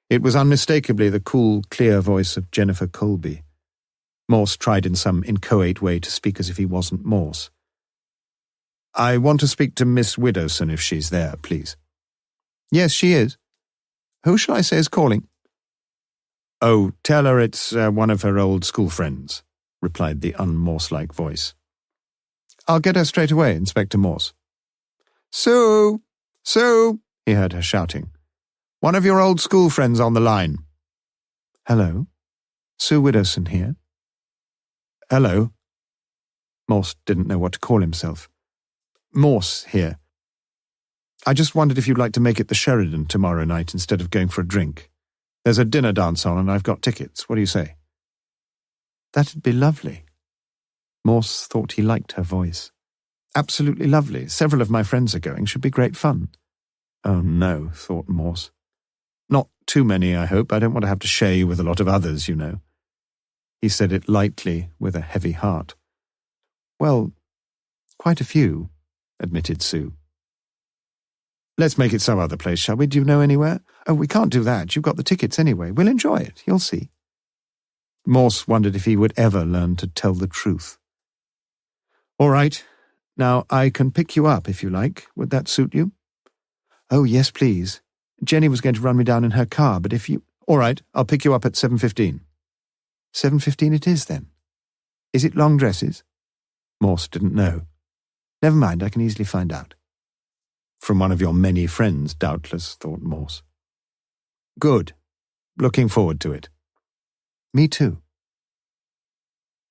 It was unmistakably the cool, clear voice of Jennifer Colby. Morse tried in some inchoate way to speak as if he wasn't Morse. I want to speak to Miss Widdowson if she's there, please. Yes, she is. Who shall I say is calling? Oh, tell her it's one of her old school friends, replied the un-Morse-like voice. I'll get her straight away, Inspector Morse. Sue! Sue! He heard her shouting. One of your old school friends on the line. Hello? Sue Widdowson here? Hello? Morse didn't know what to call himself. Morse here. I just wondered if you'd like to make it the Sheridan tomorrow night instead of going for a drink. There's a dinner dance on and I've got tickets. What do you say? That'd be lovely. Morse thought he liked her voice. Absolutely lovely. Several of my friends are going. Should be great fun. Oh no, thought Morse. Not too many, I hope. I don't want to have to share you with a lot of others, you know. He said it lightly, with a heavy heart. Well, quite a few, admitted Sue. Let's make it some other place, shall we? Do you know anywhere? Oh, we can't do that. You've got the tickets anyway. We'll enjoy it. You'll see. Morse wondered if he would ever learn to tell the truth. All right. Now, I can pick you up if you like. Would that suit you? Oh, yes, please. Jenny was going to run me down in her car, but if you... All right, I'll pick you up at 7:15. 7:15 it is, then. Is it long dresses? Morse didn't know. Never mind, I can easily find out. From one of your many friends, doubtless, thought Morse. Good. Looking forward to it. Me too.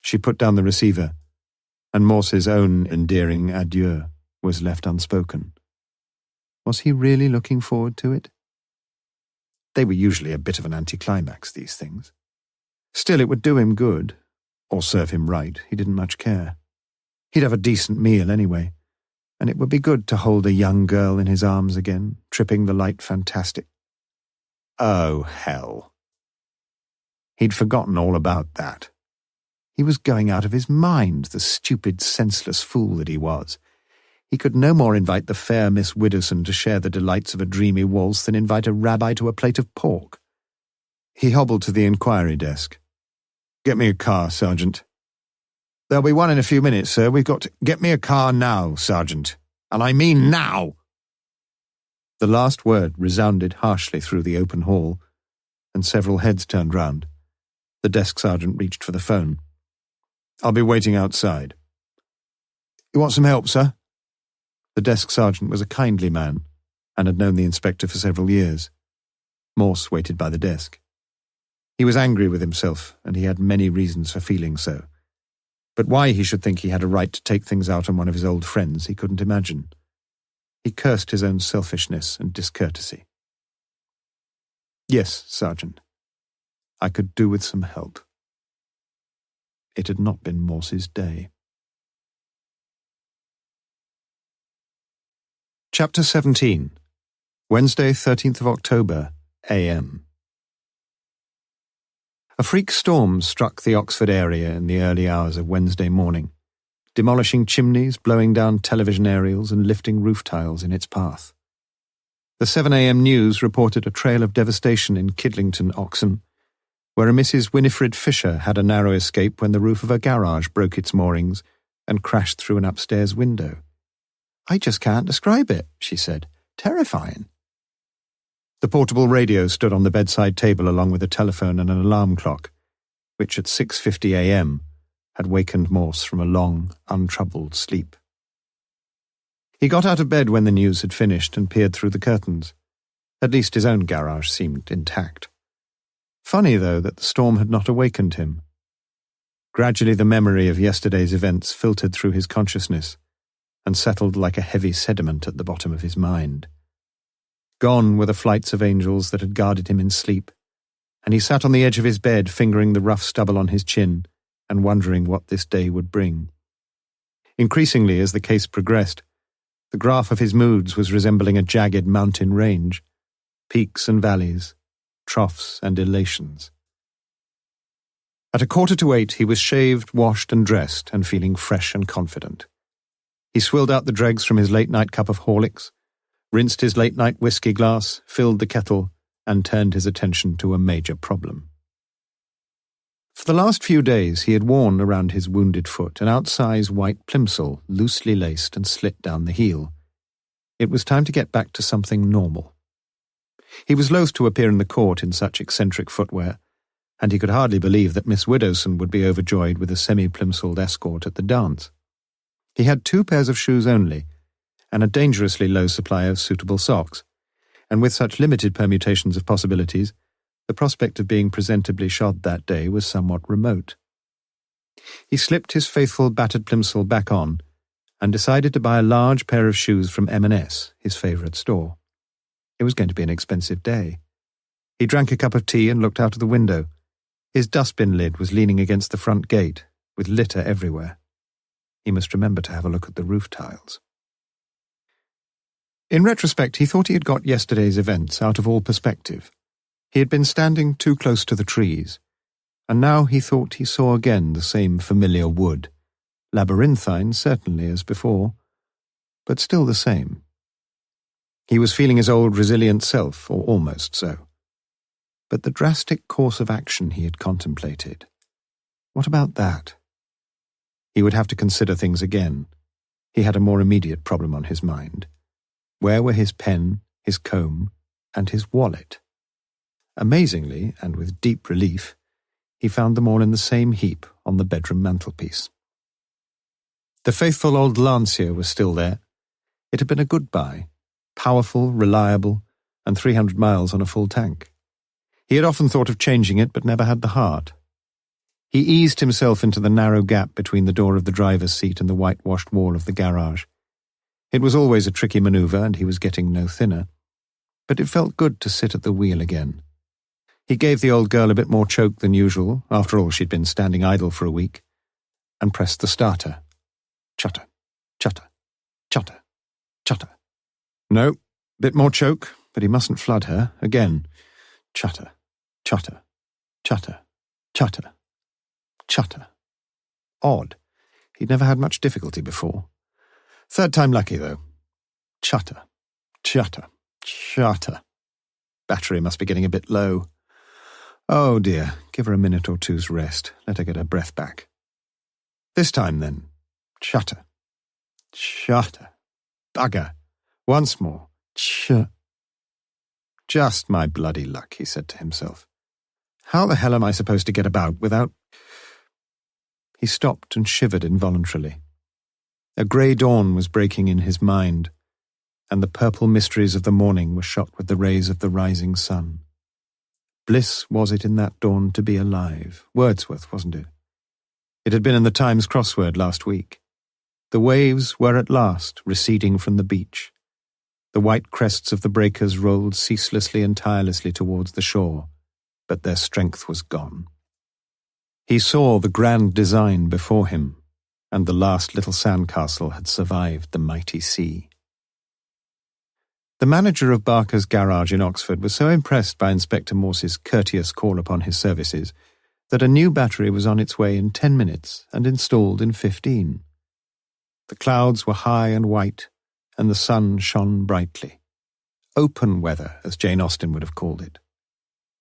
She put down the receiver, and Morse's own endearing adieu was left unspoken. Was he really looking forward to it? They were usually a bit of an anticlimax, these things. Still, it would do him good, or serve him right. He didn't much care. He'd have a decent meal anyway, and it would be good to hold a young girl in his arms again, tripping the light fantastic. Oh, hell. He'd forgotten all about that. He was going out of his mind, the stupid, senseless fool that he was. He could no more invite the fair Miss Widdowson to share the delights of a dreamy waltz than invite a rabbi to a plate of pork. He hobbled to the inquiry desk. Get me a car, Sergeant. There'll be one in a few minutes, sir. We've got to... Get me a car now, Sergeant. And I mean now. The last word resounded harshly through the open hall, and several heads turned round. The desk sergeant reached for the phone. I'll be waiting outside. You want some help, sir? The desk sergeant was a kindly man, and had known the inspector for several years. Morse waited by the desk. He was angry with himself, and he had many reasons for feeling so. But why he should think he had a right to take things out on one of his old friends he couldn't imagine. He cursed his own selfishness and discourtesy. Yes, Sergeant, I could do with some help. It had not been Morse's day. Chapter 17. Wednesday, 13th of October, a.m. A freak storm struck the Oxford area in the early hours of Wednesday morning, demolishing chimneys, blowing down television aerials and lifting roof tiles in its path. The 7 a.m. news reported a trail of devastation in Kidlington, Oxon, where a Mrs. Winifred Fisher had a narrow escape when the roof of a garage broke its moorings and crashed through an upstairs window. "I just can't describe it," she said. "Terrifying." The portable radio stood on the bedside table along with a telephone and an alarm clock, which at 6:50 a.m. had wakened Morse from a long, untroubled sleep. He got out of bed when the news had finished and peered through the curtains. At least his own garage seemed intact. Funny, though, that the storm had not awakened him. Gradually the memory of yesterday's events filtered through his consciousness and settled like a heavy sediment at the bottom of his mind. Gone were the flights of angels that had guarded him in sleep, and he sat on the edge of his bed fingering the rough stubble on his chin and wondering what this day would bring. Increasingly, as the case progressed, the graph of his moods was resembling a jagged mountain range, peaks and valleys, troughs and elations. At 7:45 he was shaved, washed and dressed and feeling fresh and confident. He swilled out the dregs from his late-night cup of Horlicks, rinsed his late-night whiskey glass, filled the kettle, and turned his attention to a major problem. For the last few days he had worn around his wounded foot an outsize white plimsoll, loosely laced and slit down the heel. It was time to get back to something normal. He was loath to appear in the court in such eccentric footwear, and he could hardly believe that Miss Widdowson would be overjoyed with a semi-plimsolled escort at the dance. He had 2 pairs of shoes only, and a dangerously low supply of suitable socks, and with such limited permutations of possibilities, the prospect of being presentably shod that day was somewhat remote. He slipped his faithful battered plimsoll back on, and decided to buy a large pair of shoes from M&S, his favourite store. It was going to be an expensive day. He drank a cup of tea and looked out of the window. His dustbin lid was leaning against the front gate, with litter everywhere. He must remember to have a look at the roof tiles. In retrospect, he thought he had got yesterday's events out of all perspective. He had been standing too close to the trees, and now he thought he saw again the same familiar wood, labyrinthine certainly as before, but still the same. He was feeling his old resilient self, or almost so. But the drastic course of action he had contemplated, what about that? He would have to consider things again. He had a more immediate problem on his mind. Where were his pen, his comb, and his wallet? Amazingly, and with deep relief, he found them all in the same heap on the bedroom mantelpiece. The faithful old Lancia was still there. It had been a good buy, powerful, reliable, and 300 miles on a full tank. He had often thought of changing it, but never had the heart. He eased himself into the narrow gap between the door of the driver's seat and the whitewashed wall of the garage. It was always a tricky manoeuvre, and he was getting no thinner. But it felt good to sit at the wheel again. He gave the old girl a bit more choke than usual, after all she'd been standing idle for a week, and pressed the starter. Chutter, chutter, chutter, chutter. No, bit more choke, but he mustn't flood her. Again. Chutter, chutter, chutter, chutter, chutter. Odd. He'd never had much difficulty before. Third time lucky, though. Chutter, chutter, chutter. Battery must be getting a bit low. Oh dear, give her a minute or two's rest. Let her get her breath back. This time, then. Chutter, chutter, bugger. Once more. Just my bloody luck, he said to himself. How the hell am I supposed to get about without... He stopped and shivered involuntarily. A grey dawn was breaking in his mind, and the purple mysteries of the morning were shot with the rays of the rising sun. Bliss was it in that dawn to be alive. Wordsworth, wasn't it? It had been in the Times crossword last week. The waves were at last receding from the beach. The white crests of the breakers rolled ceaselessly and tirelessly towards the shore, but their strength was gone. He saw the grand design before him, and the last little sandcastle had survived the mighty sea. The manager of Barker's garage in Oxford was so impressed by Inspector Morse's courteous call upon his services that a new battery was on its way in 10 minutes and installed in 15. The clouds were high and white, and the sun shone brightly. Open weather, as Jane Austen would have called it.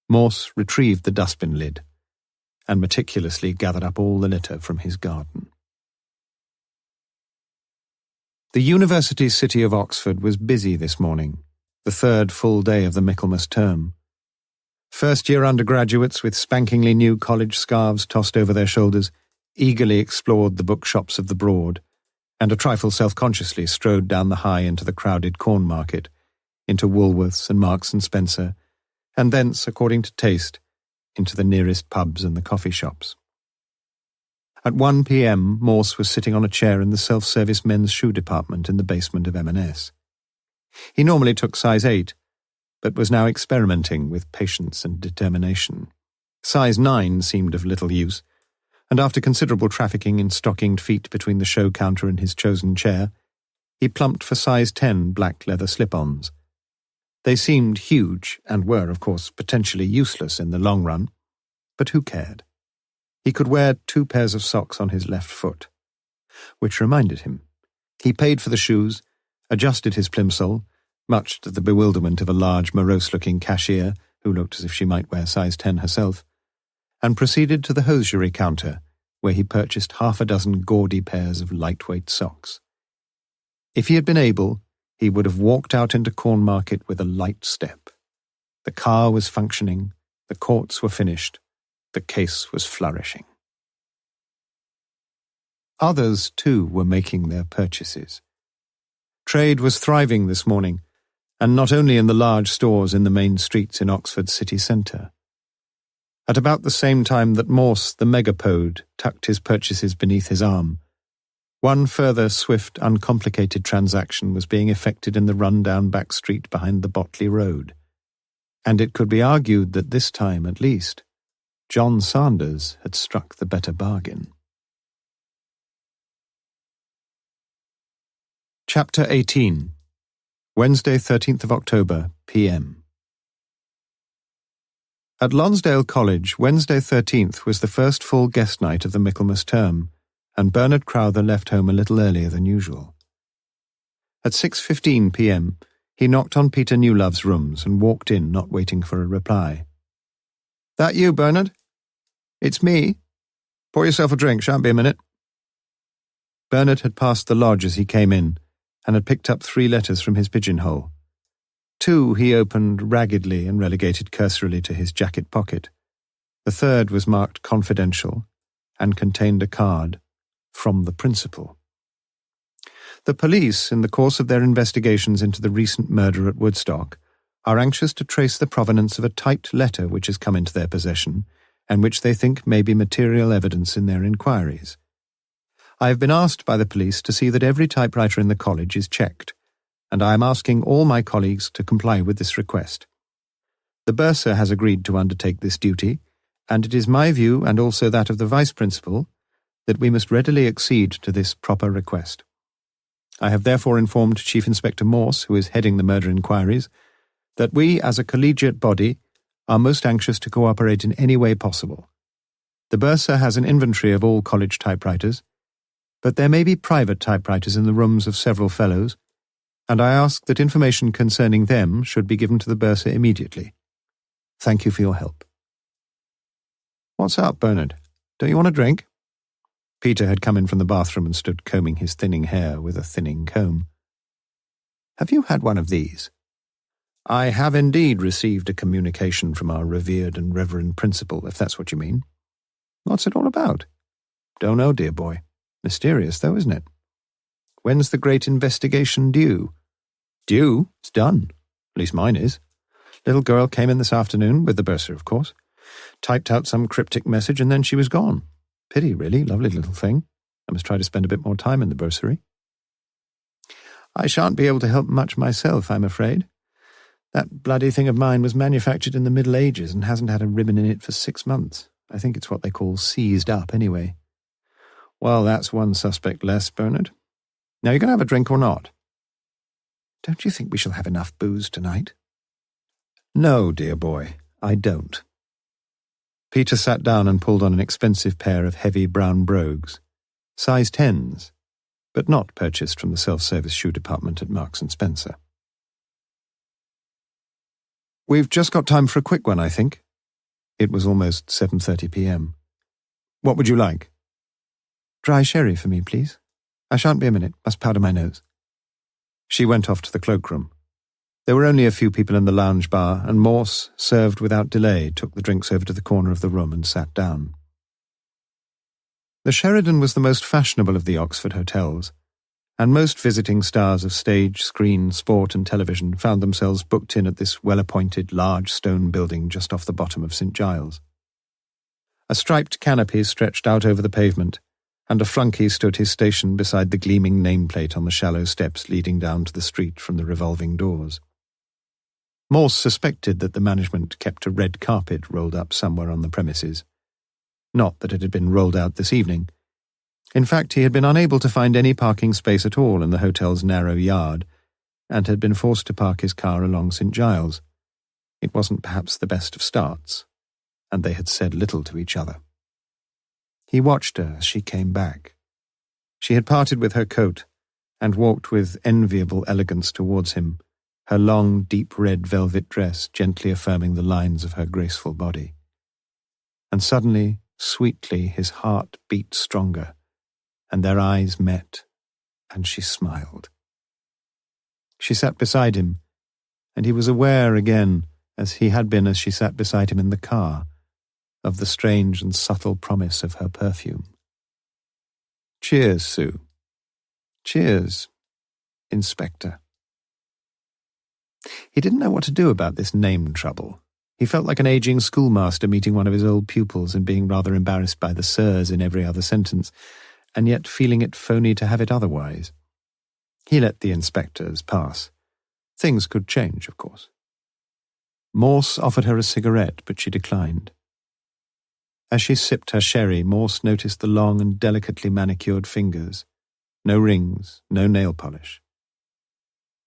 Morse retrieved the dustbin lid and meticulously gathered up all the litter from his garden. The university city of Oxford was busy this morning, the third full day of the Michaelmas term. First-year undergraduates with spankingly new college scarves tossed over their shoulders eagerly explored the bookshops of the Broad, and a trifle self-consciously strode down the High into the crowded Corn Market, into Woolworths and Marks and Spencer, and thence, according to taste, into the nearest pubs and the coffee shops. At 1 p.m, Morse was sitting on a chair in the self-service men's shoe department in the basement of M&S. He normally took size 8, but was now experimenting with patience and determination. Size 9 seemed of little use, and after considerable trafficking in stockinged feet between the show counter and his chosen chair, he plumped for size 10 black leather slip-ons. They seemed huge and were, of course, potentially useless in the long run, but who cared? He could wear 2 pairs of socks on his left foot. Which reminded him. He paid for the shoes, adjusted his plimsoll, much to the bewilderment of a large, morose-looking cashier who looked as if she might wear size 10 herself, and proceeded to the hosiery counter, where he purchased 6 gaudy pairs of lightweight socks. If he had been able, he would have walked out into Corn Market with a light step. The car was functioning, the courts were finished, the case was flourishing. Others, too, were making their purchases. Trade was thriving this morning, and not only in the large stores in the main streets in Oxford city centre. At about the same time that Morse, the megapode, tucked his purchases beneath his arm, one further swift, uncomplicated transaction was being effected in the run-down back street behind the Botley Road, and it could be argued that this time, at least, John Sanders had struck the better bargain. Chapter 18. Wednesday, 13th of October, p.m. At Lonsdale College, Wednesday 13th was the first full guest night of the Michaelmas term, and Bernard Crowther left home a little earlier than usual. At 6:15 p.m, he knocked on Peter Newlove's rooms and walked in, not waiting for a reply. "That you, Bernard?" "It's me. Pour yourself a drink, shan't be a minute." Bernard had passed the lodge as he came in, and had picked up 3 letters from his pigeonhole. 2 he opened raggedly and relegated cursorily to his jacket pocket. The 3rd was marked confidential and contained a card, "From the Principal." The police, in the course of their investigations into the recent murder at Woodstock, are anxious to trace the provenance of a typed letter which has come into their possession, and which they think may be material evidence in their inquiries. I have been asked by the police to see that every typewriter in the college is checked, and I am asking all my colleagues to comply with this request. The bursar has agreed to undertake this duty, and it is my view, and also that of the Vice-Principal, that we must readily accede to this proper request. I have therefore informed Chief Inspector Morse, who is heading the murder inquiries, that we, as a collegiate body, are most anxious to cooperate in any way possible. The bursar has an inventory of all college typewriters, but there may be private typewriters in the rooms of several fellows, and I ask that information concerning them should be given to the bursar immediately. Thank you for your help. What's up, Bernard? Don't you want a drink? Peter had come in from the bathroom and stood combing his thinning hair with a thinning comb. Have you had one of these? I have indeed received a communication from our revered and reverend principal, if that's what you mean. What's it all about? Don't know, dear boy. Mysterious, though, isn't it? When's the great investigation due? Due? It's done. At least mine is. Little girl came in this afternoon, with the bursar, of course, typed out some cryptic message, and then she was gone. Pity, really. Lovely little thing. I must try to spend a bit more time in the bursary. I shan't be able to help much myself, I'm afraid. That bloody thing of mine was manufactured in the Middle Ages and hasn't had a ribbon in it for 6 months. I think it's what they call seized up, anyway. Well, that's one suspect less, Bernard. Now, you going to have a drink or not? Don't you think we shall have enough booze tonight? No, dear boy, I don't. Peter sat down and pulled on an expensive pair of heavy brown brogues, size 10s, but not purchased from the self-service shoe department at Marks and Spencer. We've just got time for a quick one, I think. It was almost 7:30 p.m. What would you like? Dry sherry for me, please. I shan't be a minute. Must powder my nose. She went off to the cloakroom. There were only a few people in the lounge bar, and Morse, served without delay, took the drinks over to the corner of the room and sat down. The Sheridan was the most fashionable of the Oxford hotels, and most visiting stars of stage, screen, sport and television found themselves booked in at this well-appointed large stone building just off the bottom of St. Giles. A striped canopy stretched out over the pavement, and a flunky stood his station beside the gleaming nameplate on the shallow steps leading down to the street from the revolving doors. Morse suspected that the management kept a red carpet rolled up somewhere on the premises. Not that it had been rolled out this evening. In fact, he had been unable to find any parking space at all in the hotel's narrow yard, and had been forced to park his car along St. Giles. It wasn't perhaps the best of starts, and they had said little to each other. He watched her as she came back. She had parted with her coat, and walked with enviable elegance towards him, her long, deep red velvet dress gently affirming the lines of her graceful body. And suddenly, sweetly, his heart beat stronger, and their eyes met, and she smiled. She sat beside him, and he was aware again, as he had been as she sat beside him in the car, of the strange and subtle promise of her perfume. Cheers, Sue. Cheers, Inspector. He didn't know what to do about this name trouble. He felt like an aging schoolmaster meeting one of his old pupils and being rather embarrassed by the sirs in every other sentence, and yet feeling it phony to have it otherwise. He let the inspectors pass. Things could change, of course. Morse offered her a cigarette, but she declined. As she sipped her sherry, Morse noticed the long and delicately manicured fingers. No rings, no nail polish.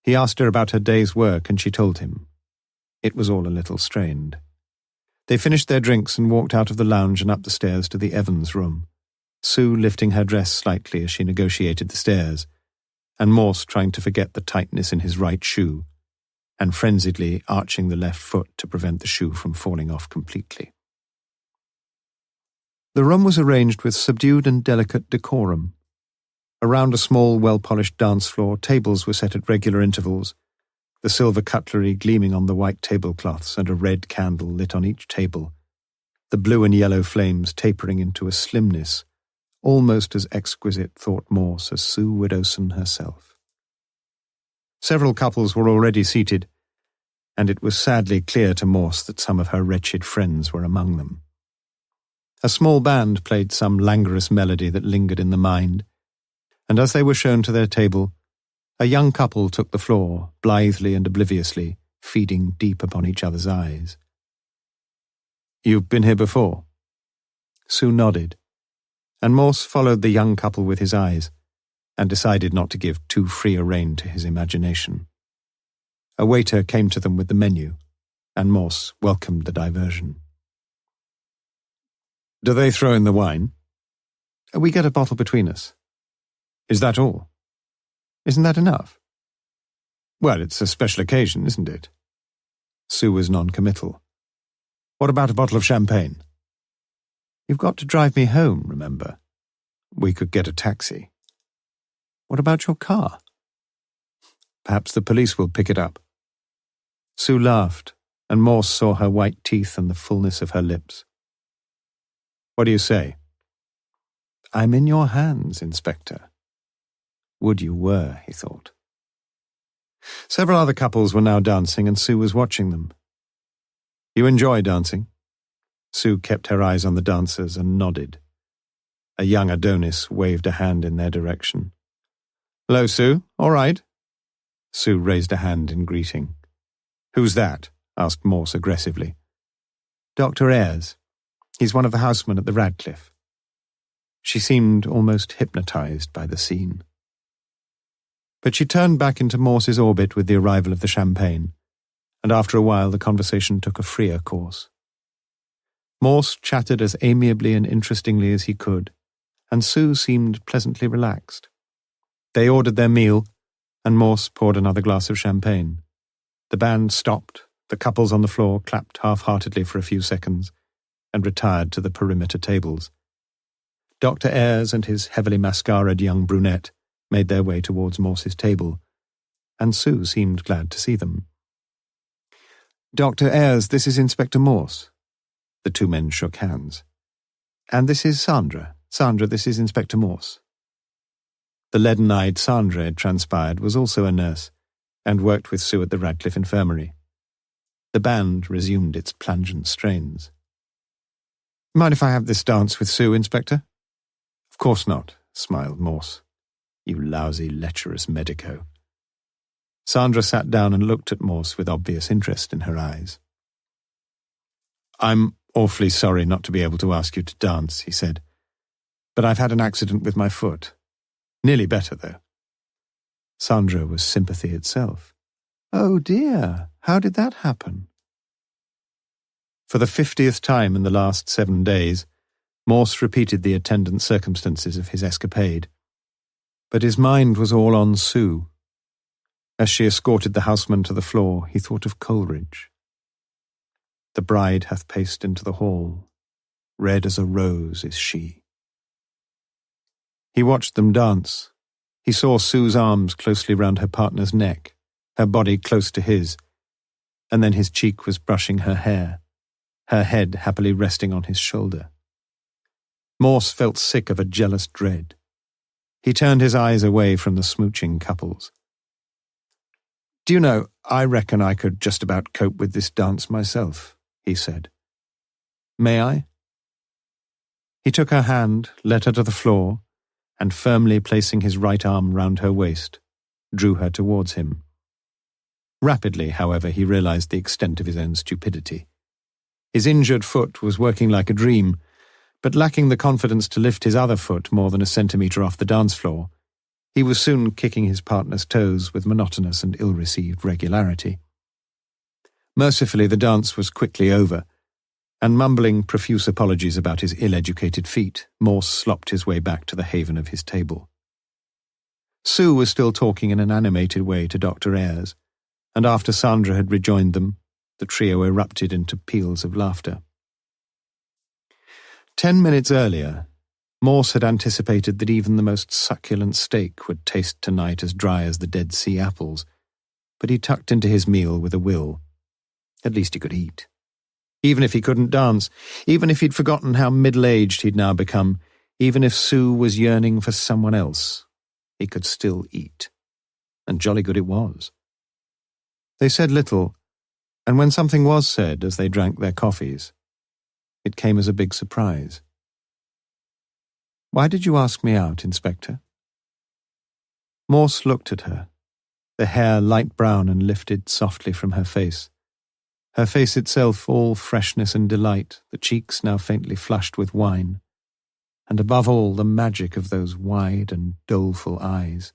He asked her about her day's work, and she told him. It was all a little strained. They finished their drinks and walked out of the lounge and up the stairs to the Evans room, Sue lifting her dress slightly as she negotiated the stairs, and Morse trying to forget the tightness in his right shoe, and frenziedly arching the left foot to prevent the shoe from falling off completely. The room was arranged with subdued and delicate decorum. Around a small, well-polished dance floor, tables were set at regular intervals, the silver cutlery gleaming on the white tablecloths and a red candle lit on each table, the blue and yellow flames tapering into a slimness almost as exquisite, thought Morse, as Sue Widdowson herself. Several couples were already seated, and it was sadly clear to Morse that some of her wretched friends were among them. A small band played some languorous melody that lingered in the mind, and as they were shown to their table, a young couple took the floor, blithely and obliviously, feeding deep upon each other's eyes. "You've been here before?" Sue nodded, and Morse followed the young couple with his eyes, and decided not to give too free a rein to his imagination. A waiter came to them with the menu, and Morse welcomed the diversion. "Do they throw in the wine?" "We get a bottle between us." "Is that all?" "Isn't that enough?" "Well, it's a special occasion, isn't it?" Sue was non-committal. "What about a bottle of champagne?" "You've got to drive me home, remember." "We could get a taxi." "What about your car?" "Perhaps the police will pick it up." Sue laughed, and Morse saw her white teeth and the fullness of her lips. "What do you say?" "I'm in your hands, Inspector." Would you were, he thought. Several other couples were now dancing, and Sue was watching them. "You enjoy dancing?" Sue kept her eyes on the dancers and nodded. A young Adonis waved a hand in their direction. "Hello, Sue. All right?" Sue raised a hand in greeting. "Who's that?" asked Morse aggressively. "Dr. Ayres. He's one of the housemen at the Radcliffe." She seemed almost hypnotized by the scene. But she turned back into Morse's orbit with the arrival of the champagne, and after a while the conversation took a freer course. Morse chattered as amiably and interestingly as he could, and Sue seemed pleasantly relaxed. They ordered their meal, and Morse poured another glass of champagne. The band stopped, the couples on the floor clapped half-heartedly for a few seconds, and retired to the perimeter tables. Dr. Ayres and his heavily mascaraed young brunette made their way towards Morse's table, and Sue seemed glad to see them. "Dr. Ayres, this is Inspector Morse." The two men shook hands. "And this is Sandra. Sandra, this is Inspector Morse." The leaden-eyed Sandra, it transpired, was also a nurse, and worked with Sue at the Radcliffe Infirmary. The band resumed its plangent strains. "Mind if I have this dance with Sue, Inspector?" "Of course not," smiled Morse. "You lousy, lecherous medico." Sandra sat down and looked at Morse with obvious interest in her eyes. "I'm awfully sorry not to be able to ask you to dance," he said. "But I've had an accident with my foot. Nearly better, though." Sandra was sympathy itself. "Oh dear, how did that happen?" For the 50th time in the last 7 days, Morse repeated the attendant circumstances of his escapade. But his mind was all on Sue. As she escorted the houseman to the floor, he thought of Coleridge. "The bride hath paced into the hall, red as a rose is she." He watched them dance. He saw Sue's arms closely round her partner's neck, her body close to his, and then his cheek was brushing her hair, her head happily resting on his shoulder. Morse felt sick of a jealous dread. He turned his eyes away from the smooching couples. "Do you know, I reckon I could just about cope with this dance myself," he said. "May I?" He took her hand, led her to the floor, and firmly placing his right arm round her waist, drew her towards him. Rapidly, however, he realized the extent of his own stupidity. His injured foot was working like a dream, but lacking the confidence to lift his other foot more than a centimetre off the dance floor, he was soon kicking his partner's toes with monotonous and ill-received regularity. Mercifully, the dance was quickly over, and mumbling profuse apologies about his ill-educated feet, Morse slopped his way back to the haven of his table. Sue was still talking in an animated way to Dr. Ayres, and after Sandra had rejoined them, the trio erupted into peals of laughter. 10 minutes earlier, Morse had anticipated that even the most succulent steak would taste tonight as dry as the Dead Sea apples, but he tucked into his meal with a will. At least he could eat. Even if he couldn't dance, even if he'd forgotten how middle-aged he'd now become, even if Sue was yearning for someone else, he could still eat. And jolly good it was. They said little, and when something was said as they drank their coffees, it came as a big surprise. "Why did you ask me out, Inspector?" Morse looked at her, the hair light brown and lifted softly from her face itself all freshness and delight, the cheeks now faintly flushed with wine, and above all the magic of those wide and doleful eyes.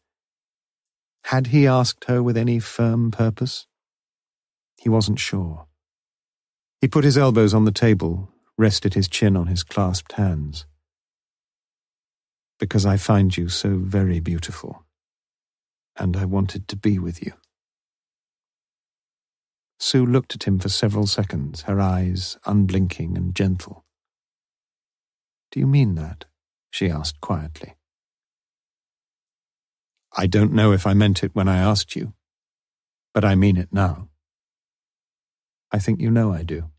Had he asked her with any firm purpose? He wasn't sure. He put his elbows on the table, rested his chin on his clasped hands. "Because I find you so very beautiful, and I wanted to be with you." Sue looked at him for several seconds, her eyes unblinking and gentle. "Do you mean that?" she asked quietly. "I don't know if I meant it when I asked you, but I mean it now." "I think you know I do."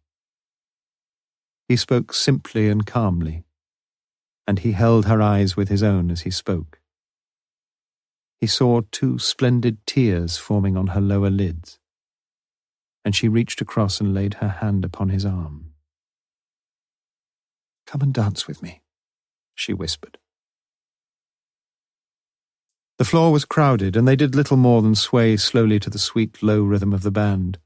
He spoke simply and calmly, and he held her eyes with his own as he spoke. He saw 2 splendid tears forming on her lower lids, and she reached across and laid her hand upon his arm. "Come and dance with me," she whispered. The floor was crowded, and they did little more than sway slowly to the sweet, low rhythm of the band.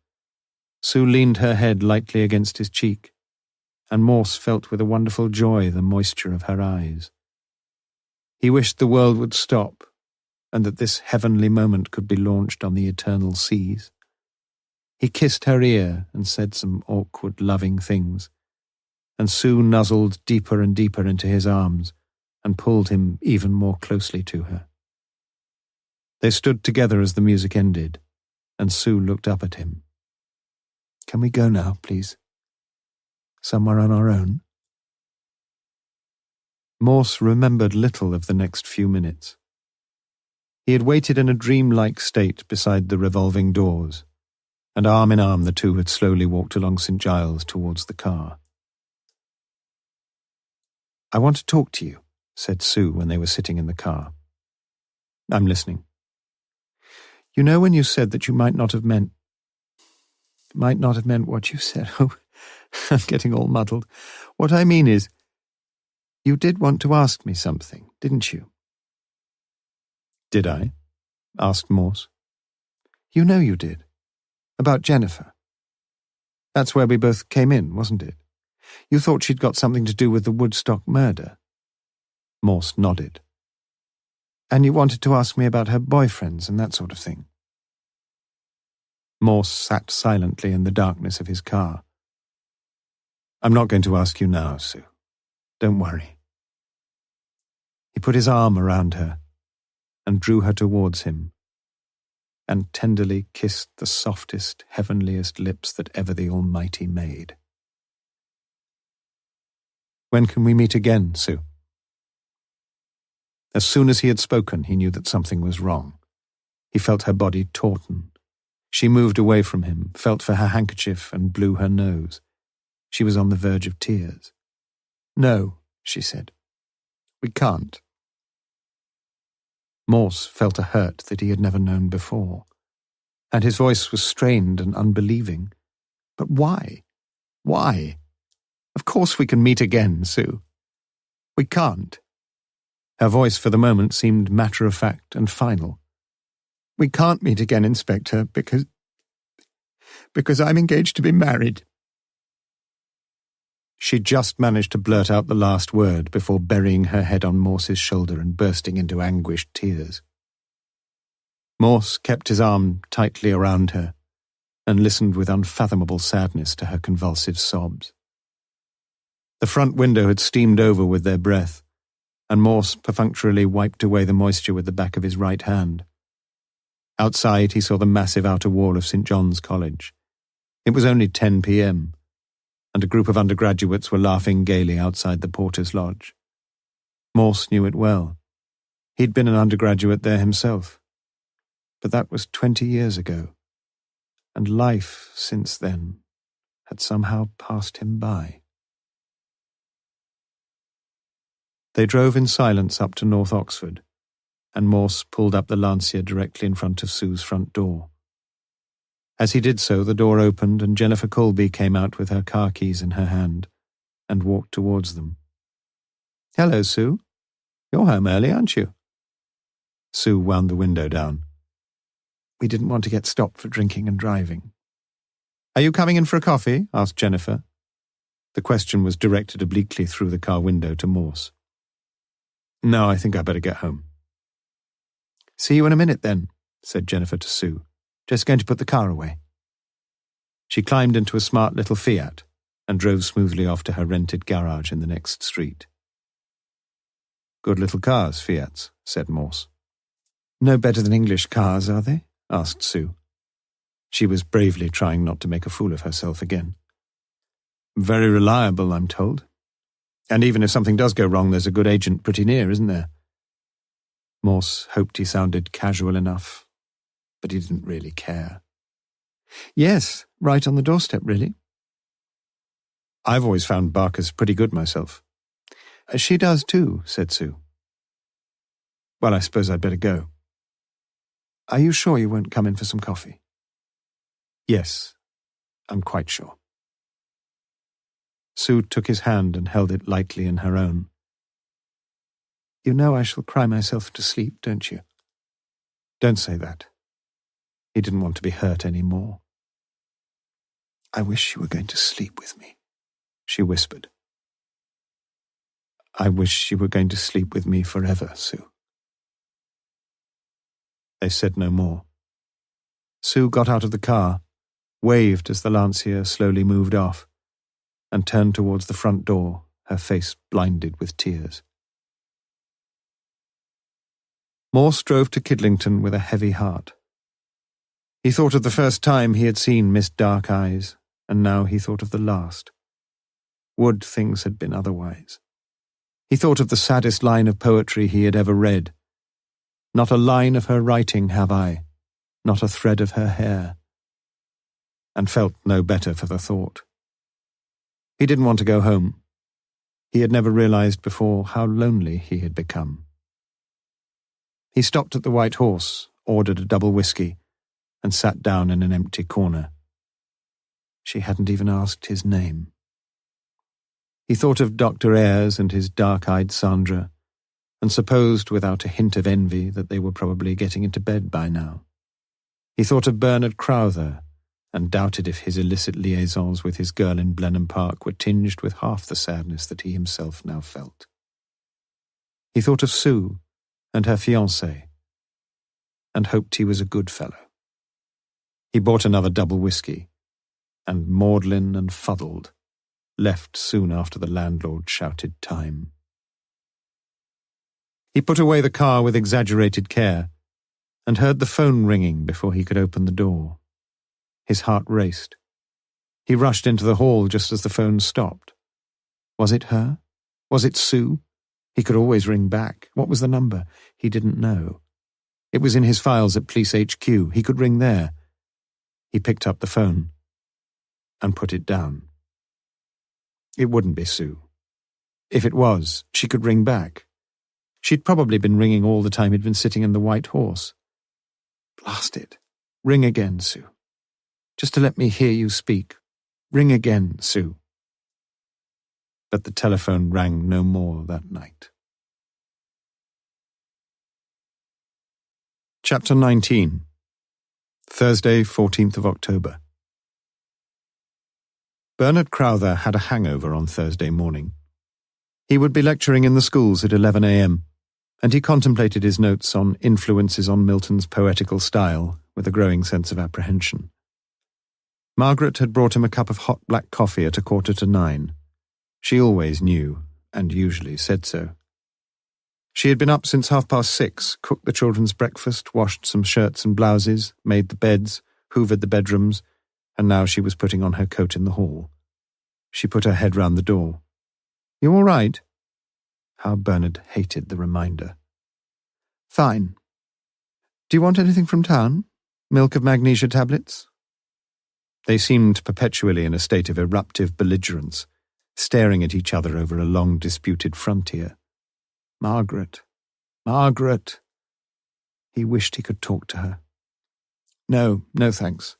Sue leaned her head lightly against his cheek, and Morse felt with a wonderful joy the moisture of her eyes. He wished the world would stop, and that this heavenly moment could be launched on the eternal seas. He kissed her ear and said some awkward, loving things, and Sue nuzzled deeper and deeper into his arms and pulled him even more closely to her. They stood together as the music ended, and Sue looked up at him. "Can we go now, please? Somewhere on our own?" Morse remembered little of the next few minutes. He had waited in a dreamlike state beside the revolving doors, and arm in arm the two had slowly walked along St. Giles towards the car. "I want to talk to you," said Sue when they were sitting in the car. "I'm listening." "You know when you said that you might not have meant what you said? Oh, I'm getting all muddled. What I mean is, you did want to ask me something, didn't you?" "Did I?" asked Morse. "You know you did. About Jennifer. That's where we both came in, wasn't it? You thought she'd got something to do with the Woodstock murder." Morse nodded. "And you wanted to ask me about her boyfriends and that sort of thing." Morse sat silently in the darkness of his car. "I'm not going to ask you now, Sue. Don't worry." He put his arm around her and drew her towards him, and tenderly kissed the softest, heavenliest lips that ever the Almighty made. "When can we meet again, Sue?" As soon as he had spoken, he knew that something was wrong. He felt her body tauten. She moved away from him, felt for her handkerchief, and blew her nose. She was on the verge of tears. "No," she said. "We can't." Morse felt a hurt that he had never known before, and his voice was strained and unbelieving. "But why? Why? Of course we can meet again, Sue." "We can't." Her voice for the moment seemed matter-of-fact and final. "We can't meet again, Inspector, because I'm engaged to be married." She just managed to blurt out the last word before burying her head on Morse's shoulder and bursting into anguished tears. Morse kept his arm tightly around her and listened with unfathomable sadness to her convulsive sobs. The front window had steamed over with their breath, and Morse perfunctorily wiped away the moisture with the back of his right hand. Outside he saw the massive outer wall of St. John's College. It was only 10 p.m., and a group of undergraduates were laughing gaily outside the porter's lodge. Morse knew it well. He'd been an undergraduate there himself. But that was 20 years ago, and life since then had somehow passed him by. They drove in silence up to North Oxford, and Morse pulled up the Lancia directly in front of Sue's front door. As he did so, the door opened and Jennifer Colby came out with her car keys in her hand and walked towards them. "Hello, Sue. You're home early, aren't you?" Sue wound the window down. "We didn't want to get stopped for drinking and driving." "Are you coming in for a coffee?" asked Jennifer. The question was directed obliquely through the car window to Morse. "No, I think I'd better get home." "See you in a minute, then," said Jennifer to Sue. "Just going to put the car away." She climbed into a smart little Fiat and drove smoothly off to her rented garage in the next street. "Good little cars, Fiats," said Morse. "No better than English cars, are they?" asked Sue. She was bravely trying not to make a fool of herself again. "Very reliable, I'm told. And even if something does go wrong, there's a good agent pretty near, isn't there?" Morse hoped he sounded casual enough, but he didn't really care. "Yes, right on the doorstep, really." "I've always found Barker's pretty good myself." "She does too," said Sue. "Well, I suppose I'd better go." "Are you sure you won't come in for some coffee?" "Yes, I'm quite sure." Sue took his hand and held it lightly in her own. You know I shall cry myself to sleep, don't you? Don't say that. He didn't want to be hurt any more. I wish you were going to sleep with me, she whispered. I wish you were going to sleep with me forever, Sue. They said no more. Sue got out of the car, waved as the Lancia slowly moved off, and turned towards the front door, her face blinded with tears. Morse drove to Kidlington with a heavy heart. He thought of the first time he had seen Miss Dark Eyes, and now he thought of the last. Would things had been otherwise? He thought of the saddest line of poetry he had ever read. Not a line of her writing have I, not a thread of her hair, and felt no better for the thought. He didn't want to go home. He had never realized before how lonely he had become. He stopped at the White Horse, ordered a double whiskey, and sat down in an empty corner. She hadn't even asked his name. He thought of Dr. Ayres and his dark-eyed Sandra, and supposed without a hint of envy that they were probably getting into bed by now. He thought of Bernard Crowther, and doubted if his illicit liaisons with his girl in Blenheim Park were tinged with half the sadness that he himself now felt. He thought of Sue and her fiancé, and hoped he was a good fellow. He bought another double whiskey, and maudlin and fuddled, left soon after the landlord shouted time. He put away the car with exaggerated care, and heard the phone ringing before he could open the door. His heart raced. He rushed into the hall just as the phone stopped. Was it her? Was it Sue? He could always ring back. What was the number? He didn't know. It was in his files at Police HQ. He could ring there. He picked up the phone and put it down. It wouldn't be Sue. If it was, she could ring back. She'd probably been ringing all the time he'd been sitting in the White Horse. Blast it. Ring again, Sue. Just to let me hear you speak. Ring again, Sue. But the telephone rang no more that night. Chapter 19. Thursday, 14th of October. Bernard Crowther had a hangover on Thursday morning. He would be lecturing in the schools at 11 a.m., and he contemplated his notes on influences on Milton's poetical style with a growing sense of apprehension. Margaret had brought him a cup of hot black coffee at 9:15. She always knew, and usually said so. She had been up since 6:30, cooked the children's breakfast, washed some shirts and blouses, made the beds, hoovered the bedrooms, and now she was putting on her coat in the hall. She put her head round the door. "You all right?" How Bernard hated the reminder. "Fine. Do you want anything from town? Milk of magnesia tablets?" They seemed perpetually in a state of eruptive belligerence, staring at each other over a long-disputed frontier. Margaret. Margaret. He wished he could talk to her. No thanks.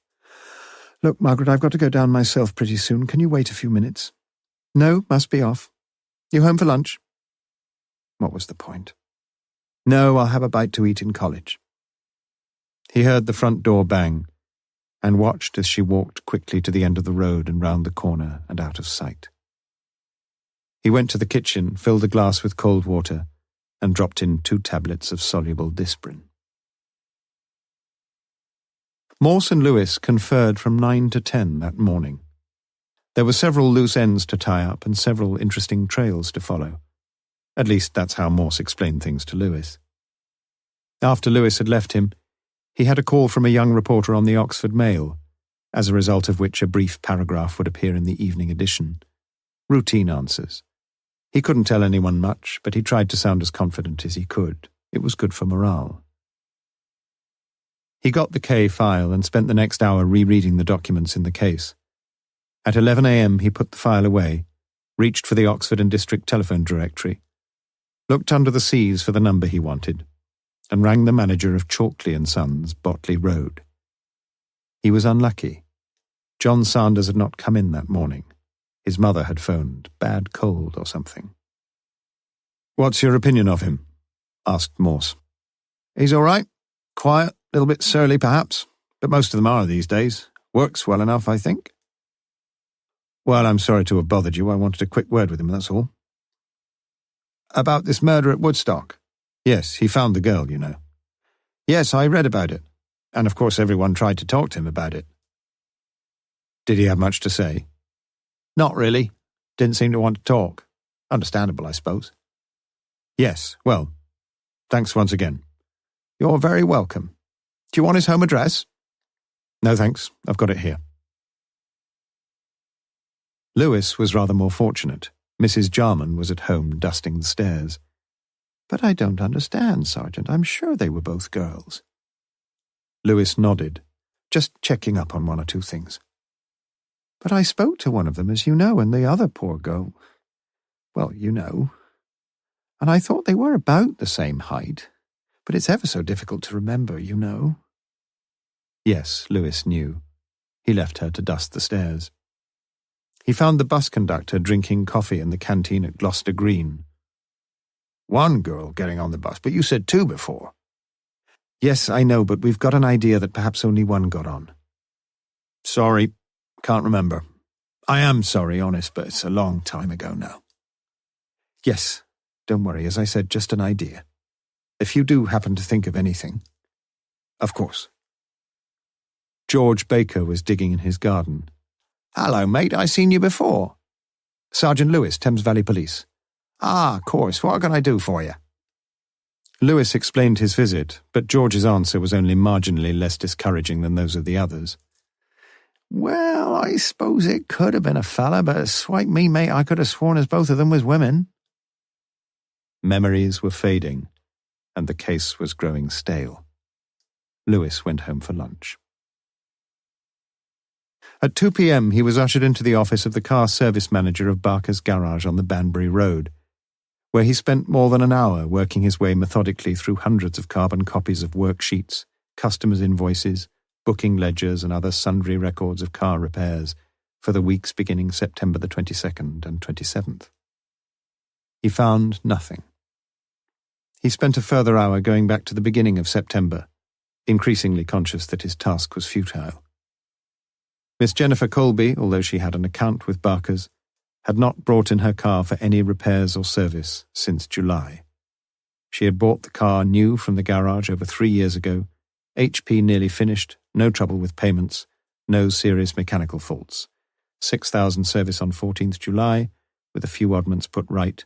Look, Margaret, I've got to go down myself pretty soon. Can you wait a few minutes? No, must be off. You home for lunch? What was the point? No, I'll have a bite to eat in college. He heard the front door bang, and watched as she walked quickly to the end of the road and round the corner and out of sight. He went to the kitchen, filled a glass with cold water, and dropped in 2 tablets of soluble disprin. Morse and Lewis conferred from 9 to 10 that morning. There were several loose ends to tie up and several interesting trails to follow. At least that's how Morse explained things to Lewis. After Lewis had left him, he had a call from a young reporter on the Oxford Mail, as a result of which a brief paragraph would appear in the evening edition. Routine answers. He couldn't tell anyone much, but he tried to sound as confident as he could. It was good for morale. He got the K file and spent the next hour rereading the documents in the case. At 11 a.m. he put the file away, reached for the Oxford and District telephone directory, looked under the C's for the number he wanted, and rang the manager of Chalkley & Sons, Botley Road. He was unlucky. John Sanders had not come in that morning. His mother had phoned, bad cold or something. "What's your opinion of him?" asked Morse. "He's all right. Quiet, a little bit surly perhaps, but most of them are these days. Works well enough, I think." "Well, I'm sorry to have bothered you. I wanted a quick word with him, that's all." "About this murder at Woodstock?" "Yes, he found the girl, you know." "Yes, I read about it. And of course everyone tried to talk to him about it." "Did he have much to say?" "Not really. Didn't seem to want to talk. Understandable, I suppose." "Yes, well, thanks once again." "You're very welcome. Do you want his home address?" "No, thanks. I've got it here." Lewis was rather more fortunate. Mrs. Jarman was at home dusting the stairs. "But I don't understand, Sergeant. I'm sure they were both girls." Lewis nodded, just checking up on one or two things. "But I spoke to one of them, as you know, and the other poor girl, well, you know. And I thought they were about the same height, but it's ever so difficult to remember, you know." Yes, Lewis knew. He left her to dust the stairs. He found the bus conductor drinking coffee in the canteen at Gloucester Green. "One girl getting on the bus, but you said two before." "Yes, I know, but we've got an idea that perhaps only one got on." "Sorry, can't remember. I am sorry, honest, but it's a long time ago now." "Yes, don't worry, as I said, just an idea. If you do happen to think of anything." "Of course." George Baker was digging in his garden. "Hello, mate, I seen you before." "Sergeant Lewis, Thames Valley Police." "Ah, of course, what can I do for you?" Lewis explained his visit, but George's answer was only marginally less discouraging than those of the others. "Well, I suppose it could have been a fella, but swipe me, mate, I could have sworn as both of them was women." Memories were fading, and the case was growing stale. Lewis went home for lunch. At 2 p.m. he was ushered into the office of the car service manager of Barker's garage on the Banbury Road, where he spent more than an hour working his way methodically through hundreds of carbon copies of worksheets, customers' invoices, booking ledgers and other sundry records of car repairs for the weeks beginning September the 22nd and 27th. He found nothing. He spent a further hour going back to the beginning of September, increasingly conscious that his task was futile. Miss Jennifer Colby, although she had an account with Barker's, had not brought in her car for any repairs or service since July. She had bought the car new from the garage over 3 years ago, HP nearly finished, no trouble with payments, no serious mechanical faults. 6,000 service on 14th July, with a few oddments put right,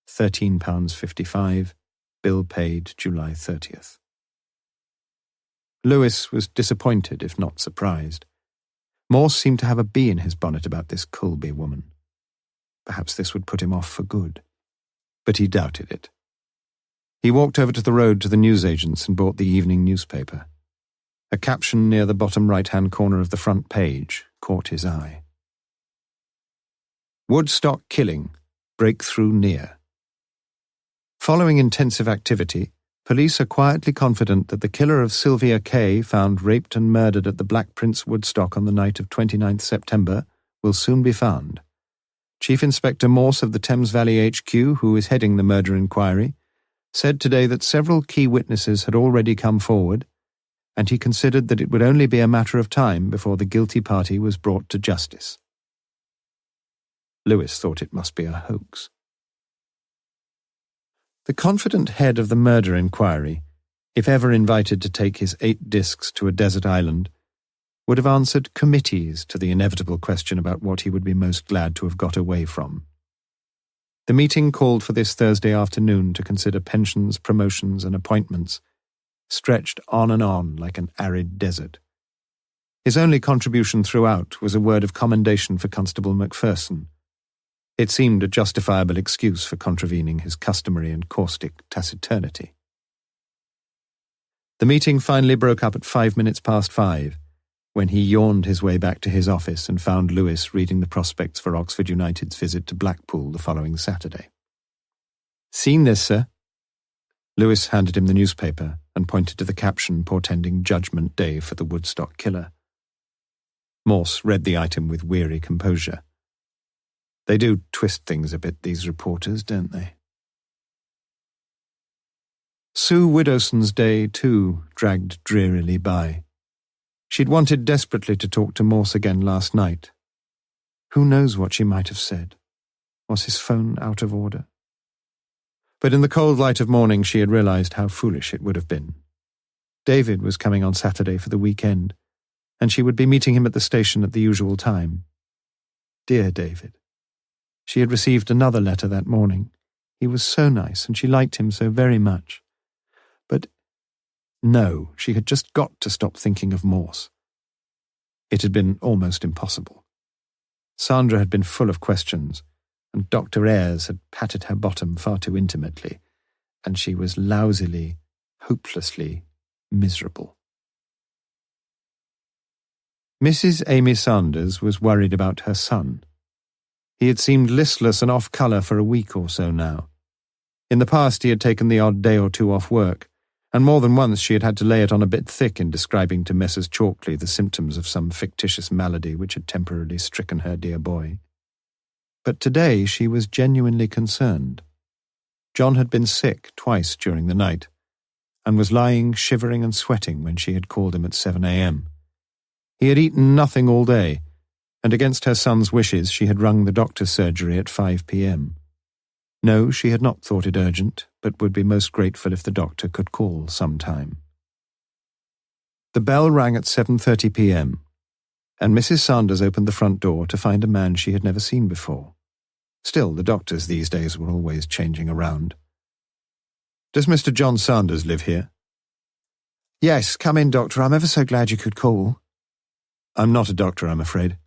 £13.55, bill paid July 30th. Lewis was disappointed, if not surprised. Morse seemed to have a bee in his bonnet about this Colby woman. Perhaps this would put him off for good. But he doubted it. He walked over to the road to the newsagents and bought the evening newspaper. A caption near the bottom right-hand corner of the front page caught his eye. Woodstock killing, breakthrough near. Following intensive activity, police are quietly confident that the killer of Sylvia Kay, found raped and murdered at the Black Prince Woodstock on the night of 29th September, will soon be found. Chief Inspector Morse of the Thames Valley HQ, who is heading the murder inquiry, said today that several key witnesses had already come forward, and he considered that it would only be a matter of time before the guilty party was brought to justice. Lewis thought it must be a hoax. The confident head of the murder inquiry, if ever invited to take his 8 discs to a desert island, would have answered committees to the inevitable question about what he would be most glad to have got away from. The meeting called for this Thursday afternoon to consider pensions, promotions, and appointments, stretched on and on like an arid desert. His only contribution throughout was a word of commendation for Constable Macpherson. It seemed a justifiable excuse for contravening his customary and caustic taciturnity. The meeting finally broke up at 5:05, when he yawned his way back to his office and found Lewis reading the prospects for Oxford United's visit to Blackpool the following Saturday. "Seen this, sir?" Lewis handed him the newspaper and pointed to the caption portending Judgment Day for the Woodstock killer. Morse read the item with weary composure. They do twist things a bit, these reporters, don't they? Sue Widdowson's day, too, dragged drearily by. She'd wanted desperately to talk to Morse again last night. Who knows what she might have said? Was his phone out of order? But in the cold light of morning she had realized how foolish it would have been. David was coming on Saturday for the weekend, and she would be meeting him at the station at the usual time. Dear David. She had received another letter that morning. He was so nice, and she liked him so very much. But no, she had just got to stop thinking of Morse. It had been almost impossible. Sandra had been full of questions, and Dr. Ayres had patted her bottom far too intimately, and she was lousily, hopelessly miserable. Mrs. Amy Sanders was worried about her son. He had seemed listless and off-colour for a week or so now. In the past he had taken the odd day or two off work, and more than once she had had to lay it on a bit thick in describing to Messrs. Chalkley the symptoms of some fictitious malady which had temporarily stricken her dear boy. But today she was genuinely concerned. John had been sick twice during the night, and was lying shivering and sweating when she had called him at 7 a.m. He had eaten nothing all day, and against her son's wishes she had rung the doctor's surgery at 5 p.m. No, she had not thought it urgent, but would be most grateful if the doctor could call some time. The bell rang at 7:30 p.m., and Mrs. Sanders opened the front door to find a man she had never seen before. Still, the doctors these days were always changing around. "Does Mr. John Sanders live here?" "Yes, come in, Doctor. I'm ever so glad you could call." "I'm not a doctor, I'm afraid.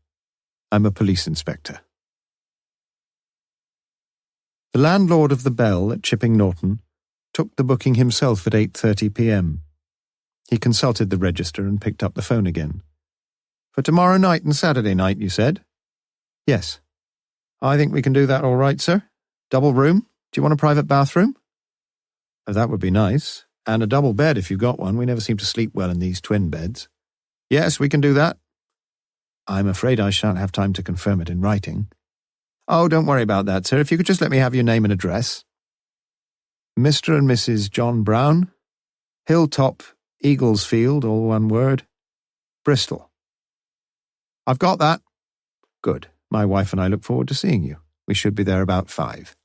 I'm a police inspector." The landlord of the Bell at Chipping Norton took the booking himself at 8:30 p.m. He consulted the register and picked up the phone again. "For tomorrow night and Saturday night, you said?" "Yes." "I think we can do that all right, sir. Double room? Do you want a private bathroom?" "Oh, that would be nice. And a double bed if you've got one. We never seem to sleep well in these twin beds." "Yes, we can do that." "I'm afraid I shan't have time to confirm it in writing." "Oh, don't worry about that, sir. If you could just let me have your name and address." "Mr. and Mrs. John Brown, Hilltop, Eaglesfield, all one word, Bristol." "I've got that." "Good. My wife and I look forward to seeing you. We should be there about 5.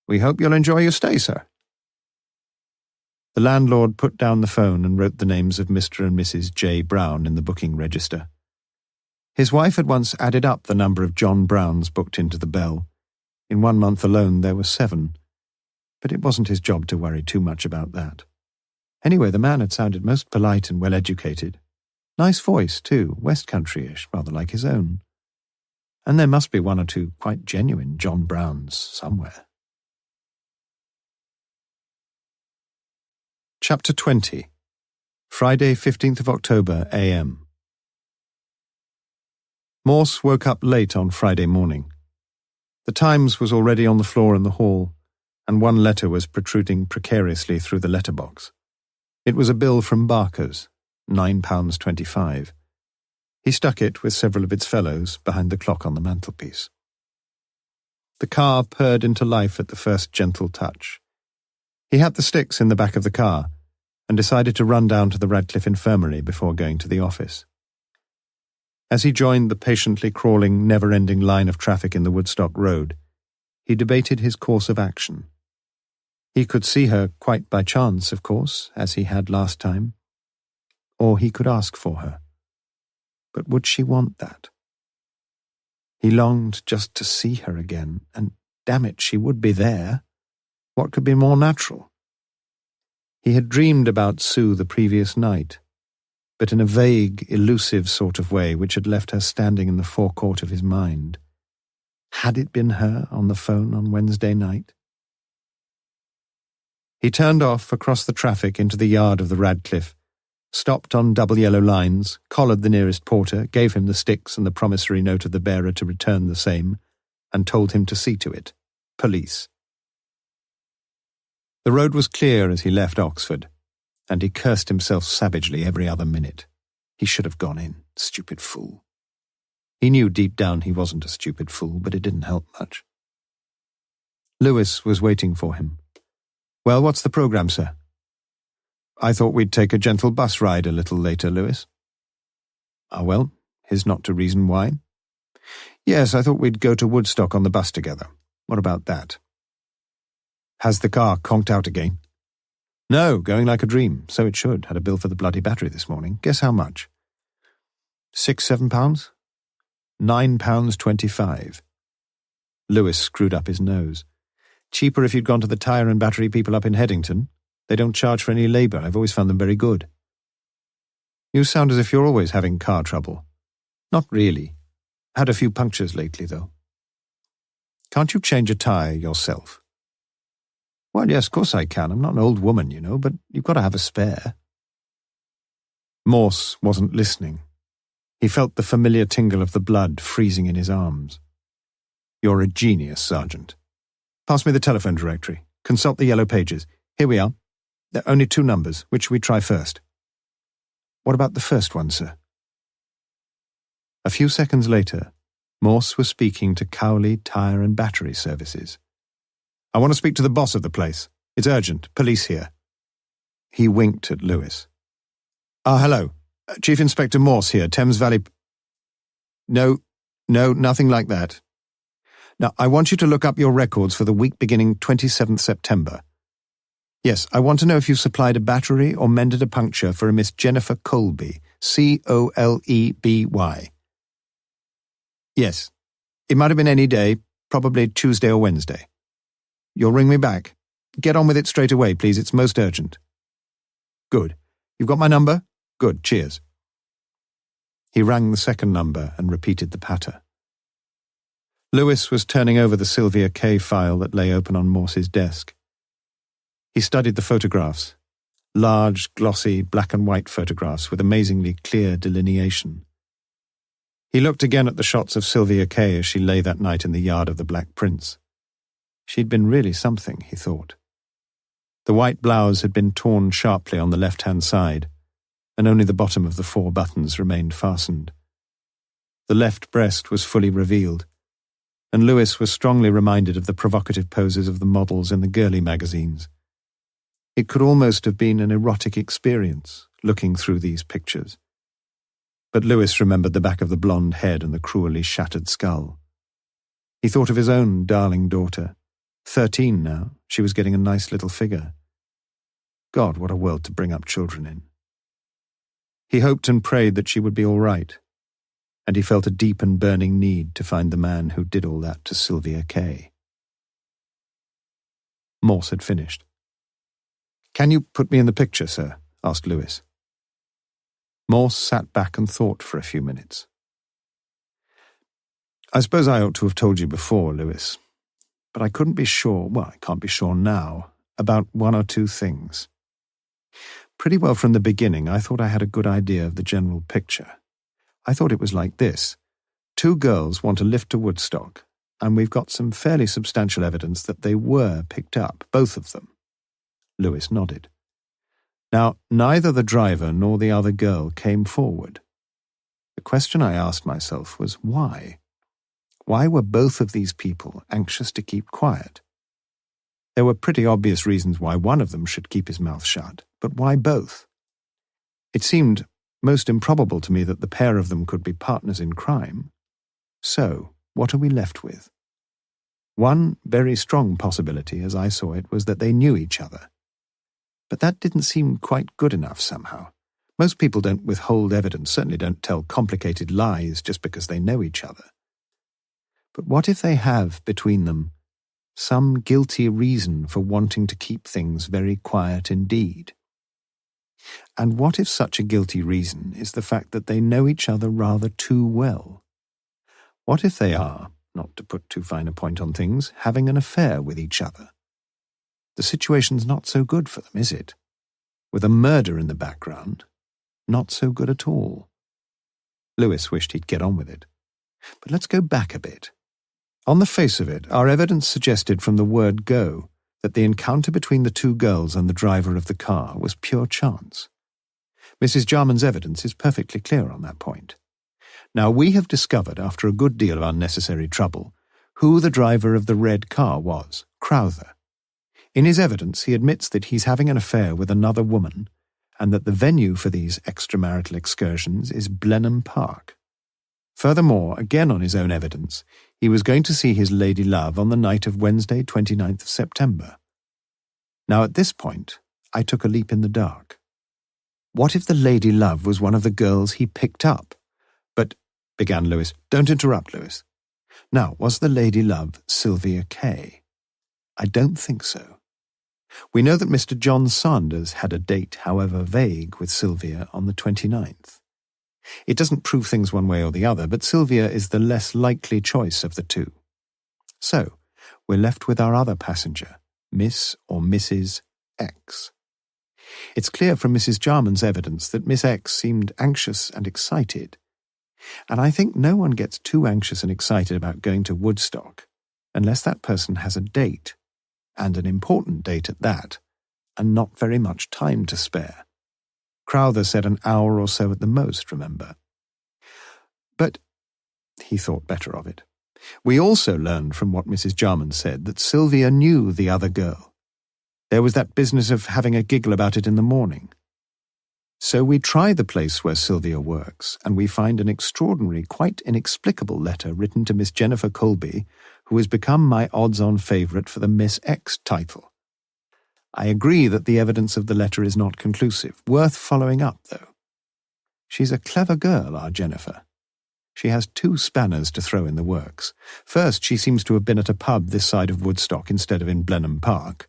"We hope you'll enjoy your stay, sir." The landlord put down the phone and wrote the names of Mr. and Mrs. J. Brown in the booking register. His wife had once added up the number of John Browns booked into the Bell. In 1 month alone there were 7. But it wasn't his job to worry too much about that. Anyway, the man had sounded most polite and well-educated. Nice voice, too, West Country-ish, rather like his own. And there must be 1 or 2 quite genuine John Browns somewhere. Chapter 20. Friday, 15th of October, a.m. Morse woke up late on Friday morning. The Times was already on the floor in the hall, and 1 letter was protruding precariously through the letterbox. It was a bill from Barker's, £9.25. He stuck it, with several of its fellows, behind the clock on the mantelpiece. The car purred into life at the first gentle touch. He had the sticks in the back of the car, and decided to run down to the Radcliffe Infirmary before going to the office. As he joined the patiently crawling, never-ending line of traffic in the Woodstock Road, he debated his course of action. He could see her quite by chance, of course, as he had last time. Or he could ask for her. But would she want that? He longed just to see her again, and damn it, she would be there. What could be more natural? He had dreamed about Sue the previous night, but in a vague, elusive sort of way which had left her standing in the forecourt of his mind. Had it been her on the phone on Wednesday night? He turned off across the traffic into the yard of the Radcliffe, stopped on double yellow lines, collared the nearest porter, gave him the sticks and the promissory note of the bearer to return the same, and told him to see to it. Police. The road was clear as he left Oxford, and he cursed himself savagely every other minute. He should have gone in, stupid fool. He knew deep down he wasn't a stupid fool, but it didn't help much. Lewis was waiting for him. Well, what's the programme, sir? I thought we'd take a gentle bus ride a little later, Lewis. Ah, well, here's not to reason why. Yes, I thought we'd go to Woodstock on the bus together. What about that? Has the car conked out again? No, going like a dream. So it should. Had a bill for the bloody battery this morning. Guess how much? £6-7? £9.25. Lewis screwed up his nose. Cheaper if you'd gone to the tyre and battery people up in Headington. They don't charge for any labour. I've always found them very good. You sound as if you're always having car trouble. Not really. Had a few punctures lately, though. Can't you change a tyre yourself? Well, yes, of course I can. I'm not an old woman, you know, but you've got to have a spare. Morse wasn't listening. He felt the familiar tingle of the blood freezing in his arms. You're a genius, Sergeant. Pass me the telephone directory. Consult the yellow pages. Here we are. There are only 2 numbers. Which shall we try first? What about the first one, sir? A few seconds later, Morse was speaking to Cowley Tyre and Battery Services. I want to speak to the boss of the place. It's urgent. Police here. He winked at Lewis. Hello. Chief Inspector Morse here, Thames Valley... No, nothing like that. Now, I want you to look up your records for the week beginning 27th September. Yes, I want to know if you supplied a battery or mended a puncture for a Miss Jennifer Colby, Coleby. Yes, it might have been any day, probably Tuesday or Wednesday. You'll ring me back. Get on with it straight away, please. It's most urgent. Good. You've got my number? Good. Cheers. He rang the second number and repeated the patter. Lewis was turning over the Sylvia Kay file that lay open on Morse's desk. He studied the photographs, large, glossy, black and white photographs with amazingly clear delineation. He looked again at the shots of Sylvia Kay as she lay that night in the yard of the Black Prince. She'd been really something, he thought. The white blouse had been torn sharply on the left-hand side, and only the bottom of the 4 buttons remained fastened. The left breast was fully revealed, and Lewis was strongly reminded of the provocative poses of the models in the girly magazines. It could almost have been an erotic experience, looking through these pictures. But Lewis remembered the back of the blonde head and the cruelly shattered skull. He thought of his own darling daughter. 13 now, she was getting a nice little figure. God, what a world to bring up children in. He hoped and prayed that she would be all right, and he felt a deep and burning need to find the man who did all that to Sylvia Kay. Morse had finished. Can you put me in the picture, sir? Asked Lewis. Morse sat back and thought for a few minutes. I suppose I ought to have told you before, Lewis, but I couldn't be sure, well, I can't be sure now, about 1 or 2 things. Pretty well from the beginning, I thought I had a good idea of the general picture. I thought it was like this. 2 girls want a lift to Woodstock, and we've got some fairly substantial evidence that they were picked up, both of them. Lewis nodded. Now, neither the driver nor the other girl came forward. The question I asked myself was why? Why were both of these people anxious to keep quiet? There were pretty obvious reasons why one of them should keep his mouth shut, but why both? It seemed most improbable to me that the pair of them could be partners in crime. So, what are we left with? One very strong possibility, as I saw it, was that they knew each other. But that didn't seem quite good enough somehow. Most people don't withhold evidence, certainly don't tell complicated lies just because they know each other. But what if they have, between them, some guilty reason for wanting to keep things very quiet indeed? And what if such a guilty reason is the fact that they know each other rather too well? What if they are, not to put too fine a point on things, having an affair with each other? The situation's not so good for them, is it? With a murder in the background, not so good at all. Lewis wished he'd get on with it. But let's go back a bit. On the face of it, our evidence suggested from the word go that the encounter between the 2 girls and the driver of the car was pure chance. Mrs. Jarman's evidence is perfectly clear on that point. Now, we have discovered, after a good deal of unnecessary trouble, who the driver of the red car was, Crowther. In his evidence, he admits that he's having an affair with another woman and that the venue for these extramarital excursions is Blenheim Park. Furthermore, again on his own evidence, he was going to see his lady love on the night of Wednesday, 29th of September. Now at this point, I took a leap in the dark. What if the lady love was one of the girls he picked up? But, began Lewis. Don't interrupt, Lewis. Now, was the lady love Sylvia Kay? I don't think so. We know that Mr. John Sanders had a date, however vague, with Sylvia on the 29th. It doesn't prove things one way or the other, but Sylvia is the less likely choice of the two. So, we're left with our other passenger, Miss or Mrs. X. It's clear from Mrs. Jarman's evidence that Miss X seemed anxious and excited, and I think no one gets too anxious and excited about going to Woodstock unless that person has a date, and an important date at that, and not very much time to spare. Crowther said an hour or so at the most, remember? But he thought better of it. We also learned from what Mrs. Jarman said that Sylvia knew the other girl. There was that business of having a giggle about it in the morning. So we try the place where Sylvia works, and we find an extraordinary, quite inexplicable letter written to Miss Jennifer Colby, who has become my odds-on favourite for the Miss X title. I agree that the evidence of the letter is not conclusive, worth following up, though. She's a clever girl, our Jennifer. She has 2 spanners to throw in the works. First, she seems to have been at a pub this side of Woodstock instead of in Blenheim Park.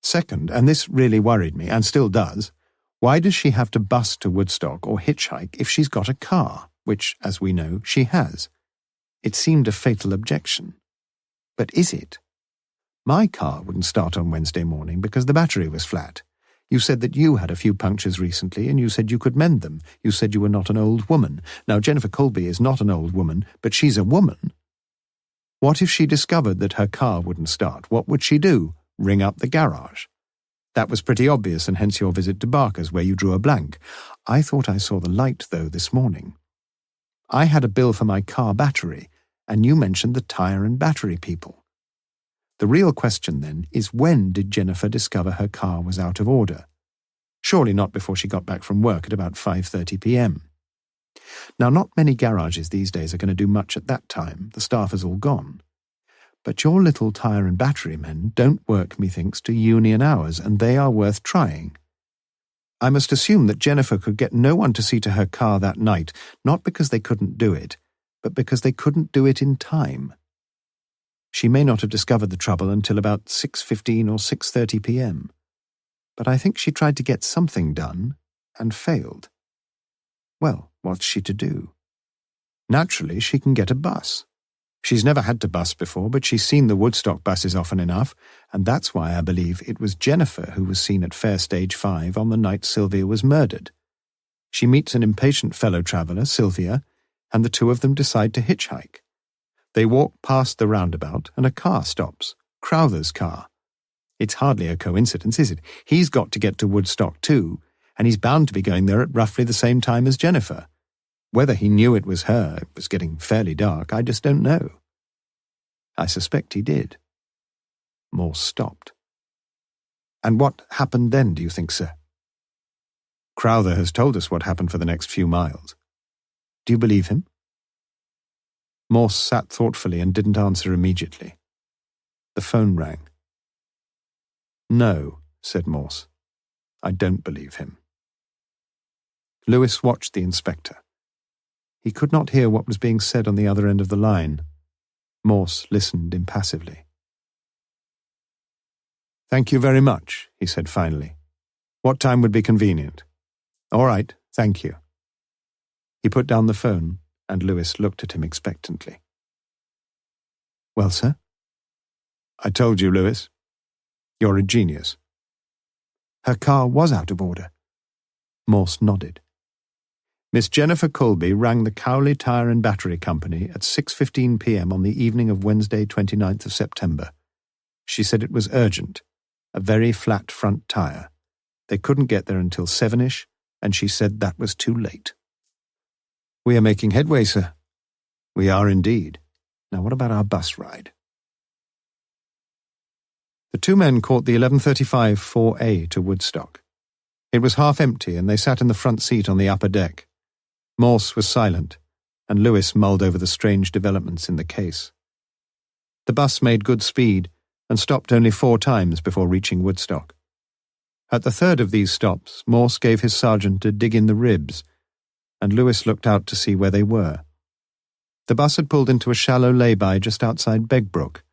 Second, and this really worried me, and still does, why does she have to bus to Woodstock or hitchhike if she's got a car, which, as we know, she has? It seemed a fatal objection. But is it? My car wouldn't start on Wednesday morning because the battery was flat. You said that you had a few punctures recently, and you said you could mend them. You said you were not an old woman. Now, Jennifer Colby is not an old woman, but she's a woman. What if she discovered that her car wouldn't start? What would she do? Ring up the garage? That was pretty obvious, and hence your visit to Barker's, where you drew a blank. I thought I saw the light, though, this morning. I had a bill for my car battery, and you mentioned the tyre and battery people. The real question, then, is when did Jennifer discover her car was out of order? Surely not before she got back from work at about 5:30 p.m. Now, not many garages these days are going to do much at that time. The staff is all gone. But your little tyre and battery men don't work, methinks, to union hours, and they are worth trying. I must assume that Jennifer could get no one to see to her car that night, not because they couldn't do it, but because they couldn't do it in time. She may not have discovered the trouble until about 6:15 or 6:30 p.m. But I think she tried to get something done and failed. Well, what's she to do? Naturally, she can get a bus. She's never had to bus before, but she's seen the Woodstock buses often enough, and that's why I believe it was Jennifer who was seen at Fair Stage 5 on the night Sylvia was murdered. She meets an impatient fellow traveller, Sylvia, and the two of them decide to hitchhike. They walk past the roundabout, and a car stops. Crowther's car. It's hardly a coincidence, is it? He's got to get to Woodstock too, and he's bound to be going there at roughly the same time as Jennifer. Whether he knew it was her, it was getting fairly dark, I just don't know. I suspect he did. Morse stopped. And what happened then, do you think, sir? Crowther has told us what happened for the next few miles. Do you believe him? Morse sat thoughtfully and didn't answer immediately. The phone rang. No, said Morse. I don't believe him. Lewis watched the inspector. He could not hear what was being said on the other end of the line. Morse listened impassively. Thank you very much, he said finally. What time would be convenient? All right, thank you. He put down the phone, and Lewis looked at him expectantly. Well, sir? I told you, Lewis. You're a genius. Her car was out of order. Morse nodded. Miss Jennifer Colby rang the Cowley Tyre and Battery Company at 6:15 p.m. on the evening of Wednesday, 29th of September. She said it was urgent, a very flat front tyre. They couldn't get there until 7-ish, and she said that was too late. We are making headway, sir. We are indeed. Now what about our bus ride? The two men caught the 11:35 4A to Woodstock. It was half empty, and they sat in the front seat on the upper deck. Morse was silent, and Lewis mulled over the strange developments in the case. The bus made good speed and stopped only 4 times before reaching Woodstock. At the third of these stops, Morse gave his sergeant a dig in the ribs, and Lewis looked out to see where they were. The bus had pulled into a shallow lay-by just outside Begbrook,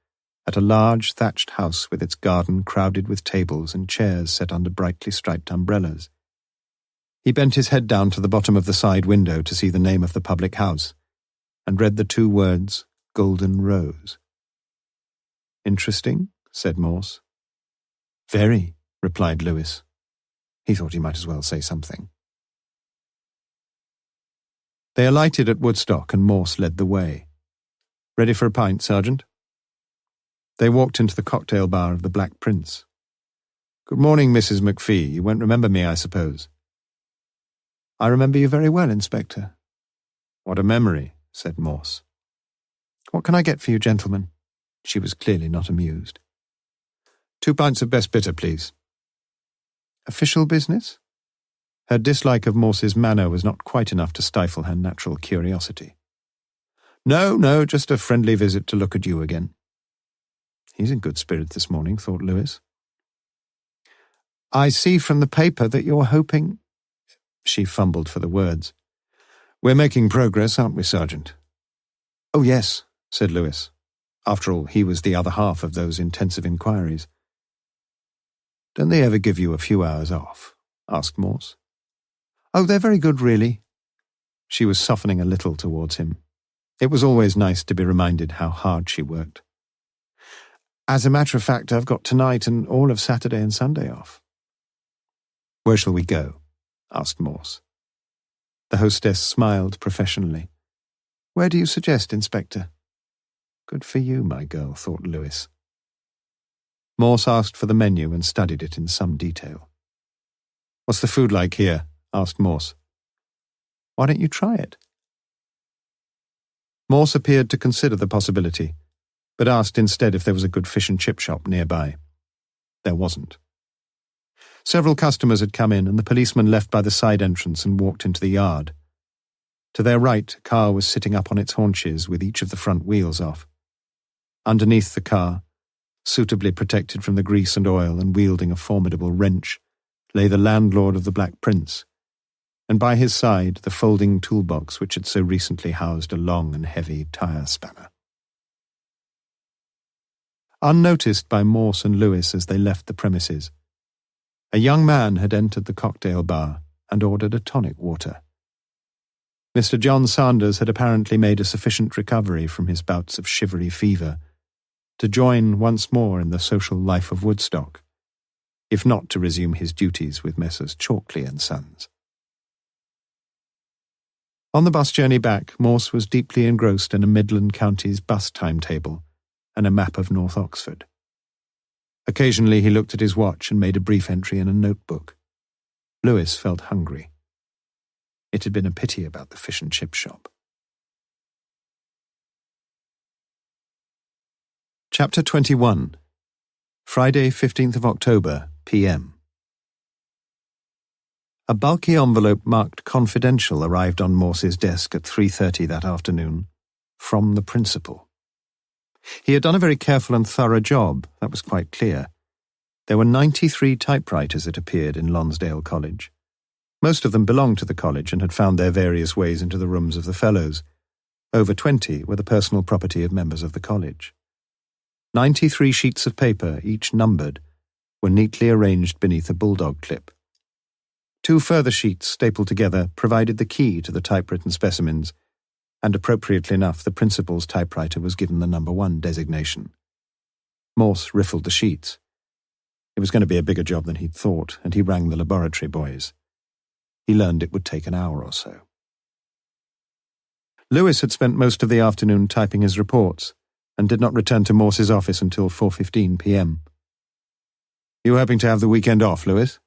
at a large thatched house with its garden crowded with tables and chairs set under brightly striped umbrellas. He bent his head down to the bottom of the side window to see the name of the public house, and read the 2 words, Golden Rose. "Interesting," said Morse. "Very," replied Lewis. He thought he might as well say something. They alighted at Woodstock, and Morse led the way. "Ready for a pint, Sergeant?" They walked into the cocktail bar of the Black Prince. "Good morning, Mrs. McPhee. You won't remember me, I suppose." "I remember you very well, Inspector." "What a memory," said Morse. "What can I get for you, gentlemen?" She was clearly not amused. 2 pints of best bitter, please." "Official business?" Her dislike of Morse's manner was not quite enough to stifle her natural curiosity. No, just a friendly visit to look at you again." He's in good spirits this morning, thought Lewis. "I see from the paper that you're hoping—" She fumbled for the words. "We're making progress, aren't we, Sergeant?" "Oh, yes," said Lewis. After all, he was the other half of those intensive inquiries. "Don't they ever give you a few hours off?" asked Morse. "Oh, they're very good, really." She was softening a little towards him. It was always nice to be reminded how hard she worked. "As a matter of fact, I've got tonight and all of Saturday and Sunday off." "Where shall we go?" asked Morse. The hostess smiled professionally. "Where do you suggest, Inspector?" Good for you, my girl, thought Lewis. Morse asked for the menu and studied it in some detail. "What's the food like here?" asked Morse. "Why don't you try it?" Morse appeared to consider the possibility, but asked instead if there was a good fish and chip shop nearby. There wasn't. Several customers had come in, and the policeman left by the side entrance and walked into the yard. To their right, a car was sitting up on its haunches with each of the front wheels off. Underneath the car, suitably protected from the grease and oil and wielding a formidable wrench, lay the landlord of the Black Prince, and by his side the folding toolbox which had so recently housed a long and heavy tire spanner. Unnoticed by Morse and Lewis as they left the premises, a young man had entered the cocktail bar and ordered a tonic water. Mr. John Sanders had apparently made a sufficient recovery from his bouts of shivery fever to join once more in the social life of Woodstock, if not to resume his duties with Messrs. Chalkley and Sons. On the bus journey back, Morse was deeply engrossed in a Midland County's bus timetable and a map of North Oxford. Occasionally he looked at his watch and made a brief entry in a notebook. Lewis felt hungry. It had been a pity about the fish and chip shop. Chapter 21. Friday, 15th of October, p.m. A bulky envelope marked confidential arrived on Morse's desk at 3:30 that afternoon, from the principal. He had done a very careful and thorough job, that was quite clear. There were 93 typewriters, it appeared, in Lonsdale College. Most of them belonged to the college and had found their various ways into the rooms of the fellows. Over 20 were the personal property of members of the college. 93 sheets of paper, each numbered, were neatly arranged beneath a bulldog clip. 2 further sheets, stapled together, provided the key to the typewritten specimens, and appropriately enough the principal's typewriter was given the number 1 designation. Morse riffled the sheets. It was going to be a bigger job than he'd thought, and he rang the laboratory boys. He learned it would take an hour or so. Lewis had spent most of the afternoon typing his reports, and did not return to Morse's office until 4:15 p.m. "You hoping to have the weekend off, Lewis?"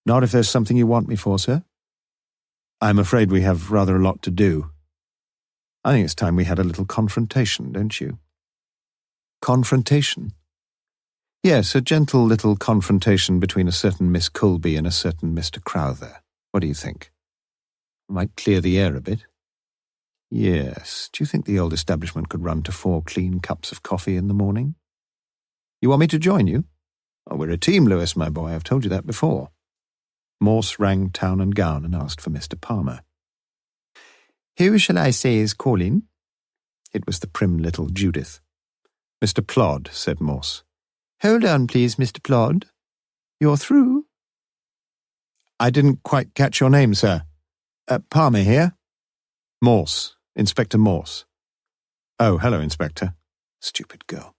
"Not if there's something you want me for, sir." "I'm afraid we have rather a lot to do. I think it's time we had a little confrontation, don't you?" "Confrontation?" Yes, a gentle little confrontation between a certain Miss Colby and a certain Mr. Crowther. What do you think? Might clear the air a bit. Yes. Do you think the old establishment could run to 4 clean cups of coffee in the morning? You want me to join you? Oh, we're a team, Lewis, my boy. I've told you that before. Morse rang Town and Gown and asked for Mr. Palmer. Who shall I say is calling? It was the prim little Judith. Mr. Plod, said Morse. Hold on, please, Mr. Plod. You're through? I didn't quite catch your name, sir. Palmer here. Morse, Inspector Morse. Oh, hello, Inspector. Stupid girl.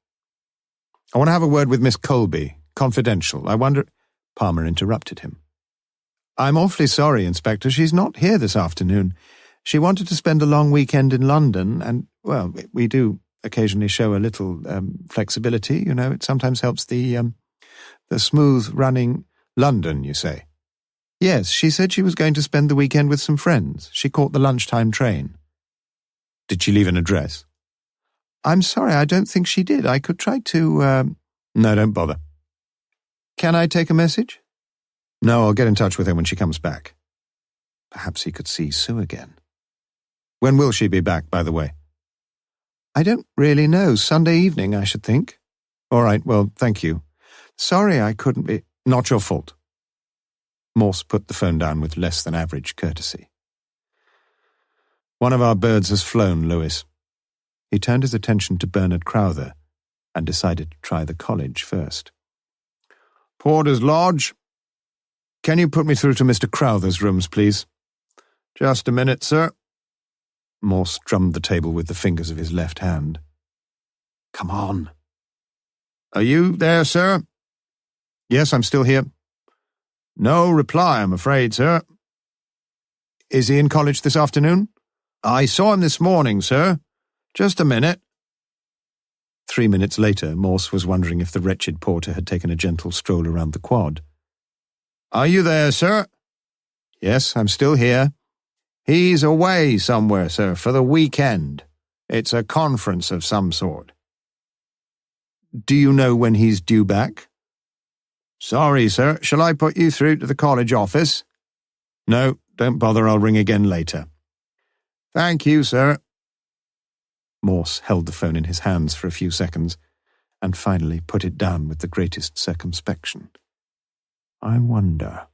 I want to have a word with Miss Colby. Confidential. I wonder... Palmer interrupted him. I'm awfully sorry, Inspector. She's not here this afternoon. She wanted to spend a long weekend in London, and, well, we do occasionally show a little flexibility. You know, it sometimes helps the smooth-running... London, you say? Yes, she said she was going to spend the weekend with some friends. She caught the lunchtime train. Did she leave an address? I'm sorry, I don't think she did. I could try to... No, don't bother. Can I take a message? No, I'll get in touch with her when she comes back. Perhaps he could see Sue again. When will she be back, by the way? I don't really know. Sunday evening, I should think. All right, well, thank you. Sorry I couldn't be... Not your fault. Morse put the phone down with less than average courtesy. One of our birds has flown, Lewis. He turned his attention to Bernard Crowther and decided to try the college first. Porter's Lodge. Can you put me through to Mr. Crowther's rooms, please? Just a minute, sir. Morse drummed the table with the fingers of his left hand. Come on. Are you there, sir? Yes, I'm still here. No reply, I'm afraid, sir. Is he in college this afternoon? I saw him this morning, sir. Just a minute. 3 minutes later, Morse was wondering if the wretched porter had taken a gentle stroll around the quad. Are you there, sir? Yes, I'm still here. He's away somewhere, sir, for the weekend. It's a conference of some sort. Do you know when he's due back? Sorry, sir. Shall I put you through to the college office? No, don't bother. I'll ring again later. Thank you, sir. Morse held the phone in his hands for a few seconds and finally put it down with the greatest circumspection. I wonder.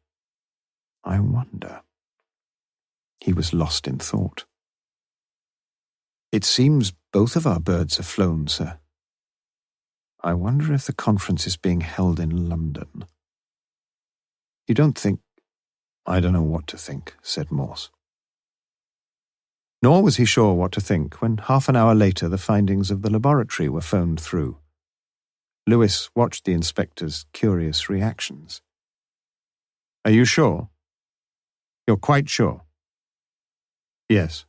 He was lost in thought. It seems both of our birds have flown, sir. I wonder if the conference is being held in London. You don't think... I don't know what to think, said Morse. Nor was he sure what to think when half an hour later the findings of the laboratory were phoned through. Lewis watched the inspector's curious reactions. Are you sure? You're quite sure? Yes.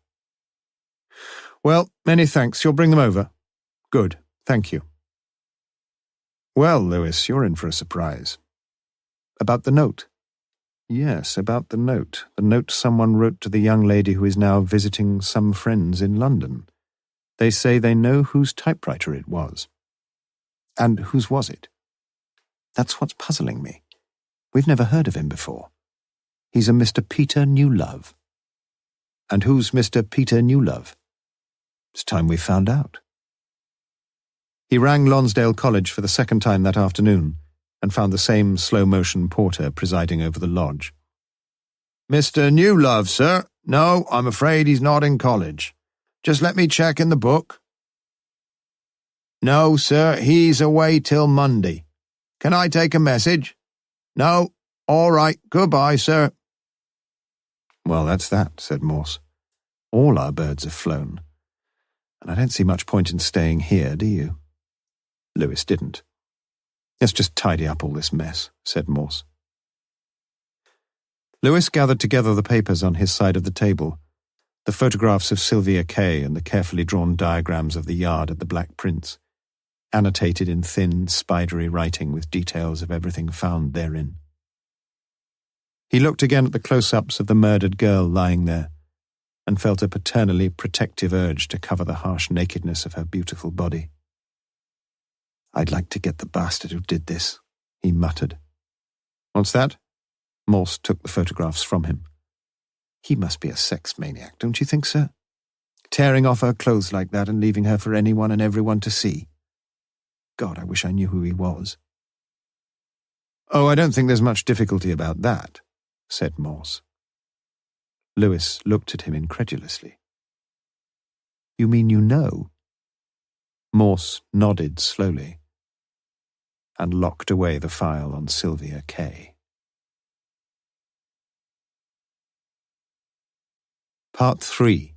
Well, many thanks. You'll bring them over. Good, thank you. Well, Lewis, you're in for a surprise. About the note? Yes, about the note. The note someone wrote to the young lady who is now visiting some friends in London. They say they know whose typewriter it was. And whose was it? That's what's puzzling me. We've never heard of him before. He's a Mr. Peter Newlove. And who's Mr. Peter Newlove? It's time we found out. He rang Lonsdale College for the second time that afternoon and found the same slow-motion porter presiding over the lodge. Mr. Newlove, sir? No, I'm afraid he's not in college. Just let me check in the book. No, sir, he's away till Monday. Can I take a message? No. All right, goodbye, sir. Well, that's that, said Morse. All our birds have flown. And I don't see much point in staying here, do you? Lewis didn't. Let's just tidy up all this mess, said Morse. Lewis gathered together the papers on his side of the table, the photographs of Sylvia Kay and the carefully drawn diagrams of the yard at the Black Prince, annotated in thin, spidery writing with details of everything found therein. He looked again at the close-ups of the murdered girl lying there, and felt a paternally protective urge to cover the harsh nakedness of her beautiful body. "I'd like to get the bastard who did this," he muttered. "What's that?" Morse took the photographs from him. "He must be a sex maniac, don't you think, sir? Tearing off her clothes like that and leaving her for anyone and everyone to see. God, I wish I knew who he was." "Oh, I don't think there's much difficulty about that," said Morse. Lewis looked at him incredulously. "You mean you know?" Morse nodded slowly and locked away the file on Sylvia Kay. Part 3.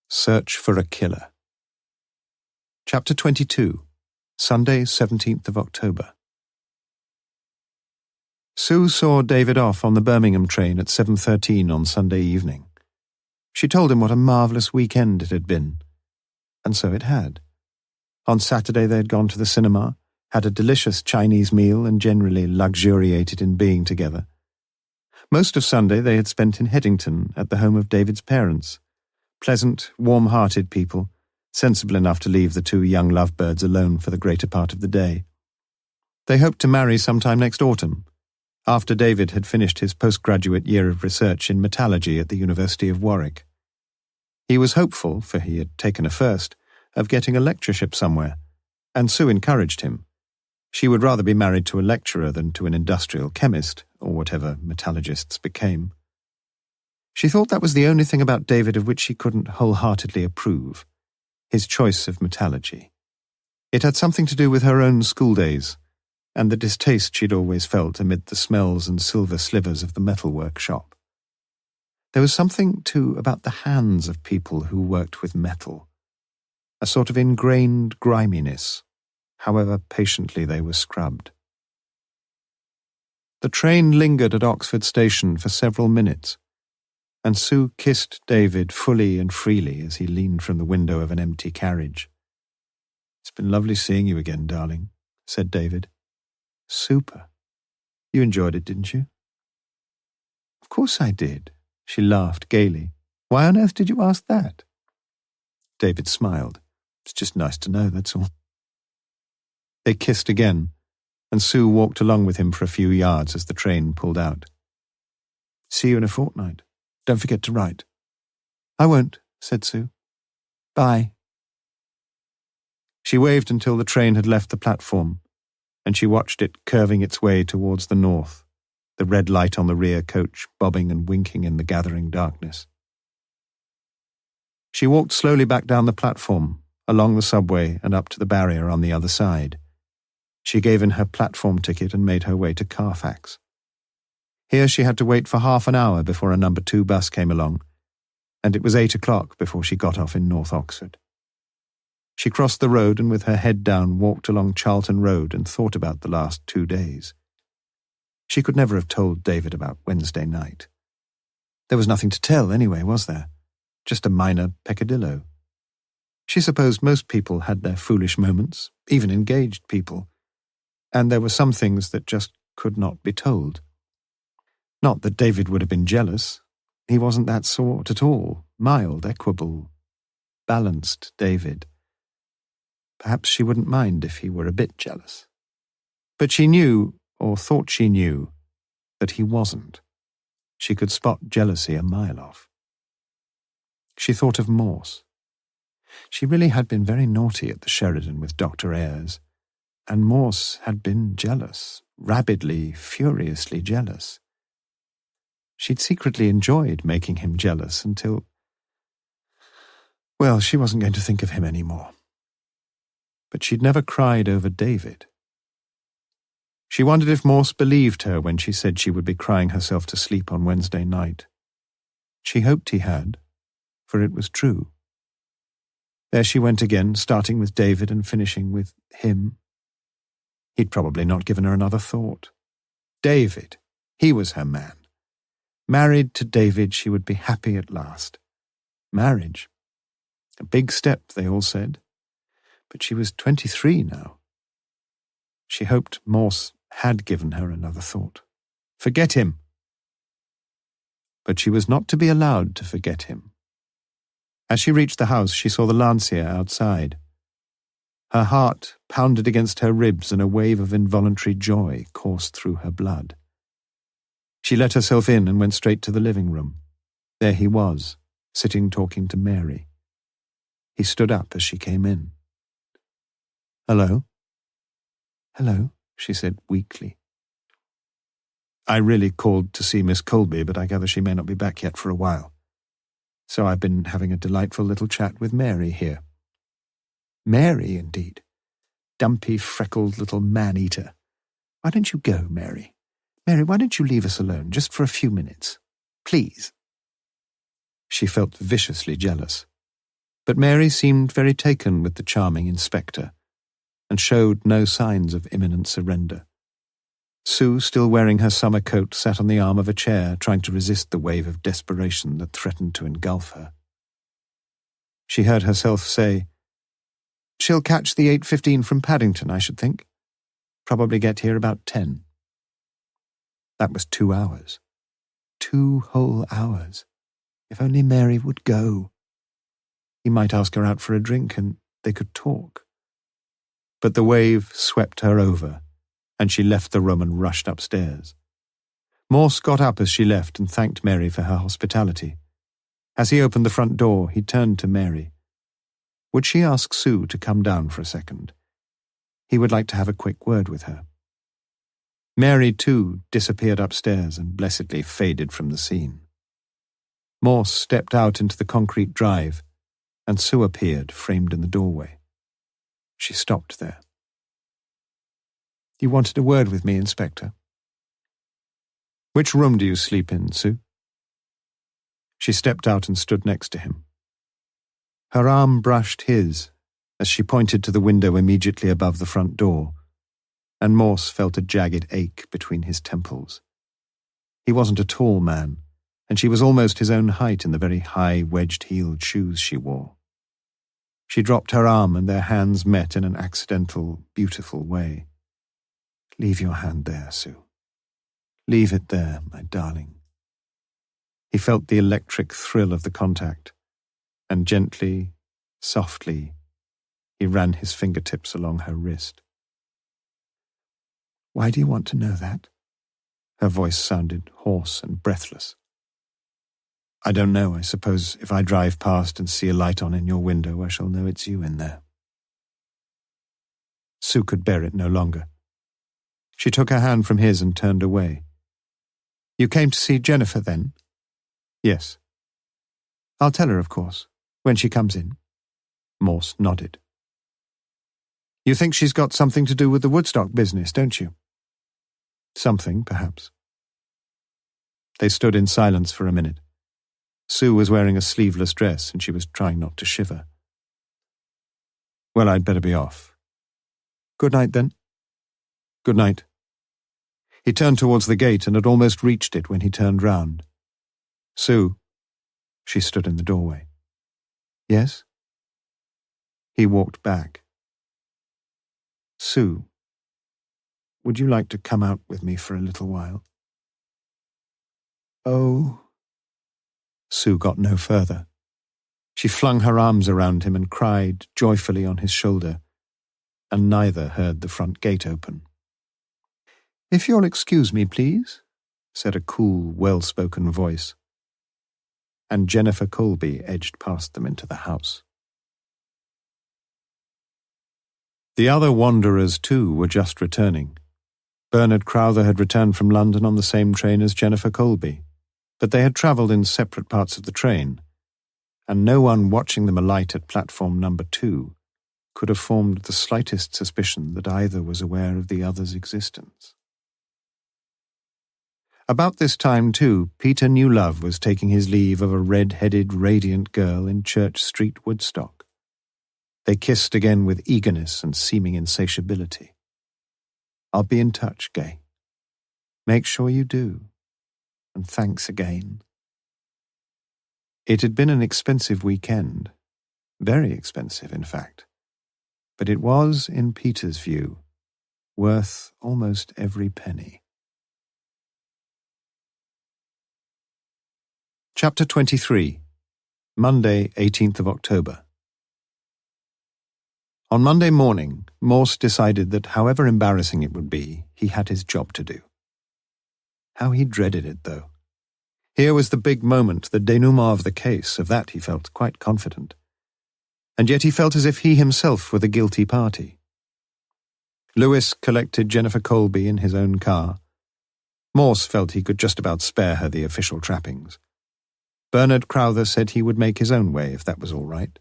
Search for a Killer. Chapter 22. Sunday, 17th of October. Sue saw David off on the Birmingham train at 7:13 on Sunday evening. She told him what a marvellous weekend it had been, and so it had. On Saturday they had gone to the cinema, had a delicious Chinese meal, and generally luxuriated in being together. Most of Sunday they had spent in Headington at the home of David's parents, pleasant, warm-hearted people, sensible enough to leave the two young lovebirds alone for the greater part of the day. They hoped to marry sometime next autumn, after David had finished his postgraduate year of research in metallurgy at the University of Warwick. He was hopeful, for he had taken a first, of getting a lectureship somewhere, and Sue encouraged him. She would rather be married to a lecturer than to an industrial chemist, or whatever metallurgists became. She thought that was the only thing about David of which she couldn't wholeheartedly approve, his choice of metallurgy. It had something to do with her own school days, and the distaste she'd always felt amid the smells and silver slivers of the metalwork shop. There was something, too, about the hands of people who worked with metal, a sort of ingrained griminess, however patiently they were scrubbed. The train lingered at Oxford Station for several minutes, and Sue kissed David fully and freely as he leaned from the window of an empty carriage. "It's been lovely seeing you again, darling," said David. "Super. You enjoyed it, didn't you?" "Of course I did," she laughed gaily. "Why on earth did you ask that?" David smiled. "It's just nice to know, that's all." They kissed again, and Sue walked along with him for a few yards as the train pulled out. "See you in a fortnight. Don't forget to write." "I won't," said Sue. "Bye." She waved until the train had left the platform, and she watched it curving its way towards the north, the red light on the rear coach bobbing and winking in the gathering darkness. She walked slowly back down the platform, along the subway and up to the barrier on the other side. She gave in her platform ticket and made her way to Carfax. Here she had to wait for half an hour before a number 2 bus came along, and it was 8 o'clock before she got off in North Oxford. She crossed the road and with her head down walked along Charlton Road and thought about the last 2 days. She could never have told David about Wednesday night. There was nothing to tell anyway, was there? Just a minor peccadillo. She supposed most people had their foolish moments, even engaged people, and there were some things that just could not be told. Not that David would have been jealous. He wasn't that sort at all. Mild, equable, balanced David. Perhaps she wouldn't mind if he were a bit jealous. But she knew, or thought she knew, that he wasn't. She could spot jealousy a mile off. She thought of Morse. She really had been very naughty at the Sheridan with Dr. Ayres, and Morse had been jealous, rabidly, furiously jealous. She'd secretly enjoyed making him jealous until... Well, she wasn't going to think of him anymore. But she'd never cried over David. She wondered if Morse believed her when she said she would be crying herself to sleep on Wednesday night. She hoped he had, for it was true. There she went again, starting with David and finishing with him. He'd probably not given her another thought. David, he was her man. Married to David, she would be happy at last. Marriage. A big step, they all said. But she was 23 now. She hoped Morse had given her another thought. Forget him. But she was not to be allowed to forget him. As she reached the house, she saw the Lancia outside. Her heart pounded against her ribs and a wave of involuntary joy coursed through her blood. She let herself in and went straight to the living room. There he was, sitting talking to Mary. He stood up as she came in. "Hello?" "Hello," she said weakly. "I really called to see Miss Colby, but I gather she may not be back yet for a while. So I've been having a delightful little chat with Mary here." "Mary, indeed. Dumpy, freckled little man-eater. Why don't you go, Mary? Mary, why don't you leave us alone, just for a few minutes? Please." She felt viciously jealous. But Mary seemed very taken with the charming inspector, and showed no signs of imminent surrender. Sue, still wearing her summer coat, sat on the arm of a chair, trying to resist the wave of desperation that threatened to engulf her. She heard herself say, "She'll catch the 8:15 from Paddington, I should think. Probably get here about 10. That was 2 hours. 2 whole hours. If only Mary would go. He might ask her out for a drink and they could talk. But the wave swept her over, and she left the room and rushed upstairs. Morse got up as she left and thanked Mary for her hospitality. As he opened the front door, he turned to Mary. Would she ask Sue to come down for a second? He would like to have a quick word with her. Mary, too, disappeared upstairs and blessedly faded from the scene. Morse stepped out into the concrete drive, and Sue appeared, framed in the doorway. She stopped there. "You wanted a word with me, Inspector?" "Which room do you sleep in, Sue?" She stepped out and stood next to him. Her arm brushed his as she pointed to the window immediately above the front door, and Morse felt a jagged ache between his temples. He wasn't a tall man, and she was almost his own height in the very high, wedged-heeled shoes she wore. She dropped her arm and their hands met in an accidental, beautiful way. "Leave your hand there, Sue. Leave it there, my darling." He felt the electric thrill of the contact, and gently, softly, he ran his fingertips along her wrist. "Why do you want to know that?" Her voice sounded hoarse and breathless. "I don't know. I suppose if I drive past and see a light on in your window, I shall know it's you in there." Sue could bear it no longer. She took her hand from his and turned away. "You came to see Jennifer, then?" "Yes." "I'll tell her, of course, when she comes in." Morse nodded. "You think she's got something to do with the Woodstock business, don't you?" "Something, perhaps." They stood in silence for a minute. Sue was wearing a sleeveless dress, and she was trying not to shiver. "Well, I'd better be off." "Good night, then." "Good night." He turned towards the gate and had almost reached it when he turned round. "Sue." She stood in the doorway. "Yes?" He walked back. "Sue, would you like to come out with me for a little while?" "Oh." Sue got no further. She flung her arms around him and cried joyfully on his shoulder, and neither heard the front gate open. "If you'll excuse me, please," said a cool, well-spoken voice, and Jennifer Colby edged past them into the house. The other wanderers, too, were just returning. Bernard Crowther had returned from London on the same train as Jennifer Colby, but they had travelled in separate parts of the train, and no one watching them alight at platform number 2 could have formed the slightest suspicion that either was aware of the other's existence. About this time, too, Peter Newlove was taking his leave of a red-headed, radiant girl in Church Street, Woodstock. They kissed again with eagerness and seeming insatiability. "I'll be in touch, Gay. Make sure you do. And thanks again." It had been an expensive weekend. Very expensive, in fact. But it was, in Peter's view, worth almost every penny. Chapter 23. Monday, 18th of October. On Monday morning, Morse decided that however embarrassing it would be, he had his job to do. How he dreaded it, though. Here was the big moment, the denouement of the case, of that he felt quite confident. And yet he felt as if he himself were the guilty party. Lewis collected Jennifer Colby in his own car. Morse felt he could just about spare her the official trappings. Bernard Crowther said he would make his own way if that was all right.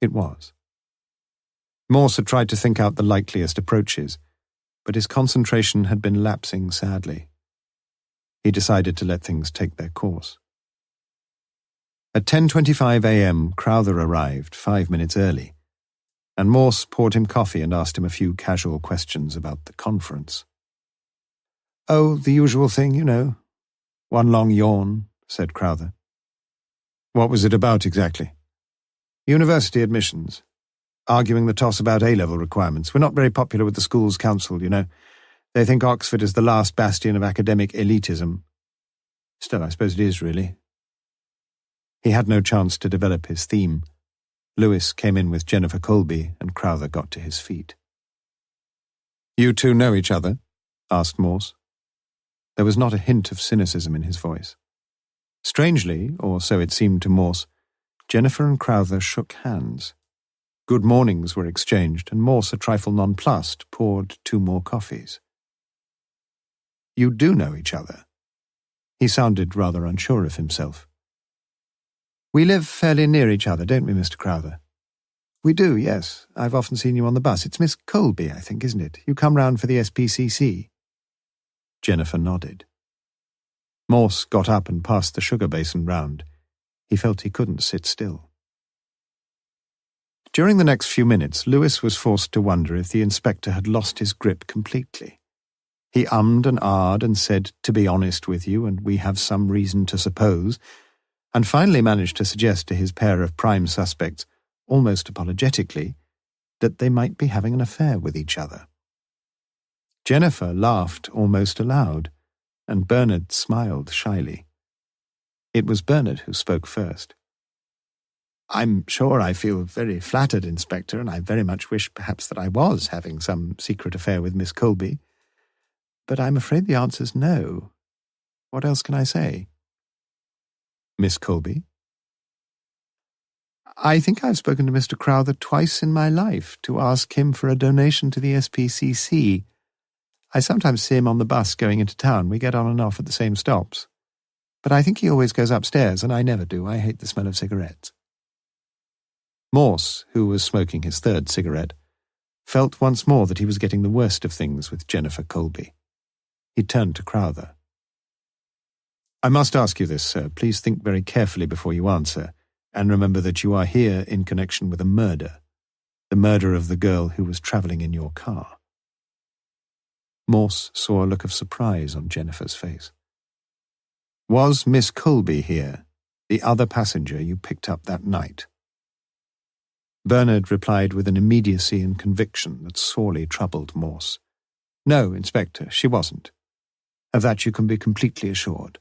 It was. Morse had tried to think out the likeliest approaches, but his concentration had been lapsing sadly. He decided to let things take their course. At 10:25 a.m., Crowther arrived 5 minutes early, and Morse poured him coffee and asked him a few casual questions about the conference. "Oh, the usual thing, you know." "One long yawn," said Crowther. "What was it about exactly?" "University admissions. Arguing the toss about A-level requirements. We're not very popular with the school's council, you know. They think Oxford is the last bastion of academic elitism. Still, I suppose it is, really." He had no chance to develop his theme. Lewis came in with Jennifer Colby, and Crowther got to his feet. "You two know each other?" asked Morse. There was not a hint of cynicism in his voice. Strangely, or so it seemed to Morse, Jennifer and Crowther shook hands. Good mornings were exchanged, and Morse, a trifle nonplussed, poured 2 more coffees. "You do know each other?" He sounded rather unsure of himself. "We live fairly near each other, don't we, Mr. Crowther?" "We do, yes. I've often seen you on the bus. It's Miss Colby, I think, isn't it? You come round for the SPCC." Jennifer nodded. Morse got up and passed the sugar basin round. He felt he couldn't sit still. During the next few minutes, Lewis was forced to wonder if the inspector had lost his grip completely. He ummed and ahed and said, "To be honest with you, and we have some reason to suppose," and finally managed to suggest to his pair of prime suspects, almost apologetically, that they might be having an affair with each other. Jennifer laughed almost aloud, and Bernard smiled shyly. It was Bernard who spoke first. "I'm sure I feel very flattered, Inspector, and I very much wish perhaps that I was having some secret affair with Miss Colby. But I'm afraid the answer's no. What else can I say?" "Miss Colby?" "I think I've spoken to Mr. Crowther twice in my life to ask him for a donation to the SPCC. I sometimes see him on the bus going into town. We get on and off at the same stops. But I think he always goes upstairs, and I never do. I hate the smell of cigarettes." Morse, who was smoking his 3rd cigarette, felt once more that he was getting the worst of things with Jennifer Colby. He turned to Crowther. "I must ask you this, sir. Please think very carefully before you answer, and remember that you are here in connection with a murder, the murder of the girl who was travelling in your car." Morse saw a look of surprise on Jennifer's face. "Was Miss Colby here, the other passenger you picked up that night?" Bernard replied with an immediacy and conviction that sorely troubled Morse. "No, Inspector, she wasn't. Of that you can be completely assured."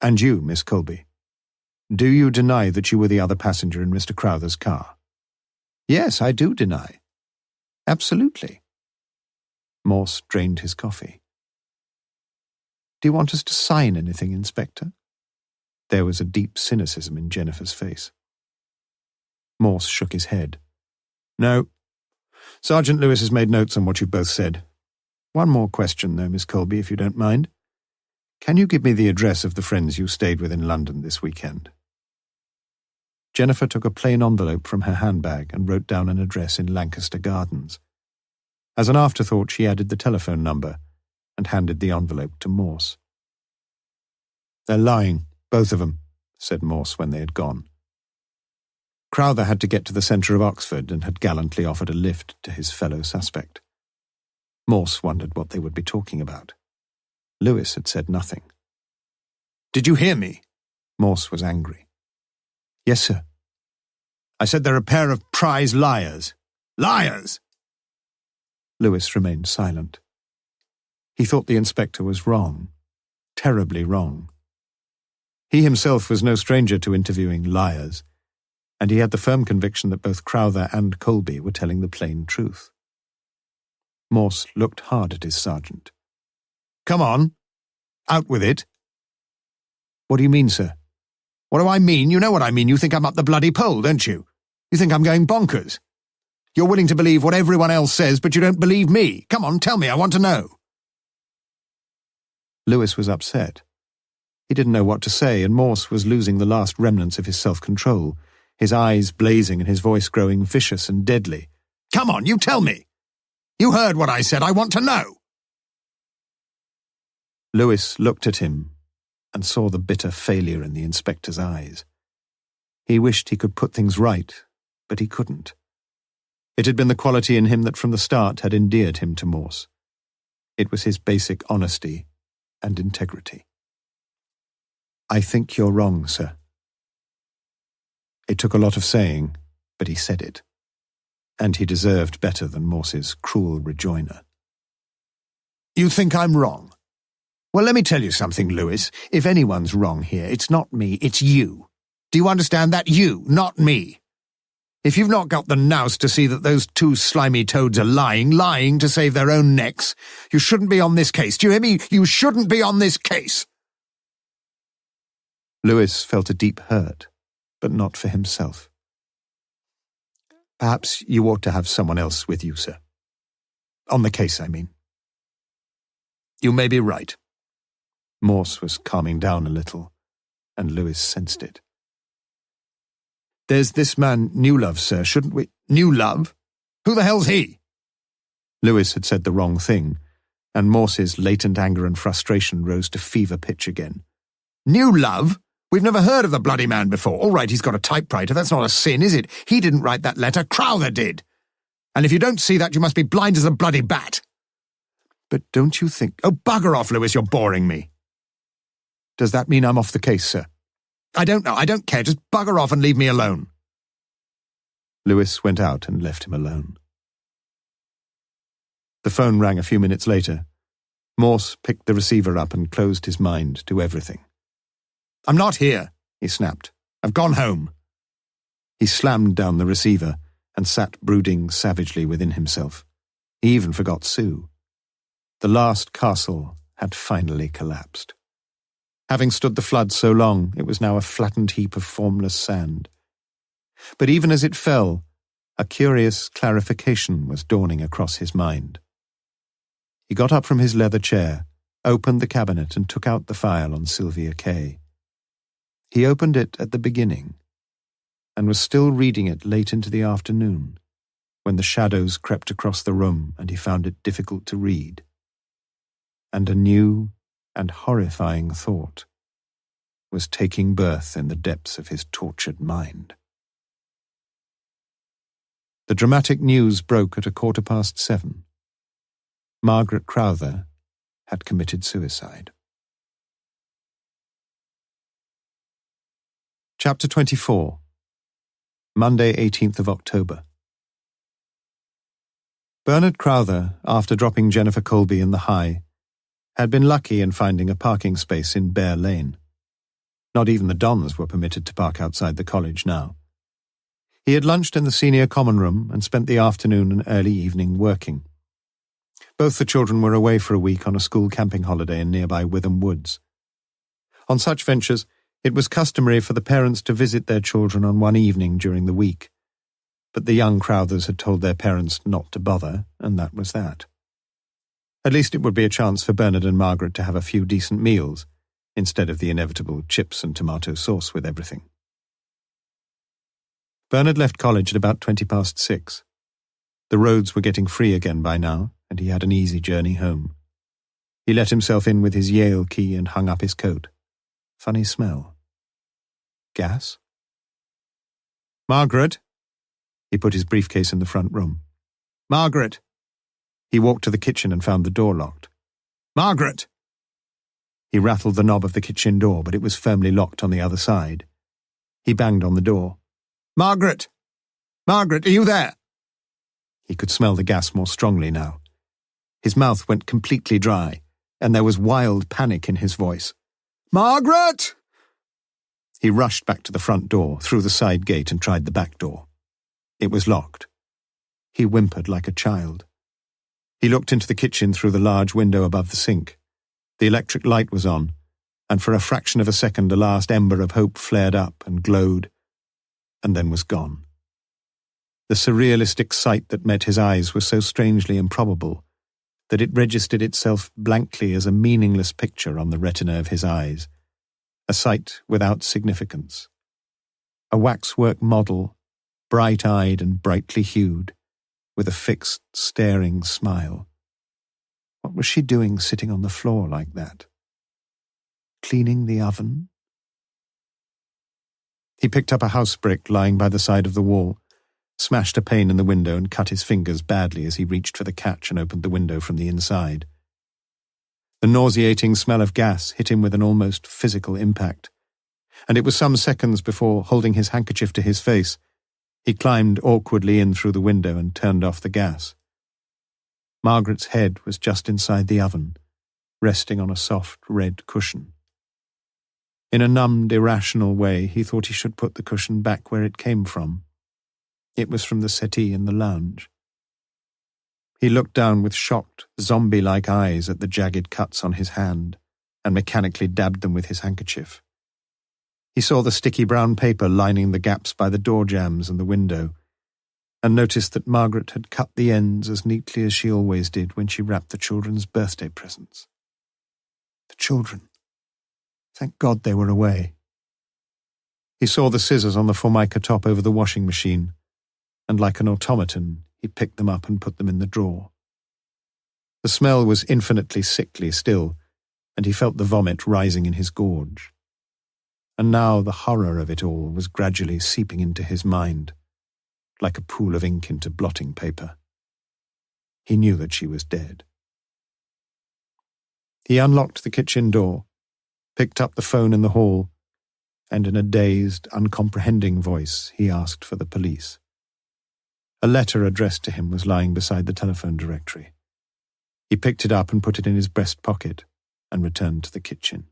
"And you, Miss Colby, do you deny that you were the other passenger in Mr. Crowther's car?" "Yes, I do deny. Absolutely." Morse drained his coffee. "Do you want us to sign anything, Inspector?" There was a deep cynicism in Jennifer's face. Morse shook his head. "No. Sergeant Lewis has made notes on what you've both said. One more question, though, Miss Colby, if you don't mind. Can you give me the address of the friends you stayed with in London this weekend?" Jennifer took a plain envelope from her handbag and wrote down an address in Lancaster Gardens. As an afterthought, she added the telephone number and handed the envelope to Morse. "They're lying, both of them," said Morse when they had gone. Crowther had to get to the centre of Oxford and had gallantly offered a lift to his fellow suspect. Morse wondered what they would be talking about. Lewis had said nothing. "Did you hear me?" Morse was angry. "Yes, sir." "I said they're a pair of prize liars. Liars!" Lewis remained silent. He thought the inspector was wrong, terribly wrong. He himself was no stranger to interviewing liars, and he had the firm conviction that both Crowther and Colby were telling the plain truth. Morse looked hard at his sergeant. "Come on. Out with it." "What do you mean, sir?" "What do I mean? You know what I mean. You think I'm up the bloody pole, don't you? You think I'm going bonkers. You're willing to believe what everyone else says, but you don't believe me. Come on, tell me, I want to know." Lewis was upset. He didn't know what to say, and Morse was losing the last remnants of his self-control, his eyes blazing and his voice growing vicious and deadly. "Come on, you tell me. You heard what I said. I want to know." Lewis looked at him and saw the bitter failure in the inspector's eyes. He wished he could put things right, but he couldn't. It had been the quality in him that from the start had endeared him to Morse. It was his basic honesty and integrity. "I think you're wrong, sir." It took a lot of saying, but he said it, and he deserved better than Morse's cruel rejoinder. "You think I'm wrong? Well, let me tell you something, Lewis. If anyone's wrong here, it's not me, it's you. Do you understand that? You, not me. If you've not got the nous to see that those two slimy toads are lying to save their own necks, you shouldn't be on this case. Do you hear me? You shouldn't be on this case." Lewis felt a deep hurt, but not for himself. "Perhaps you ought to have someone else with you, sir. On the case, I mean." "You may be right." Morse was calming down a little, and Lewis sensed it. "There's this man Newlove, sir, shouldn't we—" "Newlove? Who the hell's he?" Lewis had said the wrong thing, and Morse's latent anger and frustration rose to fever pitch again. "Newlove? We've never heard of the bloody man before. All right, he's got a typewriter. That's not a sin, is it? He didn't write that letter. Crowther did. And if you don't see that, you must be blind as a bloody bat." "But don't you think—" "Oh, bugger off, Lewis, you're boring me." "Does that mean I'm off the case, sir?" "I don't know. I don't care. Just bugger off and leave me alone." Lewis went out and left him alone. The phone rang a few minutes later. Morse picked the receiver up and closed his mind to everything. "I'm not here," he snapped. "I've gone home." He slammed down the receiver and sat brooding savagely within himself. He even forgot Sue. The last castle had finally collapsed. Having stood the flood so long, it was now a flattened heap of formless sand. But even as it fell, a curious clarification was dawning across his mind. He got up from his leather chair, opened the cabinet and took out the file on Sylvia Kay. He opened it at the beginning, and was still reading it late into the afternoon, when the shadows crept across the room and he found it difficult to read. And a new and horrifying thought was taking birth in the depths of his tortured mind. The dramatic news broke at 7:15. Margaret Crowther had committed suicide. Chapter 24. Monday, 18th of October. Bernard Crowther, after dropping Jennifer Colby in the High, had been lucky in finding a parking space in Bear Lane. Not even the Dons were permitted to park outside the college now. He had lunched in the senior common room and spent the afternoon and early evening working. Both the children were away for a week on a school camping holiday in nearby Witham Woods. On such ventures, it was customary for the parents to visit their children on one evening during the week, but the young Crowthers had told their parents not to bother, and that was that. At least it would be a chance for Bernard and Margaret to have a few decent meals, instead of the inevitable chips and tomato sauce with everything. Bernard left college at about 6:20. The roads were getting free again by now, and he had an easy journey home. He let himself in with his Yale key and hung up his coat. Funny smell. Gas? "Margaret?" He put his briefcase in the front room. "Margaret!" He walked to the kitchen and found the door locked. "Margaret!" He rattled the knob of the kitchen door, but it was firmly locked on the other side. He banged on the door. "Margaret! Margaret, are you there?" He could smell the gas more strongly now. His mouth went completely dry, and there was wild panic in his voice. "Margaret!" He rushed back to the front door, through the side gate, and tried the back door. It was locked. He whimpered like a child. He looked into the kitchen through the large window above the sink. The electric light was on, and for a fraction of a second a last ember of hope flared up and glowed, and then was gone. The surrealistic sight that met his eyes was so strangely improbable that it registered itself blankly as a meaningless picture on the retina of his eyes, a sight without significance. A waxwork model, bright-eyed and brightly hued, with a fixed, staring smile. What was she doing sitting on the floor like that? Cleaning the oven? He picked up a house brick lying by the side of the wall, smashed a pane in the window and cut his fingers badly as he reached for the catch and opened the window from the inside. The nauseating smell of gas hit him with an almost physical impact, and it was some seconds before, holding his handkerchief to his face, he climbed awkwardly in through the window and turned off the gas. Margaret's head was just inside the oven, resting on a soft red cushion. In a numbed, irrational way, he thought he should put the cushion back where it came from. It was from the settee in the lounge. He looked down with shocked, zombie-like eyes at the jagged cuts on his hand and mechanically dabbed them with his handkerchief. He saw the sticky brown paper lining the gaps by the door jambs and the window, and noticed that Margaret had cut the ends as neatly as she always did when she wrapped the children's birthday presents. The children. Thank God they were away. He saw the scissors on the formica top over the washing machine, and like an automaton, he picked them up and put them in the drawer. The smell was infinitely sickly still, and he felt the vomit rising in his gorge. And now the horror of it all was gradually seeping into his mind, like a pool of ink into blotting paper. He knew that she was dead. He unlocked the kitchen door, picked up the phone in the hall, and in a dazed, uncomprehending voice he asked for the police. A letter addressed to him was lying beside the telephone directory. He picked it up and put it in his breast pocket and returned to the kitchen.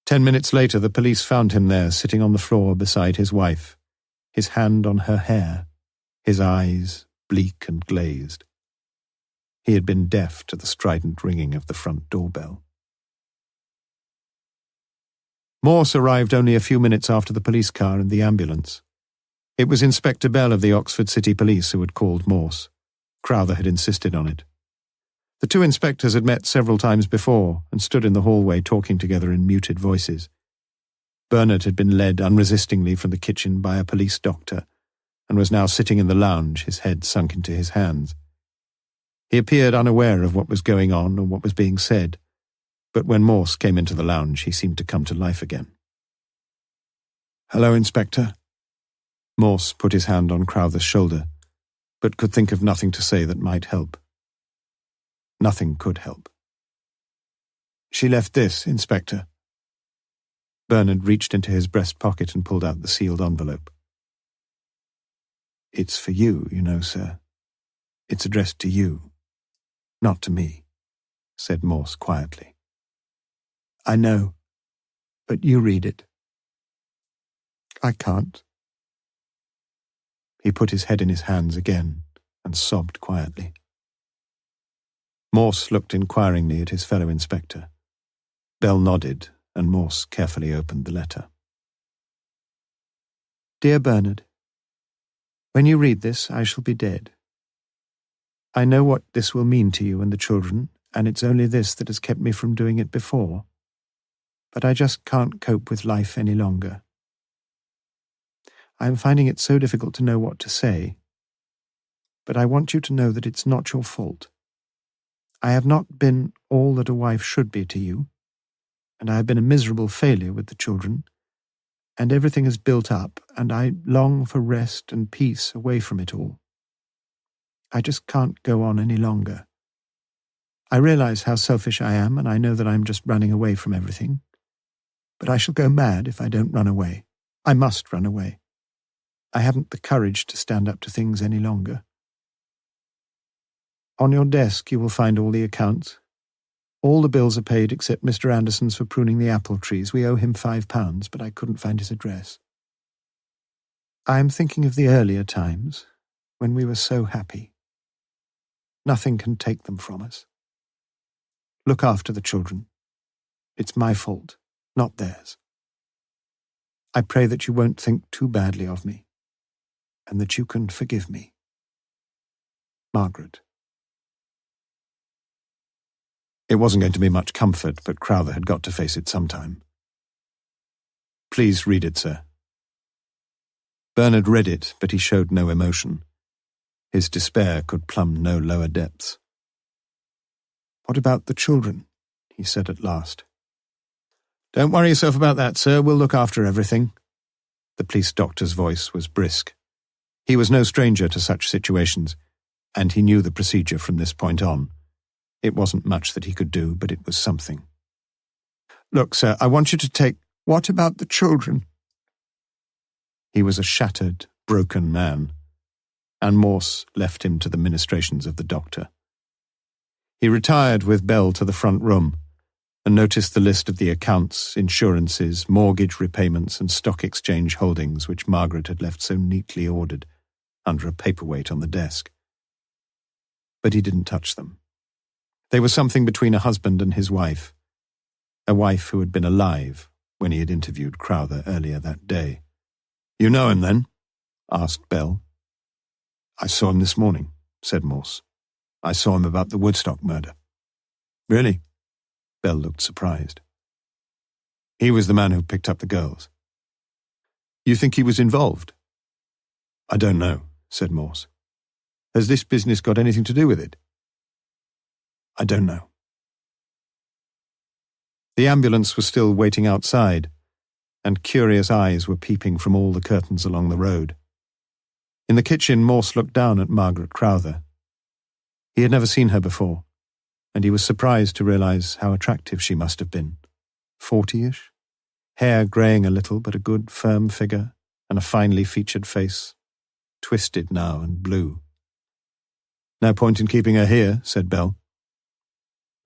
10 minutes later, the police found him there, sitting on the floor beside his wife, his hand on her hair, his eyes bleak and glazed. He had been deaf to the strident ringing of the front doorbell. Morse arrived only a few minutes after the police car and the ambulance. It was Inspector Bell of the Oxford City Police who had called Morse. Crowther had insisted on it. The two inspectors had met several times before and stood in the hallway talking together in muted voices. Bernard had been led unresistingly from the kitchen by a police doctor and was now sitting in the lounge, his head sunk into his hands. He appeared unaware of what was going on or what was being said, but when Morse came into the lounge, he seemed to come to life again. "Hello, Inspector." Morse put his hand on Crowther's shoulder, but could think of nothing to say that might help. Nothing could help. "She left this, Inspector." Bernard reached into his breast pocket and pulled out the sealed envelope. "It's for you, you know, sir. It's addressed to you, not to me," said Morse quietly. "I know, but you read it." "I can't." He put his head in his hands again and sobbed quietly. Morse looked inquiringly at his fellow inspector. Bell nodded, and Morse carefully opened the letter. "Dear Bernard, when you read this, I shall be dead. I know what this will mean to you and the children, and it's only this that has kept me from doing it before. But I just can't cope with life any longer. I am finding it so difficult to know what to say. But I want you to know that it's not your fault. I have not been all that a wife should be to you, and I have been a miserable failure with the children, and everything has built up, and I long for rest and peace away from it all. I just can't go on any longer. I realize how selfish I am, and I know that I'm just running away from everything. But I shall go mad if I don't run away. I must run away. I haven't the courage to stand up to things any longer. On your desk you will find all the accounts. All the bills are paid except Mr. Anderson's for pruning the apple trees. We owe him £5, but I couldn't find his address. I am thinking of the earlier times, when we were so happy. Nothing can take them from us. Look after the children. It's my fault, not theirs. I pray that you won't think too badly of me, and that you can forgive me. Margaret. It wasn't going to be much comfort, but Crowther had got to face it sometime. Please read it, sir. Bernard read it, but he showed no emotion. His despair could plumb no lower depths. What about the children? He said at last. Don't worry yourself about that, sir. We'll look after everything. The police doctor's voice was brisk. He was no stranger to such situations, and he knew the procedure from this point on. It wasn't much that he could do, but it was something. Look, sir, I want you to take... What about the children? He was a shattered, broken man, and Morse left him to the ministrations of the doctor. He retired with Bell to the front room and noticed the list of the accounts, insurances, mortgage repayments and stock exchange holdings which Margaret had left so neatly ordered under a paperweight on the desk. But he didn't touch them. They were something between a husband and his wife, a wife who had been alive when he had interviewed Crowther earlier that day. "You know him, then?" asked Bell. "I saw him this morning," said Morse. "I saw him about the Woodstock murder." "Really?" Bell looked surprised. "He was the man who picked up the girls. You think he was involved?" "I don't know," said Morse. "Has this business got anything to do with it?" "I don't know." The ambulance was still waiting outside, and curious eyes were peeping from all the curtains along the road. In the kitchen, Morse looked down at Margaret Crowther. He had never seen her before, and he was surprised to realize how attractive she must have been. 40-ish, hair greying a little, but a good, firm figure, and a finely featured face, twisted now and blue. "No point in keeping her here," said Bell.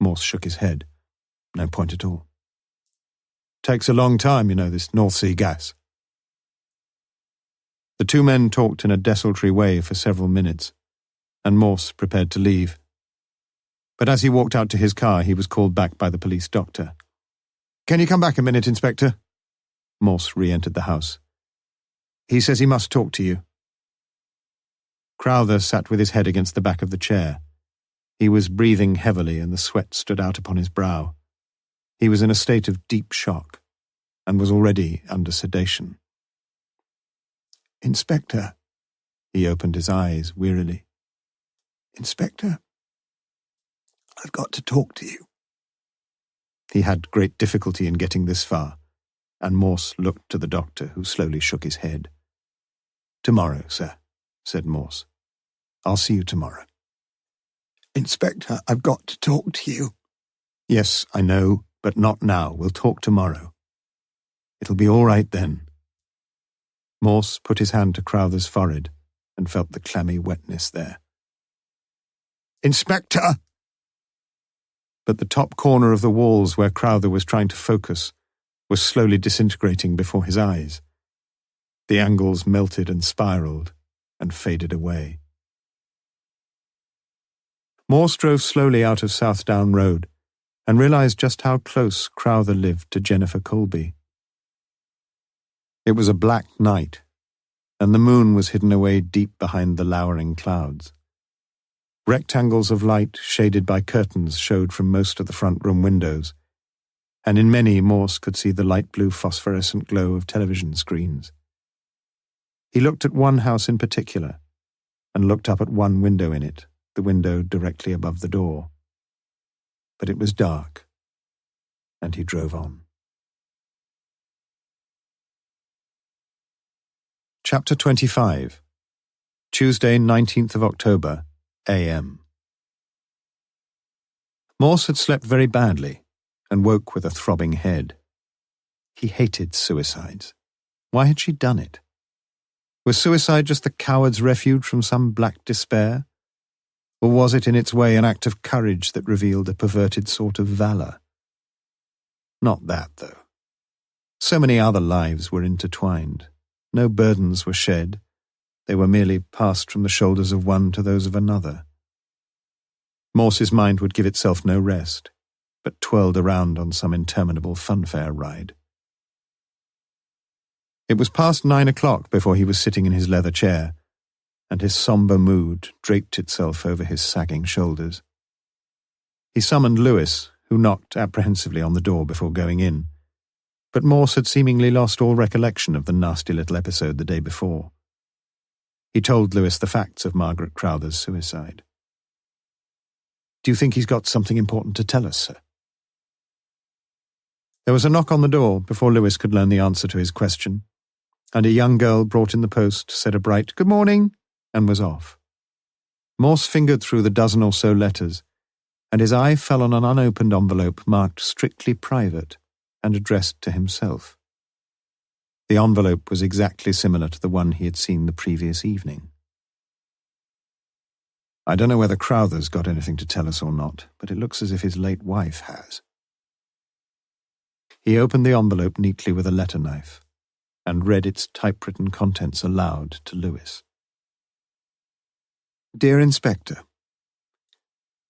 Morse shook his head. "No point at all. Takes a long time, you know, this North Sea gas." The two men talked in a desultory way for several minutes, and Morse prepared to leave. But as he walked out to his car, he was called back by the police doctor. "Can you come back a minute, Inspector?" Morse re-entered the house. "He says he must talk to you." Crowther sat with his head against the back of the chair. He was breathing heavily, and the sweat stood out upon his brow. He was in a state of deep shock, and was already under sedation. "Inspector," he opened his eyes wearily. "Inspector, I've got to talk to you." He had great difficulty in getting this far, and Morse looked to the doctor, who slowly shook his head. "Tomorrow, sir," said Morse. "I'll see you tomorrow." "Inspector, I've got to talk to you." "Yes, I know, but not now. We'll talk tomorrow. It'll be all right then." Morse put his hand to Crowther's forehead and felt the clammy wetness there. "Inspector!" But the top corner of the walls where Crowther was trying to focus was slowly disintegrating before his eyes. The angles melted and spiraled and faded away. Morse drove slowly out of Southdown Road and realized just how close Crowther lived to Jennifer Colby. It was a black night, and the moon was hidden away deep behind the lowering clouds. Rectangles of light shaded by curtains showed from most of the front room windows, and in many Morse could see the light blue phosphorescent glow of television screens. He looked at one house in particular, and looked up at one window in it, the window directly above the door. But it was dark, and he drove on. Chapter 25. Tuesday, 19th of October, a.m. Morse had slept very badly, and woke with a throbbing head. He hated suicides. Why had she done it? Was suicide just the coward's refuge from some black despair? Or was it in its way an act of courage that revealed a perverted sort of valour? Not that, though. So many other lives were intertwined. No burdens were shed. They were merely passed from the shoulders of one to those of another. Morse's mind would give itself no rest, but twirled around on some interminable funfair ride. It was past 9 o'clock before he was sitting in his leather chair, and his sombre mood draped itself over his sagging shoulders. He summoned Lewis, who knocked apprehensively on the door before going in, but Morse had seemingly lost all recollection of the nasty little episode the day before. He told Lewis the facts of Margaret Crowther's suicide. "Do you think he's got something important to tell us, sir?" There was a knock on the door before Lewis could learn the answer to his question, and a young girl brought in the post said a bright "Good morning," and was off. Morse fingered through the dozen or so letters, and his eye fell on an unopened envelope marked "Strictly Private" and addressed to himself. The envelope was exactly similar to the one he had seen the previous evening. "I don't know whether Crowther's got anything to tell us or not, but it looks as if his late wife has." He opened the envelope neatly with a letter knife and read its typewritten contents aloud to Lewis. "Dear Inspector,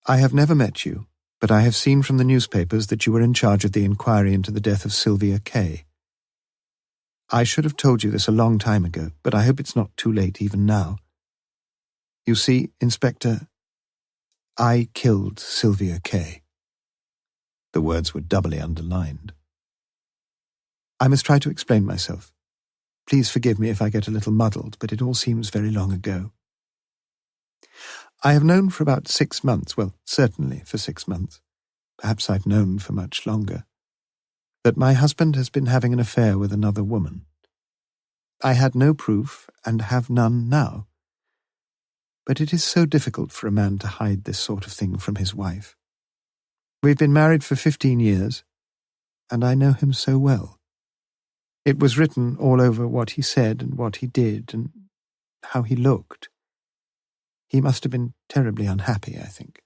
I have never met you, but I have seen from the newspapers that you were in charge of the inquiry into the death of Sylvia Kay. I should have told you this a long time ago, but I hope it's not too late even now. You see, Inspector, I killed Sylvia Kay." The words were doubly underlined. "I must try to explain myself. Please forgive me if I get a little muddled, but it all seems very long ago. I have known for about 6 months, well, certainly for 6 months, perhaps I've known for much longer, that my husband has been having an affair with another woman. I had no proof, and have none now. But it is so difficult for a man to hide this sort of thing from his wife. We've been married for 15 years, and I know him so well. It was written all over what he said and what he did and how he looked. He must have been terribly unhappy, I think.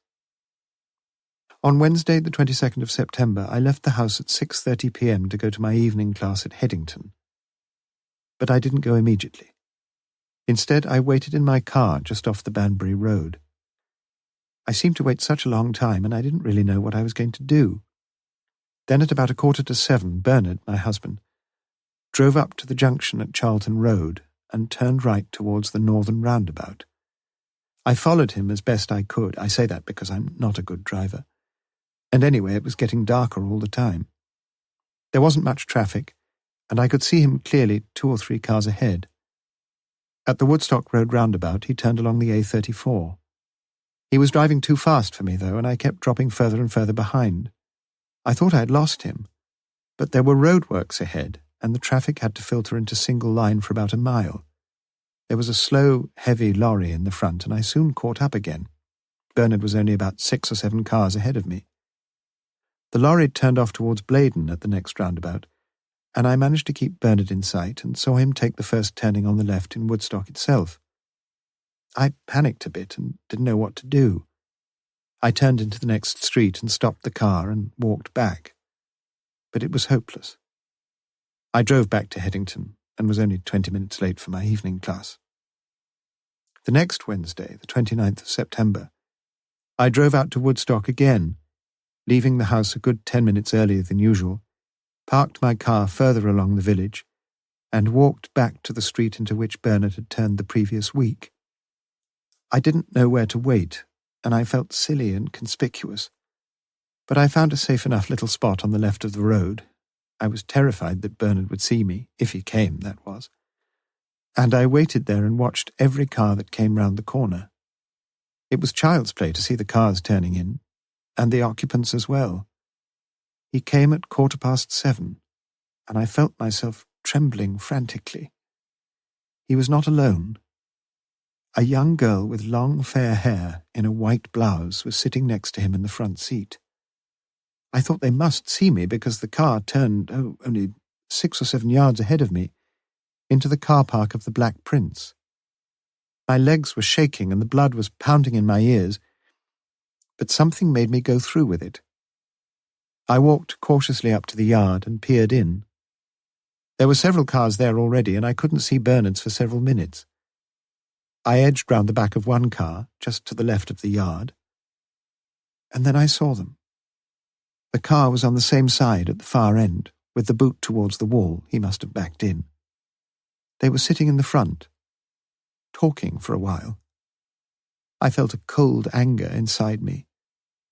On Wednesday, the 22nd of September, I left the house at 6:30 p.m. to go to my evening class at Headington. But I didn't go immediately. Instead, I waited in my car just off the Banbury Road. I seemed to wait such a long time, and I didn't really know what I was going to do. Then at about 6:45, Bernard, my husband, drove up to the junction at Charlton Road and turned right towards the northern roundabout. I followed him as best I could. I say that because I'm not a good driver. And anyway, it was getting darker all the time. There wasn't much traffic, and I could see him clearly 2 or 3 cars ahead. At the Woodstock Road roundabout, he turned along the A34. He was driving too fast for me, though, and I kept dropping further and further behind. I thought I had lost him, but there were roadworks ahead, and the traffic had to filter into single line for about a mile. There was a slow, heavy lorry in the front, and I soon caught up again. Bernard was only about 6 or 7 cars ahead of me. The lorry turned off towards Blaydon at the next roundabout, and I managed to keep Bernard in sight and saw him take the first turning on the left in Woodstock itself. I panicked a bit and didn't know what to do. I turned into the next street and stopped the car and walked back. But it was hopeless. I drove back to Headington and was only 20 minutes late for my evening class. The next Wednesday, the 29th of September, I drove out to Woodstock again, leaving the house a good 10 minutes earlier than usual, parked my car further along the village, and walked back to the street into which Bernard had turned the previous week. I didn't know where to wait, and I felt silly and conspicuous, but I found a safe enough little spot on the left of the road. I was terrified that Bernard would see me, if he came, that was, and I waited there and watched every car that came round the corner. It was child's play to see the cars turning in, and the occupants as well. He came at 7:15, and I felt myself trembling frantically. He was not alone. A young girl with long fair hair in a white blouse was sitting next to him in the front seat. I thought they must see me because the car turned, only 6 or 7 yards ahead of me, into the car park of the Black Prince. My legs were shaking and the blood was pounding in my ears, but something made me go through with it. I walked cautiously up to the yard and peered in. There were several cars there already, and I couldn't see Bernard's for several minutes. I edged round the back of one car, just to the left of the yard, and then I saw them. The car was on the same side at the far end, with the boot towards the wall. He must have backed in. They were sitting in the front, talking for a while. I felt a cold anger inside me.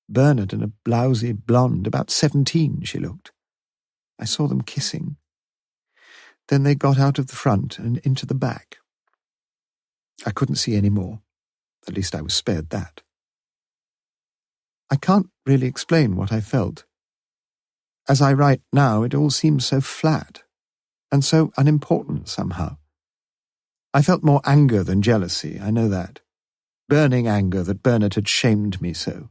Bernard and a blousy blonde, about 17 she looked. I saw them kissing. Then they got out of the front and into the back. I couldn't see any more. At least I was spared that. I can't really explain what I felt. As I write now, it all seems so flat and so unimportant somehow. I felt more anger than jealousy, I know that. Burning anger that Bernard had shamed me so.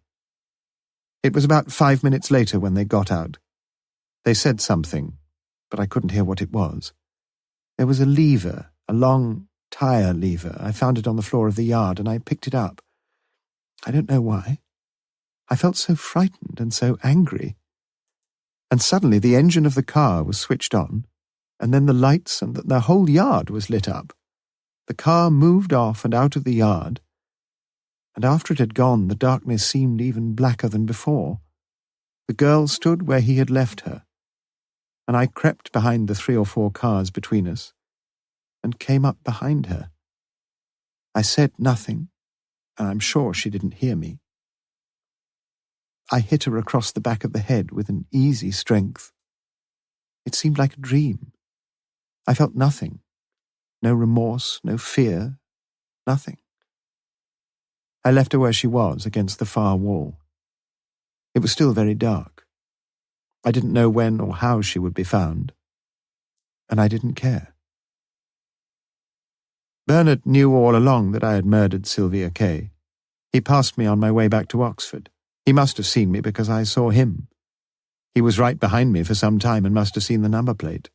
It was about 5 minutes later when they got out. They said something, but I couldn't hear what it was. There was a lever, a long tire lever. I found it on the floor of the yard, and I picked it up. I don't know why. I felt so frightened and so angry. And suddenly the engine of the car was switched on, and then the lights and the whole yard was lit up. The car moved off and out of the yard, and after it had gone, the darkness seemed even blacker than before. The girl stood where he had left her, and I crept behind the 3 or 4 cars between us, and came up behind her. I said nothing, and I'm sure she didn't hear me. I hit her across the back of the head with an easy strength. It seemed like a dream. I felt nothing. No remorse, no fear, nothing. I left her where she was, against the far wall. It was still very dark. I didn't know when or how she would be found, and I didn't care. Bernard knew all along that I had murdered Sylvia Kay. He passed me on my way back to Oxford. He must have seen me because I saw him. He was right behind me for some time and must have seen the number plate.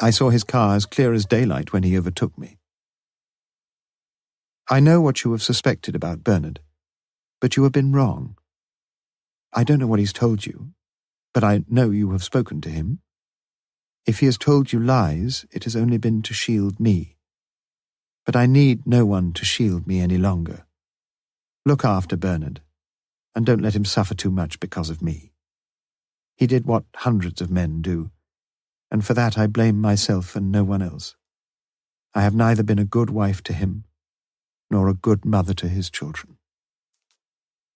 I saw his car as clear as daylight when he overtook me. I know what you have suspected about Bernard, but you have been wrong. I don't know what he's told you, but I know you have spoken to him. If he has told you lies, it has only been to shield me. But I need no one to shield me any longer. Look after Bernard, and don't let him suffer too much because of me. He did what hundreds of men do, and for that I blame myself and no one else. I have neither been a good wife to him, nor a good mother to his children.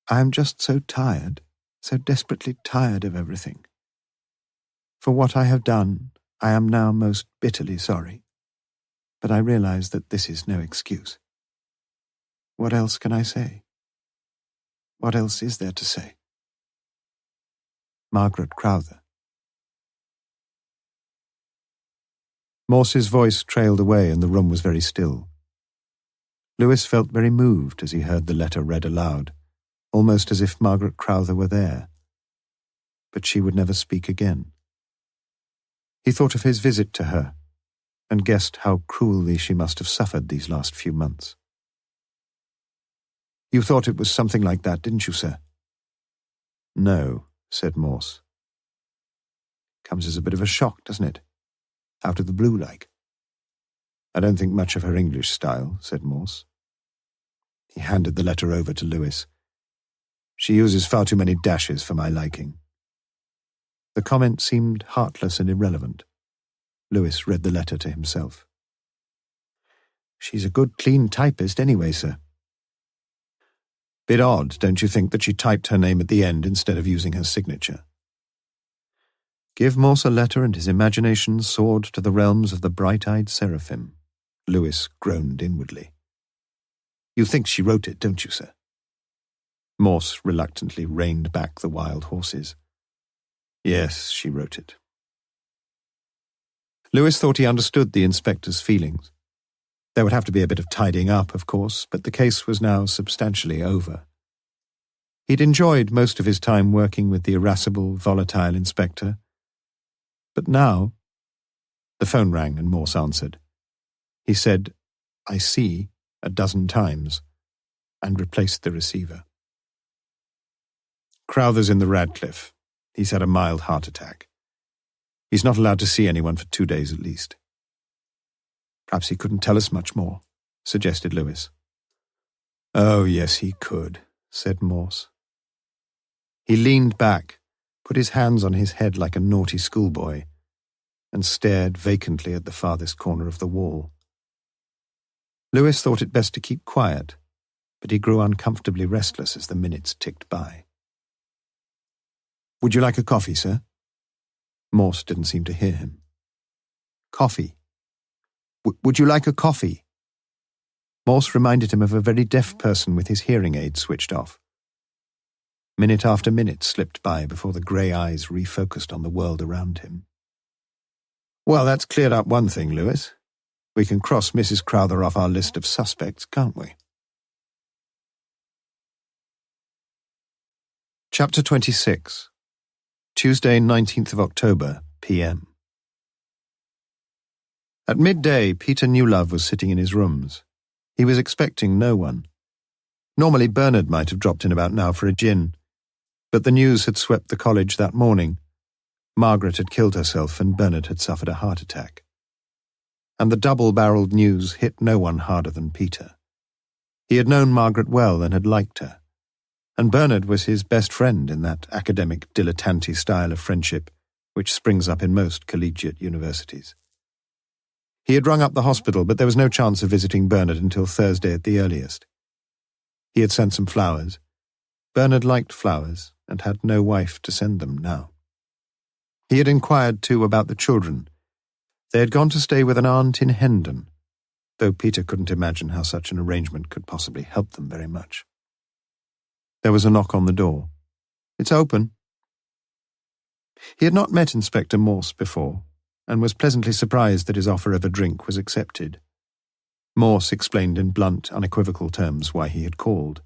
I am just so tired, so desperately tired of everything. For what I have done, I am now most bitterly sorry, but I realize that this is no excuse. What else can I say? What else is there to say? Margaret Crowther. Morse's voice trailed away and the room was very still. Lewis felt very moved as he heard the letter read aloud, almost as if Margaret Crowther were there. But she would never speak again. He thought of his visit to her, and guessed how cruelly she must have suffered these last few months. "You thought it was something like that, didn't you, sir?" "No," said Morse. "Comes as a bit of a shock, doesn't it? Out of the blue like." "I don't think much of her English style," said Morse. He handed the letter over to Lewis. "She uses far too many dashes for my liking." The comment seemed heartless and irrelevant. Lewis read the letter to himself. "She's a good clean typist anyway, sir." "Bit odd, don't you think, that she typed her name at the end instead of using her signature?" Give Morse a letter and his imagination soared to the realms of the bright-eyed seraphim. Lewis groaned inwardly. "You think she wrote it, don't you, sir?" Morse reluctantly reined back the wild horses. "Yes, she wrote it." Lewis thought he understood the inspector's feelings. There would have to be a bit of tidying up, of course, but the case was now substantially over. He'd enjoyed most of his time working with the irascible, volatile inspector. But now... The phone rang and Morse answered. He said, "I see," a dozen times, and replaced the receiver. Crowther's in the Radcliffe. He's had a mild heart attack. He's not allowed to see anyone for 2 days at least. Perhaps he couldn't tell us much more, suggested Lewis. Oh, yes, he could, said Morse. He leaned back, put his hands on his head like a naughty schoolboy, and stared vacantly at the farthest corner of the wall. Lewis thought it best to keep quiet, but he grew uncomfortably restless as the minutes ticked by. Would you like a coffee, sir? Morse didn't seem to hear him. Coffee. Would you like a coffee? Morse reminded him of a very deaf person with his hearing aid switched off. Minute after minute slipped by before the grey eyes refocused on the world around him. Well, that's cleared up one thing, Lewis. We can cross Mrs. Crowther off our list of suspects, can't we? Chapter 26. Tuesday, 19th of October, p.m. At midday, Peter Newlove was sitting in his rooms. He was expecting no one. Normally Bernard might have dropped in about now for a gin, but the news had swept the college that morning. Margaret had killed herself and Bernard had suffered a heart attack. And the double-barreled news hit no one harder than Peter. He had known Margaret well and had liked her, and Bernard was his best friend in that academic dilettante style of friendship which springs up in most collegiate universities. He had rung up the hospital, but there was no chance of visiting Bernard until Thursday at the earliest. He had sent some flowers. Bernard liked flowers and had no wife to send them now. He had inquired, too, about the children. They had gone to stay with an aunt in Hendon, though Peter couldn't imagine how such an arrangement could possibly help them very much. There was a knock on the door. "It's open." He had not met Inspector Morse before, and was pleasantly surprised that his offer of a drink was accepted. Morse explained in blunt, unequivocal terms why he had called.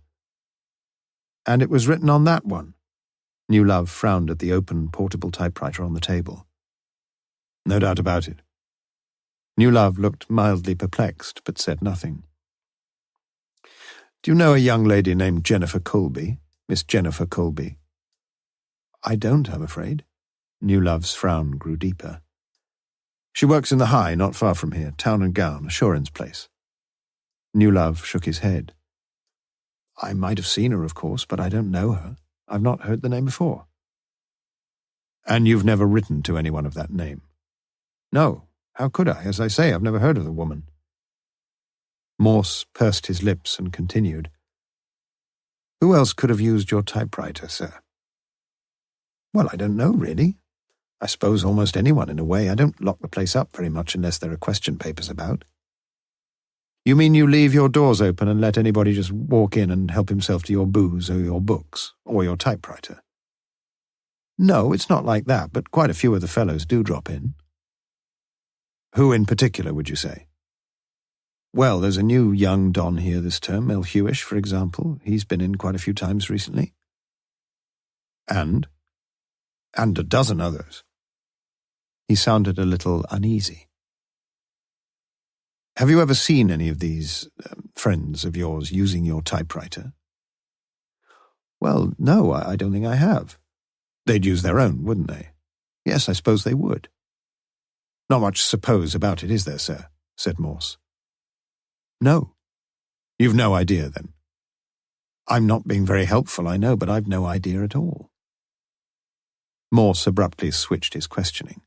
"And it was written on that one." Newlove frowned at the open, portable typewriter on the table. "No doubt about it." Newlove looked mildly perplexed, but said nothing. "Do you know a young lady named Jennifer Colby, Miss Jennifer Colby?" "I don't, I'm afraid." Newlove's frown grew deeper. "She works in the High, not far from here, Town and Gown, Assurance Place." Newlove shook his head. "I might have seen her, of course, but I don't know her. I've not heard the name before." "And you've never written to anyone of that name?" "No. How could I? As I say, I've never heard of the woman." Morse pursed his lips and continued. "Who else could have used your typewriter, sir?" "Well, I don't know, really. I suppose almost anyone in a way. I don't lock the place up very much unless there are question papers about." "You mean you leave your doors open and let anybody just walk in and help himself to your booze or your books or your typewriter?" "No, it's not like that, but quite a few of the fellows do drop in." "Who in particular, would you say?" "Well, there's a new young don here this term, Mel Hewish, for example. He's been in quite a few times recently." "And?" "And a dozen others." He sounded a little uneasy. "Have you ever seen any of these friends of yours using your typewriter?" "Well, no, I don't think I have." "They'd use their own, wouldn't they?" "Yes, I suppose they would." "Not much suppose about it, is there, sir?" said Morse. "No." "You've no idea, then?" "I'm not being very helpful, I know, but I've no idea at all." Morse abruptly switched his questioning.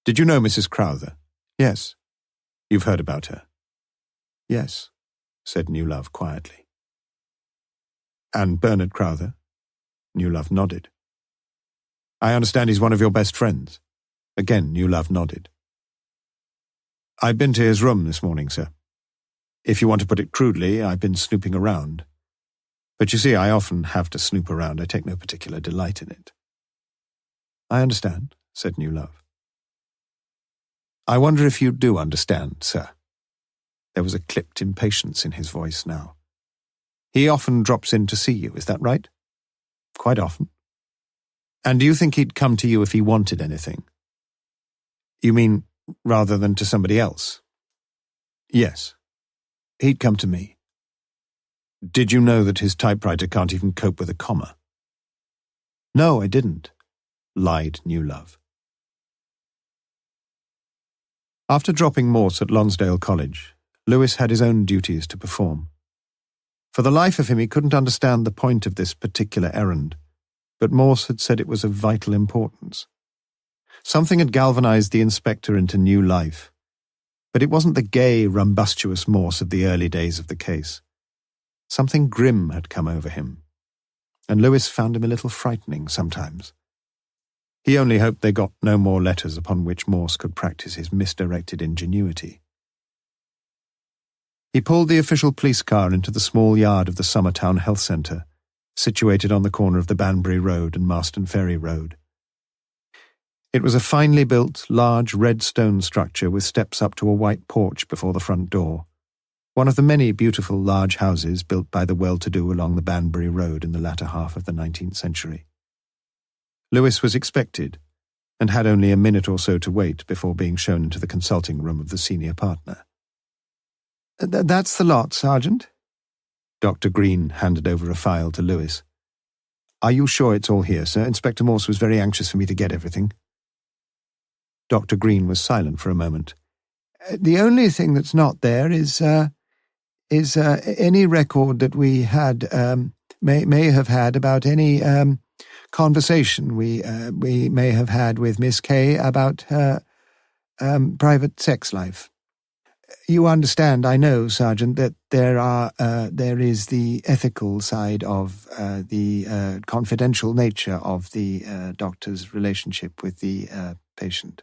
"Did you know Mrs. Crowther?" "Yes." "You've heard about her?" "Yes," said Newlove quietly. "And Bernard Crowther?" Newlove nodded. "I understand he's one of your best friends?" Again Newlove nodded. "I've been to his room this morning, sir. If you want to put it crudely, I've been snooping around. But you see, I often have to snoop around. I take no particular delight in it." "I understand," said Newlove. "I wonder if you do understand, sir." There was a clipped impatience in his voice now. "He often drops in to see you, is that right?" "Quite often." "And do you think he'd come to you if he wanted anything?" "You mean, rather than to somebody else?" "Yes. He'd come to me." "Did you know that his typewriter can't even cope with a comma?" No, I didn't, lied New Love. After dropping Morse at Lonsdale College, Lewis had his own duties to perform. For the life of him, he couldn't understand the point of this particular errand, but Morse had said it was of vital importance. Something had galvanized the inspector into new life, but it wasn't the gay, rumbustious Morse of the early days of the case. Something grim had come over him, and Lewis found him a little frightening sometimes. He only hoped they got no more letters upon which Morse could practice his misdirected ingenuity. He pulled the official police car into the small yard of the Summertown Health Centre, situated on the corner of the Banbury Road and Marston Ferry Road. It was a finely built, large red stone structure with steps up to a white porch before the front door, one of the many beautiful large houses built by the well-to-do along the Banbury Road in the latter half of the 19th century. Lewis was expected, and had only a minute or so to wait before being shown into the consulting room of the senior partner. "That's the lot, Sergeant." Dr. Green handed over a file to Lewis. "Are you sure it's all here, sir? Inspector Morse was very anxious for me to get everything." Dr. Green was silent for a moment. "The only thing that's not there is any record that we had may have had about any conversation we may have had with Miss Kay about her private sex life. You understand, I know, Sergeant, that there is the ethical side of the confidential nature of the doctor's relationship with the patient."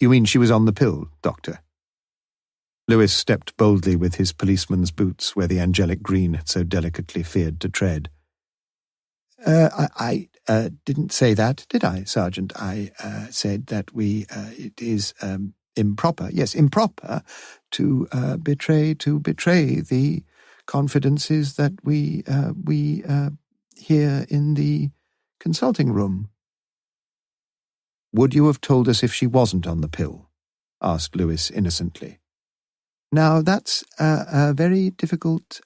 "You mean she was on the pill, Doctor?" Lewis stepped boldly with his policeman's boots where the angelic Green had so delicately feared to tread. I didn't say that, did I, Sergeant? I said that it is improper, yes, improper, to betray the confidences that we hear in the consulting room." "Would you have told us if she wasn't on the pill?" asked Lewis innocently. "Now that's a very difficult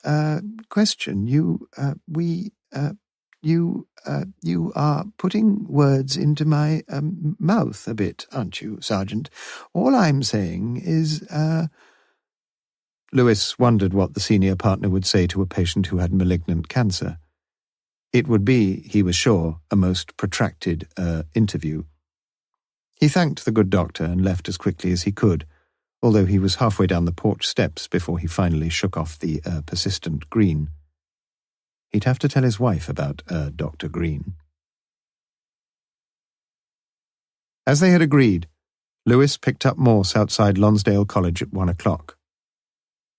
question. You are putting words into my mouth a bit, aren't you, Sergeant? All I'm saying is, Lewis wondered what the senior partner would say to a patient who had malignant cancer. It would be, he was sure, a most protracted interview. He thanked the good doctor and left as quickly as he could, although he was halfway down the porch steps before he finally shook off the persistent Green. He'd have to tell his wife about Dr. Green. As they had agreed, Lewis picked up Morse outside Lonsdale College at 1 o'clock.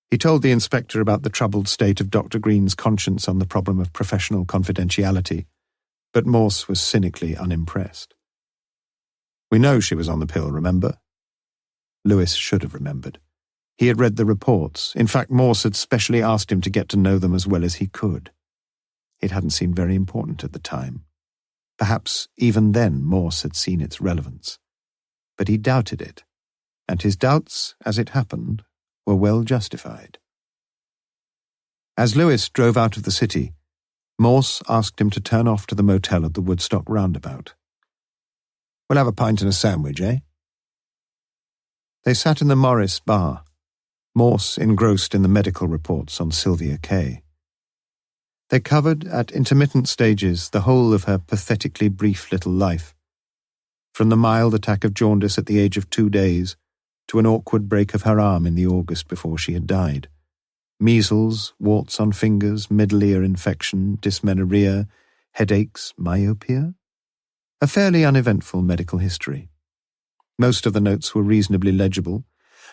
He told the inspector about the troubled state of Dr. Green's conscience on the problem of professional confidentiality, but Morse was cynically unimpressed. "We know she was on the pill, remember?" Lewis should have remembered. He had read the reports. In fact, Morse had specially asked him to get to know them as well as he could. It hadn't seemed very important at the time. Perhaps even then Morse had seen its relevance. But he doubted it, and his doubts, as it happened, were well justified. As Lewis drove out of the city, Morse asked him to turn off to the motel at the Woodstock roundabout. "We'll have a pint and a sandwich, eh?" They sat in the Morris bar, Morse engrossed in the medical reports on Sylvia Kay. They covered, at intermittent stages, the whole of her pathetically brief little life, from the mild attack of jaundice at the age of 2 days to an awkward break of her arm in the August before she had died, measles, warts on fingers, middle ear infection, dysmenorrhea, headaches, myopia. A fairly uneventful medical history. Most of the notes were reasonably legible,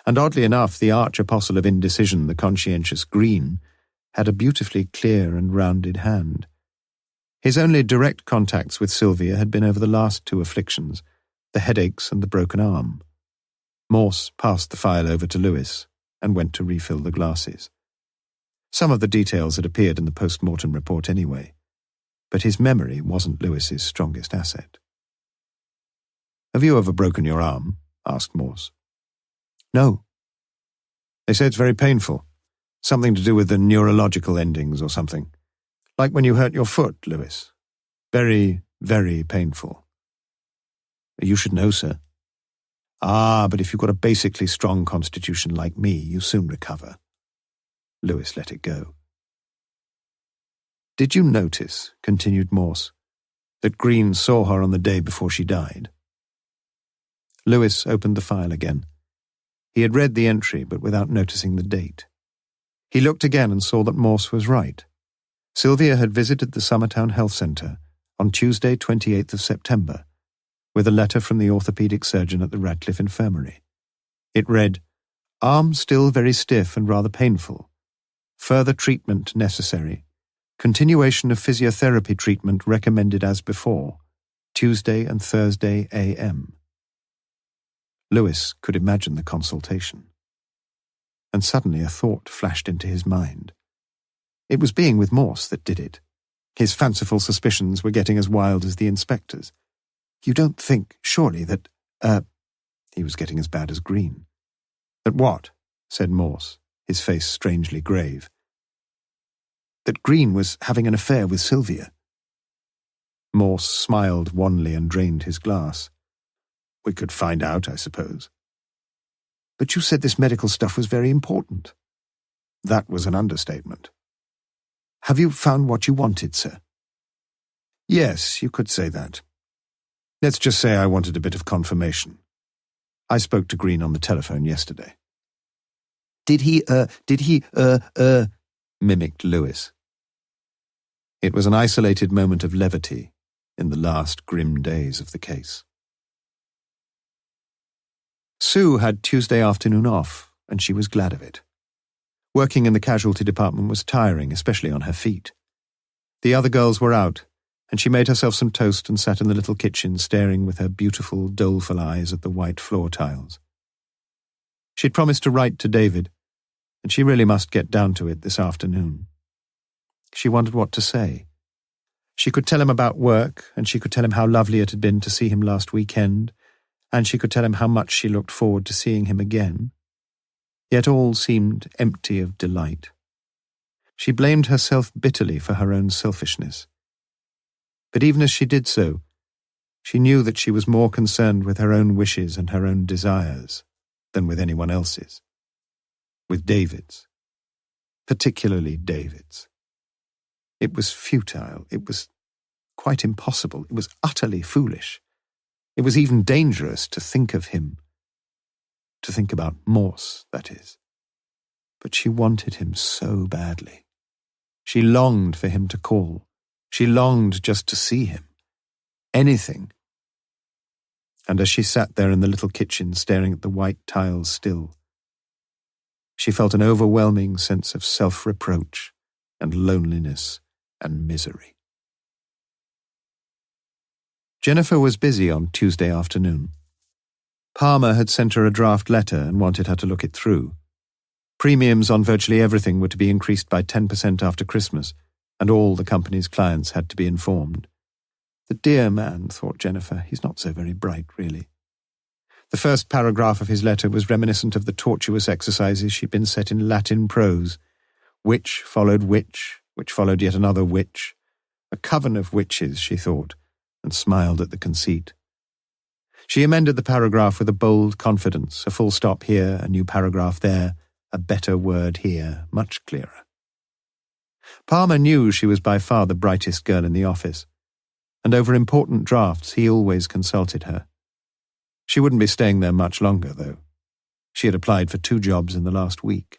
and oddly enough the arch-apostle of indecision, the conscientious Green, had a beautifully clear and rounded hand. His only direct contacts with Sylvia had been over the last 2 afflictions, the headaches and the broken arm. Morse passed the file over to Lewis and went to refill the glasses. Some of the details had appeared in the post-mortem report anyway, but his memory wasn't Lewis's strongest asset. "Have you ever broken your arm?" asked Morse. "No." "They say it's very painful. Something to do with the neurological endings or something. Like when you hurt your foot, Lewis." Very, very painful. You should know, sir. Ah, but if you've got a basically strong constitution like me, you soon recover. Lewis let it go. Did you notice, continued Morse, that Green saw her on the day before she died? Lewis opened the file again. He had read the entry, but without noticing the date. He looked again and saw that Morse was right. Sylvia had visited the Summertown Health Centre on Tuesday, 28th of September, with a letter from the orthopaedic surgeon at the Radcliffe Infirmary. It read, "Arm still very stiff and rather painful. Further treatment necessary. Continuation of physiotherapy treatment recommended as before, Tuesday and Thursday a.m." Lewis could imagine the consultation. And suddenly a thought flashed into his mind. It was being with Morse that did it. His fanciful suspicions were getting as wild as the inspector's. You don't think, surely, that, he was getting as bad as Green. That what? Said Morse, his face strangely grave. That Green was having an affair with Sylvia. Morse smiled wanly and drained his glass. We could find out, I suppose. But you said this medical stuff was very important. That was an understatement. Have you found what you wanted, sir? Yes, you could say that. Let's just say I wanted a bit of confirmation. I spoke to Green on the telephone yesterday. Did he, mimicked Lewis. It was an isolated moment of levity in the last grim days of the case. Sue had Tuesday afternoon off, and she was glad of it. Working in the casualty department was tiring, especially on her feet. The other girls were out, and she made herself some toast and sat in the little kitchen staring with her beautiful, doleful eyes at the white floor tiles. She'd promised to write to David, and she really must get down to it this afternoon. She wondered what to say. She could tell him about work, and she could tell him how lovely it had been to see him last weekend, and she could tell him how much she looked forward to seeing him again. Yet all seemed empty of delight. She blamed herself bitterly for her own selfishness. But even as she did so, she knew that she was more concerned with her own wishes and her own desires than with anyone else's. With David's. Particularly David's. It was futile. It was quite impossible. It was utterly foolish. It was even dangerous to think of him. To think about Morse, that is. But she wanted him so badly. She longed for him to call. She longed just to see him. Anything. And as she sat there in the little kitchen staring at the white tiles still, she felt an overwhelming sense of self-reproach and loneliness and misery. Jennifer was busy on Tuesday afternoon. Palmer had sent her a draft letter and wanted her to look it through. Premiums on virtually everything were to be increased by 10% after Christmas, and all the company's clients had to be informed. The dear man, thought Jennifer, he's not so very bright, really. The first paragraph of his letter was reminiscent of the tortuous exercises she'd been set in Latin prose. Witch followed witch, which followed yet another witch. A coven of witches, she thought, and smiled at the conceit. She amended the paragraph with a bold confidence, a full stop here, a new paragraph there, a better word here, much clearer. Palmer knew she was by far the brightest girl in the office, and over important drafts he always consulted her. She wouldn't be staying there much longer, though. She had applied for 2 jobs in the last week.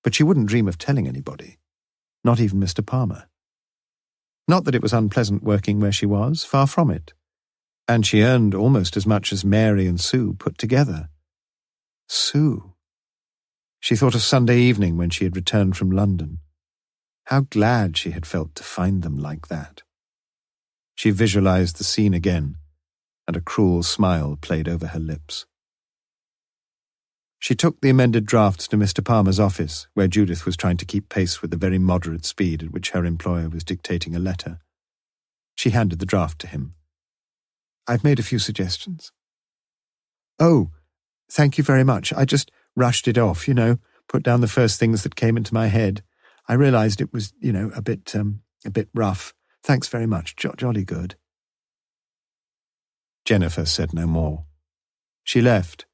But she wouldn't dream of telling anybody, not even Mr. Palmer. Not that it was unpleasant working where she was, far from it. And she earned almost as much as Mary and Sue put together. Sue. She thought of Sunday evening when she had returned from London. How glad she had felt to find them like that. She visualized the scene again, and a cruel smile played over her lips. She took the amended drafts to Mr. Palmer's office, where Judith was trying to keep pace with the very moderate speed at which her employer was dictating a letter. She handed the draft to him. I've made a few suggestions. Oh, thank you very much. I just rushed it off, put down the first things that came into my head. I realized it was, a bit rough. Thanks very much. Jolly good." Jennifer said no more. She left,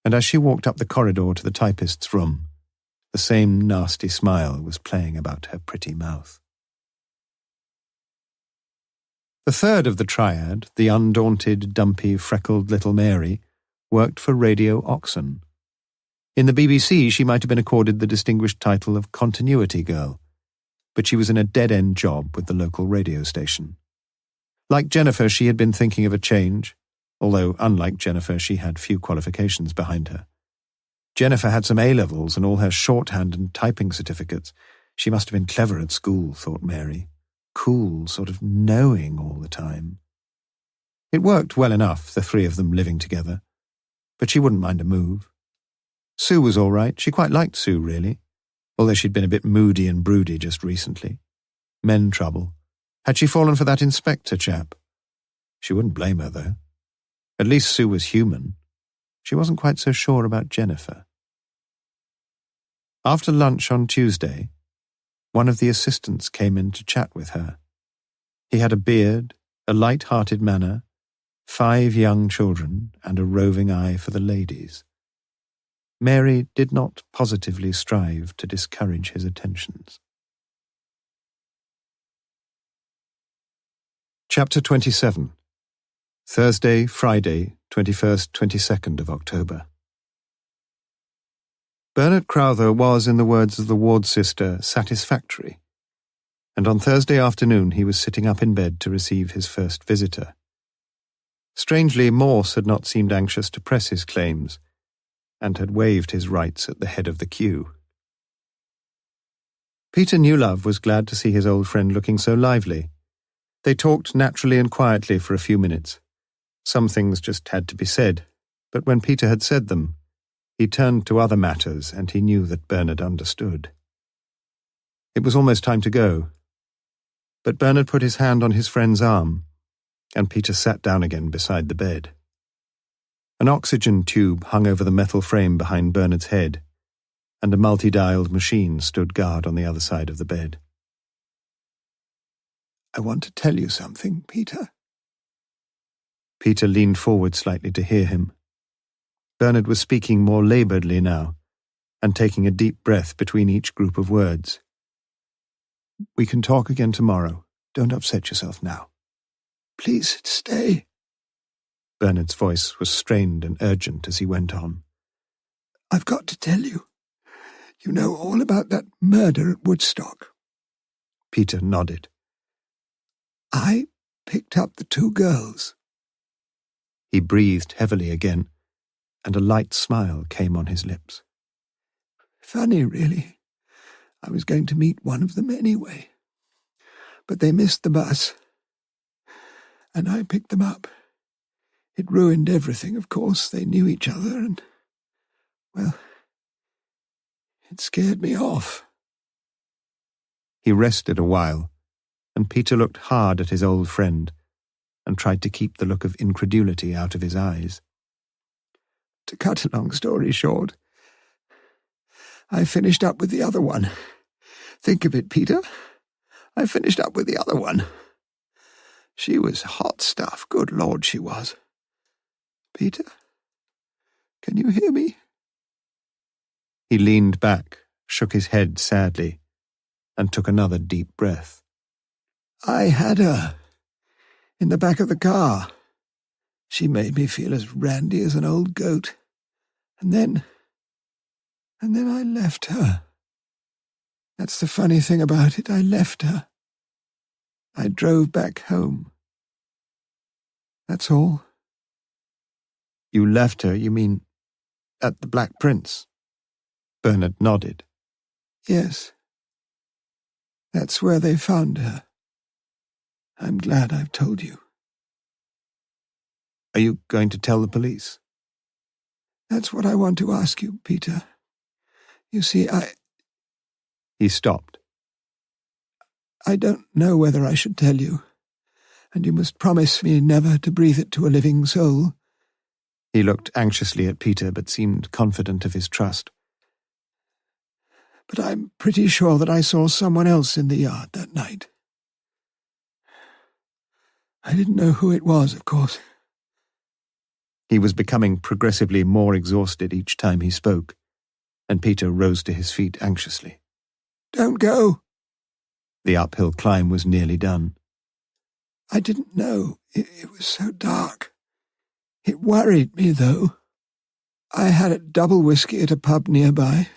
and as she walked up the corridor to the typist's room, the same nasty smile was playing about her pretty mouth. The third of the triad, the undaunted, dumpy, freckled little Mary, worked for Radio Oxon. In the BBC, she might have been accorded the distinguished title of Continuity Girl, but she was in a dead-end job with the local radio station. Like Jennifer, she had been thinking of a change, although, unlike Jennifer, she had few qualifications behind her. Jennifer had some A-levels and all her shorthand and typing certificates. She must have been clever at school, thought Mary. Cool, sort of knowing all the time. It worked well enough, the three of them living together, but she wouldn't mind a move. Sue was all right. She quite liked Sue, really, although she'd been a bit moody and broody just recently. Men trouble. Had she fallen for that inspector chap? She wouldn't blame her, though. At least Sue was human. She wasn't quite so sure about Jennifer. After lunch on Tuesday, one of the assistants came in to chat with her. He had a beard, a light-hearted manner, 5 young children, and a roving eye for the ladies. Mary did not positively strive to discourage his attentions. Chapter 27. Thursday, Friday, 21st, 22nd of October. Bernard Crowther was, in the words of the ward sister, satisfactory, and on Thursday afternoon he was sitting up in bed to receive his first visitor. Strangely, Morse had not seemed anxious to press his claims, and had waived his rights at the head of the queue. Peter Newlove was glad to see his old friend looking so lively. They talked naturally and quietly for a few minutes. Some things just had to be said, but when Peter had said them, he turned to other matters, and he knew that Bernard understood. It was almost time to go, but Bernard put his hand on his friend's arm, and Peter sat down again beside the bed. An oxygen tube hung over the metal frame behind Bernard's head, and a multi-dialed machine stood guard on the other side of the bed. "I want to tell you something, Peter." Peter leaned forward slightly to hear him. Bernard was speaking more labouredly now, and taking a deep breath between each group of words. "We can talk again tomorrow. Don't upset yourself now." "Please stay." Bernard's voice was strained and urgent as he went on. "I've got to tell you. You know all about that murder at Woodstock." Peter nodded. "I picked up the 2 girls." He breathed heavily again, and a light smile came on his lips. "Funny, really. I was going to meet one of them anyway. But they missed the bus, and I picked them up. It ruined everything, of course. They knew each other, and, well, it scared me off." He rested a while, and Peter looked hard at his old friend and tried to keep the look of incredulity out of his eyes. "To cut a long story short, I finished up with the other one. Think of it, Peter. I finished up with the other one. She was hot stuff, good Lord she was. Peter, can you hear me?" He leaned back, shook his head sadly, and took another deep breath. "I had her in the back of the car. She made me feel as randy as an old goat. And then I left her. That's the funny thing about it. I left her. I drove back home. That's all." "You left her, you mean, at the Black Prince?" Bernard nodded. "Yes. That's where they found her. I'm glad I've told you." "Are you going to tell the police?" "That's what I want to ask you, Peter. You see, He stopped. "I don't know whether I should tell you, and you must promise me never to breathe it to a living soul." He looked anxiously at Peter, but seemed confident of his trust. "But I'm pretty sure that I saw someone else in the yard that night. I didn't know who it was, of course. He was becoming progressively more exhausted each time he spoke, and Peter rose to his feet anxiously. Don't go. The uphill climb was nearly done. I didn't know. It was so dark. It worried me, though. I had a double whiskey at a pub nearby,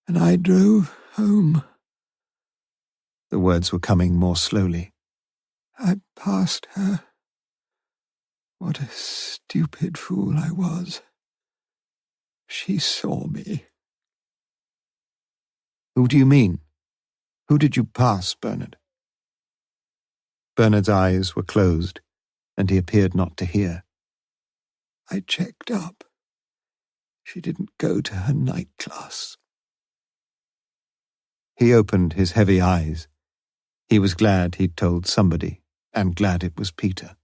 and I drove home. The words were coming more slowly. I passed her. What a stupid fool I was. She saw me. Who do you mean? Who did you pass, Bernard? Bernard's eyes were closed, and he appeared not to hear. I checked up. She didn't go to her night class. He opened his heavy eyes. He was glad he'd told somebody, and glad it was Peter.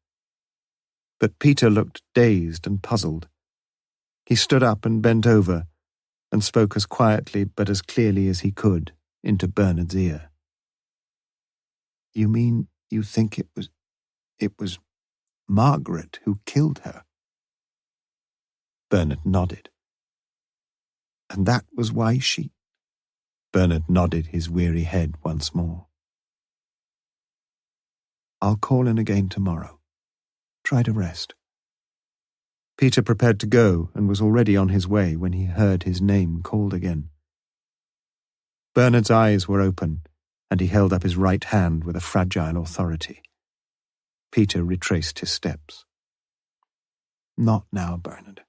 But Peter looked dazed and puzzled. He stood up and bent over, and spoke as quietly but as clearly as he could into Bernard's ear. You mean you think it was Margaret who killed her? Bernard nodded. And that was why she... Bernard nodded his weary head once more. I'll call in again tomorrow. Try to rest. Peter prepared to go and was already on his way when he heard his name called again. Bernard's eyes were open, and he held up his right hand with a fragile authority. Peter retraced his steps. Not now, Bernard.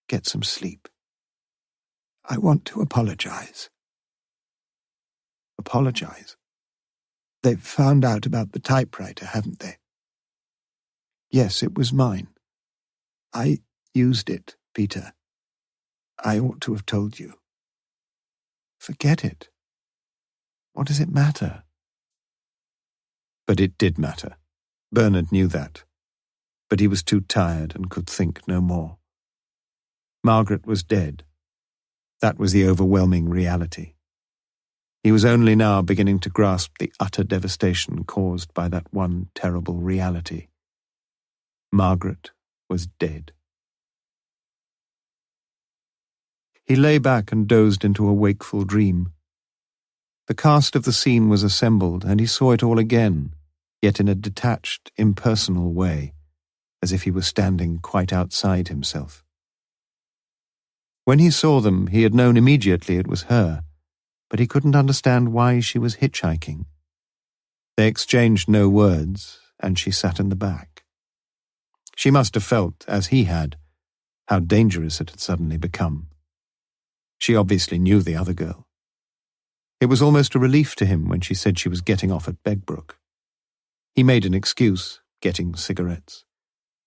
Get some sleep. I want to apologize. Apologize? They've found out about the typewriter, haven't they? Yes, it was mine. I used it, Peter. I ought to have told you. Forget it. What does it matter? But it did matter. Bernard knew that. But he was too tired and could think no more. Margaret was dead. That was the overwhelming reality. He was only now beginning to grasp the utter devastation caused by that one terrible reality. Margaret was dead. He lay back and dozed into a wakeful dream. The cast of the scene was assembled, and he saw it all again, yet in a detached, impersonal way, as if he were standing quite outside himself. When he saw them, he had known immediately it was her, but he couldn't understand why she was hitchhiking. They exchanged no words, and she sat in the back. She must have felt, as he had, how dangerous it had suddenly become. She obviously knew the other girl. It was almost a relief to him when she said she was getting off at Begbrook. He made an excuse, getting cigarettes,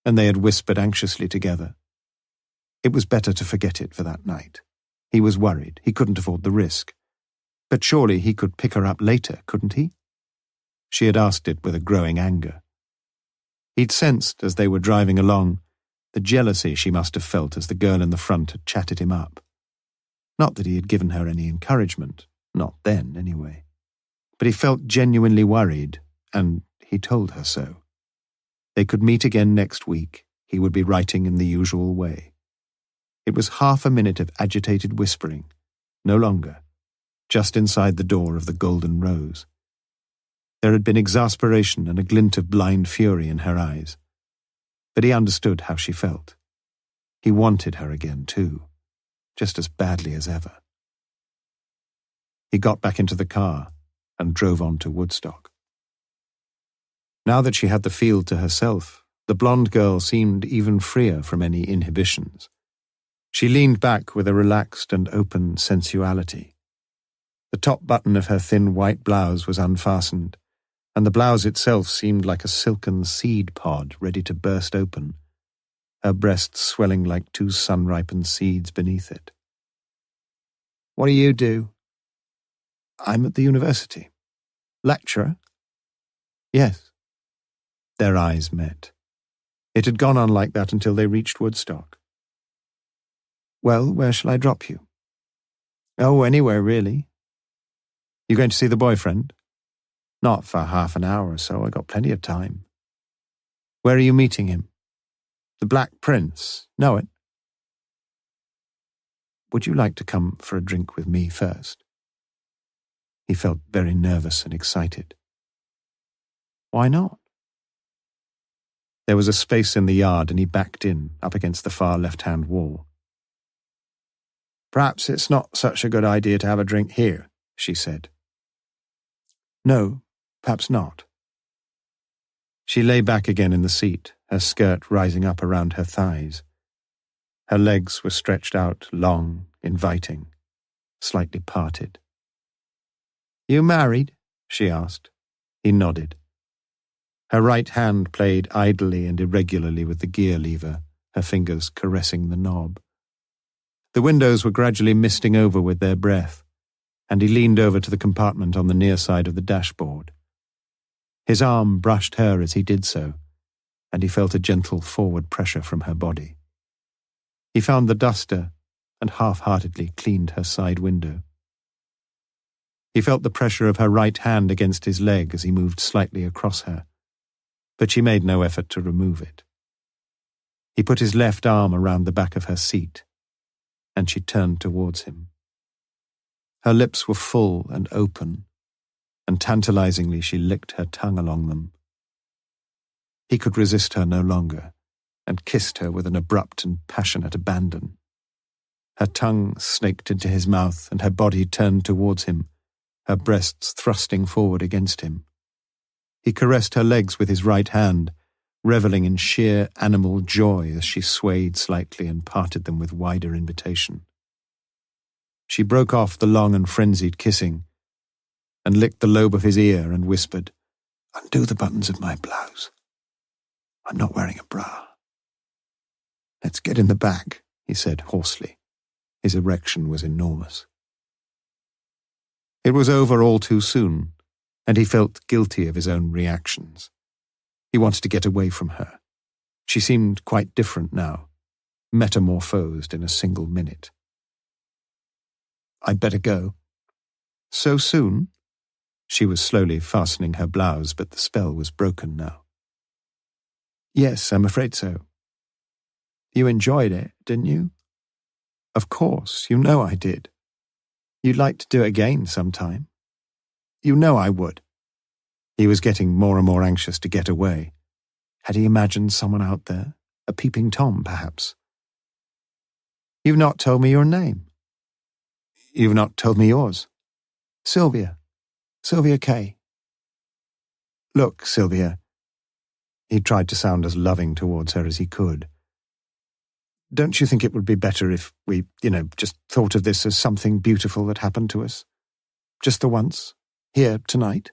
and they had whispered anxiously together. It was better to forget it for that night. He was worried. He couldn't afford the risk. But surely he could pick her up later, couldn't he? She had asked it with a growing anger. He'd sensed, as they were driving along, the jealousy she must have felt as the girl in the front had chatted him up. Not that he had given her any encouragement, not then, anyway. But he felt genuinely worried, and he told her so. They could meet again next week. He would be writing in the usual way. It was half a minute of agitated whispering, no longer, just inside the door of the Golden Rose. There had been exasperation and a glint of blind fury in her eyes. But he understood how she felt. He wanted her again, too, just as badly as ever. He got back into the car and drove on to Woodstock. Now that she had the field to herself, the blonde girl seemed even freer from any inhibitions. She leaned back with a relaxed and open sensuality. The top button of her thin white blouse was unfastened, and the blouse itself seemed like a silken seed pod ready to burst open, her breasts swelling like two sun-ripened seeds beneath it. "What do you do?" "I'm at the university." "Lecturer?" "Yes." Their eyes met. It had gone on like that until they reached Woodstock. "Well, where shall I drop you?" "Oh, anywhere, really." "You going to see the boyfriend?" "Not for half an hour or so. I got plenty of time." Where are you meeting him? The Black Prince. Know it? Would you like to come for a drink with me first? He felt very nervous and excited. Why not? There was a space in the yard and he backed in, up against the far left-hand wall. Perhaps it's not such a good idea to have a drink here, she said. No, perhaps not. She lay back again in the seat, her skirt rising up around her thighs. Her legs were stretched out, long, inviting, slightly parted. You married? She asked. He nodded. Her right hand played idly and irregularly with the gear lever, her fingers caressing the knob. The windows were gradually misting over with their breath, and he leaned over to the compartment on the near side of the dashboard. His arm brushed her as he did so, and he felt a gentle forward pressure from her body. He found the duster and half-heartedly cleaned her side window. He felt the pressure of her right hand against his leg as he moved slightly across her, but she made no effort to remove it. He put his left arm around the back of her seat, and she turned towards him. Her lips were full and open, and tantalizingly she licked her tongue along them. He could resist her no longer, and kissed her with an abrupt and passionate abandon. Her tongue snaked into his mouth, and her body turned towards him, her breasts thrusting forward against him. He caressed her legs with his right hand, reveling in sheer animal joy as she swayed slightly and parted them with wider invitation. She broke off the long and frenzied kissing, and licked the lobe of his ear and whispered, Undo the buttons of my blouse. I'm not wearing a bra. Let's get in the back, he said hoarsely. His erection was enormous. It was over all too soon, and he felt guilty of his own reactions. He wanted to get away from her. She seemed quite different now, metamorphosed in a single minute. I'd better go. So soon? She was slowly fastening her blouse, but the spell was broken now. Yes, I'm afraid so. You enjoyed it, didn't you? Of course, you know I did. You'd like to do it again sometime. You know I would. He was getting more and more anxious to get away. Had he imagined someone out there? A peeping Tom, perhaps? You've not told me your name. You've not told me yours. Sylvia. Sylvia Kay. Look, Sylvia. He tried to sound as loving towards her as he could. Don't you think it would be better if we, just thought of this as something beautiful that happened to us? Just the once? Here, tonight?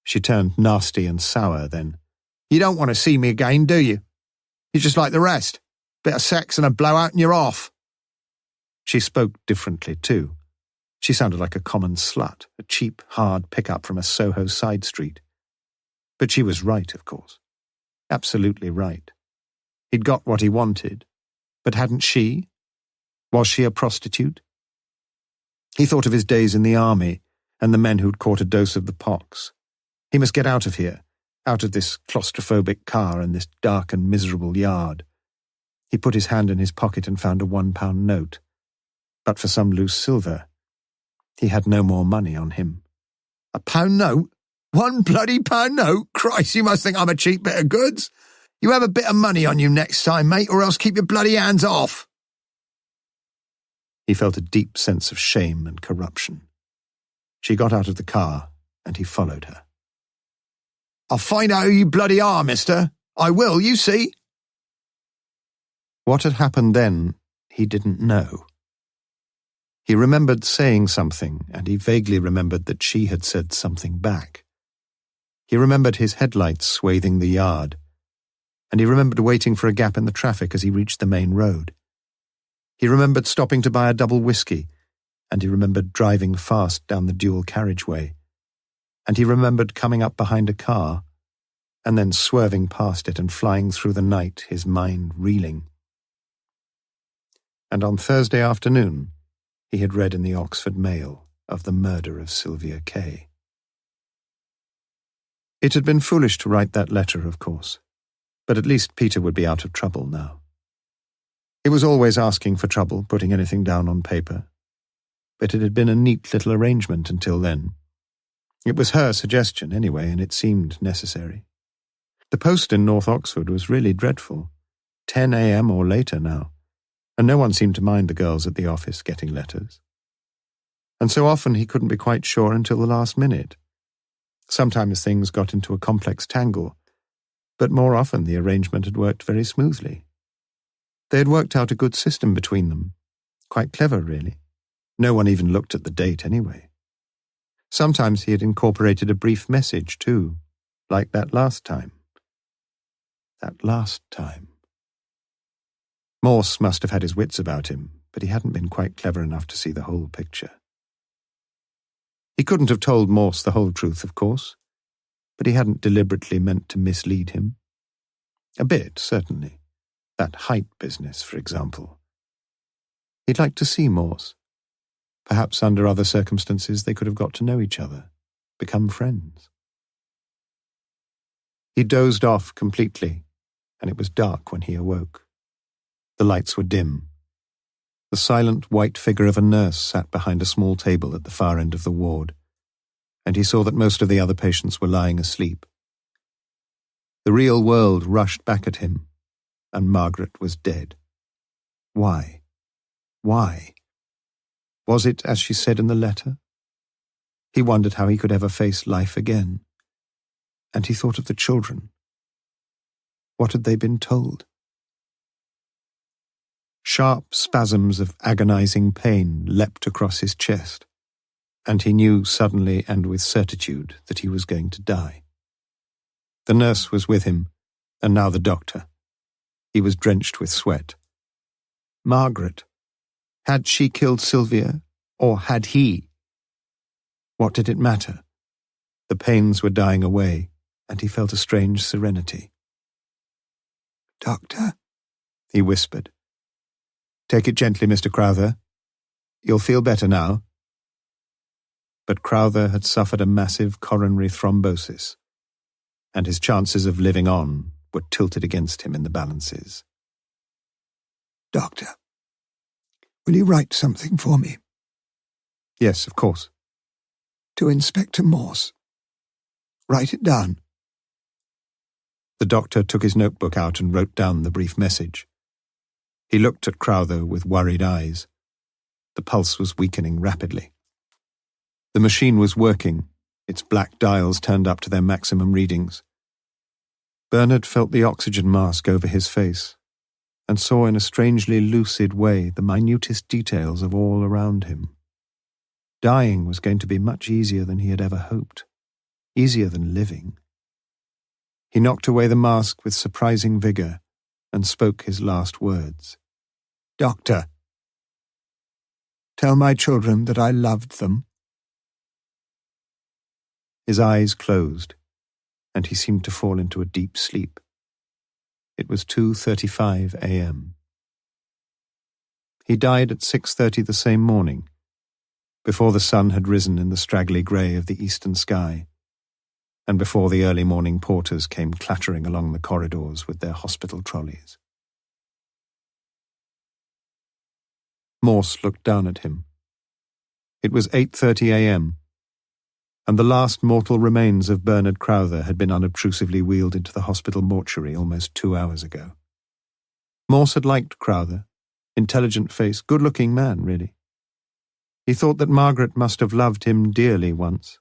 She turned nasty and sour then. You don't want to see me again, do you? You're just like the rest. Bit of sex and a blowout and you're off. She spoke differently, too. She sounded like a common slut, a cheap, hard pickup from a Soho side street. But she was right, of course. Absolutely right. He'd got what he wanted, but hadn't she? Was she a prostitute? He thought of his days in the army and the men who'd caught a dose of the pox. He must get out of here, out of this claustrophobic car and this dark and miserable yard. He put his hand in his pocket and found a £1 note. But for some loose silver, he had no more money on him. A pound note? One bloody pound note? Christ, you must think I'm a cheap bit of goods. You have a bit of money on you next time, mate, or else keep your bloody hands off. He felt a deep sense of shame and corruption. She got out of the car, and he followed her. I'll find out who you bloody are, mister. I will, you see. What had happened then, he didn't know. He remembered saying something, and he vaguely remembered that she had said something back. He remembered his headlights swathing the yard, and he remembered waiting for a gap in the traffic as he reached the main road. He remembered stopping to buy a double whiskey, and he remembered driving fast down the dual carriageway, and he remembered coming up behind a car, and then swerving past it and flying through the night, his mind reeling. And on Thursday afternoon, he had read in the Oxford Mail of the murder of Sylvia Kay. It had been foolish to write that letter, of course, but at least Peter would be out of trouble now. He was always asking for trouble, putting anything down on paper, but it had been a neat little arrangement until then. It was her suggestion, anyway, and it seemed necessary. The post in North Oxford was really dreadful. 10 a.m. or later now, and no one seemed to mind the girls at the office getting letters. And so often he couldn't be quite sure until the last minute. Sometimes things got into a complex tangle, but more often the arrangement had worked very smoothly. They had worked out a good system between them. Quite clever, really. No one even looked at the date anyway. Sometimes he had incorporated a brief message, too, like that last time. That last time. Morse must have had his wits about him, but he hadn't been quite clever enough to see the whole picture. He couldn't have told Morse the whole truth, of course, but he hadn't deliberately meant to mislead him. A bit, certainly. That height business, for example. He'd like to see Morse. Perhaps under other circumstances they could have got to know each other, become friends. He dozed off completely, and it was dark when he awoke. The lights were dim. The silent white figure of a nurse sat behind a small table at the far end of the ward, and he saw that most of the other patients were lying asleep. The real world rushed back at him, and Margaret was dead. Why? Why? Was it as she said in the letter? He wondered how he could ever face life again. And he thought of the children. What had they been told? Sharp spasms of agonizing pain leapt across his chest, and he knew suddenly and with certitude that he was going to die. The nurse was with him, and now the doctor. He was drenched with sweat. Margaret. Had she killed Sylvia, or had he? What did it matter? The pains were dying away, and he felt a strange serenity. "Doctor?" he whispered. "Take it gently, Mr. Crowther. You'll feel better now." But Crowther had suffered a massive coronary thrombosis, and his chances of living on were tilted against him in the balances. "Doctor, will you write something for me?" "Yes, of course." "To Inspector Morse. Write it down." The doctor took his notebook out and wrote down the brief message. He looked at Crowther with worried eyes. The pulse was weakening rapidly. The machine was working, its black dials turned up to their maximum readings. Bernard felt the oxygen mask over his face, and saw in a strangely lucid way the minutest details of all around him. Dying was going to be much easier than he had ever hoped, easier than living. He knocked away the mask with surprising vigor and spoke his last words. "Doctor, tell my children that I loved them." His eyes closed, and he seemed to fall into a deep sleep. It was 2:35 a.m. He died at 6:30 the same morning, before the sun had risen in the straggly grey of the eastern sky, and before the early morning porters came clattering along the corridors with their hospital trolleys. Morse looked down at him. It was 8:30 a.m., and the last mortal remains of Bernard Crowther had been unobtrusively wheeled into the hospital mortuary almost 2 hours ago. Morse had liked Crowther, intelligent face, good-looking man, really. He thought that Margaret must have loved him dearly once,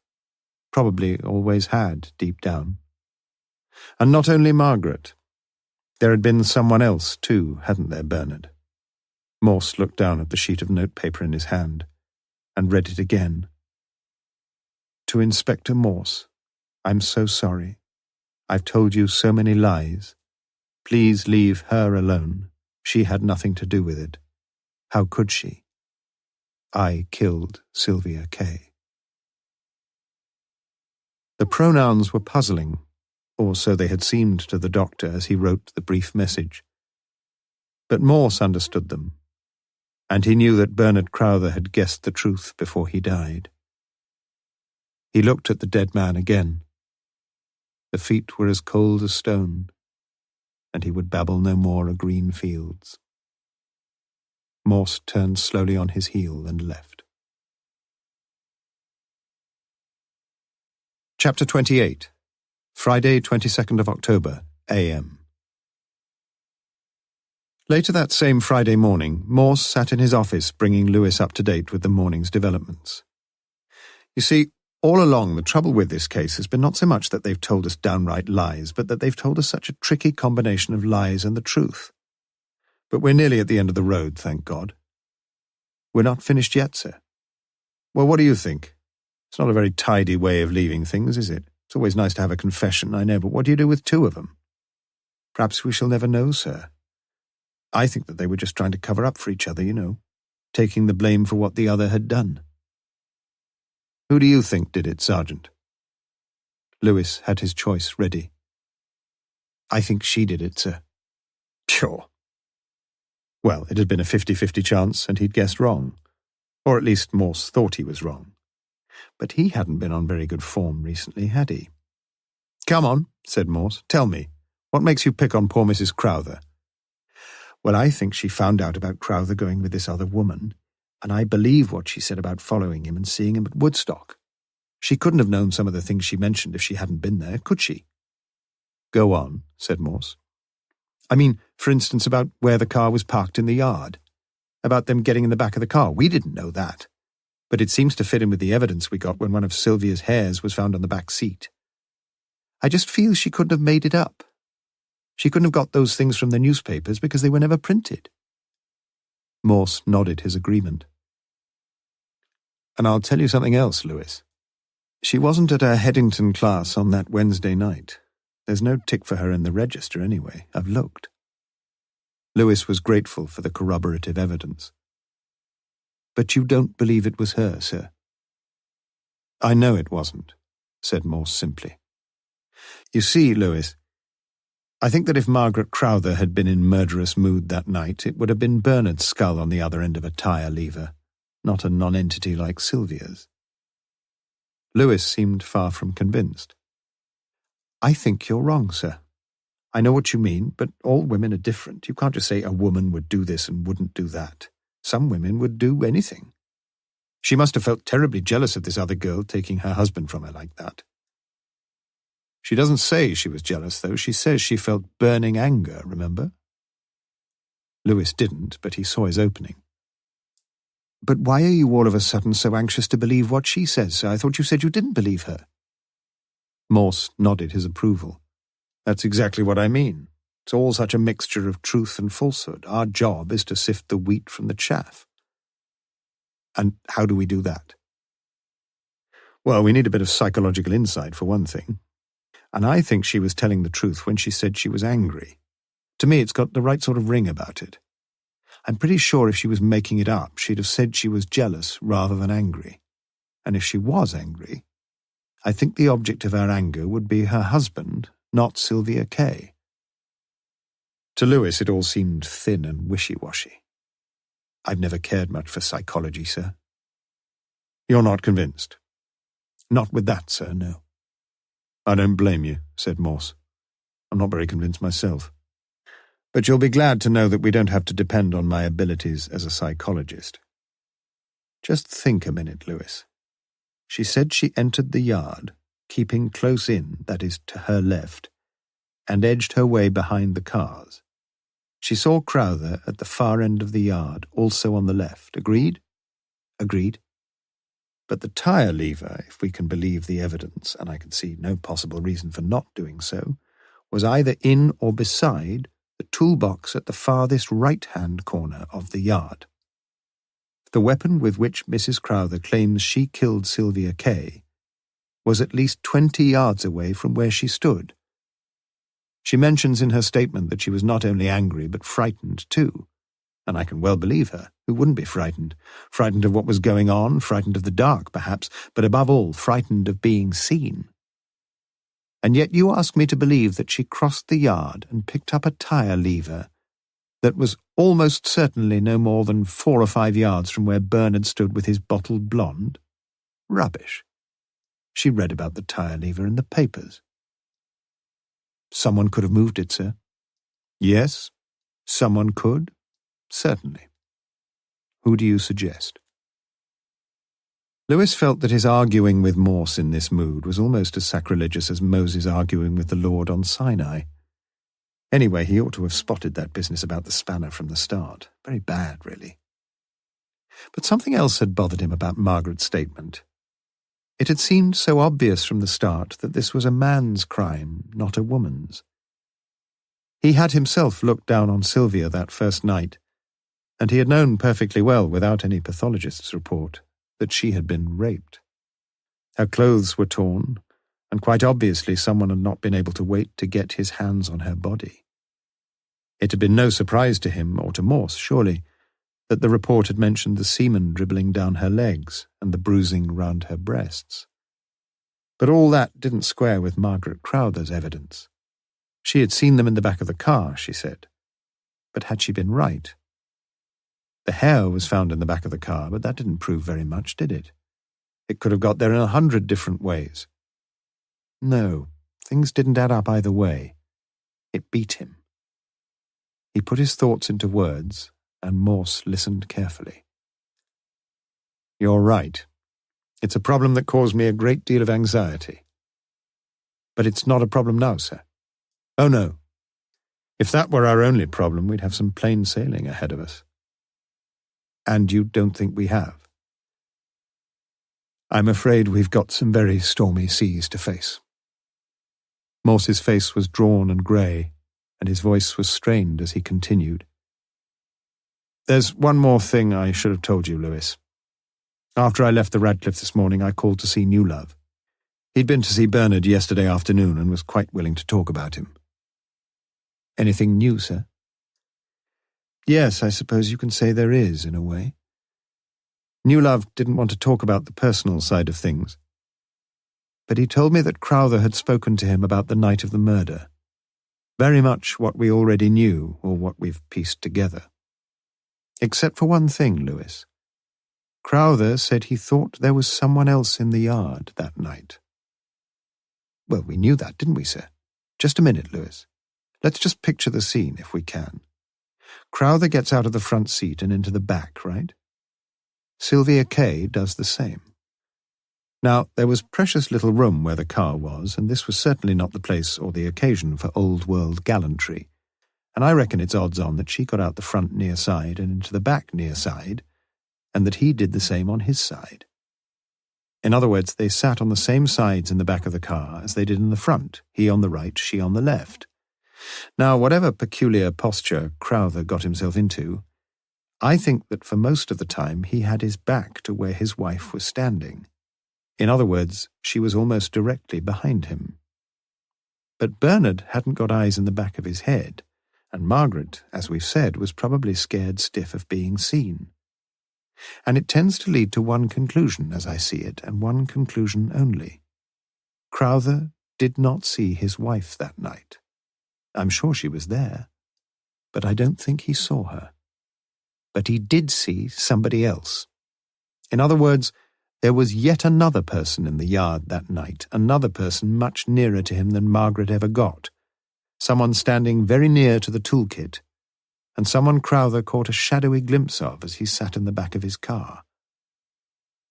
probably always had, deep down. And not only Margaret. There had been someone else, too, hadn't there, Bernard? Morse looked down at the sheet of notepaper in his hand, and read it again. "To Inspector Morse, I'm so sorry. I've told you so many lies. Please leave her alone. She had nothing to do with it. How could she? I killed Sylvia Kay." The pronouns were puzzling, or so they had seemed to the doctor as he wrote the brief message. But Morse understood them, and he knew that Bernard Crowther had guessed the truth before he died. He looked at the dead man again. The feet were as cold as stone, and he would babble no more of green fields. Morse turned slowly on his heel and left. Chapter 28. Friday, 22nd of October, a.m. Later that same Friday morning, Morse sat in his office bringing Lewis up to date with the morning's developments. You see, all along the trouble with this case has been not so much that they've told us downright lies, but that they've told us such a tricky combination of lies and the truth. But we're nearly at the end of the road, thank God. We're not finished yet, sir. Well, what do you think? It's not a very tidy way of leaving things, is it? It's always nice to have a confession, I know, but what do you do with two of them? Perhaps we shall never know, sir. I think that they were just trying to cover up for each other, you know, taking the blame for what the other had done. Who do you think did it, Sergeant? Lewis had his choice ready. I think she did it, sir. Pure. Well, it had been a 50-50 chance, and he'd guessed wrong. Or at least Morse thought he was wrong. But he hadn't been on very good form recently, had he? Come on, said Morse, tell me, what makes you pick on poor Mrs. Crowther? Well, I think she found out about Crowther going with this other woman, and I believe what she said about following him and seeing him at Woodstock. She couldn't have known some of the things she mentioned if she hadn't been there, could she? Go on, said Morse. I mean, for instance, about where the car was parked in the yard. About them getting in the back of the car. We didn't know that. But it seems to fit in with the evidence we got when one of Sylvia's hairs was found on the back seat. I just feel she couldn't have made it up. She couldn't have got those things from the newspapers because they were never printed. Morse nodded his agreement. And I'll tell you something else, Lewis. She wasn't at her Headington class on that Wednesday night. There's no tick for her in the register anyway. I've looked. Lewis was grateful for the corroborative evidence. But you don't believe it was her, sir? I know it wasn't, said Morse simply. You see, Lewis, I think that if Margaret Crowther had been in murderous mood that night, it would have been Bernard's skull on the other end of a tire lever, not a nonentity like Sylvia's. Lewis seemed far from convinced. I think you're wrong, sir. I know what you mean, but all women are different. You can't just say a woman would do this and wouldn't do that. Some women would do anything. She must have felt terribly jealous of this other girl taking her husband from her like that. She doesn't say she was jealous, though. She says she felt burning anger, remember? Lewis didn't, but he saw his opening. But why are you all of a sudden so anxious to believe what she says, sir? I thought you said you didn't believe her. Morse nodded his approval. That's exactly what I mean. It's all such a mixture of truth and falsehood. Our job is to sift the wheat from the chaff. And how do we do that? Well, we need a bit of psychological insight, for one thing. And I think she was telling the truth when she said she was angry. To me, it's got the right sort of ring about it. I'm pretty sure if she was making it up, she'd have said she was jealous rather than angry. And if she was angry, I think the object of her anger would be her husband, not Sylvia Kay. To Lewis, it all seemed thin and wishy-washy. I've never cared much for psychology, sir. You're not convinced? Not with that, sir, no. I don't blame you, said Morse. I'm not very convinced myself. But you'll be glad to know that we don't have to depend on my abilities as a psychologist. Just think a minute, Lewis. She said she entered the yard, keeping close in, that is, to her left, and edged her way behind the cars. She saw Crowther at the far end of the yard, also on the left. Agreed? Agreed. But the tire lever, if we can believe the evidence, and I can see no possible reason for not doing so, was either in or beside the toolbox at the farthest right-hand corner of the yard. The weapon with which Mrs. Crowther claims she killed Sylvia Kay was at least 20 yards away from where she stood. She mentions in her statement that she was not only angry but frightened too, and I can well believe her. Who wouldn't be frightened? Frightened of what was going on, frightened of the dark, perhaps, but above all, frightened of being seen. And yet you ask me to believe that she crossed the yard and picked up a tire lever that was almost certainly no more than 4 or 5 yards from where Bernard stood with his bottled blonde? Rubbish. She read about the tire lever in the papers. Someone could have moved it, sir. Yes, someone could, certainly. Who do you suggest? Lewis felt that his arguing with Morse in this mood was almost as sacrilegious as Moses arguing with the Lord on Sinai. Anyway, he ought to have spotted that business about the spanner from the start. Very bad, really. But something else had bothered him about Margaret's statement. It had seemed so obvious from the start that this was a man's crime, not a woman's. He had himself looked down on Sylvia that first night, and he had known perfectly well, without any pathologist's report, that she had been raped. Her clothes were torn, and quite obviously someone had not been able to wait to get his hands on her body. It had been no surprise to him, or to Morse, surely, that the report had mentioned the semen dribbling down her legs and the bruising round her breasts. But all that didn't square with Margaret Crowther's evidence. She had seen them in the back of the car, she said. But had she been right? The hair was found in the back of the car, but that didn't prove very much, did it? It could have got there in 100 different ways. No, things didn't add up either way. It beat him. He put his thoughts into words, and Morse listened carefully. You're right. It's a problem that caused me a great deal of anxiety. But it's not a problem now, sir. Oh, no. If that were our only problem, we'd have some plain sailing ahead of us. And you don't think we have? I'm afraid we've got some very stormy seas to face. Morse's face was drawn and grey, and his voice was strained as he continued. There's one more thing I should have told you, Lewis. After I left the Radcliffe this morning, I called to see New Love. He'd been to see Bernard yesterday afternoon and was quite willing to talk about him. Anything new, sir? Yes, I suppose you can say there is, in a way. New Love didn't want to talk about the personal side of things. But he told me that Crowther had spoken to him about the night of the murder. Very much what we already knew, or what we've pieced together. Except for one thing, Lewis. Crowther said he thought there was someone else in the yard that night. Well, we knew that, didn't we, sir? Just a minute, Lewis. Let's just picture the scene, if we can. Crowther gets out of the front seat and into the back, right? Sylvia Kay does the same. Now, there was precious little room where the car was, and this was certainly not the place or the occasion for old-world gallantry. And I reckon it's odds on that she got out the front near side and into the back near side, and that he did the same on his side. In other words, they sat on the same sides in the back of the car as they did in the front, he on the right, she on the left. Now, whatever peculiar posture Crowther got himself into, I think that for most of the time he had his back to where his wife was standing. In other words, she was almost directly behind him. But Bernard hadn't got eyes in the back of his head, and Margaret, as we've said, was probably scared stiff of being seen. And it tends to lead to one conclusion, as I see it, and one conclusion only. Crowther did not see his wife that night. I'm sure she was there, but I don't think he saw her. But he did see somebody else. In other words, there was yet another person in the yard that night, another person much nearer to him than Margaret ever got, someone standing very near to the toolkit, and someone Crowther caught a shadowy glimpse of as he sat in the back of his car.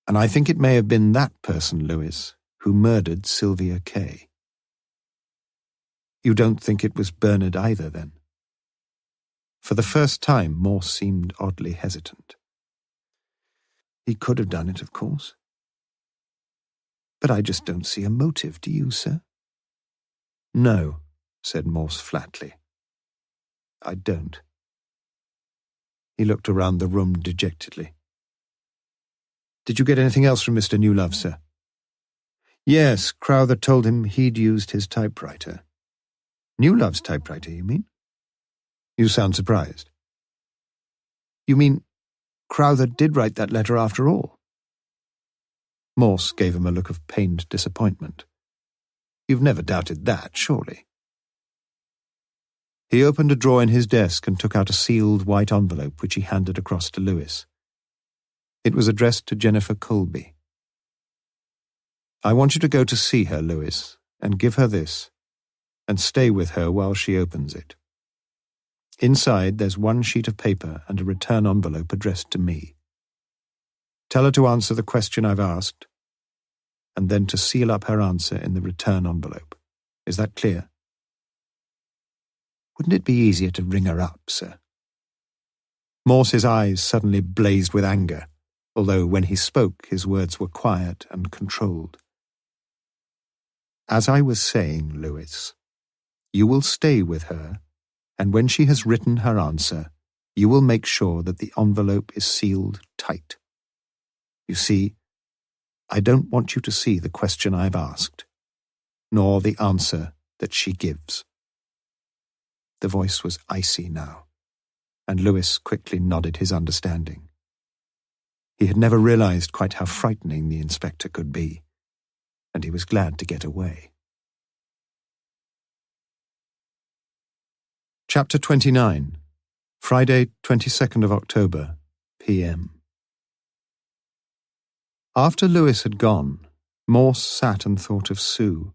And I think it may have been that person, Lewis, who murdered Sylvia Kay. You don't think it was Bernard either, then? For the first time, Morse seemed oddly hesitant. He could have done it, of course. But I just don't see a motive, do you, sir? No, said Morse flatly. I don't. He looked around the room dejectedly. Did you get anything else from Mr. Newlove, sir? Yes, Crowther told him he'd used his typewriter. Newlove's typewriter, you mean? You sound surprised. You mean Crowther did write that letter after all? Morse gave him a look of pained disappointment. You've never doubted that, surely. He opened a drawer in his desk and took out a sealed white envelope which he handed across to Lewis. It was addressed to Jennifer Colby. I want you to go to see her, Lewis, and give her this. and stay with her while she opens it. Inside, there's one sheet of paper and a return envelope addressed to me. Tell her to answer the question I've asked, and then to seal up her answer in the return envelope. Is that clear? Wouldn't it be easier to ring her up, sir? Morse's eyes suddenly blazed with anger, although when he spoke his words were quiet and controlled. As I was saying, Lewis, you will stay with her, and when she has written her answer, you will make sure that the envelope is sealed tight. You see, I don't want you to see the question I've asked, nor the answer that she gives. The voice was icy now, and Lewis quickly nodded his understanding. He had never realized quite how frightening the inspector could be, and he was glad to get away. Chapter 29, Friday, 22nd of October, p.m. After Lewis had gone, Morse sat and thought of Sue.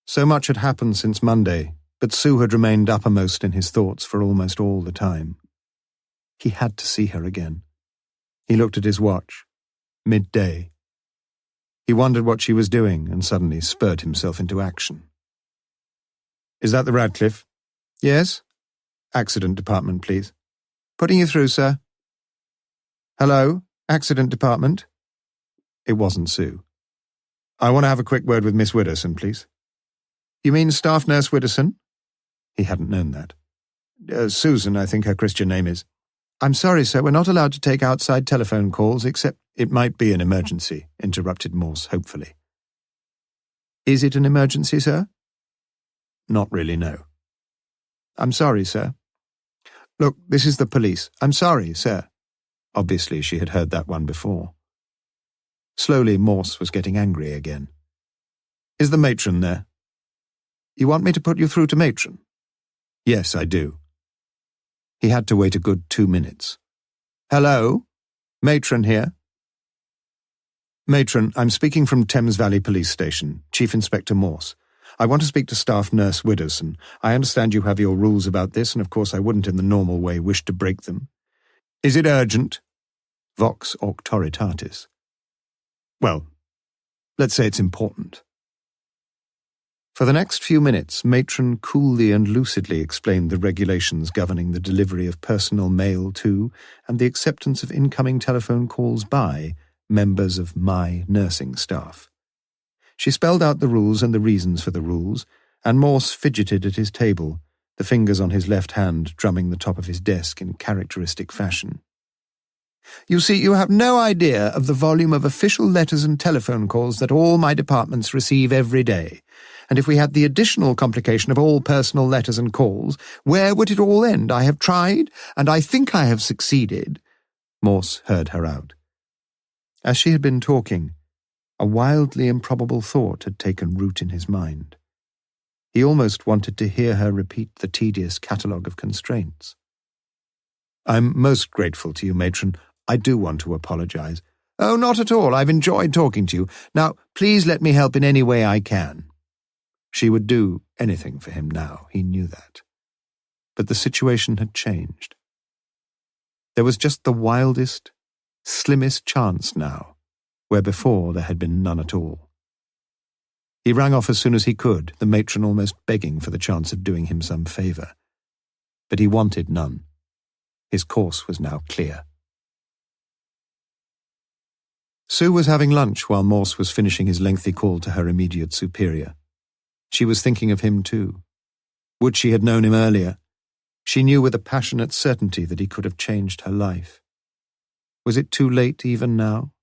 So much had happened since Monday, but Sue had remained uppermost in his thoughts for almost all the time. He had to see her again. He looked at his watch. Midday. He wondered what she was doing and suddenly spurred himself into action. "Is that the Radcliffe?" "Yes." "Accident department, please." "Putting you through, sir." "Hello, accident department." It wasn't Sue. "I want to have a quick word with Miss Widdowson, please." "You mean Staff Nurse Widdowson?" He hadn't known that. "Susan, I think her Christian name is." "I'm sorry, sir, we're not allowed to take outside telephone calls except—" "It might be an emergency," interrupted Morse hopefully. "Is it an emergency, sir?" "Not really, no." "I'm sorry, sir." "Look, this is the police. I'm sorry, sir." Obviously she had heard that one before. Slowly Morse was getting angry again. "Is the matron there?" "You want me to put you through to matron?" "Yes, I do." He had to wait a good 2 minutes. "Hello? Matron here?" "Matron, I'm speaking from Thames Valley Police Station, Chief Inspector Morse. I want to speak to Staff Nurse Widdowson. I understand you have your rules about this, and of course I wouldn't in the normal way wish to break them." "Is it urgent?" Vox auctoritatis. "Well, let's say it's important." For the next few minutes, Matron coolly and lucidly explained the regulations governing the delivery of personal mail to and the acceptance of incoming telephone calls by members of my nursing staff. She spelled out the rules and the reasons for the rules, and Morse fidgeted at his table, the fingers on his left hand drumming the top of his desk in characteristic fashion. "You see, you have no idea of the volume of official letters and telephone calls that all my departments receive every day. And if we had the additional complication of all personal letters and calls, where would it all end? I have tried, and I think I have succeeded." Morse heard her out. As she had been talking, a wildly improbable thought had taken root in his mind. He almost wanted to hear her repeat the tedious catalogue of constraints. "I'm most grateful to you, Matron. I do want to apologize." "Oh, not at all. I've enjoyed talking to you. Now, please let me help in any way I can." She would do anything for him now, he knew that. But the situation had changed. There was just the wildest, slimmest chance now, where before there had been none at all. He rang off as soon as he could, the matron almost begging for the chance of doing him some favour. But he wanted none. His course was now clear. Sue was having lunch while Morse was finishing his lengthy call to her immediate superior. She was thinking of him too. Would she had known him earlier? She knew with a passionate certainty that he could have changed her life. Was it too late even now?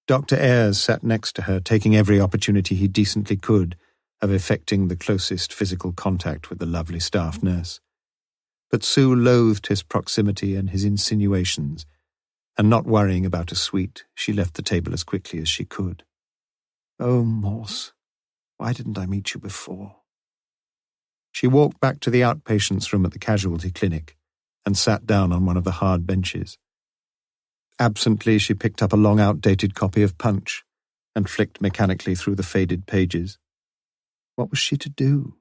Dr. Ayres sat next to her, taking every opportunity he decently could of effecting the closest physical contact with the lovely staff nurse. But Sue loathed his proximity and his insinuations, and not worrying about a sweet, she left the table as quickly as she could. "Oh, Morse, why didn't I meet you before?" She walked back to the outpatients' room at the casualty clinic and sat down on one of the hard benches. Absently, she picked up a long outdated copy of Punch and flicked mechanically through the faded pages. What was she to do?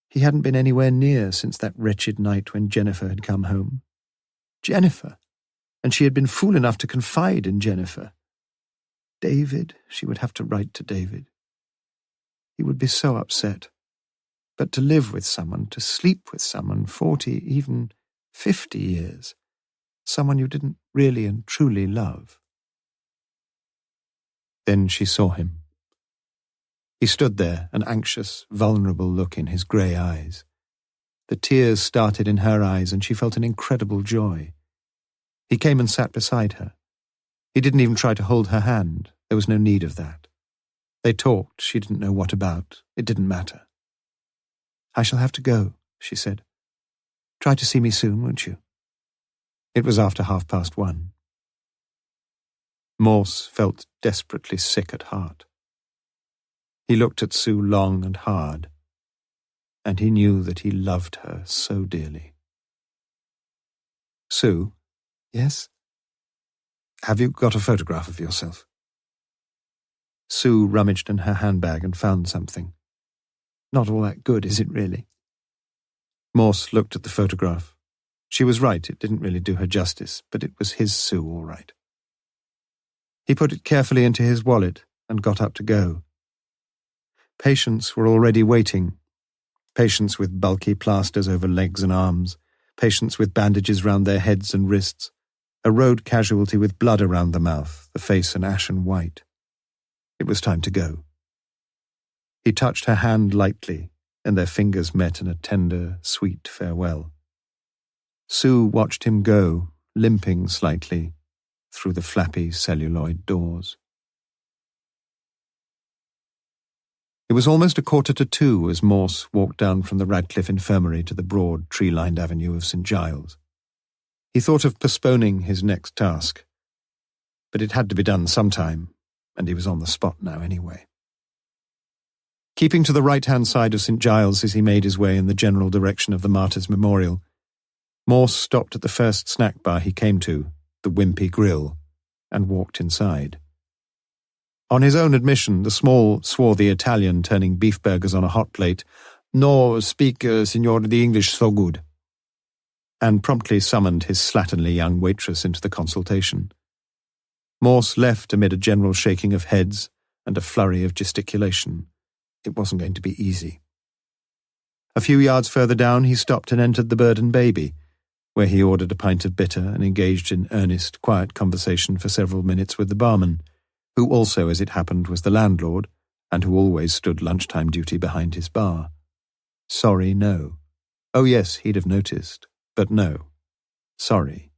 He hadn't been anywhere near since that wretched night when Jennifer had come home. Jennifer! And she had been fool enough to confide in Jennifer. David, she would have to write to David. He would be so upset. But to live with someone, to sleep with someone 40, even 50 years, someone you didn't really and truly love. Then she saw him. He stood there, an anxious, vulnerable look in his grey eyes. The tears started in her eyes, and she felt an incredible joy. He came and sat beside her. He didn't even try to hold her hand. There was no need of that. They talked, she didn't know what about. It didn't matter. "I shall have to go," she said. "Try to see me soon, won't you?" It was after 1:30. Morse felt desperately sick at heart. He looked at Sue long and hard, and he knew that he loved her so dearly. "Sue?" "Yes?" "Have you got a photograph of yourself?" Sue rummaged in her handbag and found something. "Not all that good, is it really?" Morse looked at the photograph. She was right, it didn't really do her justice, but it was his Sue all right. He put it carefully into his wallet and got up to go. Patients were already waiting. Patients with bulky plasters over legs and arms, patients with bandages round their heads and wrists, a road casualty with blood around the mouth, the face an ashen white. It was time to go. He touched her hand lightly, and their fingers met in a tender, sweet farewell. Sue watched him go, limping slightly, through the flappy celluloid doors. It was almost 1:45 as Morse walked down from the Radcliffe Infirmary to the broad, tree-lined avenue of St. Giles. He thought of postponing his next task, but it had to be done sometime, and he was on the spot now anyway. Keeping to the right-hand side of St. Giles as he made his way in the general direction of the Martyrs' Memorial, Morse stopped at the first snack bar he came to, the Wimpy Grill, and walked inside. On his own admission, the small, swarthy Italian turning beef burgers on a hot plate, "No speak, signor, the English so good," and promptly summoned his slatternly young waitress into the consultation. Morse left amid a general shaking of heads and a flurry of gesticulation. It wasn't going to be easy. A few yards further down, he stopped and entered the Bird and Baby, where he ordered a pint of bitter and engaged in earnest, quiet conversation for several minutes with the barman, who also, as it happened, was the landlord, and who always stood lunchtime duty behind his bar. Sorry, no. Oh yes, he'd have noticed, but no. Sorry.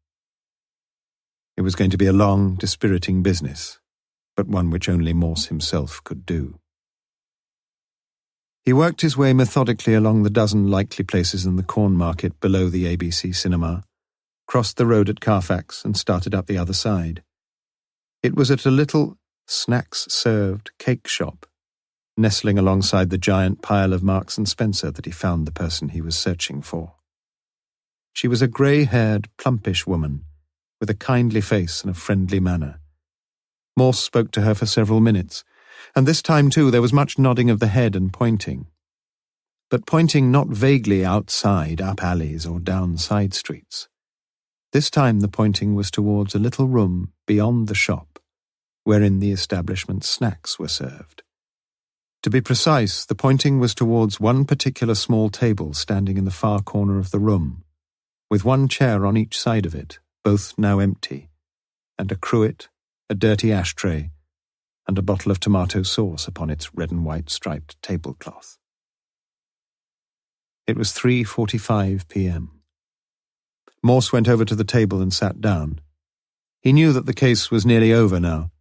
It was going to be a long, dispiriting business, but one which only Morse himself could do. He worked his way methodically along the dozen likely places in the corn market below the ABC cinema, crossed the road at Carfax and started up the other side. It was at a little snacks-served cake shop, nestling alongside the giant pile of Marks and Spencer that he found the person he was searching for. She was a grey-haired, plumpish woman, with a kindly face and a friendly manner. Morse spoke to her for several minutes, and this time, too, there was much nodding of the head and pointing. But pointing not vaguely outside, up alleys or down side streets. This time the pointing was towards a little room beyond the shop, wherein the establishment's snacks were served. To be precise, the pointing was towards one particular small table standing in the far corner of the room, with one chair on each side of it, both now empty, and a cruet, a dirty ashtray, and a bottle of tomato sauce upon its red and white striped tablecloth. It was 3:45 p.m. Morse went over to the table and sat down. He knew that the case was nearly over now,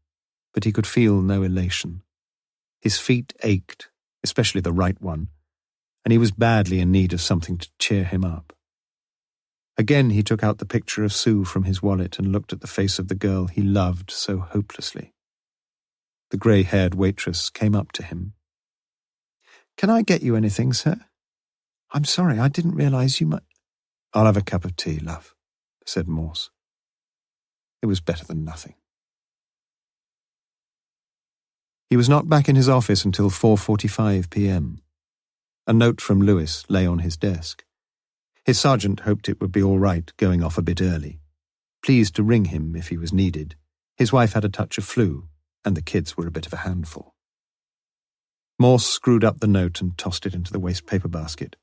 but he could feel no elation. His feet ached, especially the right one, and he was badly in need of something to cheer him up. Again he took out the picture of Sue from his wallet and looked at the face of the girl he loved so hopelessly. The grey-haired waitress came up to him. "Can I get you anything, sir? I'm sorry, I didn't realize you might—" "I'll have a cup of tea, love," said Morse. It was better than nothing. He was not back in his office until 4:45 p.m. A note from Lewis lay on his desk. His sergeant hoped it would be all right going off a bit early. Pleased to ring him if he was needed. His wife had a touch of flu, and the kids were a bit of a handful. Morse screwed up the note and tossed it into the waste paper basket.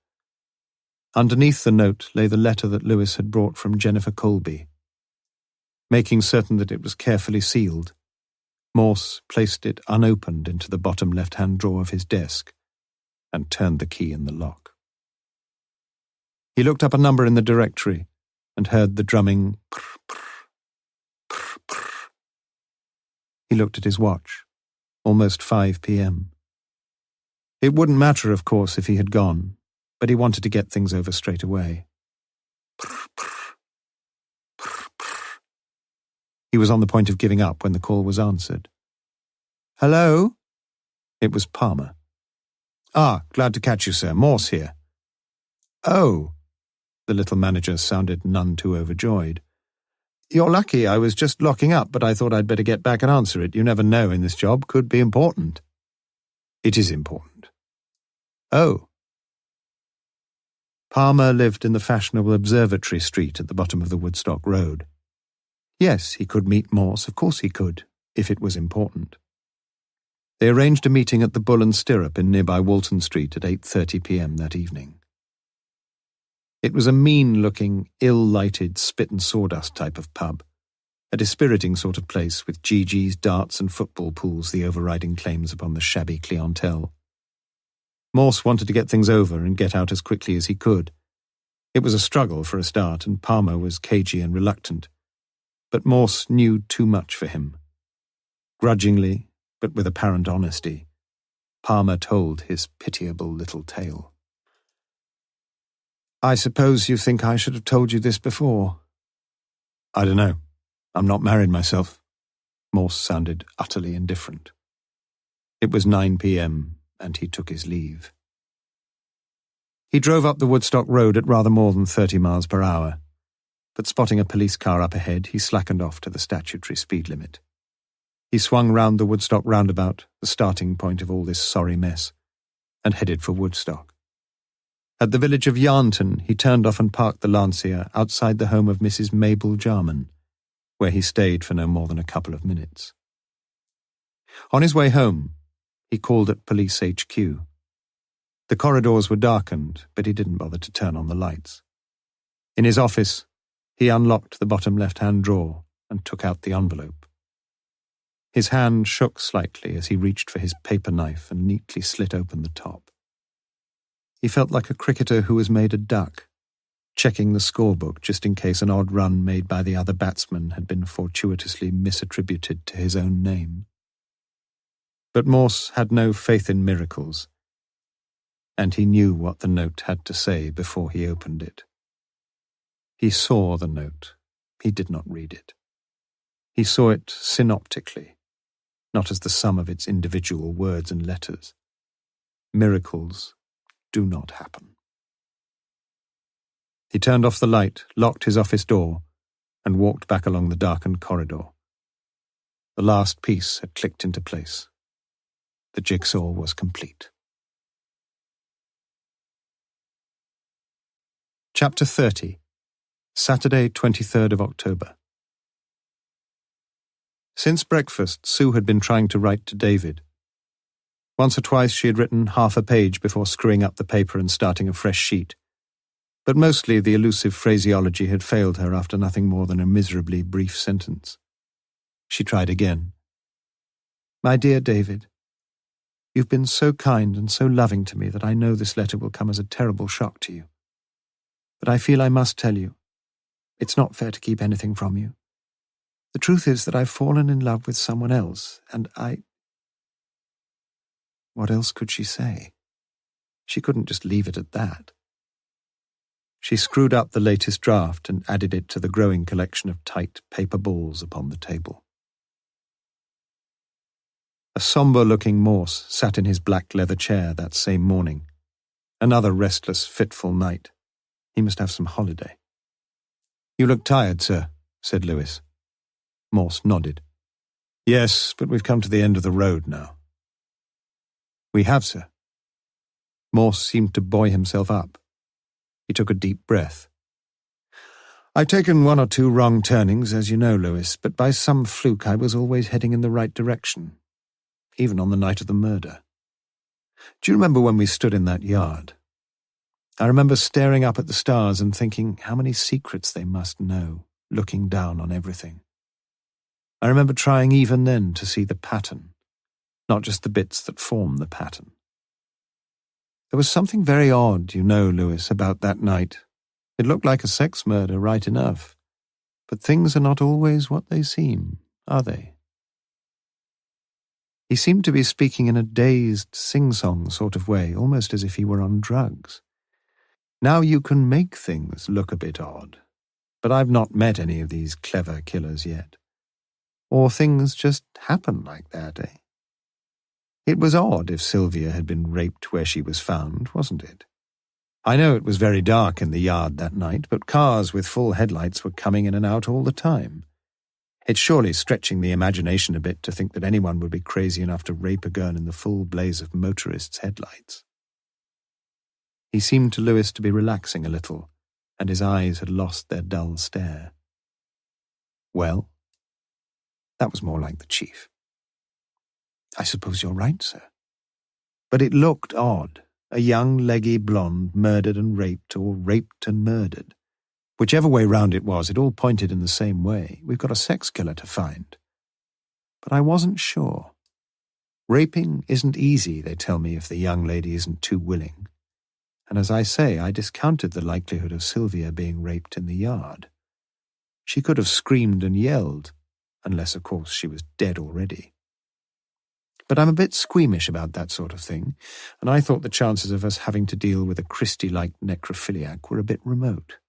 Underneath the note lay the letter that Lewis had brought from Jennifer Colby. Making certain that it was carefully sealed, Morse placed it unopened into the bottom left-hand drawer of his desk and turned the key in the lock. He looked up a number in the directory and heard the drumming prr, prr, prr, prr. He looked at his watch. Almost 5 p.m. It wouldn't matter, of course, if he had gone, but he wanted to get things over straight away. Prr, prr, prr, prr. He was on the point of giving up when the call was answered. "Hello?" It was Palmer. "Ah, glad to catch you, sir. Morse here." "Oh." The little manager sounded none too overjoyed. "You're lucky. I was just locking up, but I thought I'd better get back and answer it. You never know in this job. Could be important." "It is important." "Oh." Palmer lived in the fashionable Observatory Street at the bottom of the Woodstock Road. Yes, he could meet Morse, of course he could, if it was important. They arranged a meeting at the Bull and Stirrup in nearby Walton Street at 8:30 p.m. that evening. It was a mean-looking, ill-lighted, spit-and-sawdust type of pub, a dispiriting sort of place with GGs, darts and football pools the overriding claims upon the shabby clientele. Morse wanted to get things over and get out as quickly as he could. It was a struggle for a start, and Palmer was cagey and reluctant. But Morse knew too much for him. Grudgingly, but with apparent honesty, Palmer told his pitiable little tale. "I suppose you think I should have told you this before?" "I don't know. I'm not married myself." Morse sounded utterly indifferent. It was 9 p.m., and he took his leave. He drove up the Woodstock Road at rather more than 30 miles per hour, but spotting a police car up ahead, he slackened off to the statutory speed limit. He swung round the Woodstock roundabout, the starting point of all this sorry mess, and headed for Woodstock. At the village of Yarnton, he turned off and parked the Lancia outside the home of Mrs. Mabel Jarman, where he stayed for no more than a couple of minutes. On his way home, he called at Police HQ. The corridors were darkened, but he didn't bother to turn on the lights. In his office, he unlocked the bottom left-hand drawer and took out the envelope. His hand shook slightly as he reached for his paper knife and neatly slit open the top. He felt like a cricketer who has made a duck, checking the scorebook just in case an odd run made by the other batsman had been fortuitously misattributed to his own name. But Morse had no faith in miracles, and he knew what the note had to say before he opened it. He saw the note. He did not read it. He saw it synoptically, not as the sum of its individual words and letters. Miracles do not happen. He turned off the light, locked his office door, and walked back along the darkened corridor. The last piece had clicked into place. The jigsaw was complete. Chapter 30. Saturday, 23rd of October. Since breakfast, Sue had been trying to write to David. Once or twice she had written half a page before screwing up the paper and starting a fresh sheet. But mostly the elusive phraseology had failed her after nothing more than a miserably brief sentence. She tried again. "My dear David, you've been so kind and so loving to me that I know this letter will come as a terrible shock to you. But I feel I must tell you. It's not fair to keep anything from you. The truth is that I've fallen in love with someone else, and I—" What else could she say? She couldn't just leave it at that. She screwed up the latest draft and added it to the growing collection of tight paper balls upon the table. A sombre-looking Morse sat in his black leather chair that same morning. Another restless, fitful night. He must have some holiday. "You look tired, sir," said Lewis. Morse nodded. "Yes, but we've come to the end of the road now." "We have, sir." Morse seemed to buoy himself up. He took a deep breath. "I've taken one or two wrong turnings, as you know, Lewis, but by some fluke I was always heading in the right direction, even on the night of the murder. Do you remember when we stood in that yard? I remember staring up at the stars and thinking how many secrets they must know, looking down on everything. I remember trying even then to see the pattern, not just the bits that form the pattern. There was something very odd, you know, Lewis, about that night. It looked like a sex murder, right enough. But things are not always what they seem, are they?" He seemed to be speaking in a dazed, sing-song sort of way, almost as if he were on drugs. "Now you can make things look a bit odd, but I've not met any of these clever killers yet. Or things just happen like that, eh? It was odd if Sylvia had been raped where she was found, wasn't it? I know it was very dark in the yard that night, but cars with full headlights were coming in and out all the time. It's surely stretching the imagination a bit to think that anyone would be crazy enough to rape a girl in the full blaze of motorists' headlights." He seemed to Lewis to be relaxing a little, and his eyes had lost their dull stare. "Well?" That was more like the chief. "I suppose you're right, sir. But it looked odd. A young, leggy blonde murdered and raped, or raped and murdered. Whichever way round it was, it all pointed in the same way. We've got a sex killer to find. But I wasn't sure. Raping isn't easy, they tell me, if the young lady isn't too willing. And as I say, I discounted the likelihood of Sylvia being raped in the yard. She could have screamed and yelled, unless, of course, she was dead already. But I'm a bit squeamish about that sort of thing, and I thought the chances of us having to deal with a Christie-like necrophiliac were a bit remote.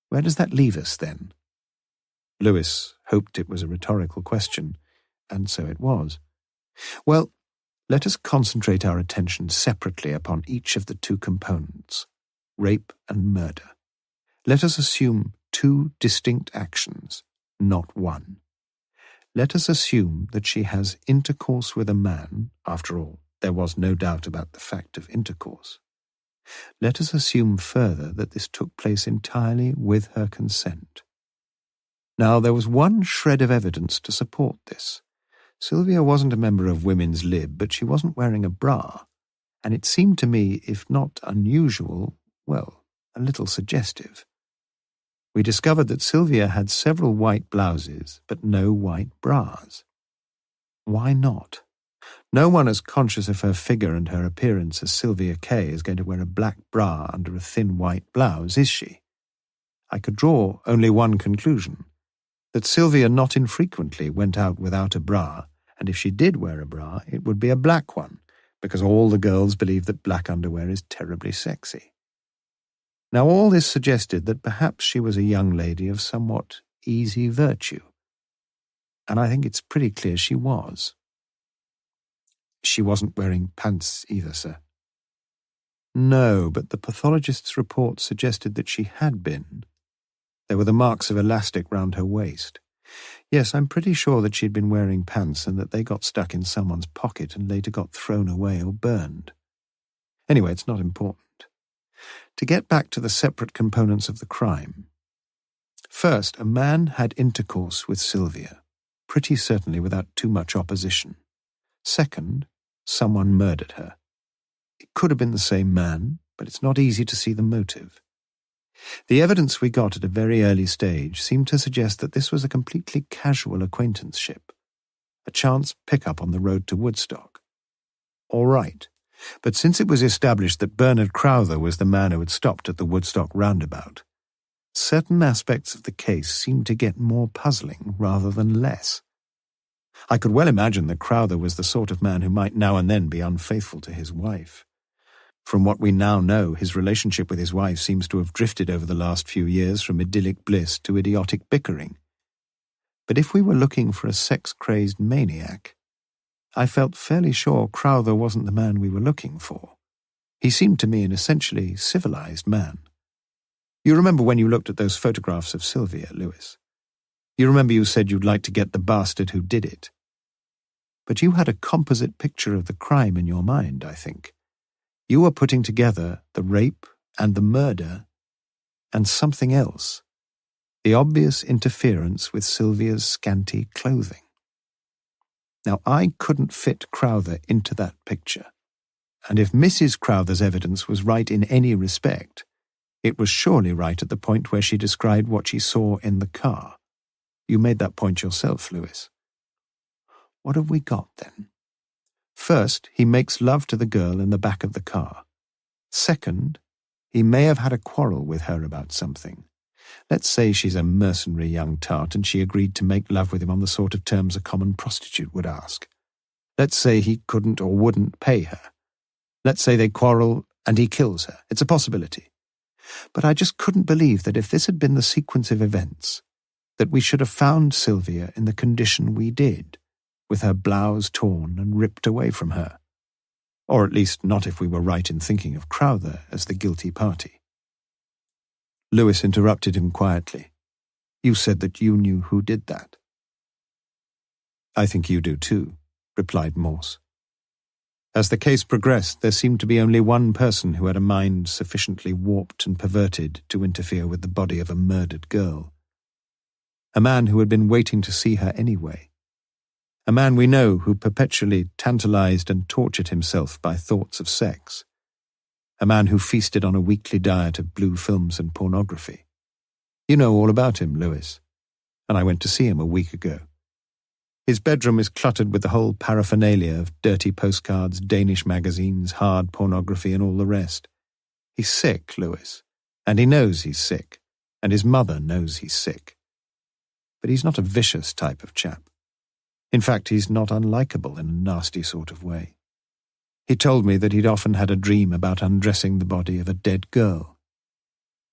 Where does that leave us, then?" Lewis hoped it was a rhetorical question, and so it was. "Well, let us concentrate our attention separately upon each of the two components, rape and murder. Let us assume two distinct actions, not one. Let us assume that she has intercourse with a man. After all, there was no doubt about the fact of intercourse. Let us assume further that this took place entirely with her consent. Now, there was one shred of evidence to support this. Sylvia wasn't a member of Women's Lib, but she wasn't wearing a bra, and it seemed to me, if not unusual, well, a little suggestive. We discovered that Sylvia had several white blouses, but no white bras. Why not? No one as conscious of her figure and her appearance as Sylvia Kay is going to wear a black bra under a thin white blouse, is she? I could draw only one conclusion, that Sylvia not infrequently went out without a bra, and if she did wear a bra, it would be a black one, because all the girls believe that black underwear is terribly sexy. Now all this suggested that perhaps she was a young lady of somewhat easy virtue, and I think it's pretty clear she was. She wasn't wearing pants either, sir. No, but the pathologist's report suggested that she had been. There were the marks of elastic round her waist. Yes, I'm pretty sure that she'd been wearing pants and that they got stuck in someone's pocket and later got thrown away or burned. Anyway, it's not important. To get back to the separate components of the crime. First, a man had intercourse with Sylvia, pretty certainly without too much opposition. Second, someone murdered her. It could have been the same man, but it's not easy to see the motive. The evidence we got at a very early stage seemed to suggest that this was a completely casual acquaintanceship, a chance pickup on the road to Woodstock. All right, but since it was established that Bernard Crowther was the man who had stopped at the Woodstock roundabout, certain aspects of the case seemed to get more puzzling rather than less. I could well imagine that Crowther was the sort of man who might now and then be unfaithful to his wife. From what we now know, his relationship with his wife seems to have drifted over the last few years from idyllic bliss to idiotic bickering. But if we were looking for a sex-crazed maniac, I felt fairly sure Crowther wasn't the man we were looking for. He seemed to me an essentially civilized man. You remember when you looked at those photographs of Sylvia, Lewis? You remember you said you'd like to get the bastard who did it. But you had a composite picture of the crime in your mind, I think. You were putting together the rape and the murder and something else, the obvious interference with Sylvia's scanty clothing. Now, I couldn't fit Crowther into that picture, and if Mrs. Crowther's evidence was right in any respect, it was surely right at the point where she described what she saw in the car. You made that point yourself, Lewis. What have we got, then? First, he makes love to the girl in the back of the car. Second, he may have had a quarrel with her about something. Let's say she's a mercenary young tart and she agreed to make love with him on the sort of terms a common prostitute would ask. Let's say he couldn't or wouldn't pay her. Let's say they quarrel and he kills her. It's a possibility. But I just couldn't believe that if this had been the sequence of events, that we should have found Sylvia in the condition we did, with her blouse torn and ripped away from her. Or at least not if we were right in thinking of Crowther as the guilty party. Lewis interrupted him quietly. You said that you knew who did that. I think you do too, replied Morse. As the case progressed, there seemed to be only one person who had a mind sufficiently warped and perverted to interfere with the body of a murdered girl. A man who had been waiting to see her anyway. A man we know who perpetually tantalized and tortured himself by thoughts of sex. A man who feasted on a weekly diet of blue films and pornography. You know all about him, Lewis, and I went to see him a week ago. His bedroom is cluttered with the whole paraphernalia of dirty postcards, Danish magazines, hard pornography, and all the rest. He's sick, Lewis, and he knows he's sick, and his mother knows he's sick. But he's not a vicious type of chap. In fact, he's not unlikable in a nasty sort of way. He told me that he'd often had a dream about undressing the body of a dead girl.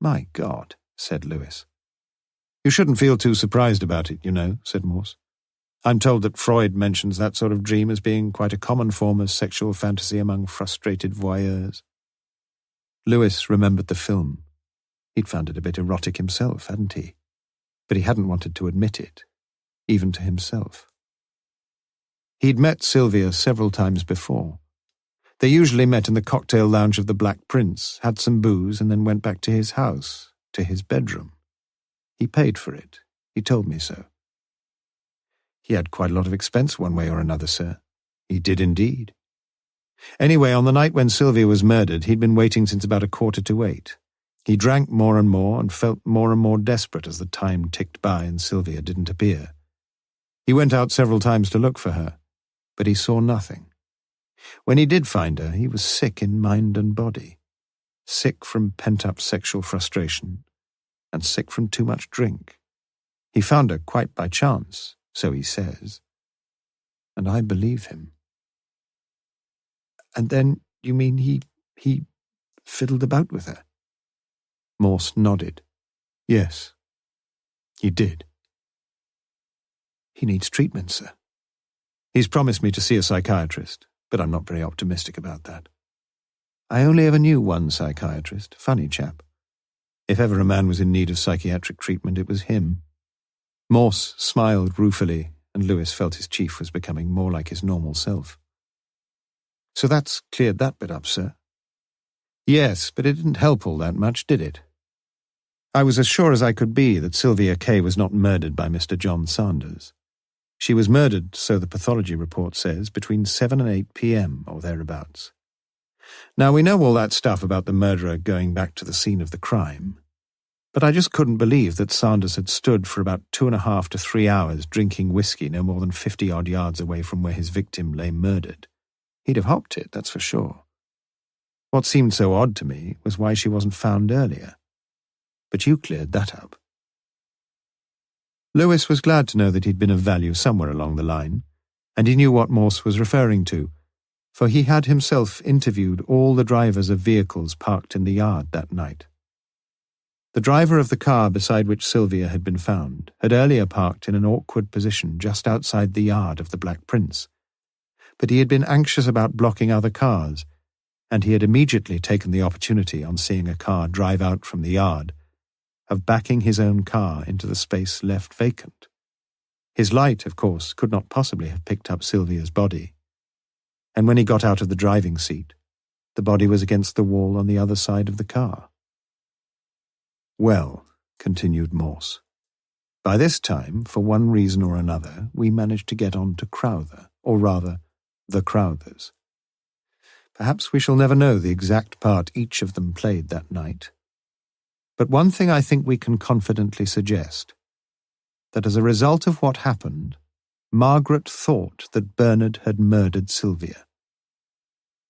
My God, said Lewis. You shouldn't feel too surprised about it, you know, said Morse. I'm told that Freud mentions that sort of dream as being quite a common form of sexual fantasy among frustrated voyeurs. Lewis remembered the film. He'd found it a bit erotic himself, hadn't he? But he hadn't wanted to admit it, even to himself. He'd met Sylvia several times before. They usually met in the cocktail lounge of the Black Prince, had some booze, and then went back to his house, to his bedroom. He paid for it. He told me so. He had quite a lot of expense one way or another, sir. He did indeed. Anyway, on the night when Sylvia was murdered, he'd been waiting since about 7:45. He drank more and more and felt more and more desperate as the time ticked by and Sylvia didn't appear. He went out several times to look for her, but he saw nothing. When he did find her, he was sick in mind and body, sick from pent-up sexual frustration, and sick from too much drink. He found her quite by chance, so he says, and I believe him. And then, you mean he fiddled about with her? Morse nodded. Yes, he did. He needs treatment, sir. He's promised me to see a psychiatrist, but I'm not very optimistic about that. I only ever knew one psychiatrist, funny chap. If ever a man was in need of psychiatric treatment, it was him. Morse smiled ruefully, and Lewis felt his chief was becoming more like his normal self. So that's cleared that bit up, sir. Yes, but it didn't help all that much, did it? I was as sure as I could be that Sylvia Kay was not murdered by Mr. John Sanders. She was murdered, so the pathology report says, between 7 and 8 p.m. or thereabouts. Now, we know all that stuff about the murderer going back to the scene of the crime, but I just couldn't believe that Sanders had stood for about 2.5 to 3 hours drinking whiskey no more than 50-odd yards away from where his victim lay murdered. He'd have hopped it, that's for sure. What seemed so odd to me was why she wasn't found earlier. But you cleared that up. Lewis was glad to know that he'd been of value somewhere along the line, and he knew what Morse was referring to, for he had himself interviewed all the drivers of vehicles parked in the yard that night. The driver of the car beside which Sylvia had been found had earlier parked in an awkward position just outside the yard of the Black Prince, but he had been anxious about blocking other cars, and he had immediately taken the opportunity on seeing a car drive out from the yard of backing his own car into the space left vacant. His light, of course, could not possibly have picked up Sylvia's body, and when he got out of the driving seat, The body was against the wall on the other side of the car. Well, continued Morse, by this time, for one reason or another, we managed to get on to Crowther, or rather, the Crowthers. Perhaps we shall never know the exact part each of them played that night. But one thing I think we can confidently suggest, that as a result of what happened, Margaret thought that Bernard had murdered Sylvia.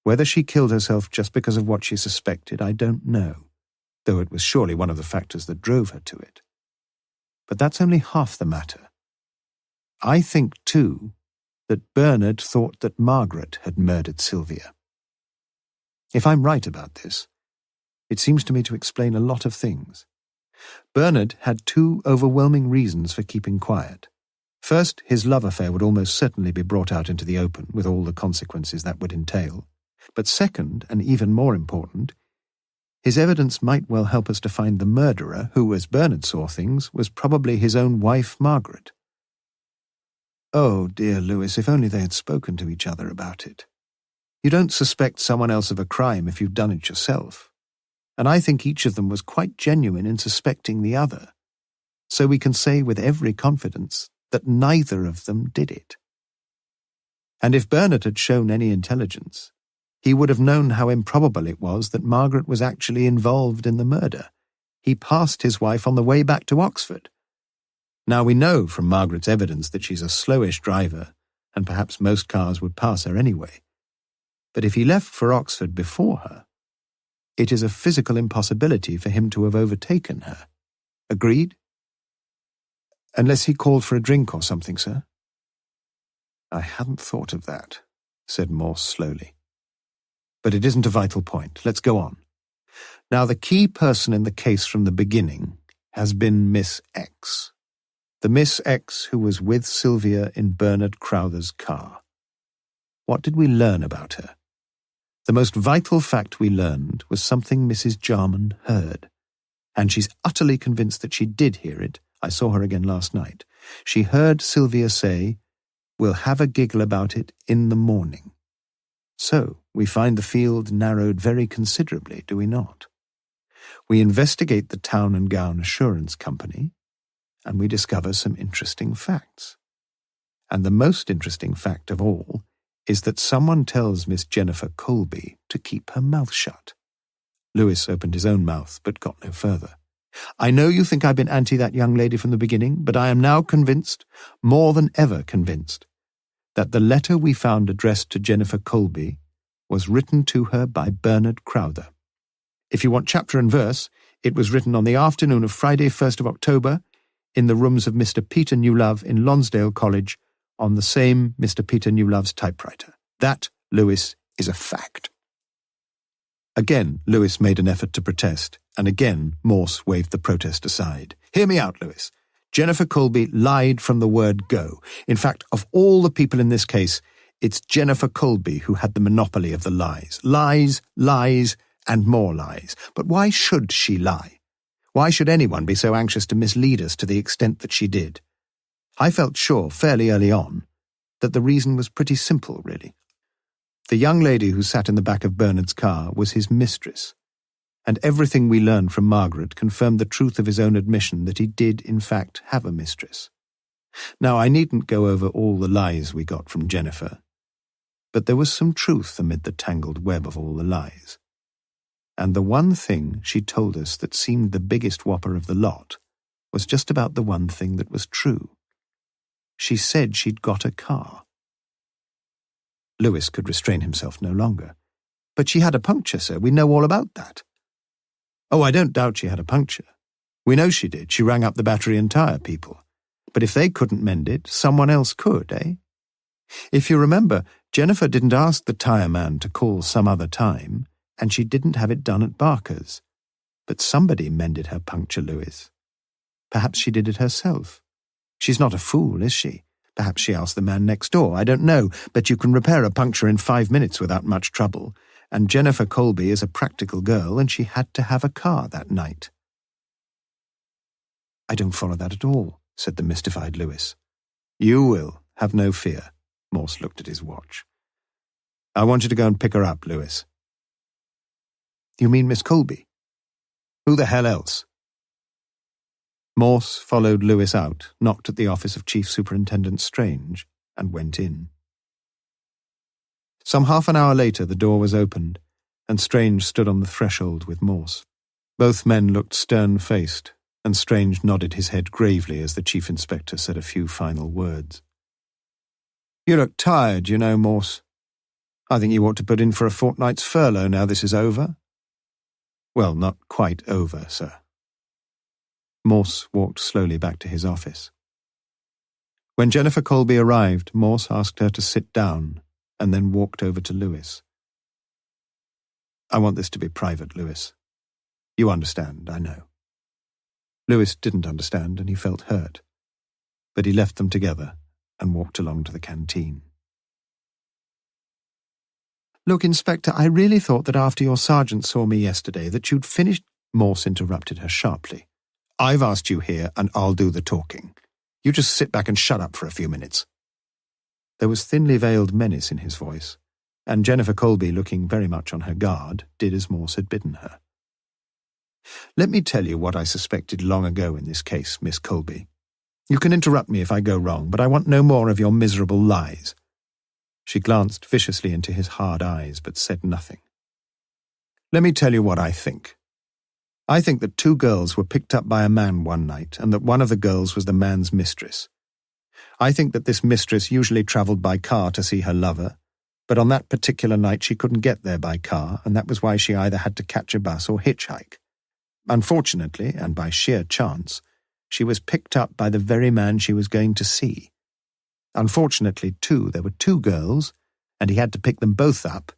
Whether she killed herself just because of what she suspected, I don't know, though it was surely one of the factors that drove her to it. But that's only half the matter. I think, too, that Bernard thought that Margaret had murdered Sylvia. If I'm right about this, it seems to me to explain a lot of things. Bernard had two overwhelming reasons for keeping quiet. First, his love affair would almost certainly be brought out into the open, with all the consequences that would entail. But second, and even more important, his evidence might well help us to find the murderer, who, as Bernard saw things, was probably his own wife, Margaret. Oh, dear Lewis, if only they had spoken to each other about it. You don't suspect someone else of a crime if you've done it yourself. And I think each of them was quite genuine in suspecting the other. So we can say with every confidence that neither of them did it. And if Bernard had shown any intelligence, he would have known how improbable it was that Margaret was actually involved in the murder. He passed his wife on the way back to Oxford. Now we know from Margaret's evidence that she's a slowish driver, and perhaps most cars would pass her anyway. But if he left for Oxford before her, it is a physical impossibility for him to have overtaken her. Agreed? Unless he called for a drink or something, sir. I hadn't thought of that, said Morse slowly. But it isn't a vital point. Let's go on. Now, the key person in the case from the beginning has been Miss X. The Miss X who was with Sylvia in Bernard Crowther's car. What did we learn about her? The most vital fact we learned was something Mrs. Jarman heard. And she's utterly convinced that she did hear it. I saw her again last night. She heard Sylvia say, "We'll have a giggle about it in the morning." So, we find the field narrowed very considerably, do we not? We investigate the Town and Gown Assurance Company, and we discover some interesting facts. And the most interesting fact of all is that someone tells Miss Jennifer Colby to keep her mouth shut. Lewis opened his own mouth, but got no further. I know you think I've been anti that young lady from the beginning, but I am now convinced, more than ever convinced, that the letter we found addressed to Jennifer Colby was written to her by Bernard Crowther. If you want chapter and verse, it was written on the afternoon of Friday, 1st of October, in the rooms of Mr. Peter Newlove in Lonsdale College, on the same Mr. Peter Newlove's typewriter. That, Lewis, is a fact. Again, Lewis made an effort to protest, and again Morse waved the protest aside. Hear me out, Lewis. Jennifer Colby lied from the word go. In fact, of all the people in this case, it's Jennifer Colby who had the monopoly of the lies. Lies, lies, and more lies. But why should she lie? Why should anyone be so anxious to mislead us to the extent that she did? I felt sure, fairly early on, that the reason was pretty simple, really. The young lady who sat in the back of Bernard's car was his mistress, and everything we learned from Margaret confirmed the truth of his own admission that he did, in fact, have a mistress. Now, I needn't go over all the lies we got from Jennifer, but there was some truth amid the tangled web of all the lies. And the one thing she told us that seemed the biggest whopper of the lot was just about the one thing that was true. She said she'd got a car. Lewis could restrain himself no longer. But she had a puncture, sir. We know all about that. Oh, I don't doubt she had a puncture. We know she did. She rang up the battery and tyre people. But if they couldn't mend it, someone else could, eh? If you remember, Jennifer didn't ask the tyre man to call some other time, and she didn't have it done at Barker's. But somebody mended her puncture, Lewis. Perhaps she did it herself. She's not a fool, is she? Perhaps she asked the man next door. I don't know, but you can repair a puncture in 5 minutes without much trouble. And Jennifer Colby is a practical girl, and she had to have a car that night. I don't follow that at all, said the mystified Lewis. You will, have no fear. Morse looked at his watch. I want you to go and pick her up, Lewis. You mean Miss Colby? Who the hell else? Morse followed Lewis out, knocked at the office of Chief Superintendent Strange, and went in. Some half an hour later the door was opened, and Strange stood on the threshold with Morse. Both men looked stern-faced, and Strange nodded his head gravely as the Chief Inspector said a few final words. You look tired, you know, Morse. I think you ought to put in for a fortnight's furlough now this is over. Well, not quite over, sir. Morse walked slowly back to his office. When Jennifer Colby arrived, Morse asked her to sit down and then walked over to Lewis. I want this to be private, Lewis. You understand, I know. Lewis didn't understand and he felt hurt, but he left them together and walked along to the canteen. Look, Inspector, I really thought that after your sergeant saw me yesterday that you'd finished— Morse interrupted her sharply. I've asked you here and I'll do the talking. You just sit back and shut up for a few minutes. There was thinly veiled menace in his voice, and Jennifer Colby, looking very much on her guard, did as Morse had bidden her. Let me tell you what I suspected long ago in this case, Miss Colby. You can interrupt me if I go wrong, but I want no more of your miserable lies. She glanced viciously into his hard eyes, but said nothing. Let me tell you what I think. I think that 2 girls were picked up by a man one night, and that one of the girls was the man's mistress. I think that this mistress usually travelled by car to see her lover, but on that particular night she couldn't get there by car, and that was why she either had to catch a bus or hitchhike. Unfortunately, and by sheer chance, she was picked up by the very man she was going to see. Unfortunately, too, there were 2 girls, and he had to pick them both up,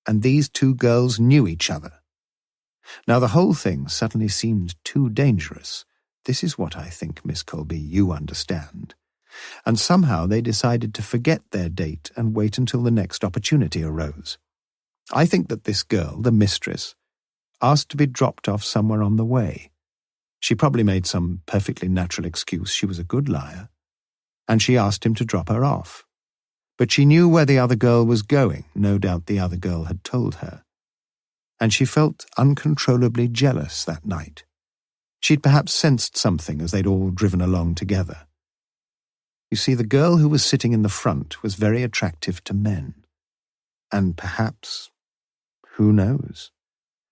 and these 2 girls knew each other. Now the whole thing suddenly seemed too dangerous. This is what I think, Miss Colby, you understand. And somehow they decided to forget their date and wait until the next opportunity arose. I think that this girl, the mistress, asked to be dropped off somewhere on the way. She probably made some perfectly natural excuse. She was a good liar. And she asked him to drop her off. But she knew where the other girl was going. No doubt the other girl had told her. And she felt uncontrollably jealous that night. She'd perhaps sensed something as they'd all driven along together. You see, the girl who was sitting in the front was very attractive to men. And perhaps, who knows,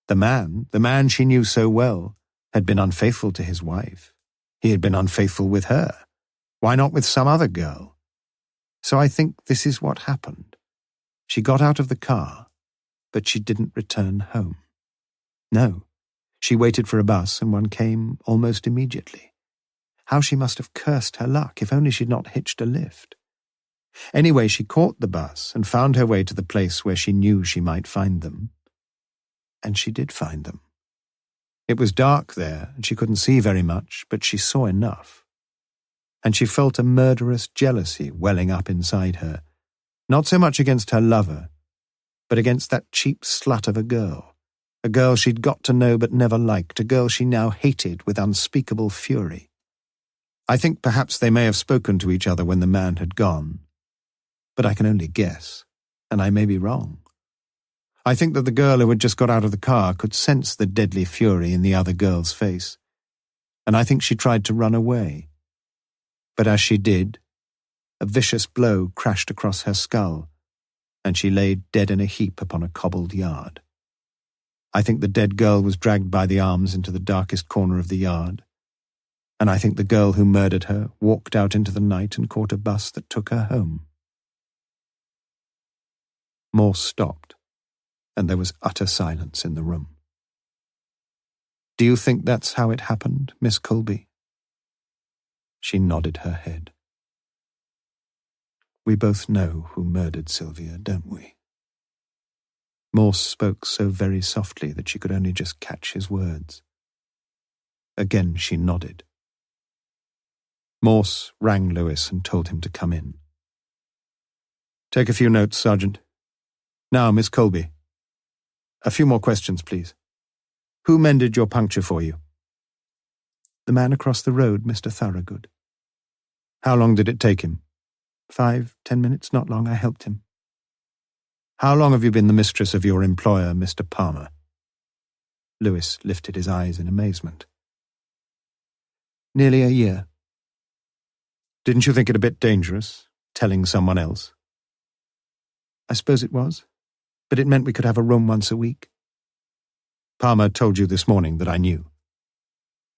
the man she knew so well, had been unfaithful to his wife. He had been unfaithful with her. Why not with some other girl? So I think this is what happened. She got out of the car, but she didn't return home. No, she waited for a bus and one came almost immediately. How she must have cursed her luck, if only she'd not hitched a lift. Anyway, she caught the bus and found her way to the place where she knew she might find them. And she did find them. It was dark there, and she couldn't see very much, but she saw enough. And she felt a murderous jealousy welling up inside her, not so much against her lover, but against that cheap slut of a girl she'd got to know but never liked, a girl she now hated with unspeakable fury. I think perhaps they may have spoken to each other when the man had gone, but I can only guess, and I may be wrong. I think that the girl who had just got out of the car could sense the deadly fury in the other girl's face, and I think she tried to run away. But as she did, a vicious blow crashed across her skull, and she lay dead in a heap upon a cobbled yard. I think the dead girl was dragged by the arms into the darkest corner of the yard, and I think the girl who murdered her walked out into the night and caught a bus that took her home. Morse stopped, and there was utter silence in the room. Do you think that's how it happened, Miss Colby? She nodded her head. We both know who murdered Sylvia, don't we? Morse spoke so very softly that she could only just catch his words. Again she nodded. Morse rang Lewis and told him to come in. Take a few notes, Sergeant. Now, Miss Colby. A few more questions, please. Who mended your puncture for you? The man across the road, Mr. Thorogood. How long did it take him? 5-10 minutes, not long. I helped him. How long have you been the mistress of your employer, Mr. Palmer? Lewis lifted his eyes in amazement. Nearly a year. Didn't you think it a bit dangerous, telling someone else? I suppose it was, but it meant we could have a room once a week. Palmer told you this morning that I knew.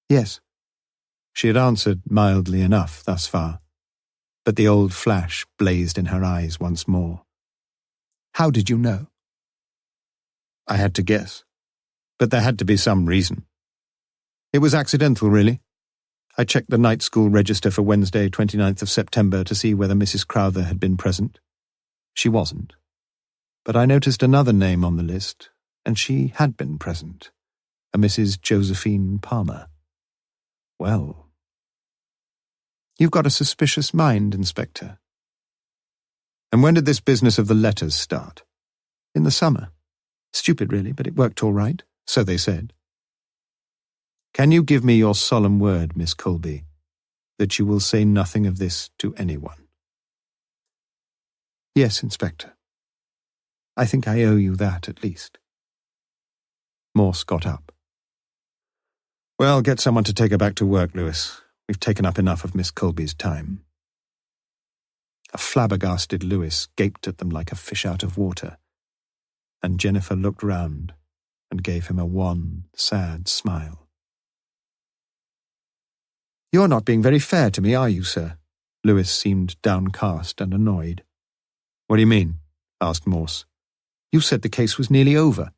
Yes. She had answered mildly enough thus far, but the old flash blazed in her eyes once more. How did you know? I had to guess, but there had to be some reason. It was accidental, really. I checked the night school register for Wednesday, 29th of September to see whether Mrs. Crowther had been present. She wasn't. But I noticed another name on the list, and she had been present, a Mrs. Josephine Palmer. Well, you've got a suspicious mind, Inspector. And when did this business of the letters start? In the summer. Stupid, really, but it worked all right, so they said. Can you give me your solemn word, Miss Colby, that you will say nothing of this to anyone? Yes, Inspector. I think I owe you that, at least. Morse got up. Well, get someone to take her back to work, Lewis. We've taken up enough of Miss Colby's time. A flabbergasted Lewis gaped at them like a fish out of water, and Jennifer looked round and gave him a wan, sad smile. You're not being very fair to me, are you, sir? Lewis seemed downcast and annoyed. What do you mean? Asked Morse. You said the case was nearly over.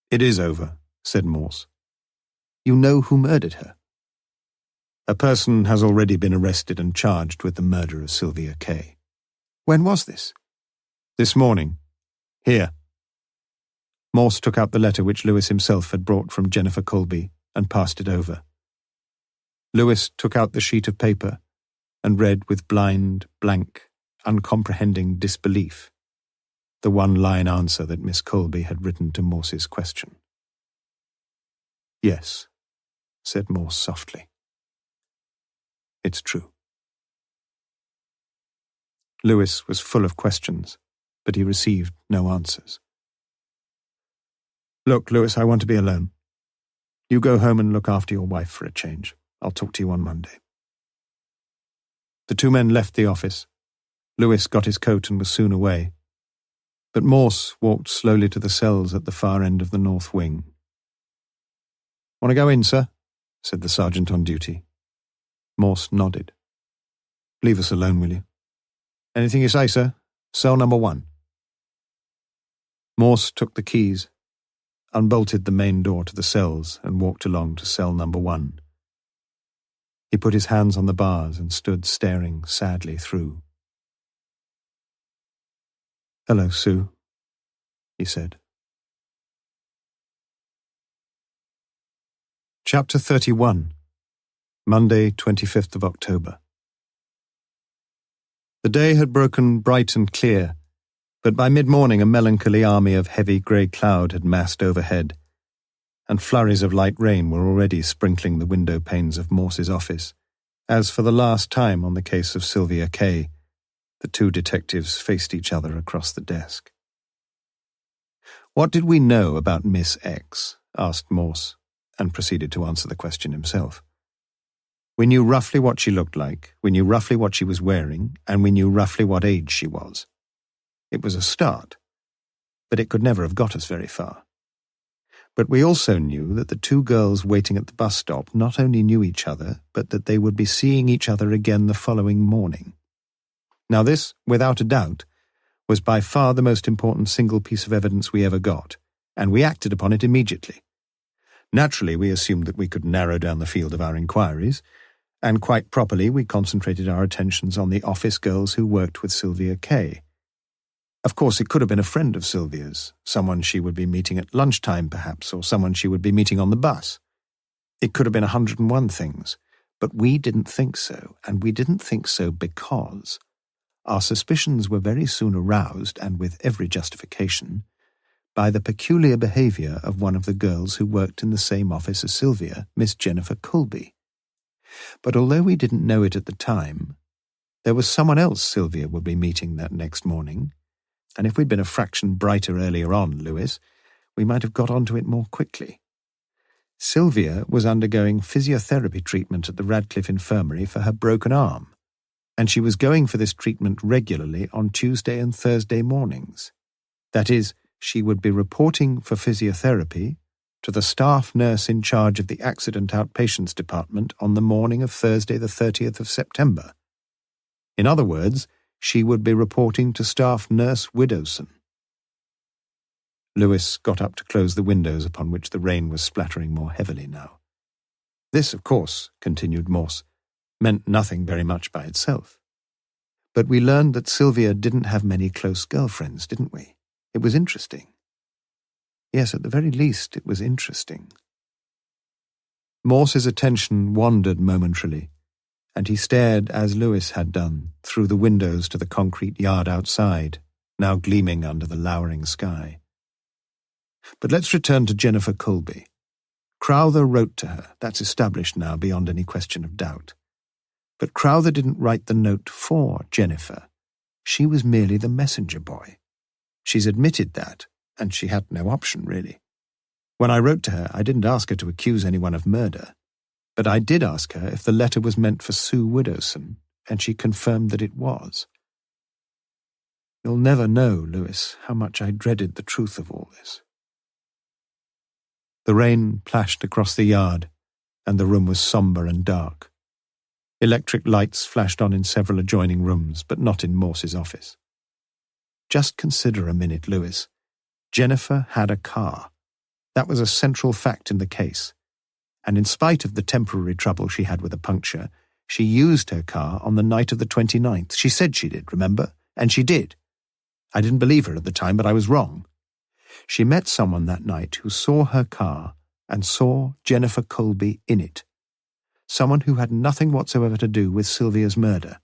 It is over, said Morse. You know who murdered her? A person has already been arrested and charged with the murder of Sylvia Kay. When was this? This morning. Here. Morse took out the letter which Lewis himself had brought from Jennifer Colby and passed it over. Lewis took out the sheet of paper and read with blind, blank, uncomprehending disbelief the one-line answer that Miss Colby had written to Morse's question. Yes, said Morse softly. It's true. Lewis was full of questions, but he received no answers. Look, Lewis, I want to be alone. You go home and look after your wife for a change. I'll talk to you on Monday. The two men left the office. Lewis got his coat and was soon away, but Morse walked slowly to the cells at the far end of the north wing. "Want to go in, sir?" said the sergeant on duty. Morse nodded. "Leave us alone, will you?" "Anything you say, sir. Cell number 1. Morse took the keys, unbolted the main door to the cells, and walked along to cell number 1. He put his hands on the bars and stood staring sadly through. "Hello, Sue," he said. Chapter 31. Monday, 25th of October. The day had broken bright and clear, but by mid-morning a melancholy army of heavy grey cloud had massed overhead, and flurries of light rain were already sprinkling the window panes of Morse's office, as for the last time on the case of Sylvia Kay, the two detectives faced each other across the desk. "What did we know about Miss X?" asked Morse, and proceeded to answer the question himself. "We knew roughly what she looked like, we knew roughly what she was wearing, and we knew roughly what age she was. It was a start, but it could never have got us very far. But we also knew that the two girls waiting at the bus stop not only knew each other, but that they would be seeing each other again the following morning. Now this, without a doubt, was by far the most important single piece of evidence we ever got, and we acted upon it immediately. Naturally, we assumed that we could narrow down the field of our inquiries, and quite properly we concentrated our attentions on the office girls who worked with Sylvia Kay. Of course, it could have been a friend of Sylvia's, someone she would be meeting at lunchtime perhaps, or someone she would be meeting on the bus. It could have been 101 things, but we didn't think so, and we didn't think so because our suspicions were very soon aroused, and with every justification, by the peculiar behaviour of one of the girls who worked in the same office as Sylvia, Miss Jennifer Colby. But although we didn't know it at the time, there was someone else Sylvia would be meeting that next morning, and if we'd been a fraction brighter earlier on, Lewis, we might have got onto it more quickly. Sylvia was undergoing physiotherapy treatment at the Radcliffe Infirmary for her broken arm, and she was going for this treatment regularly on Tuesday and Thursday mornings. That is, she would be reporting for physiotherapy to the staff nurse in charge of the accident outpatients department on the morning of Thursday the 30th of September. In other words, she would be reporting to staff nurse Widowson. Lewis got up to close the windows upon which the rain was splattering more heavily now. This, of course, continued Morse, meant nothing very much by itself. But we learned that Sylvia didn't have many close girlfriends, didn't we? It was interesting. Yes, at the very least, it was interesting. Morse's attention wandered momentarily, and he stared, as Lewis had done, through the windows to the concrete yard outside, now gleaming under the lowering sky. But let's return to Jennifer Colby. Crowther wrote to her, that's established now beyond any question of doubt. But Crowther didn't write the note for Jennifer. She was merely the messenger boy. She's admitted that, and she had no option, really. When I wrote to her, I didn't ask her to accuse anyone of murder, but I did ask her if the letter was meant for Sue Widowson, and she confirmed that it was. You'll never know, Lewis, how much I dreaded the truth of all this. The rain plashed across the yard, and the room was sombre and dark. Electric lights flashed on in several adjoining rooms, but not in Morse's office. Just consider a minute, Lewis. Jennifer had a car. That was a central fact in the case. And in spite of the temporary trouble she had with a puncture, she used her car on the night of the 29th. She said she did, remember? And she did. I didn't believe her at the time, but I was wrong. She met someone that night who saw her car and saw Jennifer Colby in it. Someone who had nothing whatsoever to do with Sylvia's murder.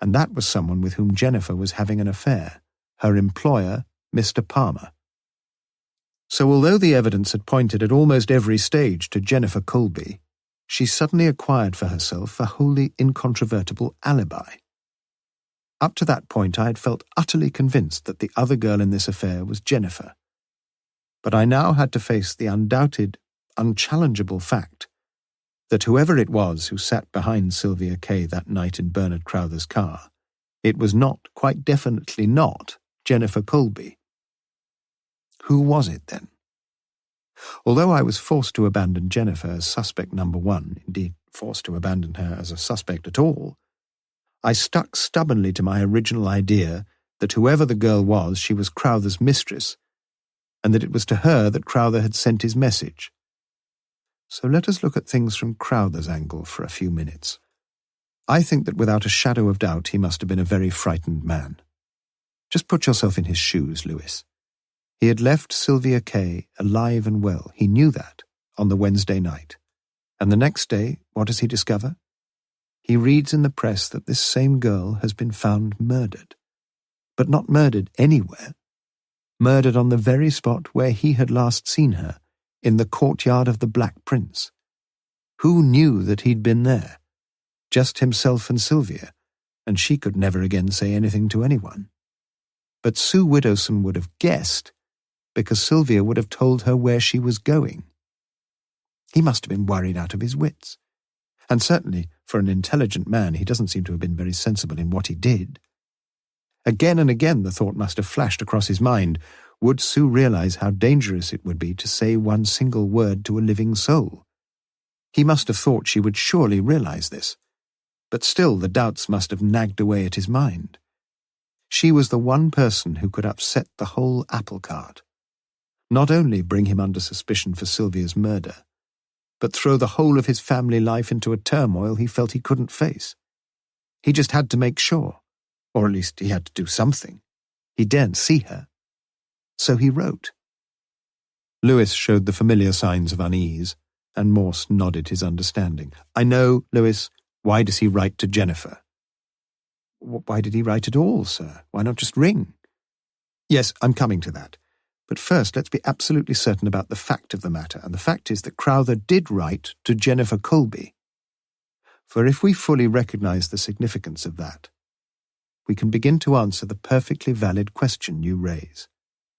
And that was someone with whom Jennifer was having an affair. Her employer, Mr. Palmer. So although the evidence had pointed at almost every stage to Jennifer Colby, she suddenly acquired for herself a wholly incontrovertible alibi. Up to that point I had felt utterly convinced that the other girl in this affair was Jennifer. But I now had to face the undoubted, unchallengeable fact that whoever it was who sat behind Sylvia Kay that night in Bernard Crowther's car, it was not, quite definitely not, Jennifer Colby. Who was it then? Although I was forced to abandon Jennifer as suspect number one, indeed forced to abandon her as a suspect at all, I stuck stubbornly to my original idea that whoever the girl was, she was Crowther's mistress, and that it was to her that Crowther had sent his message. So let us look at things from Crowther's angle for a few minutes. I think that without a shadow of doubt he must have been a very frightened man. Just put yourself in his shoes, Lewis. He had left Sylvia Kay alive and well, he knew that, on the Wednesday night. And the next day, what does he discover? He reads in the press that this same girl has been found murdered. But not murdered anywhere. Murdered on the very spot where he had last seen her, in the courtyard of the Black Prince. Who knew that he'd been there? Just himself and Sylvia, and she could never again say anything to anyone. But Sue Widowson would have guessed, because Sylvia would have told her where she was going. He must have been worried out of his wits. And certainly, for an intelligent man, he doesn't seem to have been very sensible in what he did. Again and again the thought must have flashed across his mind, would Sue realize how dangerous it would be to say one single word to a living soul? He must have thought she would surely realize this, but still the doubts must have nagged away at his mind. She was the one person who could upset the whole apple cart. Not only bring him under suspicion for Sylvia's murder, but throw the whole of his family life into a turmoil he felt he couldn't face. He just had to make sure, or at least he had to do something. He daren't see her. So he wrote. Lewis showed the familiar signs of unease, and Morse nodded his understanding. I know, Lewis, why does he write to Jennifer? Why did he write at all, sir? Why not just ring? Yes, I'm coming to that. But first, let's be absolutely certain about the fact of the matter, and the fact is that Crowther did write to Jennifer Colby. For if we fully recognize the significance of that, we can begin to answer the perfectly valid question you raise.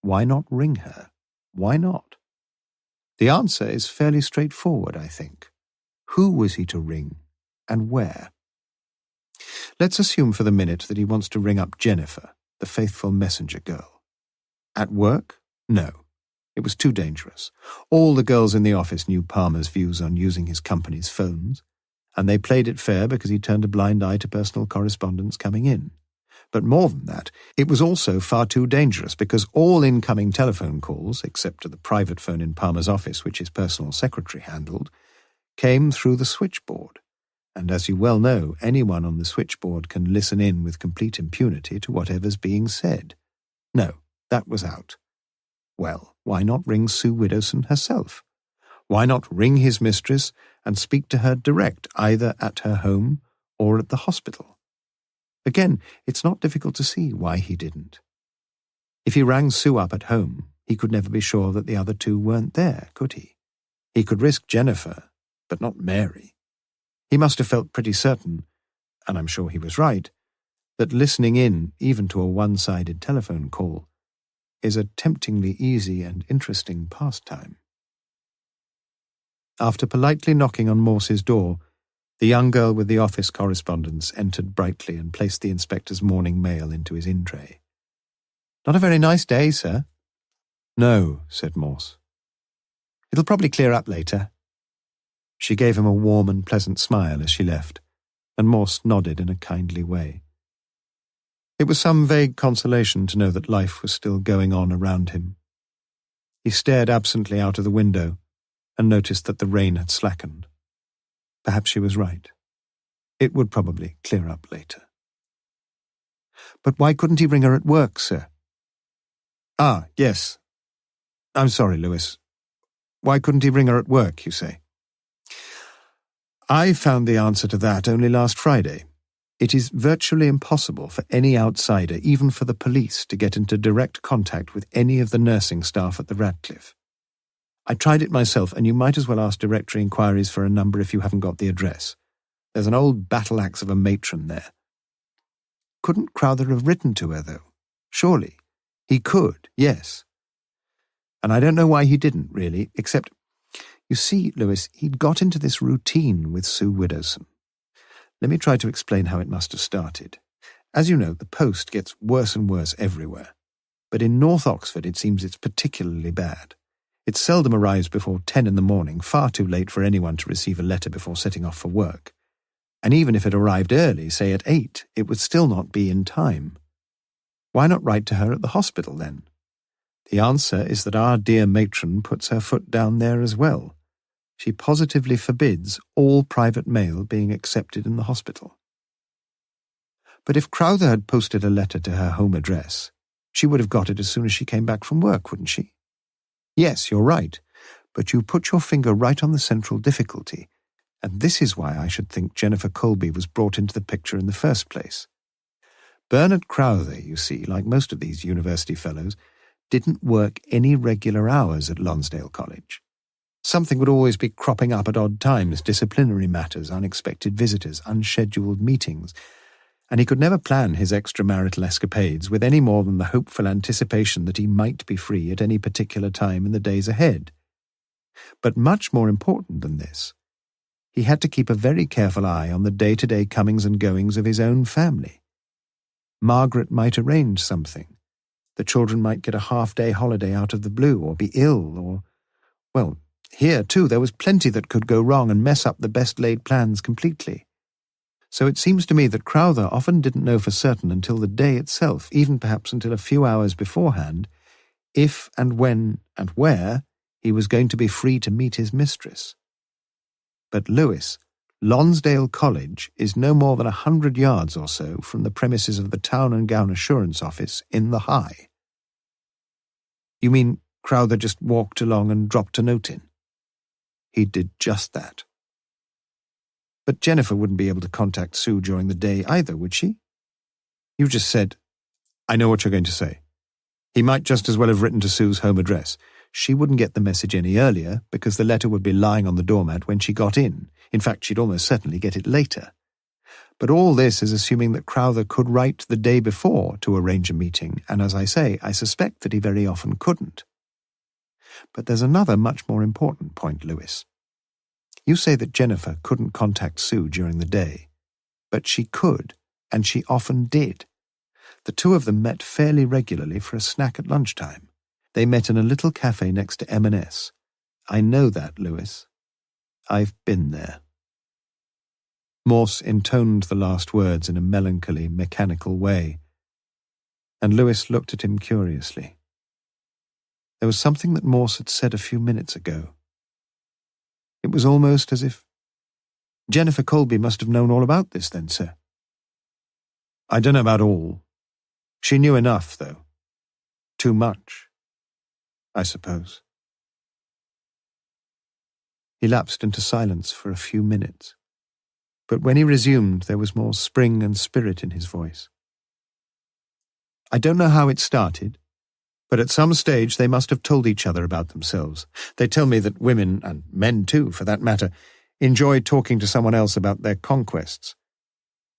Why not ring her? Why not? The answer is fairly straightforward, I think. Who was he to ring, and where? Let's assume for the minute that he wants to ring up Jennifer, the faithful messenger girl. At work? No. It was too dangerous. All the girls in the office knew Palmer's views on using his company's phones, and they played it fair because he turned a blind eye to personal correspondence coming in. But more than that, it was also far too dangerous because all incoming telephone calls, except to the private phone in Palmer's office which his personal secretary handled, came through the switchboard. And as you well know, anyone on the switchboard can listen in with complete impunity to whatever's being said. No, that was out. Well, why not ring Sue Widdowson herself? Why not ring his mistress and speak to her direct, either at her home or at the hospital? Again, it's not difficult to see why he didn't. If he rang Sue up at home, he could never be sure that the other two weren't there, could he? He could risk Jennifer, but not Mary. He must have felt pretty certain, and I'm sure he was right, that listening in, even to a one-sided telephone call, is a temptingly easy and interesting pastime. After politely knocking on Morse's door, the young girl with the office correspondence entered brightly and placed the inspector's morning mail into his in-tray. "Not a very nice day, sir." "No," said Morse. "It'll probably clear up later." She gave him a warm and pleasant smile as she left, and Morse nodded in a kindly way. It was some vague consolation to know that life was still going on around him. He stared absently out of the window and noticed that the rain had slackened. Perhaps she was right. It would probably clear up later. But why couldn't he ring her at work, sir? Ah, yes. I'm sorry, Lewis. Why couldn't he ring her at work, you say? I found the answer to that only last Friday. It is virtually impossible for any outsider, even for the police, to get into direct contact with any of the nursing staff at the Radcliffe. I tried it myself, and you might as well ask directory inquiries for a number if you haven't got the address. There's an old battle-axe of a matron there. Couldn't Crowther have written to her, though? Surely. He could, yes. And I don't know why he didn't, really, except, you see, Lewis, he'd got into this routine with Sue Widdowson. Let me try to explain how it must have started. As you know, the post gets worse and worse everywhere. But in North Oxford it seems it's particularly bad. It seldom arrives before 10 in the morning, far too late for anyone to receive a letter before setting off for work. And even if it arrived early, say at 8, it would still not be in time. Why not write to her at the hospital, then? The answer is that our dear matron puts her foot down there as well. She positively forbids all private mail being accepted in the hospital. But if Crowther had posted a letter to her home address, she would have got it as soon as she came back from work, wouldn't she? Yes, you're right, but you put your finger right on the central difficulty, and this is why I should think Jennifer Colby was brought into the picture in the first place. Bernard Crowther, you see, like most of these university fellows, didn't work any regular hours at Lonsdale College. Something would always be cropping up at odd times, disciplinary matters, unexpected visitors, unscheduled meetings, and he could never plan his extramarital escapades with any more than the hopeful anticipation that he might be free at any particular time in the days ahead. But much more important than this, he had to keep a very careful eye on the day-to-day comings and goings of his own family. Margaret might arrange something. The children might get a half-day holiday out of the blue, or be ill, or, well, here, too, there was plenty that could go wrong and mess up the best-laid plans completely. So it seems to me that Crowther often didn't know for certain until the day itself, even perhaps until a few hours beforehand, if and when and where he was going to be free to meet his mistress. But Lewis, Lonsdale College is no more than 100 yards or so from the premises of the Town and Gown Assurance Office in the High. You mean Crowther just walked along and dropped a note in? He did just that. But Jennifer wouldn't be able to contact Sue during the day either, would she? You just said, I know what you're going to say. He might just as well have written to Sue's home address. She wouldn't get the message any earlier because the letter would be lying on the doormat when she got in. In fact, she'd almost certainly get it later. But all this is assuming that Crowther could write the day before to arrange a meeting, and as I say, I suspect that he very often couldn't. But there's another much more important point, Lewis. You say that Jennifer couldn't contact Sue during the day, but she could, and she often did. The two of them met fairly regularly for a snack at lunchtime. They met in a little cafe next to M&S. I know that, Lewis. I've been there. Morse intoned the last words in a melancholy, mechanical way, and Lewis looked at him curiously. There was something that Morse had said a few minutes ago. It was almost as if... Jennifer Colby must have known all about this then, sir. I don't know about all. She knew enough, though. Too much, I suppose. He lapsed into silence for a few minutes, but when he resumed there was more spring and spirit in his voice. I don't know how it started, but at some stage they must have told each other about themselves. They tell me that women, and men too for that matter, enjoy talking to someone else about their conquests,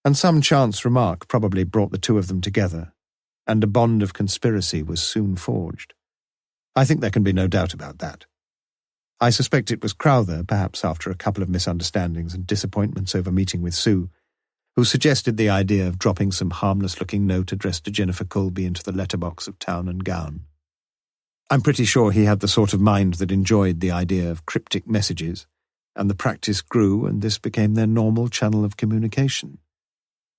and some chance remark probably brought the two of them together, and a bond of conspiracy was soon forged. I think there can be no doubt about that. I suspect it was Crowther, perhaps after a couple of misunderstandings and disappointments over meeting with Sue, who suggested the idea of dropping some harmless-looking note addressed to Jennifer Colby into the letterbox of Town and Gown. I'm pretty sure he had the sort of mind that enjoyed the idea of cryptic messages, and the practice grew, and this became their normal channel of communication.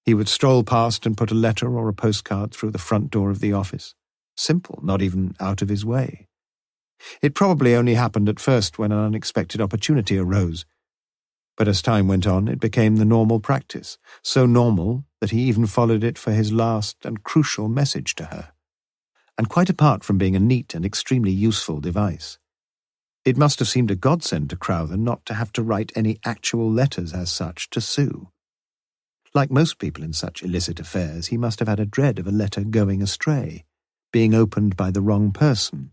He would stroll past and put a letter or a postcard through the front door of the office. Simple, not even out of his way. It probably only happened at first when an unexpected opportunity arose, but as time went on it became the normal practice, so normal that he even followed it for his last and crucial message to her. And quite apart from being a neat and extremely useful device, it must have seemed a godsend to Crowther not to have to write any actual letters as such to Sue. Like most people in such illicit affairs, he must have had a dread of a letter going astray, being opened by the wrong person,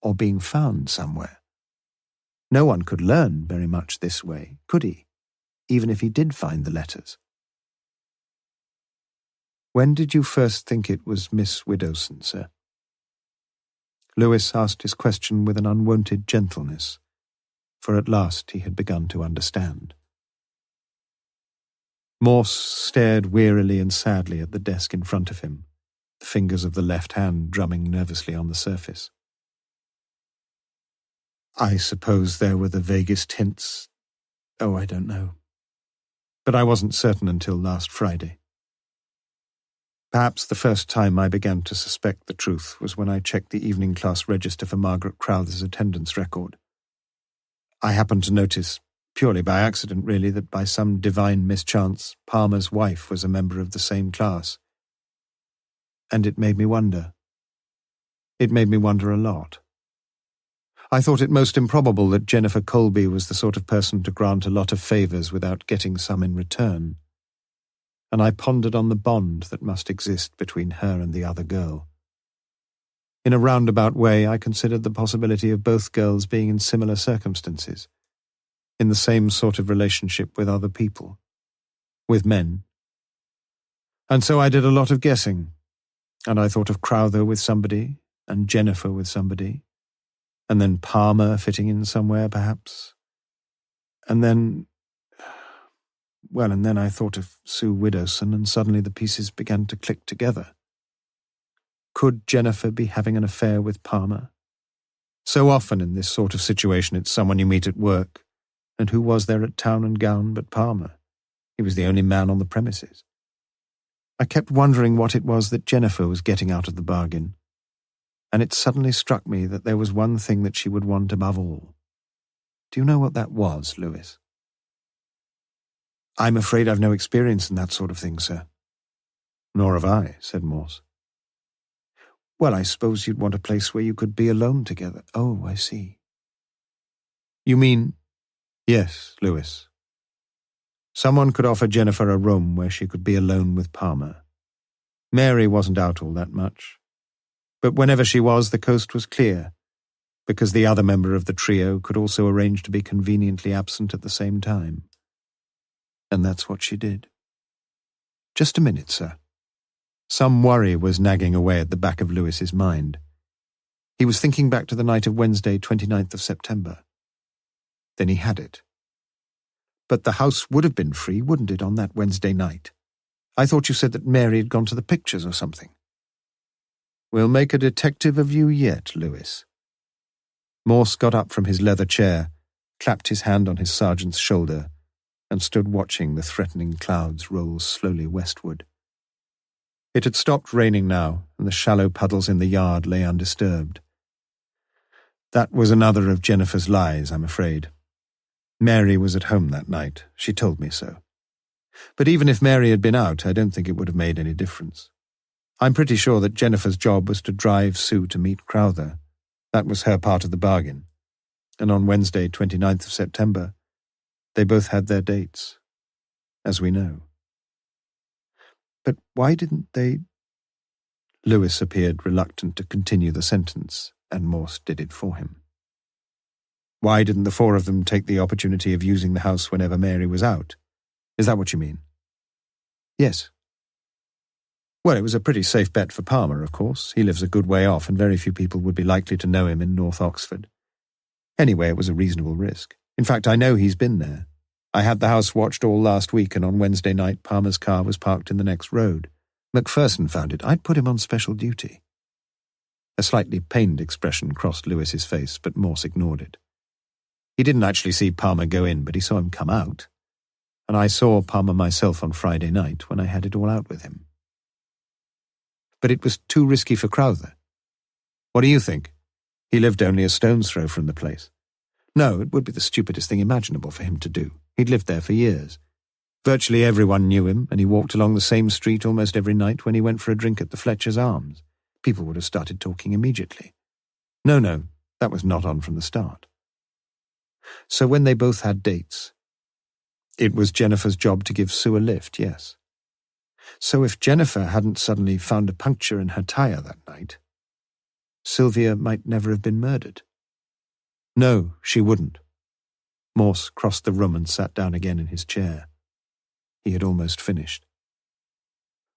or being found somewhere. No one could learn very much this way, could he, even if he did find the letters? When did you first think it was Miss Widdowson, sir? Lewis asked his question with an unwonted gentleness, for at last he had begun to understand. Morse stared wearily and sadly at the desk in front of him, the fingers of the left hand drumming nervously on the surface. I suppose there were the vaguest hints. Oh, I don't know. But I wasn't certain until last Friday. Perhaps the first time I began to suspect the truth was when I checked the evening class register for Margaret Crowther's attendance record. I happened to notice, purely by accident really, that by some divine mischance, Palmer's wife was a member of the same class. And it made me wonder. It made me wonder a lot. I thought it most improbable that Jennifer Colby was the sort of person to grant a lot of favours without getting some in return, and I pondered on the bond that must exist between her and the other girl. In a roundabout way, I considered the possibility of both girls being in similar circumstances, in the same sort of relationship with other people, with men. And so I did a lot of guessing, and I thought of Crowther with somebody, and Jennifer with somebody, and then Palmer fitting in somewhere, perhaps. And then I thought of Sue Widdowson, and suddenly the pieces began to click together. Could Jennifer be having an affair with Palmer? So often in this sort of situation it's someone you meet at work, and who was there at Town and Gown but Palmer? He was the only man on the premises. I kept wondering what it was that Jennifer was getting out of the bargain, and it suddenly struck me that there was one thing that she would want above all. Do you know what that was, Lewis? I'm afraid I've no experience in that sort of thing, sir. Nor have I, said Morse. Well, I suppose you'd want a place where you could be alone together. Oh, I see. You mean... Yes, Lewis. Someone could offer Jennifer a room where she could be alone with Palmer. Mary wasn't out all that much. But whenever she was, the coast was clear, because the other member of the trio could also arrange to be conveniently absent at the same time. And that's what she did. Just a minute, sir. Some worry was nagging away at the back of Lewis's mind. He was thinking back to the night of Wednesday, 29th of September. Then he had it. But the house would have been free, wouldn't it, on that Wednesday night? I thought you said that Mary had gone to the pictures or something. We'll make a detective of you yet, Lewis. Morse got up from his leather chair, clapped his hand on his sergeant's shoulder, and stood watching the threatening clouds roll slowly westward. It had stopped raining now, and the shallow puddles in the yard lay undisturbed. That was another of Jennifer's lies, I'm afraid. Mary was at home that night. She told me so. But even if Mary had been out, I don't think it would have made any difference. I'm pretty sure that Jennifer's job was to drive Sue to meet Crowther. That was her part of the bargain. And on Wednesday, 29th of September, they both had their dates, as we know. But why didn't they... Lewis appeared reluctant to continue the sentence, and Morse did it for him. Why didn't the four of them take the opportunity of using the house whenever Mary was out? Is that what you mean? Yes. Well, it was a pretty safe bet for Palmer, of course. He lives a good way off, and very few people would be likely to know him in North Oxford. Anyway, it was a reasonable risk. In fact, I know he's been there. I had the house watched all last week, and on Wednesday night Palmer's car was parked in the next road. Macpherson found it. I'd put him on special duty. A slightly pained expression crossed Lewis's face, but Morse ignored it. He didn't actually see Palmer go in, but he saw him come out. And I saw Palmer myself on Friday night when I had it all out with him. But it was too risky for Crowther. What do you think? He lived only a stone's throw from the place. No, it would be the stupidest thing imaginable for him to do. He'd lived there for years. Virtually everyone knew him, and he walked along the same street almost every night when he went for a drink at the Fletcher's Arms. People would have started talking immediately. No, that was not on from the start. So when they both had dates, it was Jennifer's job to give Sue a lift, yes. So if Jennifer hadn't suddenly found a puncture in her tyre that night, Sylvia might never have been murdered. No, she wouldn't. Morse crossed the room and sat down again in his chair. He had almost finished.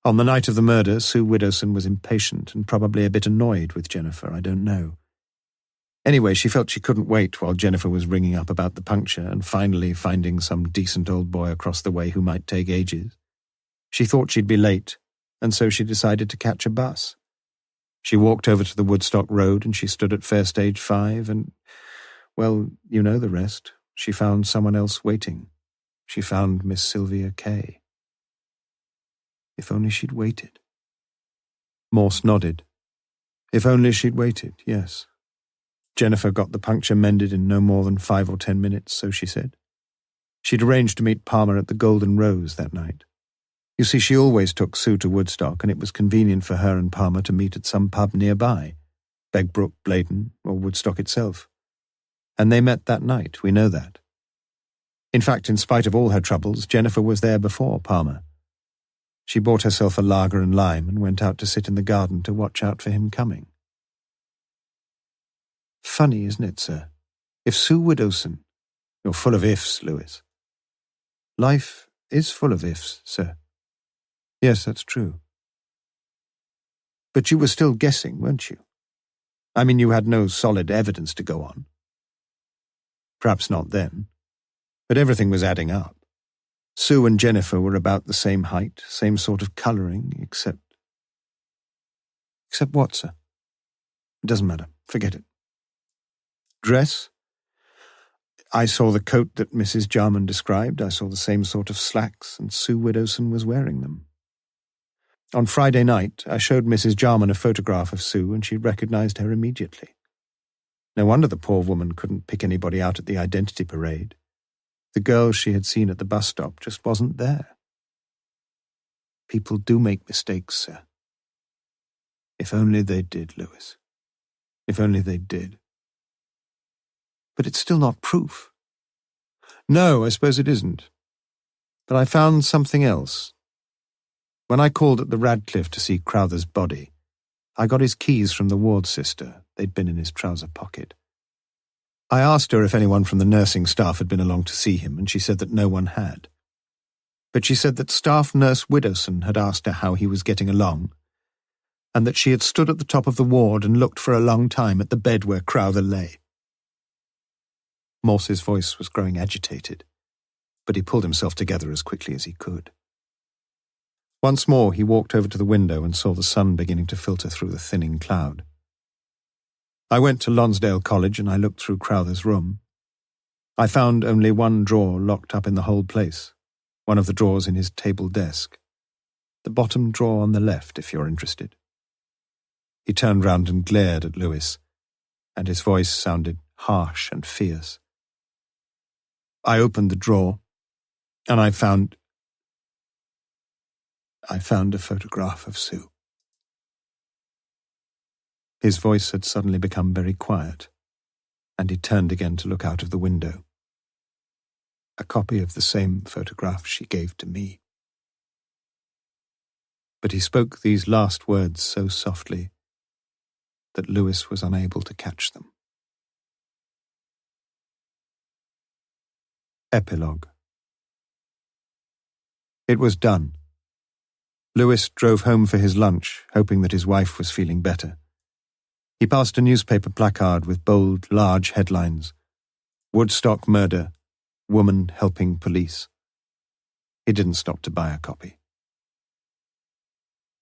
On the night of the murder, Sue Widdowson was impatient and probably a bit annoyed with Jennifer, I don't know. Anyway, she felt she couldn't wait while Jennifer was ringing up about the puncture and finally finding some decent old boy across the way who might take ages. She thought she'd be late, and so she decided to catch a bus. She walked over to the Woodstock Road and she stood at Fair Stage 5 and, well, you know the rest. She found someone else waiting. She found Miss Sylvia Kay. If only she'd waited. Morse nodded. If only she'd waited, yes. Jennifer got the puncture mended in no more than 5 or 10 minutes, so she said. She'd arranged to meet Palmer at the Golden Rose that night. You see, she always took Sue to Woodstock, and it was convenient for her and Palmer to meet at some pub nearby, Begbrook, Blaydon, or Woodstock itself. And they met that night, we know that. In fact, in spite of all her troubles, Jennifer was there before Palmer. She bought herself a lager and lime and went out to sit in the garden to watch out for him coming. Funny, isn't it, sir? If Sue Widdowson... You're full of ifs, Lewis. Life is full of ifs, sir. Yes, that's true. But you were still guessing, weren't you? I mean, you had no solid evidence to go on. Perhaps not then. But everything was adding up. Sue and Jennifer were about the same height, same sort of colouring, except... Except what, sir? It doesn't matter. Forget it. Dress? I saw the coat that Mrs. Jarman described. I saw the same sort of slacks, and Sue Widdowson was wearing them. On Friday night, I showed Mrs. Jarman a photograph of Sue, and she recognised her immediately. No wonder the poor woman couldn't pick anybody out at the identity parade. The girl she had seen at the bus stop just wasn't there. People do make mistakes, sir. If only they did, Lewis. If only they did. But it's still not proof. No, I suppose it isn't. But I found something else. When I called at the Radcliffe to see Crowther's body, I got his keys from the ward sister. They'd been in his trouser pocket. I asked her if anyone from the nursing staff had been along to see him, and she said that no one had. But she said that staff nurse Widdowson had asked her how he was getting along, and that she had stood at the top of the ward and looked for a long time at the bed where Crowther lay. Morse's voice was growing agitated, but he pulled himself together as quickly as he could. Once more he walked over to the window and saw the sun beginning to filter through the thinning cloud. I went to Lonsdale College and I looked through Crowther's room. I found only one drawer locked up in the whole place, one of the drawers in his table desk. The bottom drawer on the left, if you're interested. He turned round and glared at Lewis, and his voice sounded harsh and fierce. I opened the drawer, and I found a photograph of Sue. His voice had suddenly become very quiet, and he turned again to look out of the window. A copy of the same photograph she gave to me. But he spoke these last words so softly that Lewis was unable to catch them. Epilogue. It was done. Lewis drove home for his lunch, hoping that his wife was feeling better. He passed a newspaper placard with bold, large headlines. Woodstock murder, woman helping police. He didn't stop to buy a copy.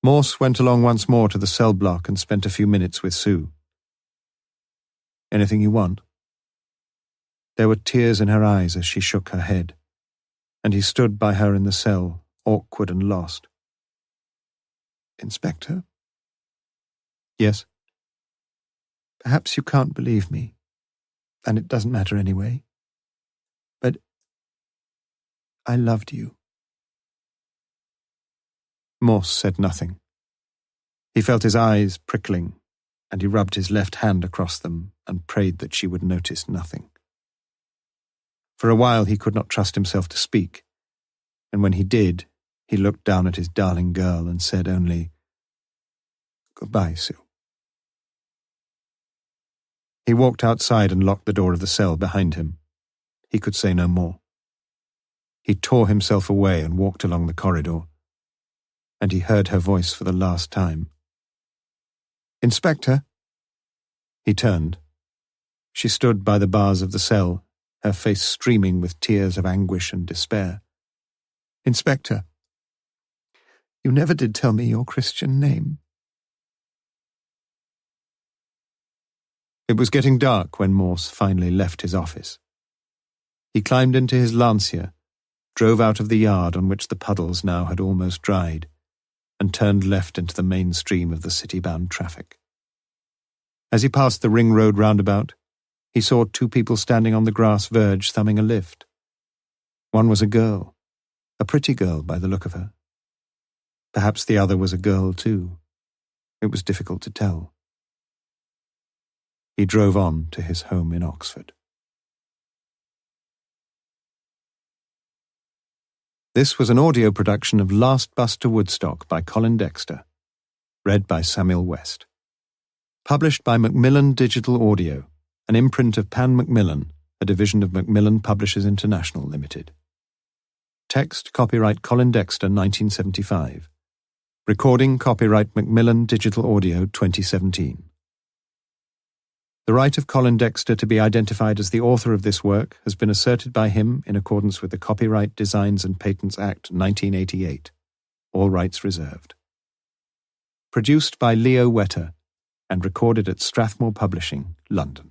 Morse went along once more to the cell block and spent a few minutes with Sue. Anything you want? There were tears in her eyes as she shook her head, and he stood by her in the cell, awkward and lost. Inspector? Yes? Perhaps you can't believe me, and it doesn't matter anyway, but I loved you. Morse said nothing. He felt his eyes prickling, and he rubbed his left hand across them and prayed that she would notice nothing. For a while he could not trust himself to speak, and when he did, he looked down at his darling girl and said only, "Goodbye, Sue." He walked outside and locked the door of the cell behind him. He could say no more. He tore himself away and walked along the corridor, and he heard her voice for the last time. "Inspector?" He turned. She stood by the bars of the cell, her face streaming with tears of anguish and despair. "Inspector, you never did tell me your Christian name." It was getting dark when Morse finally left his office. He climbed into his Lancia, drove out of the yard on which the puddles now had almost dried, and turned left into the main stream of the city-bound traffic. As he passed the Ring Road roundabout, he saw two people standing on the grass verge thumbing a lift. One was a girl, a pretty girl by the look of her. Perhaps the other was a girl too. It was difficult to tell. He drove on to his home in Oxford. This was an audio production of Last Bus to Woodstock by Colin Dexter, read by Samuel West. Published by Macmillan Digital Audio, an imprint of Pan Macmillan, a division of Macmillan Publishers International Limited. Text copyright Colin Dexter 1975. Recording copyright Macmillan Digital Audio 2017. The right of Colin Dexter to be identified as the author of this work has been asserted by him in accordance with the Copyright Designs and Patents Act 1988. All rights reserved. Produced by Leo Wetter and recorded at Strathmore Publishing, London.